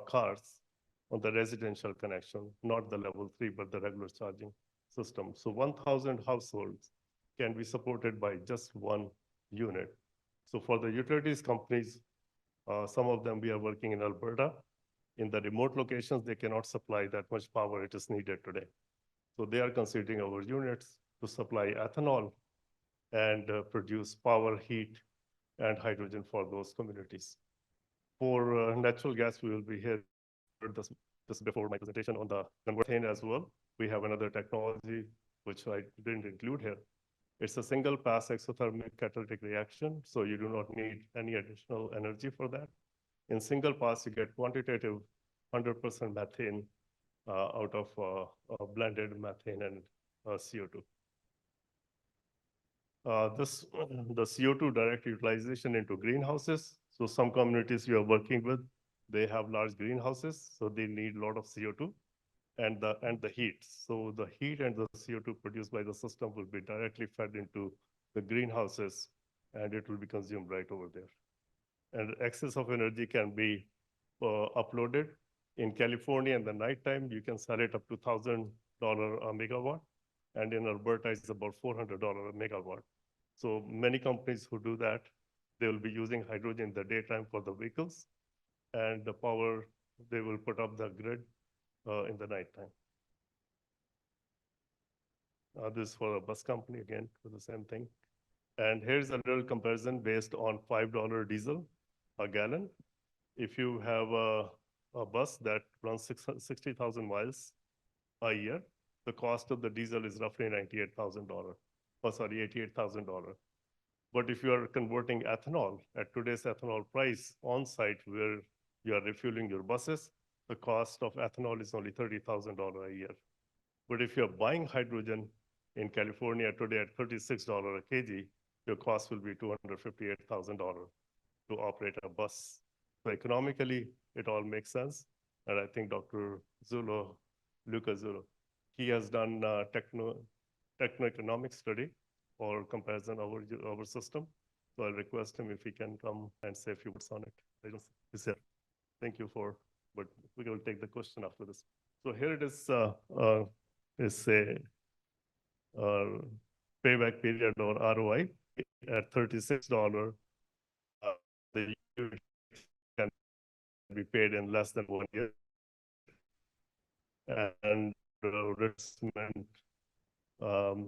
cars on the residential connection, not the level 3, but the regular charging system. So 1,000 households can be supported by just one unit. So for the utilities companies, some of them we are working in Alberta. In the remote locations, they cannot supply that much power it is needed today. So they are considering our units to supply ethanol and produce power, heat, and hydrogen for those communities. For natural gas, we will be here just before my presentation on the converting as well. We have another technology, which I didn't include here. It's a single pass exothermic catalytic reaction, so you do not need any additional energy for that. In single pass, you get quantitative 100% methane out of blended methane and CO2. The CO2 direct utilization into greenhouses. So some communities we are working with, they have large greenhouses, so they need a lot of CO2 and the heat. So the heat and the CO2 produced by the system will be directly fed into the greenhouses, and it will be consumed right over there. And excess of energy can be uploaded. In California in the nighttime, you can sell it up to $1,000 a megawatt. And in Alberta, it's about $400 a megawatt. So many companies who do that, they will be using hydrogen in the daytime for the vehicles, and the power they will put up the grid in the nighttime. This is for a bus company, again, for the same thing. And here's a little comparison based on $5 diesel a gallon. If you have a bus that runs 60,000 miles a year, the cost of the diesel is roughly $98,000. Oh, sorry, $88,000. But if you are converting ethanol at today's ethanol price on site where you are refueling your buses, the cost of ethanol is only $30,000 a year. But if you're buying hydrogen in California today at $36 a kg, your cost will be $258,000 to operate a bus. So economically, it all makes sense. And I think Dr. Zullo, Luca Zullo, he has done techno-economic study for comparison of our system. So I'll request him if he can come and say a few words on it. He's here. Thank you but we will take the question after this. So here it is, is a payback period or ROI at $36. The unit can be paid in less than 1 year. And replacement than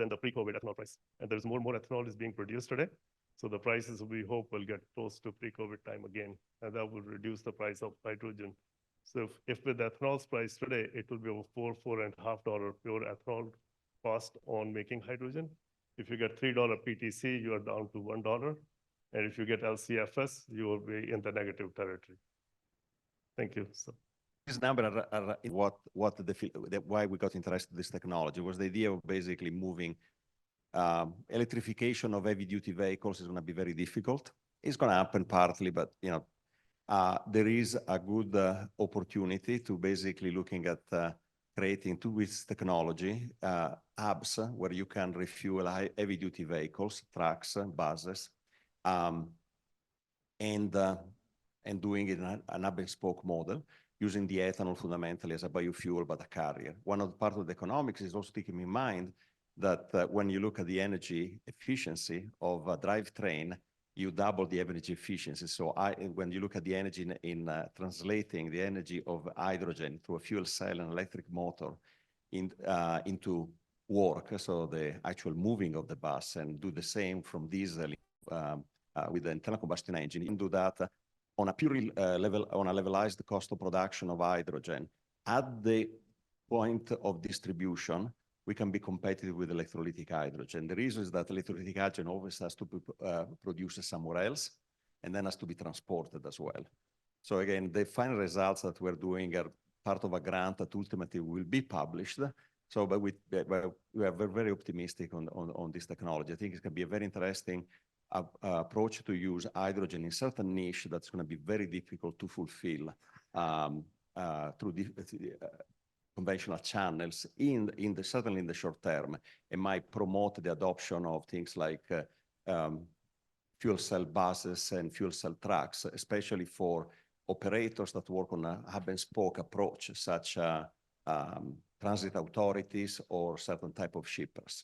the pre-COVID ethanol price. And there's more and more ethanol is being produced today. So the prices we hope will get close to pre-COVID time again, and that will reduce the price of hydrogen. So if with ethanol's price today, it will be over $4.5 pure ethanol cost on making hydrogen. If you get $3 PTC, you are down to $1. And if you get LCFS, you will be in the negative territory. Thank you. So. This number are why we got interested in this technology was the idea of basically moving electrification of heavy duty vehicles is going to be very difficult. It's going to happen partly, but there is a good opportunity to basically looking at creating with technology hubs where you can refuel heavy duty vehicles, trucks, buses, and doing it in an hub and spoke model, using the ethanol fundamentally as a biofuel, but a carrier. One of the part of the economics is also keeping in mind that when you look at the energy efficiency of a drivetrain, you double the energy efficiency. So when you look at the energy in translating the energy of hydrogen through a fuel cell and electric motor into work, so the actual moving of the bus, and do the same from diesel with the internal combustion engine, you can do that on a purely levelized cost of production of hydrogen. At the point of distribution, we can be competitive with electrolytic hydrogen. The reason is that electrolytic hydrogen always has to be produced somewhere else, and then has to be transported as well. So again, the final results that we're doing are part of a grant that ultimately will be published. So, but we are very optimistic on this technology. I think it's going to be a very interesting approach to use hydrogen in certain niche that's going to be very difficult to fulfill through conventional channels certainly in the short term, and might promote the adoption of things like fuel cell buses and fuel cell trucks, especially for operators that work on a hub and spoke approach, such transit authorities or certain type of shippers.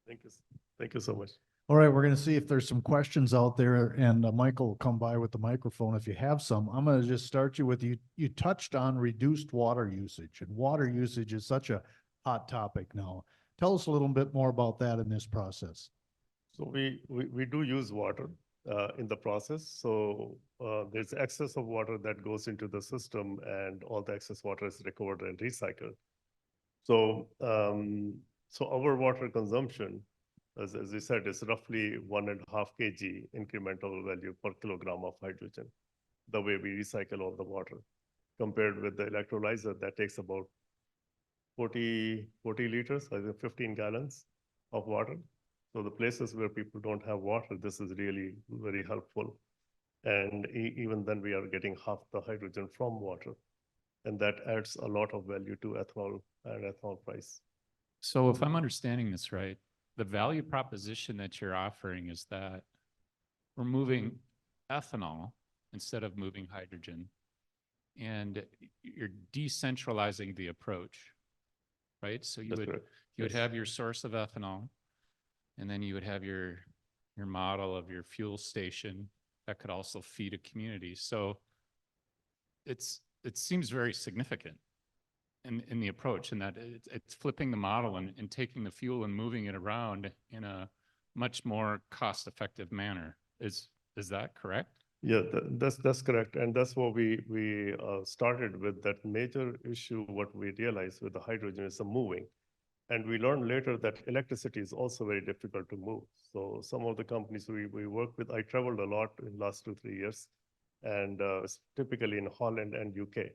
Thank you. Thank you so much. All right, we're going to see if there's some questions out there, and Michael will come by with the microphone if you have some. I'm going to just start you with, you touched on reduced water usage, and water usage is such a hot topic now. Tell us a little bit more about that in this process. So we do use water in the process. So there's excess of water that goes into the system, and all the excess water is recovered and recycled. So So our water consumption, as you said, is roughly 1.5 kg incremental value per kilogram of hydrogen, the way we recycle all the water, compared with the electrolyzer that takes about 40 liters, I think 15 gallons of water. So the places where people don't have water, this is really very helpful. And even then we are getting half the hydrogen from water. And that adds a lot of value to ethanol and ethanol price. So if I'm understanding this right, the value proposition that you're offering is that we're moving ethanol instead of moving hydrogen, and you're decentralizing the approach, right? So you would have your source of ethanol, and then you would have your model of your fuel station that could also feed a community. So it seems very significant in the approach, and that it's flipping the model and taking the fuel and moving it around in a much more cost-effective manner. Is that correct? Yeah, that's correct. And that's what we started with. That major issue, what we realized with the hydrogen is the moving. And we learned later that electricity is also very difficult to move. So some of the companies we work with, I traveled a lot in the last 2-3 years, and typically in Holland and UK.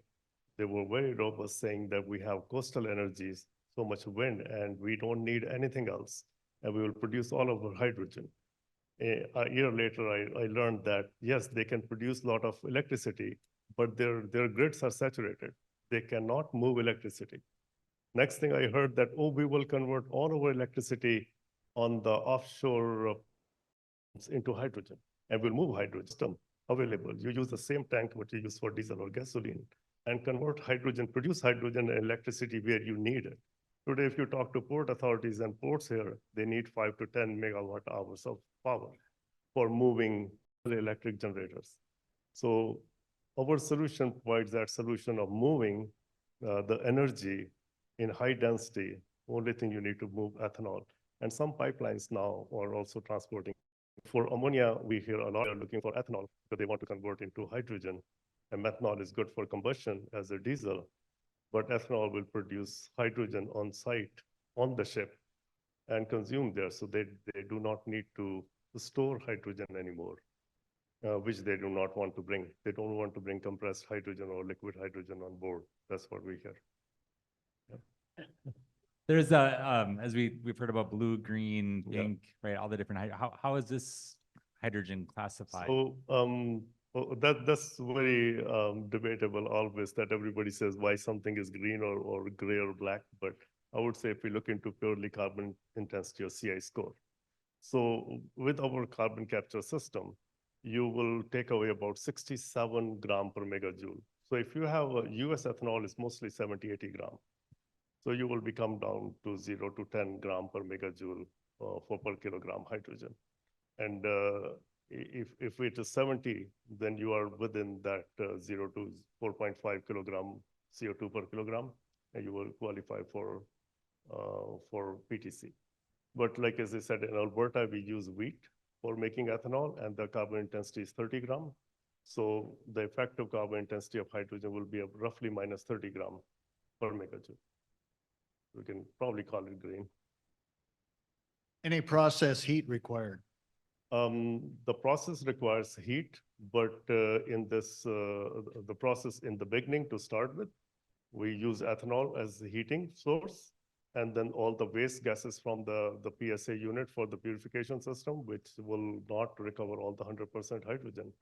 They were very robust, saying that we have coastal energies, so much wind, and we don't need anything else. And we will produce all of our hydrogen. A year later, I learned that, yes, they can produce a lot of electricity, but their grids are saturated. They cannot move electricity. Next thing I heard that, oh, we will convert all our electricity on the offshore into hydrogen, and we'll move hydrogen available. You use the same tank what you use for diesel or gasoline, and convert hydrogen, produce hydrogen and electricity where you need it. Today, if you talk to port authorities and ports here, they need 5 to 10 megawatt hours of power for moving the electric generators. So our solution provides that solution of moving the energy in high density. Only thing you need to move ethanol. And some pipelines now are also transporting. For ammonia, we hear a lot are looking for ethanol because they want to convert into hydrogen. And methanol is good for combustion as a diesel, but ethanol will produce hydrogen on site, on the ship, and consume there. So they do not need to store hydrogen anymore, which they do not want to bring. They don't want to bring compressed hydrogen or liquid hydrogen on board. That's what we hear. Yeah. There's as we've heard about blue, green, pink, right? All the different, how is this hydrogen classified? So that's very debatable always, that everybody says why something is green or gray or black. But I would say if we look into purely carbon intensity or CI score. So with our carbon capture system, you will take away about 67 gram per megajoule. So if you have a US ethanol is mostly 70-80 gram. So you will become down to 0 to 10 gram per megajoule for per kilogram hydrogen. And if it is 70, then you are within that 0 to 4.5 kilogram CO2 per kilogram, and you will qualify for PTC. But like as I said, in Alberta, we use wheat for making ethanol, and the carbon intensity is 30 gram. So the effective carbon intensity of hydrogen will be roughly minus 30 gram per megajoule. We can probably call it green. Any process heat required? The process requires heat, but in this, the process in the beginning to start with, we use ethanol as the heating source, and then all the waste gases from the PSA unit for the purification system, which will not recover all the 100% hydrogen.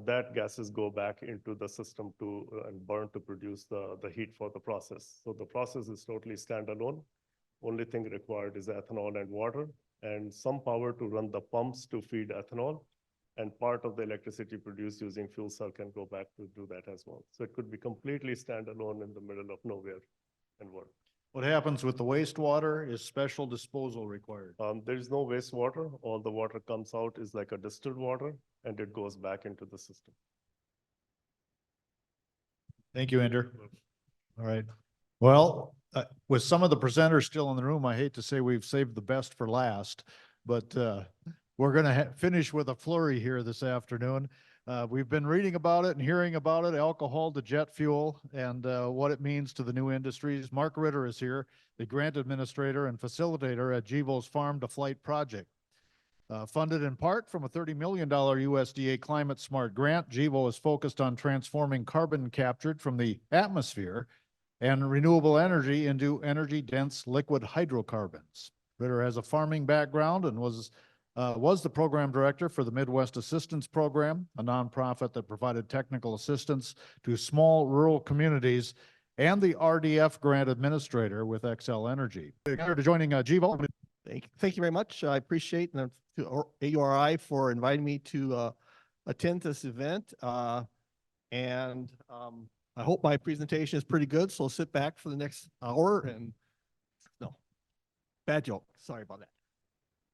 That gases go back into the system and burn to produce the heat for the process. So the process is totally standalone. Only thing required is ethanol and water, and some power to run the pumps to feed ethanol. And part of the electricity produced using fuel cell can go back to do that as well. So it could be completely standalone in the middle of nowhere and work. What happens with the wastewater? Is special disposal required? There is no wastewater. All the water comes out is like a distilled water, and it goes back into the system. Thank you, Ender. All right. Well, with some of the presenters still in the room, I hate to say we've saved the best for last, but we're going to finish with a flurry here this afternoon. We've been reading about it and hearing about it, alcohol to jet fuel, and what it means to the new industries. Mark Ritter is here, the grant administrator and facilitator at Gevo's Farm to Flight project. Funded in part from a $30 million USDA Climate Smart grant, Gevo is focused on transforming carbon captured from the atmosphere and renewable energy into energy-dense liquid hydrocarbons. Ritter has a farming background and was the program director for the Midwest Assistance Program, a nonprofit that provided technical assistance to small rural communities, and the RDF grant administrator with Xcel Energy. Thank you joining Gevo. Thank you very much. I appreciate to AURI for inviting me to attend this event. I hope my presentation is pretty good, so I'll sit back for the next hour and no, bad joke. Sorry about that.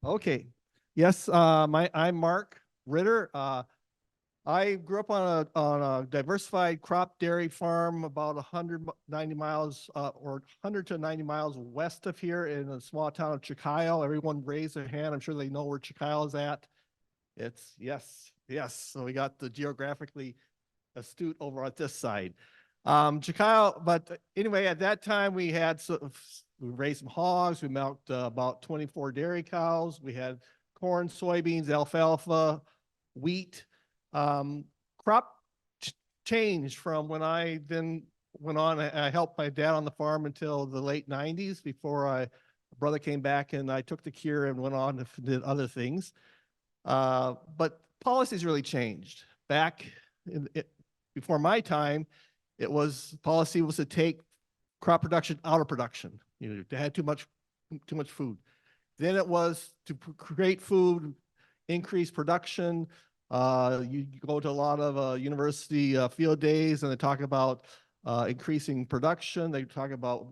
Okay. Yes, I'm Mark Ritter. I grew up on a diversified crop dairy farm about 190 miles or 100 to 90 miles west of here in a small town of Chicayal. Everyone raise their hand. I'm sure they know where Chicayal is at. It's yes. So we got the geographically astute over at this side. Chicayal, but anyway, at that time we raised some hogs. We milked about 24 dairy cows. We had corn, soybeans, alfalfa, wheat. Crop changed from when I then went on. I helped my dad on the farm until the late 90s before my brother came back and I took the cure and went on and did other things. But policies really changed. Back before my time, policy was to take crop production out of production. They had too much food. Then it was to create food, increase production. You go to a lot of university field days and they talk about increasing production. They talk about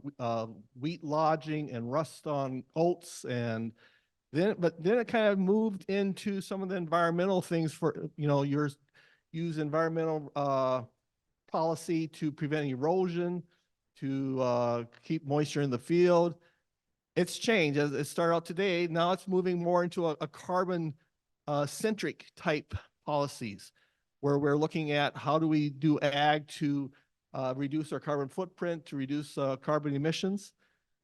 wheat lodging and rust on oats. But then it kind of moved into some of the environmental things for, use environmental policy to prevent erosion, to keep moisture in the field. It's changed as it started out today. Now it's moving more into a carbon centric type policies where we're looking at how do we do ag to reduce our carbon footprint, to reduce carbon emissions.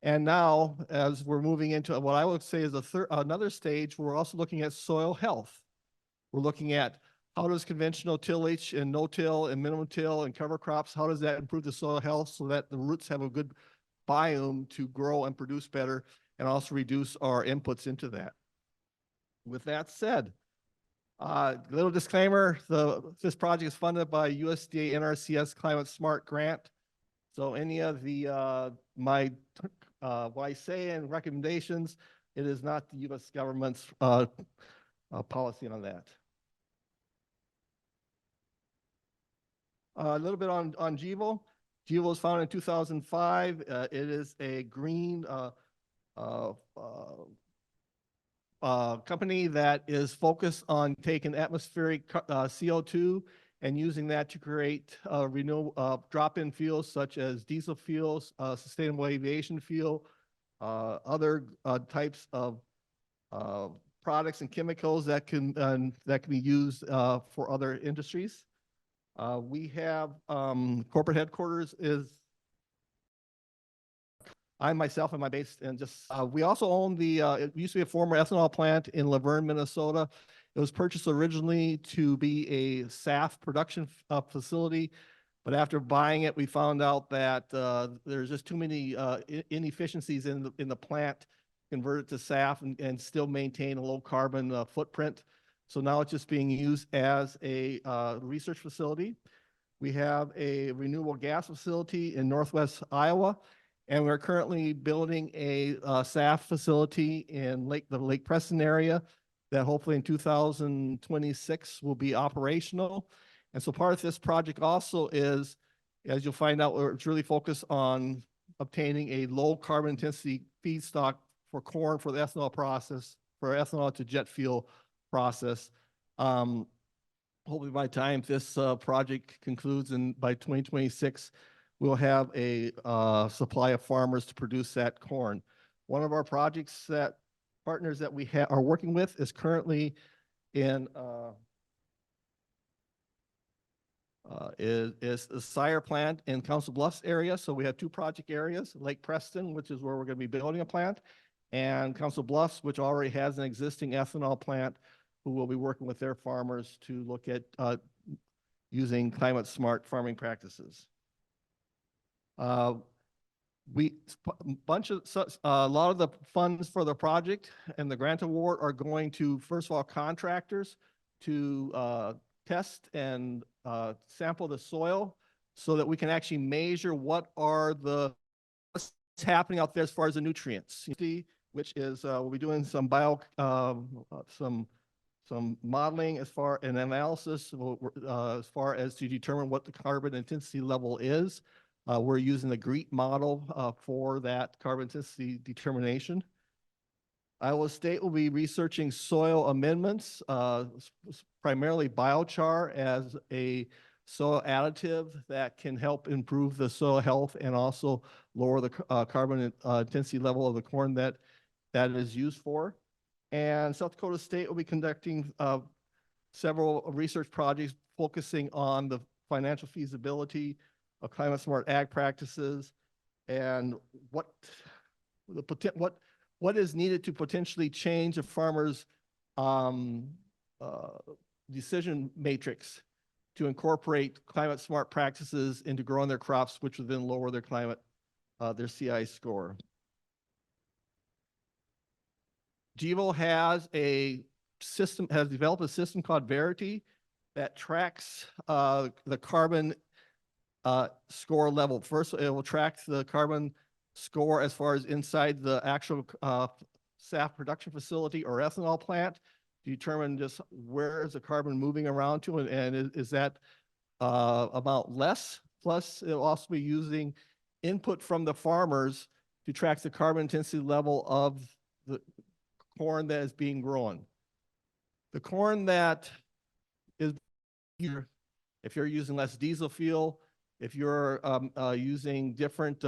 And now as we're moving into what I would say is another stage, we're also looking at soil health. We're looking at how does conventional tillage and no-till and minimum till and cover crops, how does that improve the soil health so that the roots have a good biome to grow and produce better and also reduce our inputs into that. With that said, little disclaimer, this project is funded by USDA NRCS Climate Smart Grant. So any of my what I say and recommendations, it is not the US government's policy on that. A little bit on Gevo. Gevo was founded in 2005. It is a green company that is focused on taking atmospheric CO2 and using that to create renewable drop-in fuels such as diesel fuels, sustainable aviation fuel, other types of products and chemicals that can be used for other industries. We have corporate headquarters I myself am based in we also own it used to be a former ethanol plant in Laverne, Minnesota. It was purchased originally to be a SAF production facility, but after buying it, we found out that there's just too many inefficiencies in the plant, convert it to SAF and still maintain a low carbon footprint. So now it's just being used as a research facility. We have a renewable gas facility in Northwest Iowa, and we're currently building a SAF facility in the Lake Preston area that hopefully in 2026 will be operational. And so part of this project also is, as you'll find out, it's really focused on obtaining a low carbon intensity feedstock for corn for the ethanol process, for ethanol to jet fuel process. Hopefully by the time this project concludes and by 2026, we'll have a supply of farmers to produce that corn. One of our projects partners that we are working with is currently in, is the Sire plant in Council Bluffs area. So we have two project areas, Lake Preston, which is where we're going to be building a plant, and Council Bluffs, which already has an existing ethanol plant, who will be working with their farmers to look at using climate smart farming practices. A lot of the funds for the project and the grant award are going to, first of all, contractors to test and sample the soil so that we can actually measure what's happening out there as far as the nutrients. Which is we'll be doing some some modeling as far an analysis as far as to determine what the carbon intensity level is. We're using the GREET model for that carbon intensity determination. Iowa State will be researching soil amendments, primarily biochar as a soil additive that can help improve the soil health and also lower the carbon intensity level of the corn that is used for. And South Dakota State will be conducting several research projects focusing on the financial feasibility of climate smart ag practices and what is needed to potentially change a farmer's decision matrix to incorporate climate smart practices into growing their crops, which will then lower their their CI score. GEVO has developed a system called Verity that tracks the carbon score level. First, it will track the carbon score as far as inside the actual SAF production facility or ethanol plant to determine just where is the carbon moving around to, and is that amount less. Plus, it'll also be using input from the farmers to track the carbon intensity level of the corn that is being grown. The corn that is here, if you're using less diesel fuel, if you're using different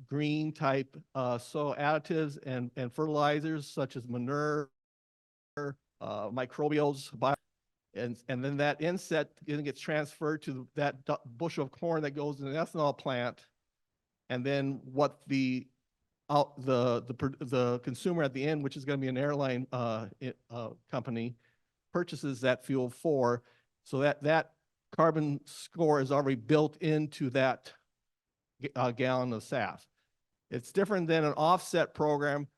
green type soil additives and fertilizers such as manure, microbials, and then that inset gets transferred to that bushel of corn that goes in an ethanol plant, and then what the consumer at the end, which is going to be an airline company, purchases that fuel for, so that carbon score is already built into that gallon of SAF. It's different than an offset program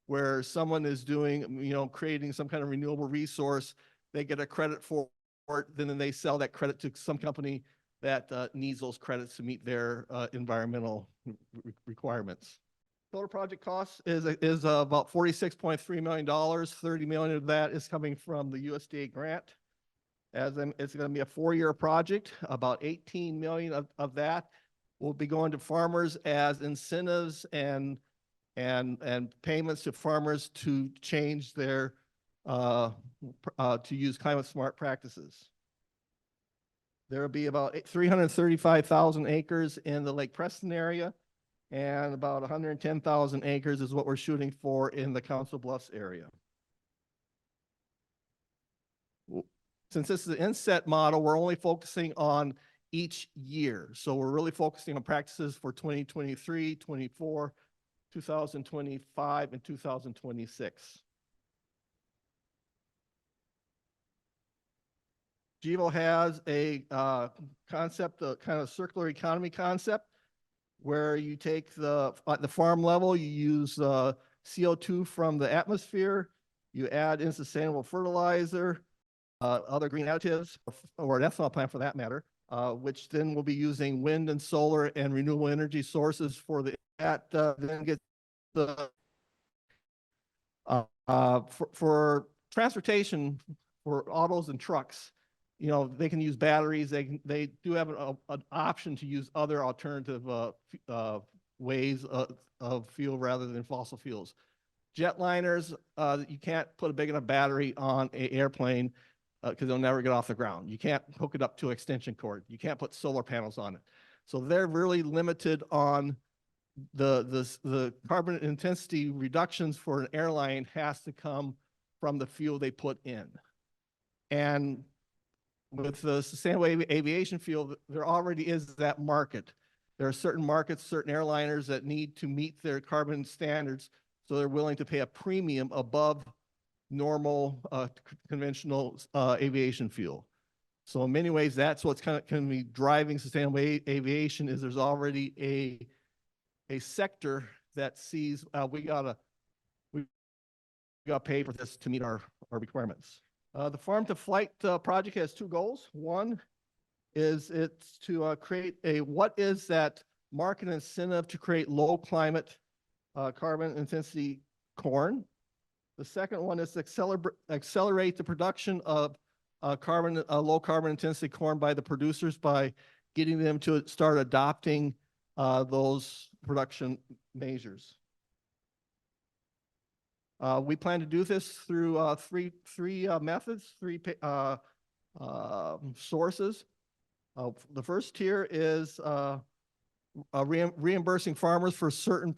where someone is doing, creating some kind of renewable resource. They get a credit for it, then they sell that credit to some company that needs those credits to meet their environmental requirements. Total project cost is about $46.3 million. $30 million of that is coming from the USDA grant. It's going to be a 4-year project. About 18 million of that will be going to farmers as incentives and payments to farmers to change their to use climate smart practices. There will be about 335,000 acres in the Lake Preston area, and about 110,000 acres is what we're shooting for in the Council Bluffs area. Since this is an inset model, we're only focusing on each year. So we're really focusing on practices for 2023, 24, 2025, and 2026. GEVO has a concept, a kind of circular economy concept, where you take at the farm level, you use CO2 from the atmosphere, you add in sustainable fertilizer, other green additives, or an ethanol plant for that matter, which then will be using wind and solar and renewable energy sources for then gets the for transportation for autos and trucks. They can use batteries. They do have an option to use other alternative ways of fuel rather than fossil fuels. Jetliners, you can't put a big enough battery on an airplane because they'll never get off the ground. You can't hook it up to an extension cord. You can't put solar panels on it. So they're really limited on the carbon intensity reductions for an airline has to come from the fuel they put in. And with the sustainable aviation fuel, there already is that market. There are certain markets, certain airliners that need to meet their carbon standards, so they're willing to pay a premium above normal conventional aviation fuel. So in many ways, that's what's kind of can be driving sustainable aviation. Is there's already a sector that sees we gotta pay for this to meet our requirements. The Farm to Flight project has two goals. One is it's to create what is that market incentive to create low climate carbon intensity corn. The second one is to accelerate the production of low carbon intensity corn by the producers by getting them to start adopting those production measures. We plan to do this through three methods, three sources. The first tier is reimbursing farmers for certain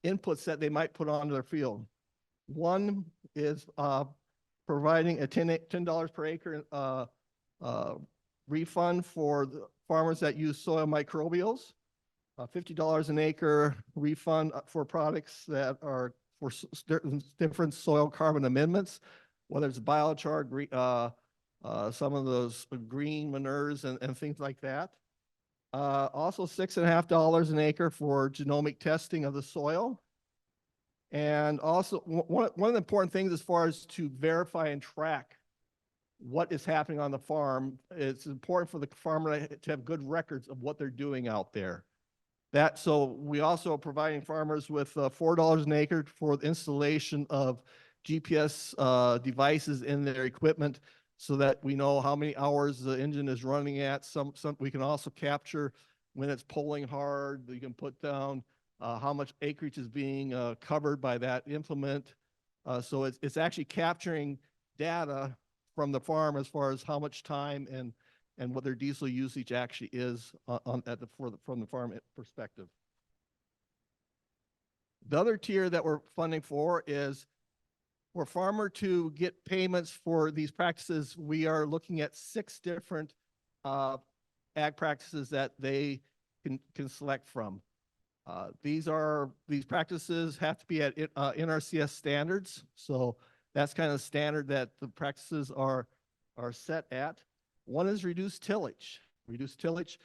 inputs that they might put onto their field. One is providing a $10 per acre refund for the farmers that use soil microbials, $50 an acre refund for products that are for different soil carbon amendments, whether it's biochar, some of those green manures and things like that. Also $6.50 an acre for genomic testing of the soil. And also one of the important things as far as to verify and track what is happening on the farm, it's important for the farmer to have good records of what they're doing out there. So we also are providing farmers with $4 an acre for the installation of GPS devices in their equipment so that we know how many hours the engine is running at. We can also capture when it's pulling hard. We can put down how much acreage is being covered by that implement. So it's actually capturing data from the farm as far as how much time and what their diesel usage actually is from the farm perspective. The other tier that we're funding for is for farmer to get payments for these practices. We are looking at 6 different ag practices that they can select from. These practices have to be at NRCS standards. So that's kind of standard that the practices are set at. One is reduced tillage. Reduced tillage,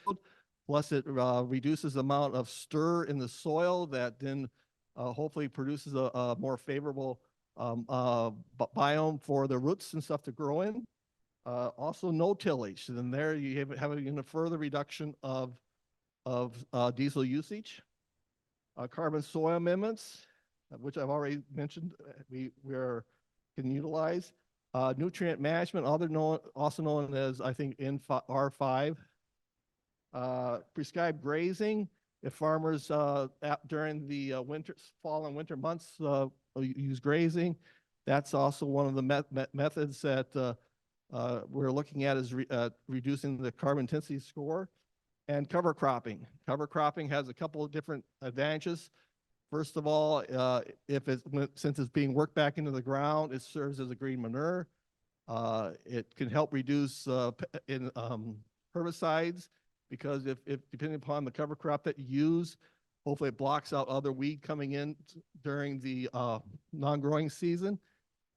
plus it reduces the amount of stir in the soil that then hopefully produces a more favorable biome for the roots and stuff to grow in. Also no tillage. And then there you have a further reduction of diesel usage. Carbon soil amendments, which I've already mentioned, we can utilize. Nutrient management, also known as, I think, R5. Prescribed grazing, if farmers during the fall and winter months use grazing, that's also one of the methods that we're looking at is reducing the carbon intensity score. And cover cropping. Cover cropping has a couple of different advantages. First of all, since it's being worked back into the ground, it serves as a green manure. It can help reduce herbicides because if depending upon the cover crop that you use, hopefully it blocks out other weed coming in during the non-growing season.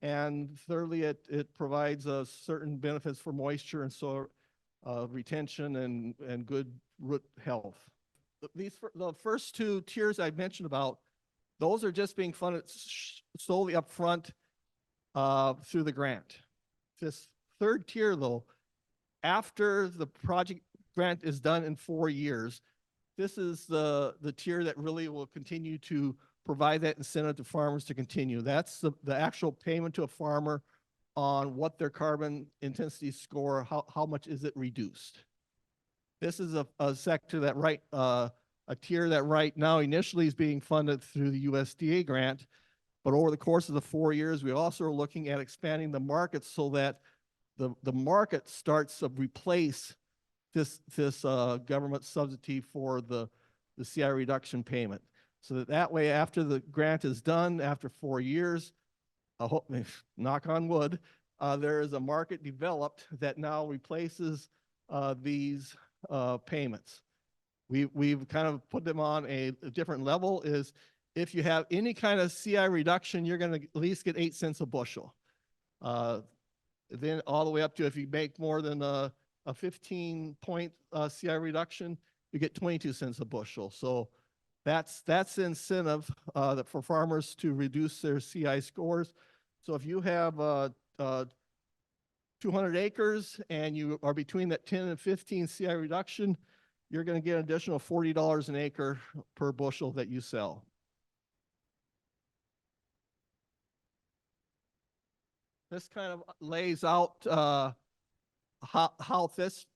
And thirdly, it provides certain benefits for moisture and soil retention and good root health. The first 2 tiers I mentioned about, those are just being funded solely up front through the grant. This third tier, though, after the project grant is done in 4 years, this is the tier that really will continue to provide that incentive to farmers to continue. That's the actual payment to a farmer on what their carbon intensity score, how much is it reduced. This is a sector that a tier that right now initially is being funded through the USDA grant, but over the course of the 4 years, we also are looking at expanding the market so that the market starts to replace this government subsidy for the CI reduction payment. So that way, after the grant is done, after 4 years, I hope, knock on wood, there is a market developed that now replaces these payments. We've kind of put them on a different level. Is if you have any kind of CI reduction, you're going to at least get 8 cents a bushel. Then all the way up to if you make more than a 15-point CI reduction, you get 22 cents a bushel. So that's the incentive that for farmers to reduce their CI scores. So if you have 200 acres and you are between that 10 and 15 CI reduction, you're going to get an additional $40 an acre per bushel that you sell. This kind of lays out how this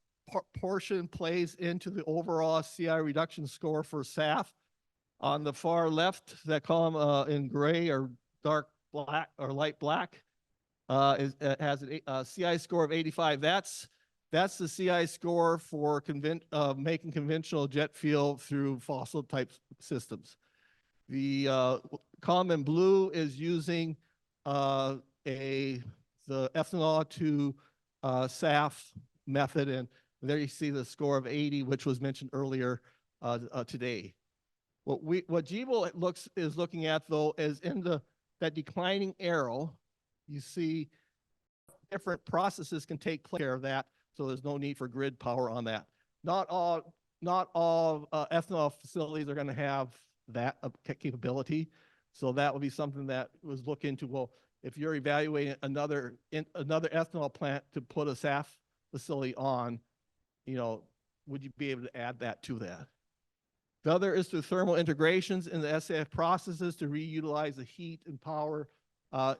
portion plays into the overall CI reduction score for SAF. On the far left, that column in gray or dark black or light black has a CI score of 85. That's the CI score for making conventional jet fuel through fossil type systems. The column in blue is using the ethanol to SAF method, and there you see the score of 80, which was mentioned earlier today. What Gevo is looking at though is in that declining arrow, you see different processes can take care of that, so there's no need for grid power on that. Not all ethanol facilities are going to have that capability, so that would be something that was looked into. Well, if you're evaluating another ethanol plant to put a SAF facility on, would you be able to add that to that? The other is through thermal integrations in the SAF processes to reutilize the heat and power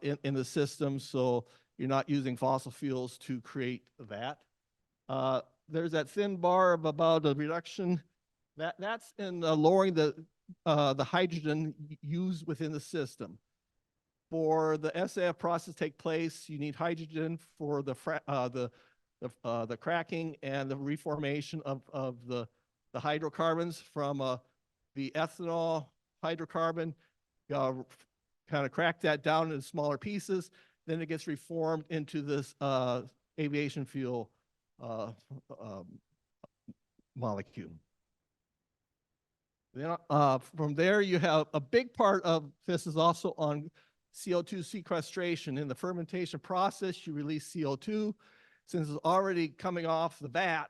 in the system, so you're not using fossil fuels to create that. There's that thin bar of about a reduction. That's in lowering the hydrogen used within the system. For the SAF process to take place, you need hydrogen for the cracking and the reformation of the hydrocarbons from the ethanol hydrocarbon. Kind of crack that down into smaller pieces. Then it gets reformed into this aviation fuel molecule. Then from there, you have a big part of this is also on CO2 sequestration. In the fermentation process, you release CO2. Since it's already coming off the vat,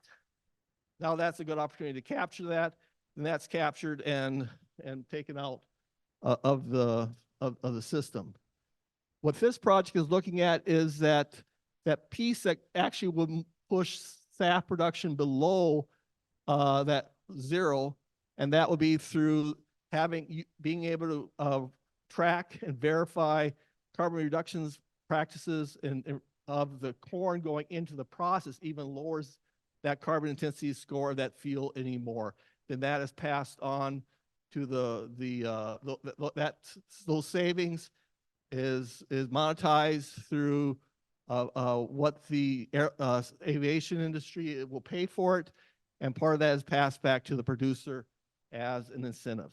now that's a good opportunity to capture that, and that's captured and taken out of the system. What this project is looking at is that piece that actually would push SAF production below that zero, and that would be through being able to track and verify carbon reductions practices of the corn going into the process even lowers that carbon intensity score of that fuel anymore. Then that is passed on to those savings is monetized through what the aviation industry will pay for it, and part of that is passed back to the producer as an incentive.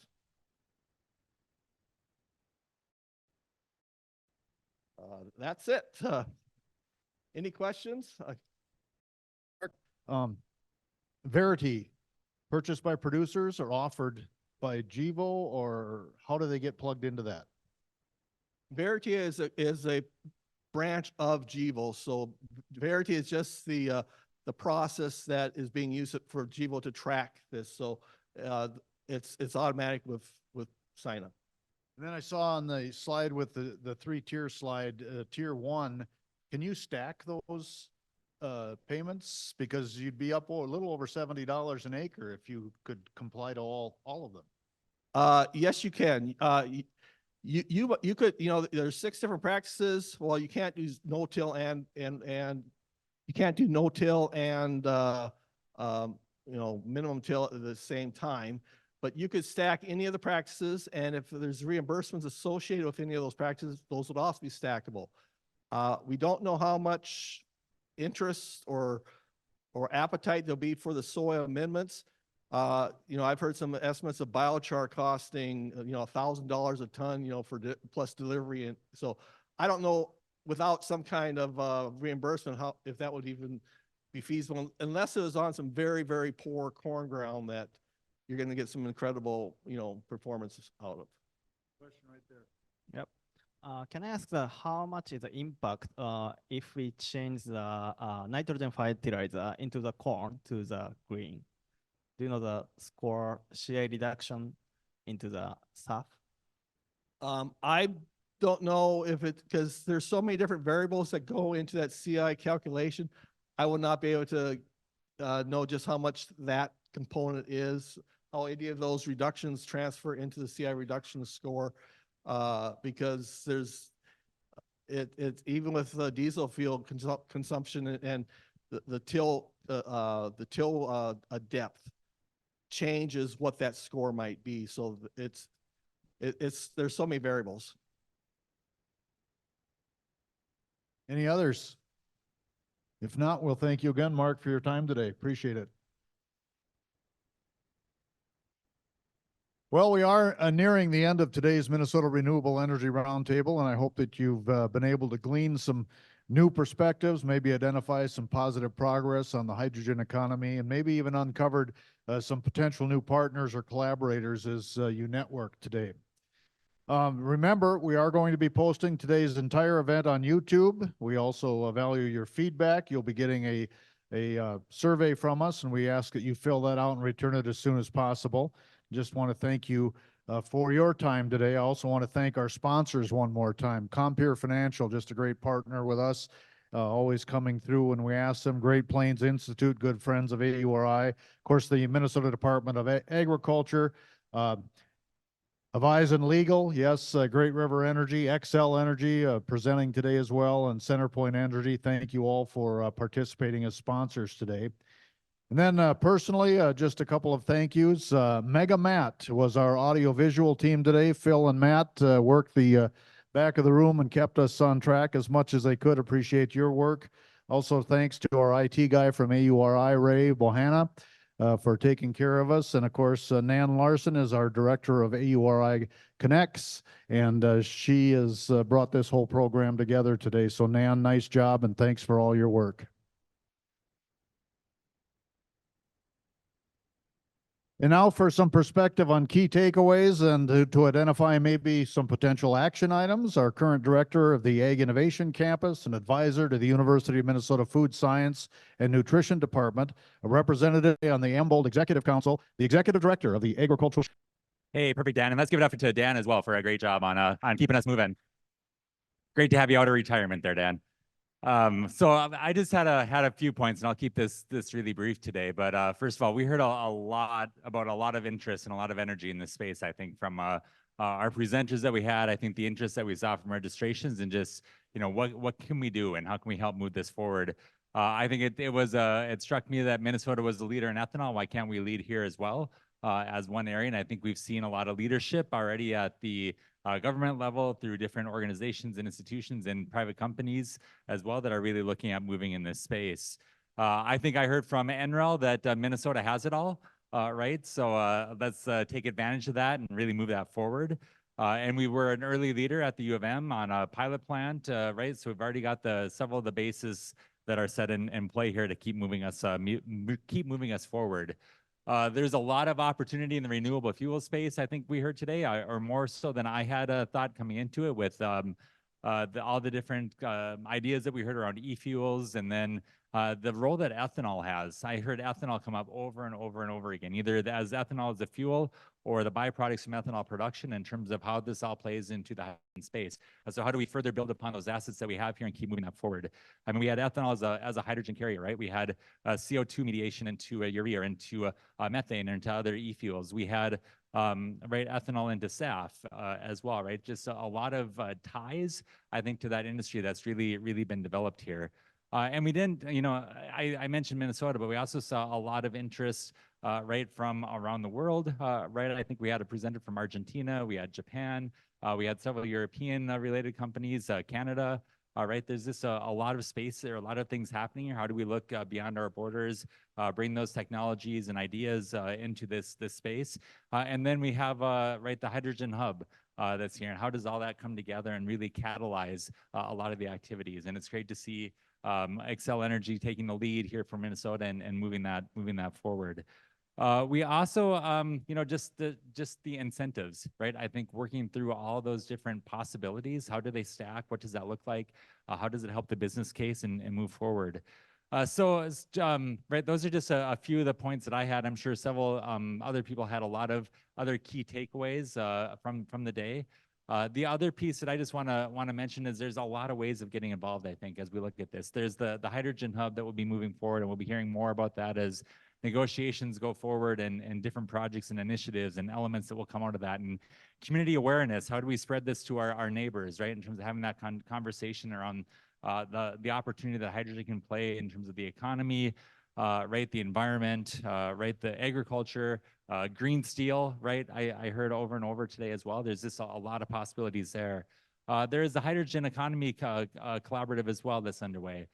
That's it. Any questions? Verity, purchased by producers or offered by Gevo, or how do they get plugged into that? Verity is a branch of Gevo. So Verity is just the process that is being used for Gevo to track this. So it's automatic with sign up. And then I saw on the slide with the three-tier slide, tier one, can you stack those payments? Because you'd be up a little over $70 an acre if you could comply to all of them. Yes, you can. You could, there's 6 different practices. Well, you can't do no-till and you can't do no-till and minimum till at the same time. But you could stack any of the practices, and if there's reimbursements associated with any of those practices, those would also be stackable. We don't know how much interest or appetite there'll be for the soil amendments. I've heard some estimates of biochar costing $1,000 a ton, for plus delivery, and so I don't know without some kind of reimbursement, how, if that would even be feasible, unless it was on some very, very poor corn ground that you're going to get some incredible, performance out of. Question right there. Yep. Can I ask how much is the impact if we change the nitrogen fertilizer into the corn to the green? Do you know the score CI reduction into the SAF? I don't know if it, because there's so many different variables that go into that CI calculation. I would not be able to know just how much that component is, how any of those reductions transfer into the CI reduction score, because there's, it's even with the diesel fuel consumption and the till depth changes what that score might be. So it's there's so many variables. Any others? If not, we'll thank you again, Mark, for your time today. Appreciate it. Well, we are nearing the end of today's Minnesota Renewable Energy Roundtable, and I hope that you've been able to glean some new perspectives, maybe identify some positive progress on the hydrogen economy, and maybe even uncovered some potential new partners or collaborators as you network today. Remember, we are going to be posting today's entire event on YouTube. We also value your feedback. You'll be getting a survey from us, and we ask that you fill that out and return it as soon as possible. Just want to thank you for your time today. I also want to thank our sponsors one more time. Compeer Financial, just a great partner with us, always coming through when we ask them. Great Plains Institute, good friends of AURI. Of course, the Minnesota Department of Agriculture. Avisen Legal, yes, Great River Energy, Xcel Energy presenting today as well, and Centerpoint Energy. Thank you all for participating as sponsors today. And then personally, just a couple of thank yous. Mega Matt was our audio-visual team today. Phil and Matt worked the back of the room and kept us on track as much as they could. Appreciate your work. Also, thanks to our IT guy from AURI, Ray Bohanna, for taking care of us. And of course, Nan Larson is our director of AURI Connects, and she has brought this whole program together today. So Nan, nice job, and thanks for all your work. And now for some perspective on key takeaways and to identify maybe some potential action items, our current director of the Ag Innovation Campus, an advisor to the University of Minnesota Food Science and Nutrition Department, a representative on the Ambold Executive Council, the executive director of the Agricultural. Hey, perfect, Dan. And let's give it up to Dan as well for a great job on keeping us moving. Great to have you out of retirement there, Dan. So I just had a few points, and I'll keep this really brief today. But first of all, we heard a lot about a lot of interest and a lot of energy in this space, I think, from our presenters that we had. I think the interest that we saw from registrations and just, what can we do and how can we help move this forward? I think it struck me that Minnesota was the leader in ethanol. Why can't we lead here as well as one area? And I think we've seen a lot of leadership already at the government level through different organizations and institutions and private companies as well that are really looking at moving in this space. I think I heard from NREL that Minnesota has it all, right? So let's take advantage of that and really move that forward. And we were an early leader at the U of M on a pilot plant, right? So we've already got several of the bases that are set in play here to keep moving us forward. There's a lot of opportunity in the renewable fuel space, I think we heard today, or more so than I had thought coming into it with all the different ideas that we heard around e-fuels, and then the role that ethanol has. I heard ethanol come up over and over and over again, either as ethanol as a fuel or the byproducts from ethanol production in terms of how this all plays into the hydrogen space. So how do we further build upon those assets that we have here and keep moving that forward? I mean, we had ethanol as a hydrogen carrier, right? We had CO2 mediation into urea, into methane, into other e-fuels. We had ethanol into SAF as well, right? Just a lot of ties, I think, to that industry that's really been developed here. And we didn't, I mentioned Minnesota, but we also saw a lot of interest, right, from around the world, right? I think we had a presenter from Argentina, we had Japan, we had several European related companies, Canada, right? There's just a lot of space there, a lot of things happening here. How do we look beyond our borders, bring those technologies and ideas into this space? And then we have, right, the hydrogen hub that's here. And how does all that come together and really catalyze a lot of the activities? And it's great to see Xcel Energy taking the lead here for Minnesota and moving that forward. We also, you know, just the incentives, right? I think working through all those different possibilities, how do they stack? What does that look like? How does it help the business case and move forward? Right, those are just a few of the points that I had. I'm sure several other people had a lot of other key takeaways from the day. The other piece that I just want to mention is there's a lot of ways of getting involved, I think, as we look at this. There's the hydrogen hub that will be moving forward, and we'll be hearing more about that as negotiations go forward and different projects and initiatives and elements that will come out of that. And community awareness, how do we spread this to our neighbors, right? In terms of having that conversation around the opportunity that hydrogen can play in terms of the economy, right? The environment, right? The agriculture, green steel, right? I heard over and over today as well. There's just a lot of possibilities there. There is the hydrogen economy collaborative as well that's underway.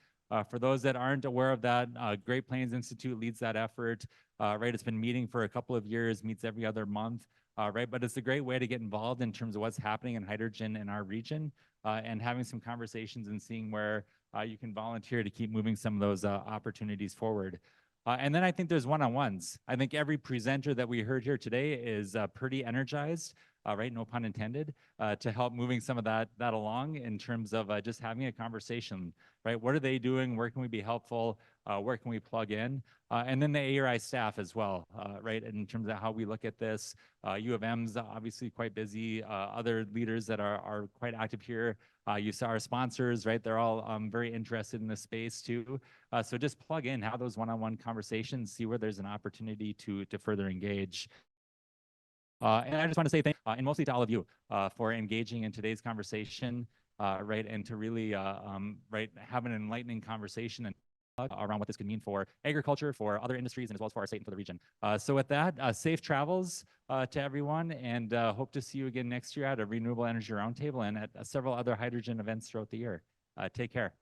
For those that aren't aware of that, Great Plains Institute leads that effort, right? It's been meeting for a couple of years, meets every other month, right? But it's a great way to get involved in terms of what's happening in hydrogen in our region and having some conversations and seeing where you can volunteer to keep moving some of those opportunities forward. And then I think there's one-on-ones. I think every presenter that we heard here today is pretty energized, right? No pun intended, to help moving some of that along in terms of just having a conversation, right? What are they doing? Where can we be helpful? Where can we plug in? And then the AURI staff as well, right? In terms of how we look at this, U of M's obviously quite busy. Other leaders that are quite active here. You saw our sponsors, right? They're all very interested in this space too. So just plug in, have those one-on-one conversations, see where there's an opportunity to further engage. And I just want to say thank you, and mostly to all of you for engaging in today's conversation, right? And to really, right, have an enlightening conversation and around what this could mean for agriculture, for other industries, and as well as for our state and for the region. So with that, safe travels to everyone, and hope to see you again next year at a Renewable Energy Roundtable and at several other hydrogen events throughout the year. Take care.